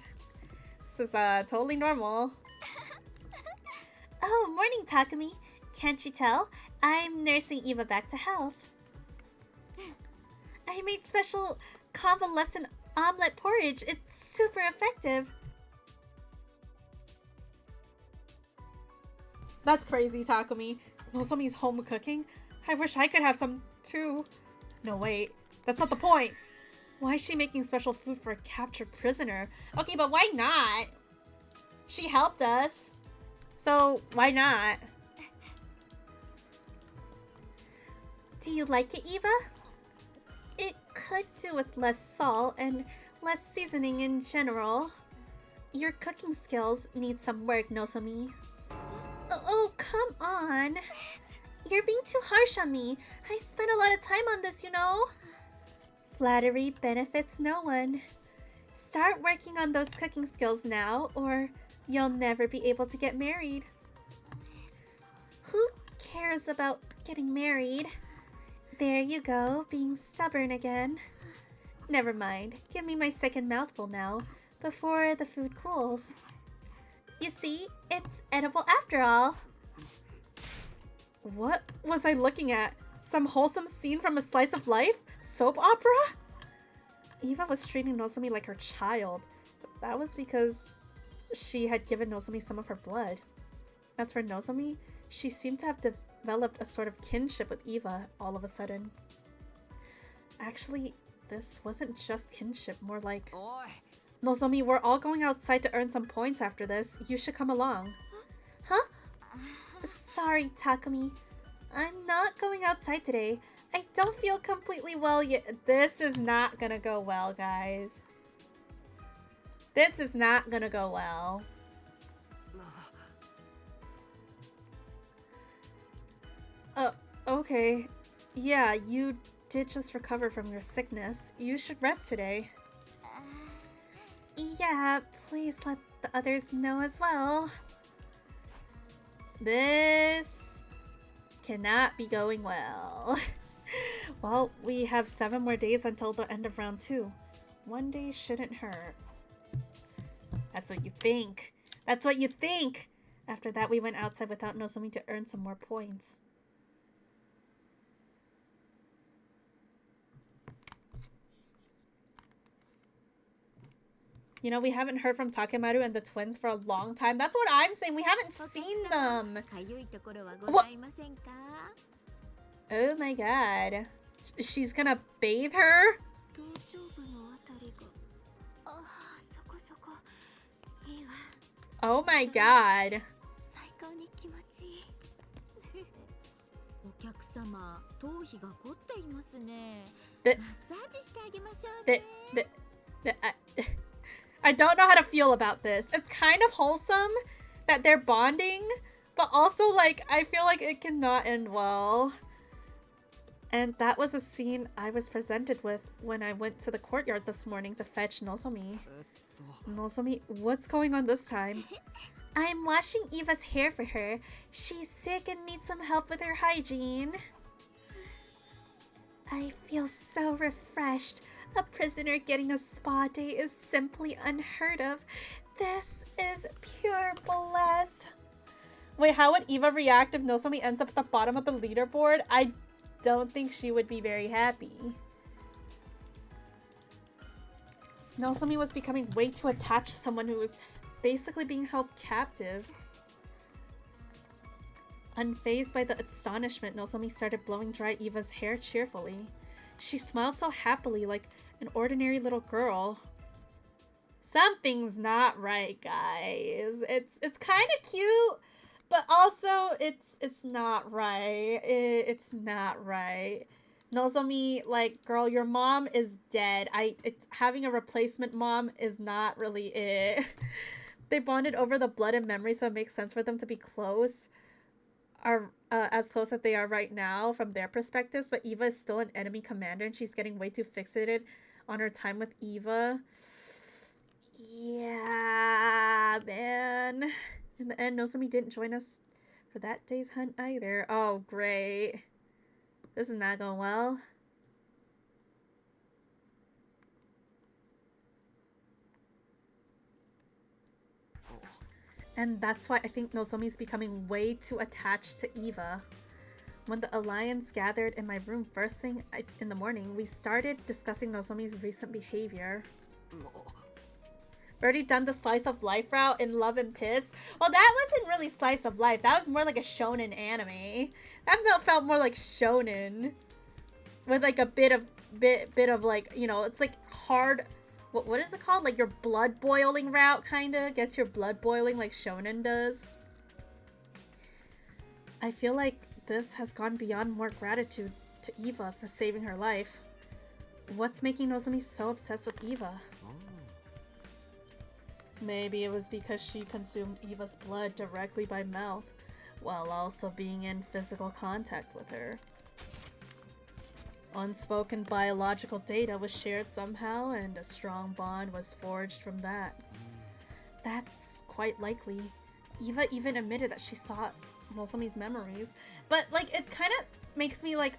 This is totally normal. Oh, morning, Takumi. Can't you tell? I'm nursing Eva back to health. I made special convalescent omelet porridge. It's super effective. That's crazy, Takumi. Nozomi's home cooking? I wish I could have some too. No, wait. That's not the point. Why is she making special food for a captured prisoner? Okay, but why not? She helped us. So, why not? Do you like it, Eva? It could do with less salt and less seasoning in general. Your cooking skills need some work, Nozomi. Oh, come on. You're being too harsh on me. I spent a lot of time on this, you know. Flattery benefits no one. Start working on those cooking skills now, or you'll never be able to get married. Who cares about getting married? There you go, being stubborn again. Never mind. Give me my second mouthful now, before the food cools. You see, it's edible after all. What was I looking at? Some wholesome scene from a slice of life? Soap opera? Eva was treating Nozomi like her child. But that was because she had given Nozomi some of her blood. As for Nozomi, she seemed to have developed a sort of kinship with Eva all of a sudden. Actually, this wasn't just kinship, more like... Nozomi, we're all going outside to earn some points after this. You should come along. Huh? Sorry, Takumi. I'm not going outside today. I don't feel completely well yet. This is not gonna go well, guys. This is not gonna go well. Okay. Yeah, you did just recover from your sickness. You should rest today. Yeah, please let the others know as well. This cannot be going well. Well, we have 7 more days until the end of round 2. 1 day shouldn't hurt. That's what you think. That's what you think! After that, we went outside without Nozomi to earn some more points. You know, we haven't heard from Takemaru and the twins for a long time. That's what I'm saying. We haven't seen them. What? Oh my god. She's gonna bathe her? Oh my god. I don't know how to feel about this. It's kind of wholesome that they're bonding, but also, like, I feel like it cannot end well. And that was a scene I was presented with when I went to the courtyard this morning to fetch Nozomi. Nozomi, what's going on this time? I'm washing Eva's hair for her. She's sick and needs some help with her hygiene. I feel so refreshed. A prisoner getting a spa day is simply unheard of. This is pure bliss. Wait, how would Eva react if Nozomi ends up at the bottom of the leaderboard? I don't think she would be very happy. Nozomi was becoming way too attached to someone who was basically being held captive. Unfazed by the astonishment, Nozomi started blowing dry Eva's hair cheerfully. She smiled so happily, like an ordinary little girl. Something's not right, guys. It's kind of cute, but also it's not right. It's not right. Nozomi, like, girl, your mom is dead. It's having a replacement mom is not really it. They bonded over the blood and memory, so it makes sense for them to be close. Are as close as they are right now from their perspectives, but Eva is still an enemy commander and she's getting way too fixated on her time with Eva. Yeah, man. In the end, Nozomi didn't join us for that day's hunt either. Oh, great. This is not going well. And that's why I think Nozomi's becoming way too attached to Eva. When the Alliance gathered in my room first thing in the morning, we started discussing Nozomi's recent behavior. Already done the slice of life route in Love and Piss? Well, that wasn't really slice of life. That was more like a shonen anime. That felt more like shonen. With like a bit of like, you know, it's like hard... What is it called? Like your blood boiling route, kinda? Gets your blood boiling like shonen does. I feel like this has gone beyond more gratitude to Eva for saving her life. What's making Nozomi so obsessed with Eva? Maybe it was because she consumed Eva's blood directly by mouth, while also being in physical contact with her. Unspoken biological data was shared somehow, and a strong bond was forged from that. That's quite likely. Eva even admitted that she saw Nozomi's memories, but like it kind of makes me like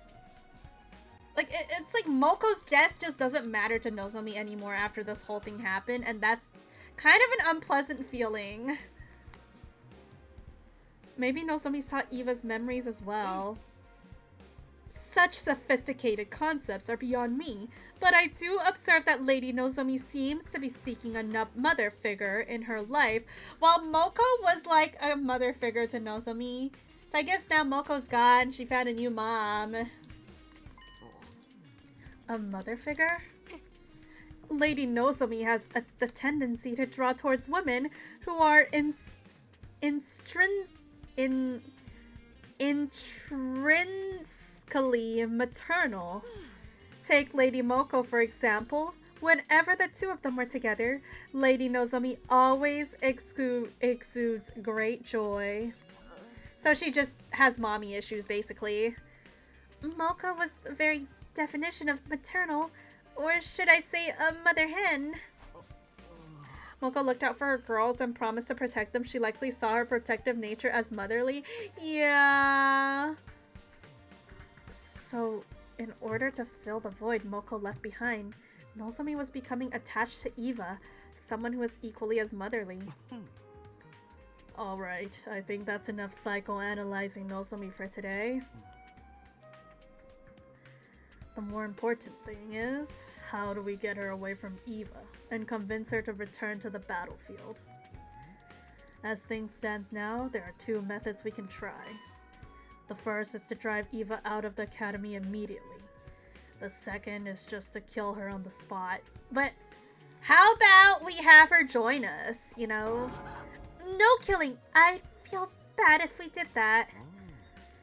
it's like Moko's death just doesn't matter to Nozomi anymore after this whole thing happened, and that's kind of an unpleasant feeling. Maybe Nozomi saw Eva's memories as well. Such sophisticated concepts are beyond me, but I do observe that Lady Nozomi seems to be seeking a mother figure in her life, while Moko was like a mother figure to Nozomi. So I guess now Moko's gone, she found a new mom. A mother figure? Lady Nozomi has the tendency to draw towards women who are intrinsically maternal. Take Lady Moko, for example. Whenever the two of them were together, Lady Nozomi always exudes great joy. So she just has mommy issues, basically. Moko was the very definition of maternal, or should I say a mother hen. Moko looked out for her girls and promised to protect them. She likely saw her protective nature as motherly. Yeah. So, in order to fill the void Moko left behind, Nozomi was becoming attached to Eva, someone who was equally as motherly. Alright, I think that's enough psychoanalyzing Nozomi for today. The more important thing is, how do we get her away from Eva and convince her to return to the battlefield? As things stand now, there are two methods we can try. The first is to drive Eva out of the academy immediately. The second is just to kill her on the spot. But how about we have her join us, you know? No killing! I'd feel bad if we did that.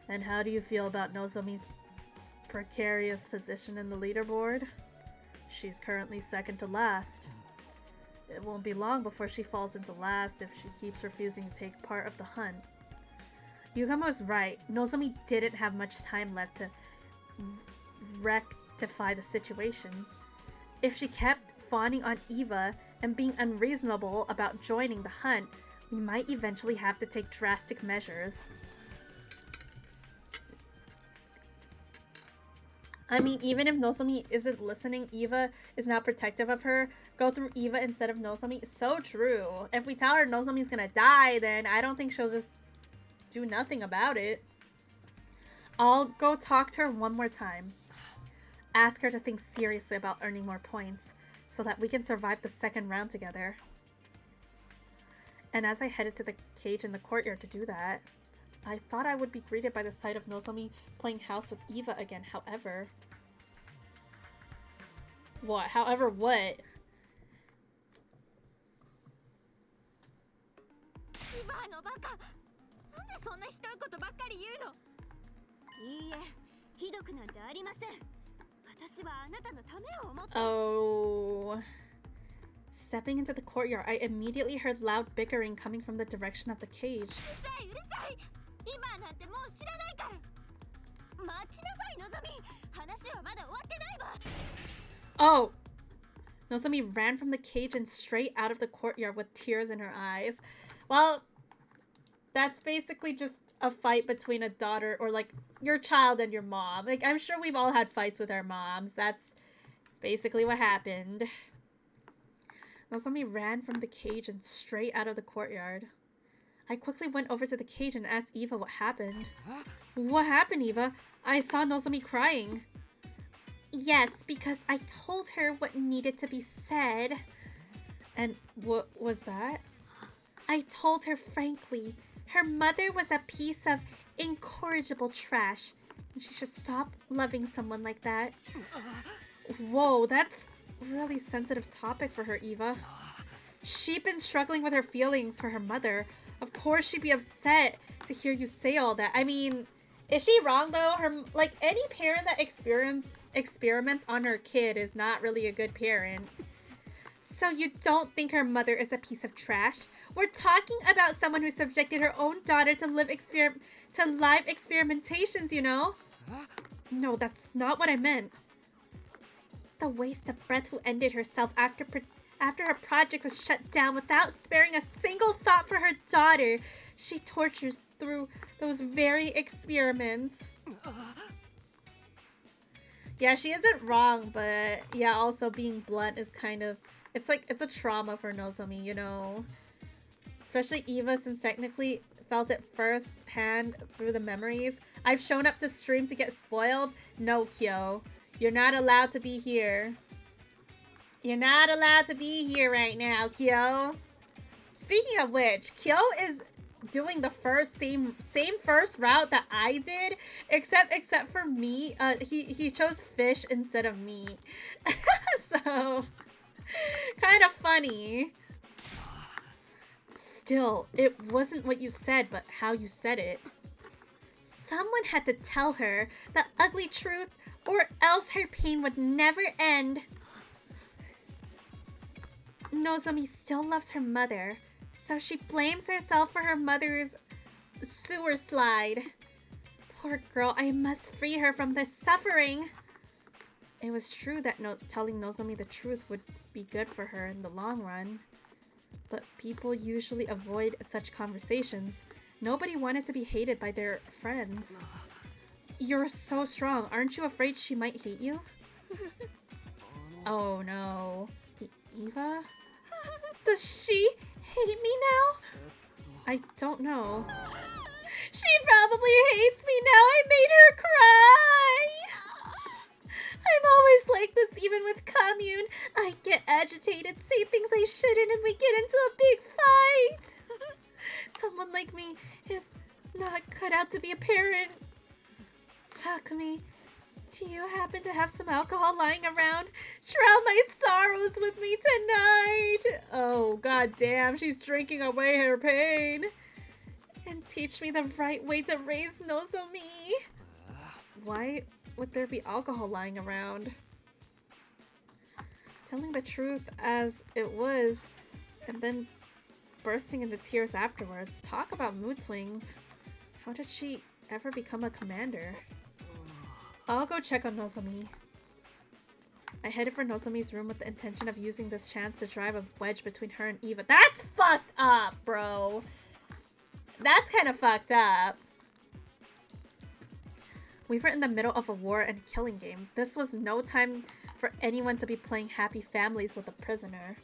And how do you feel about Nozomi's precarious position in the leaderboard? She's currently second to last. It won't be long before she falls into last if she keeps refusing to take part of the hunt. Yukama was right. Nozomi didn't have much time left to rectify the situation. If she kept fawning on Eva and being unreasonable about joining the hunt, we might eventually have to take drastic measures. I mean, even if Nozomi isn't listening, Eva is now protective of her. Go through Eva instead of Nozomi. So true. If we tell her Nozomi's gonna die, then I don't think she'll just do nothing about it. I'll go talk to her one more time. Ask her to think seriously about earning more points so that we can survive the second round together. And as I headed to the cage in the courtyard to do that, I thought I would be greeted by the sight of Nozomi playing house with Eva again, however. What? However what? Oh. Stepping into the courtyard, I immediately heard loud bickering coming from the direction of the cage. Oh! Nozomi ran from the cage and straight out of the courtyard with tears in her eyes. Well, that's basically just a fight between a daughter or like your child and your mom. Like, I'm sure we've all had fights with our moms. That's basically what happened. Nozomi ran from the cage and straight out of the courtyard. I quickly went over to the cage and asked Eva what happened. What happened, Eva? I saw Nozomi crying. Yes, because I told her what needed to be said. And what was that? I told her frankly, her mother was a piece of incorrigible trash, and she should stop loving someone like that. Whoa, that's a really sensitive topic for her, Eva. She'd been struggling with her feelings for her mother. Of course she'd be upset to hear you say all that. I mean, is she wrong though? Like any parent that experiments on her kid is not really a good parent. So you don't think her mother is a piece of trash? We're talking about someone who subjected her own daughter to live experimentations, you know? No, that's not what I meant. The waste of breath who ended herself after her project was shut down without sparing a single thought for her daughter. She tortures through those very experiments. Yeah, she isn't wrong, but yeah, also being blunt is kind of... It's a trauma for Nozomi, you know? Especially Eva, since technically felt it firsthand through the memories. I've shown up to stream to get spoiled. No, Kyo. You're not allowed to be here. You're not allowed to be here right now, Kyo. Speaking of which, Kyo is doing the same first route that I did, except for me. He chose fish instead of meat. So kind of funny. Still, it wasn't what you said, but how you said it. Someone had to tell her the ugly truth, or else her pain would never end. Nozomi still loves her mother, so she blames herself for her mother's sewer slide. Poor girl, I must free her from this suffering. It was true that telling Nozomi the truth would be good for her in the long run. But people usually avoid such conversations. Nobody wanted to be hated by their friends. You're so strong. Aren't you afraid she might hate you? Oh no. Eva? Does she hate me now? I don't know. She probably hates me now. I made her cry. I'm always like this, even with commune. I get agitated, say things I shouldn't, and we get into a big fight. Someone like me is not cut out to be a parent. Takumi, do you happen to have some alcohol lying around? Drown my sorrows with me tonight. Oh, goddamn, she's drinking away her pain. And teach me the right way to raise Nozomi. Why would there be alcohol lying around? Telling the truth as it was, and then bursting into tears afterwards. Talk about mood swings. How did she ever become a commander? I'll go check on Nozomi. I headed for Nozomi's room with the intention of using this chance to drive a wedge between her and Eva. That's fucked up, bro. That's kind of fucked up. We were in the middle of a war and killing game. This was no time for anyone to be playing happy families with a prisoner.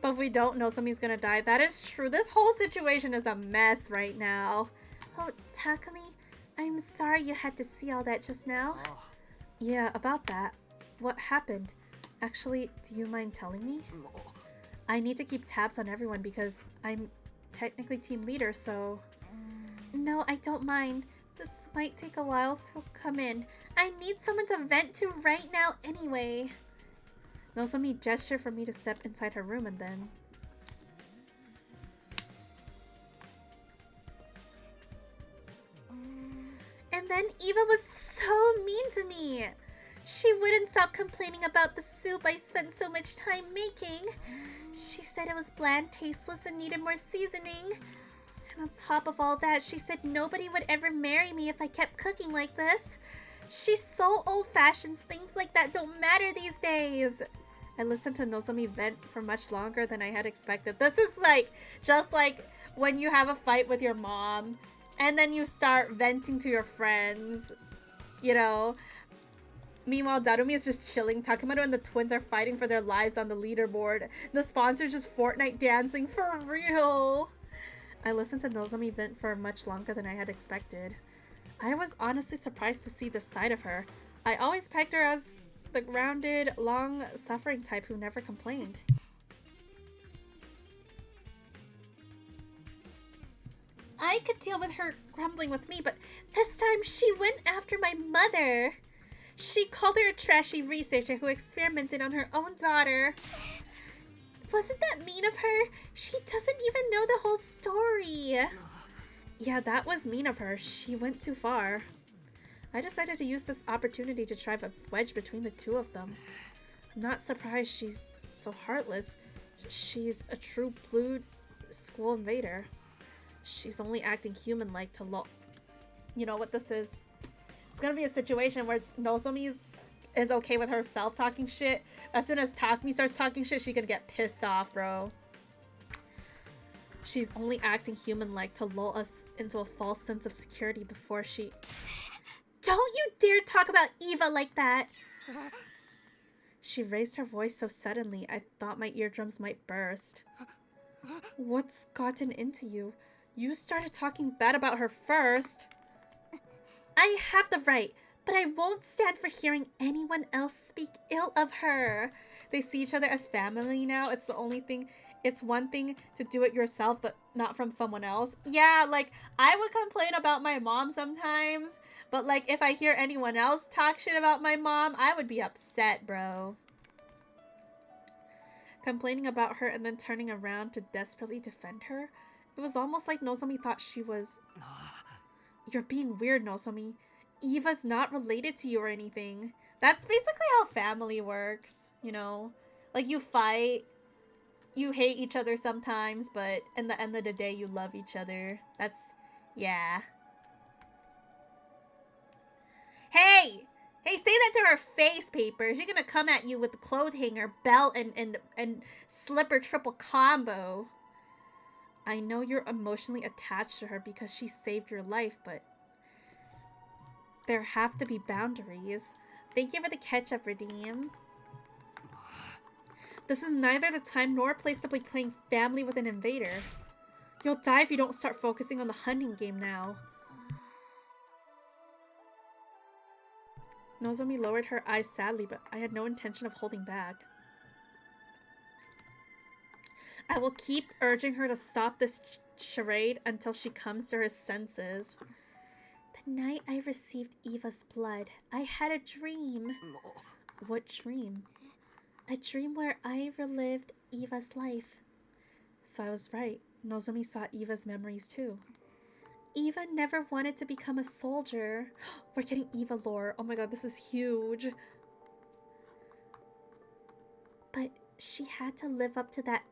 But we don't know somebody's gonna die. That is true. This whole situation is a mess right now. Oh, Takumi, I'm sorry you had to see all that just now. Yeah, about that. What happened? Actually, do you mind telling me? I need to keep tabs on everyone because I'm technically team leader, so... No, I don't mind. This might take a while, so come in. I need someone to vent to right now anyway. Nozomi gestured for me to step inside her room and then... And then Eva was so mean to me. She wouldn't stop complaining about the soup I spent so much time making. She said it was bland, tasteless, and needed more seasoning. And on top of all that, she said nobody would ever marry me if I kept cooking like this. She's so old-fashioned, things like that don't matter these days. I listened to Nozomi vent for much longer than I had expected. This is like, just like when you have a fight with your mom, and then you start venting to your friends, you know? Meanwhile, Darumi is just chilling. Takemoto and the twins are fighting for their lives on the leaderboard. The sponsor's just Fortnite dancing for real. I listened to Nozomi vent for much longer than I had expected. I was honestly surprised to see this side of her. I always pegged her as the grounded, long-suffering type who never complained. I could deal with her grumbling with me, but this time she went after my mother. She called her a trashy researcher who experimented on her own daughter. Wasn't that mean of her? She doesn't even know the whole story. Yeah, that was mean of her. She went too far. I decided to use this opportunity to drive a wedge between the two of them. I'm not surprised she's so heartless. She's a true blue school invader. She's only acting human-like to You know what this is? It's gonna be a situation where Nozomi is okay with herself talking shit. As soon as Takumi starts talking shit, she's gonna get pissed off, bro. She's only acting human-like to lull us into a false sense of security before she... Don't you dare talk about Eva like that! She raised her voice so suddenly, I thought my eardrums might burst. What's gotten into you? You started talking bad about her first. I have the right, but I won't stand for hearing anyone else speak ill of her. They see each other as family now. It's one thing to do it yourself, but not from someone else. Yeah, like, I would complain about my mom sometimes, but, like, if I hear anyone else talk shit about my mom, I would be upset, bro. complaining about her and then turning around to desperately defend her. It was almost like Nozomi thought she was... You're being weird, Nozomi. Eva's not related to you or anything. That's basically how family works, you know? Like, you fight, you hate each other sometimes, but in the end of the day, you love each other. That's... yeah. Hey! Hey, say that to her face, Paper. She's gonna come at you with the clothes hanger, belt, and slipper triple combo. I know you're emotionally attached to her because she saved your life, but there have to be boundaries. Thank you for the ketchup, Redeem. This is neither the time nor place to be playing family with an invader. You'll die if you don't start focusing on the hunting game now. Nozomi lowered her eyes sadly, but I had no intention of holding back. I will keep urging her to stop this charade until she comes to her senses. The night I received Eva's blood, I had a dream. What dream? A dream where I relived Eva's life. So I was right. Nozomi saw Eva's memories too. Eva never wanted to become a soldier. We're getting Eva lore. Oh my god, this is huge. But she had to live up to that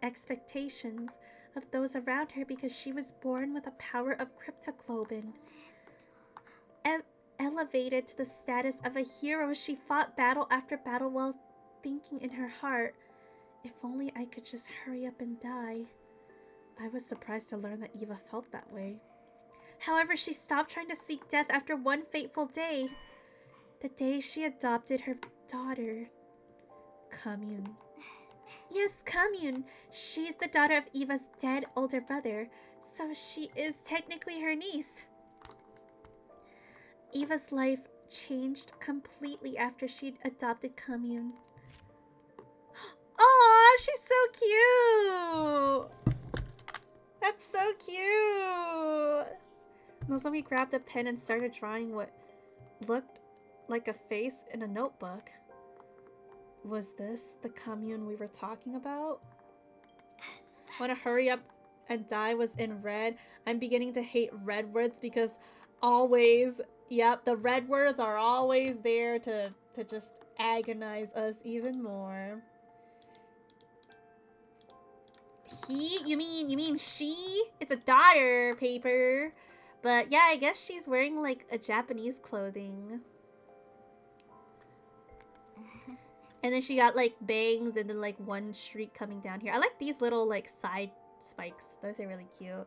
expectations of those around her because she was born with the power of Cryptoglobin. Elevated to the status of a hero, she fought battle after battle while thinking in her heart, if only I could just hurry up and die. I was surprised to learn that Eva felt that way. However, she stopped trying to seek death after one fateful day. The day she adopted her daughter, Commune. Yes, Commune. She's the daughter of Eva's dead older brother, so she is technically her niece. Eva's life changed completely after she adopted Commune. Aw, she's so cute! That's so cute! Nozomi grabbed a pen and started drawing what looked like a face in a notebook. Was this the Commune we were talking about? Wanna hurry up and die was in red. I'm beginning to hate red words because always, yep, the red words are always there to just agonize us even more. He? You mean she? It's a daughter, Paper. But yeah, I guess she's wearing like a Japanese clothing. And then she got like bangs and then like one streak coming down here. I like these little like side spikes. Those are really cute.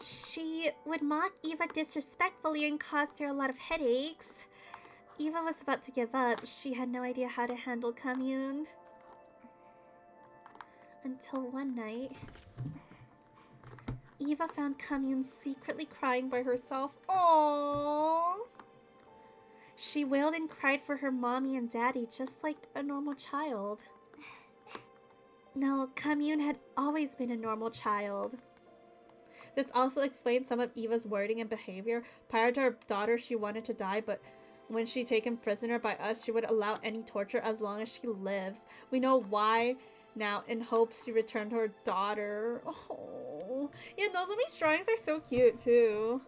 She would mock Eva disrespectfully and caused her a lot of headaches. Eva was about to give up. She had no idea how to handle Commune. Until one night, Eva found Commune secretly crying by herself. Aww. She wailed and cried for her mommy and daddy just like a normal child. No, Commune had always been a normal child. This also explains some of Eva's wording and behavior. Prior to her daughter, she wanted to die, but when she's taken prisoner by us, she would allow any torture as long as she lives. We know why now, in hopes to return to her daughter. Oh, yeah, Nozomi's drawings are so cute too.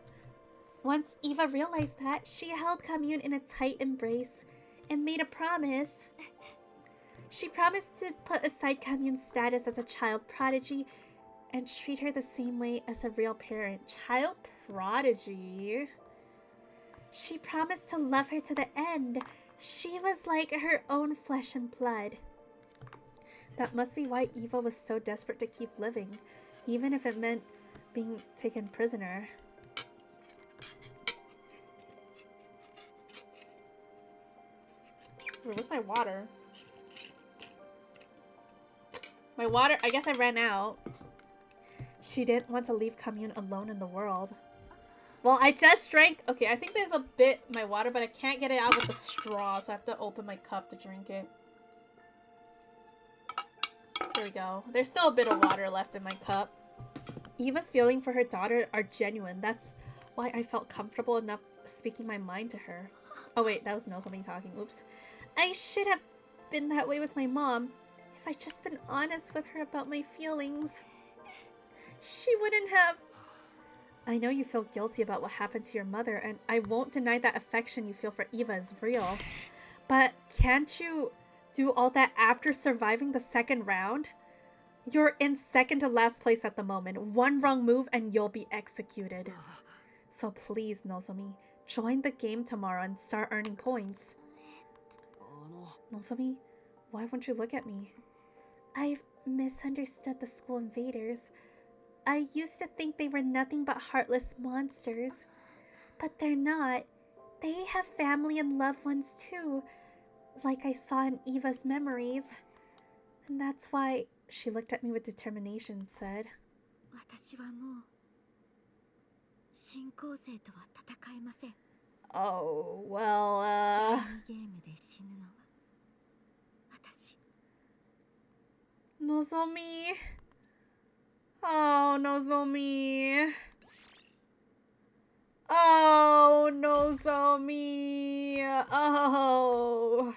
Once Eva realized that, she held Commune in a tight embrace and made a promise. She promised to put aside Commune's status as a child prodigy and treat her the same way as a real parent. Child prodigy? She promised to love her to the end. She was like her own flesh and blood. That must be why Eva was so desperate to keep living, even if it meant being taken prisoner. Wait, where's my water? My water, I guess I ran out. She didn't want to leave Commune alone in the world. Well, I just drank. Okay, I think there's a bit in my water, but I can't get it out with the straw, so I have to open my cup to drink it. There we go. There's still a bit of water left in my cup. Eva's feeling for her daughter are genuine. That's why I felt comfortable enough speaking my mind to her. Oh wait, that was Nozomi talking. Oops. I should have been that way with my mom. I'd just been honest with her about my feelings, she wouldn't have... I know you feel guilty about what happened to your mother, and I won't deny that affection you feel for Eva is real. But can't you do all that after surviving the second round? You're in second to last place at the moment. One wrong move and you'll be executed. So please, Nozomi, join the game tomorrow and start earning points. Nozomi, why won't you look at me? I've misunderstood the school invaders. I used to think they were nothing but heartless monsters. But they're not. They have family and loved ones too, like I saw in Eva's memories. And that's why she looked at me with determination and said, oh, well, Nozomi. Oh, Nozomi. Oh, Nozomi. Oh.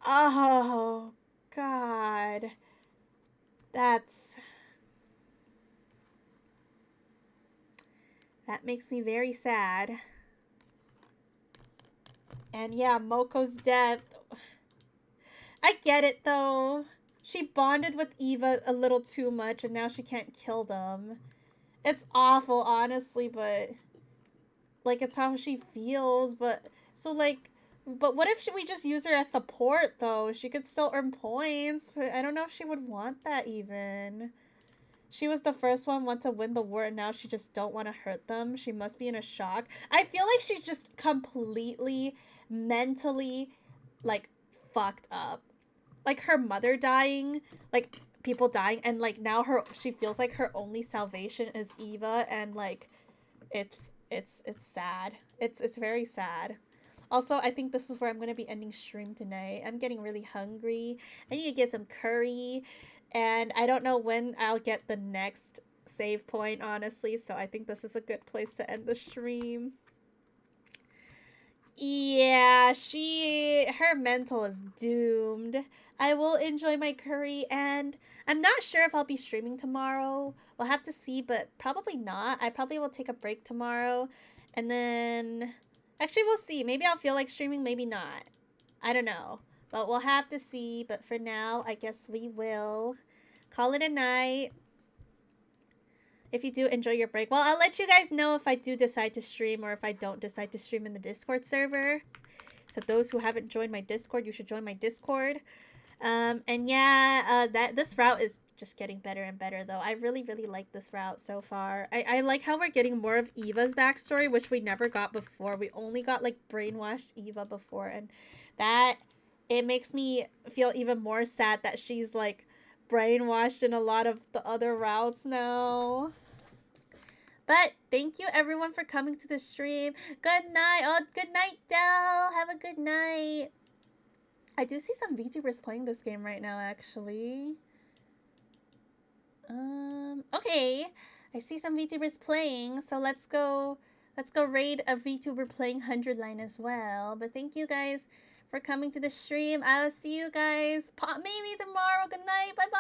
Oh, God. That makes me very sad. And yeah, Moko's death. I get it, though. She bonded with Eva a little too much, and now she can't kill them. It's awful, honestly, but... like, it's how she feels, but... so, like... but what if we just use her as support, though? She could still earn points, but I don't know if she would want that, even. She was the first one to win the war, and now she just don't want to hurt them. She must be in a shock. I feel like she's just completely, mentally, like, fucked up. Like, her mother dying, like, people dying, and, like, now she feels like her only salvation is Eva, and, like, it's sad. It's very sad. Also, I think this is where I'm going to be ending stream tonight. I'm getting really hungry. I need to get some curry, and I don't know when I'll get the next save point, honestly, so I think this is a good place to end the stream. Yeah, her mental is doomed. I will enjoy my curry, and I'm not sure if I'll be streaming tomorrow. We'll have to see, but probably not. I probably will take a break tomorrow, and then... actually, we'll see. Maybe I'll feel like streaming, maybe not. I don't know. But we'll have to see. But for now, I guess we will call it a night. If you do enjoy your break. Well, I'll let you guys know if I do decide to stream or if I don't decide to stream in the Discord server. So those who haven't joined my Discord, you should join my Discord. And yeah, this route is just getting better and better, though. I really, really like this route so far. I like how we're getting more of Eva's backstory, which we never got before. We only got, like, brainwashed Eva before, and it makes me feel even more sad that she's, like, brainwashed in a lot of the other routes now. But thank you, everyone, for coming to the stream. Good night. Oh, good night, Del. Have a good night. I do see some VTubers playing this game right now, actually. Okay. I see some VTubers playing, so let's go raid a VTuber playing 100 line as well. But thank you guys for coming to the stream. I'll see you guys maybe tomorrow. Good night. Bye-bye.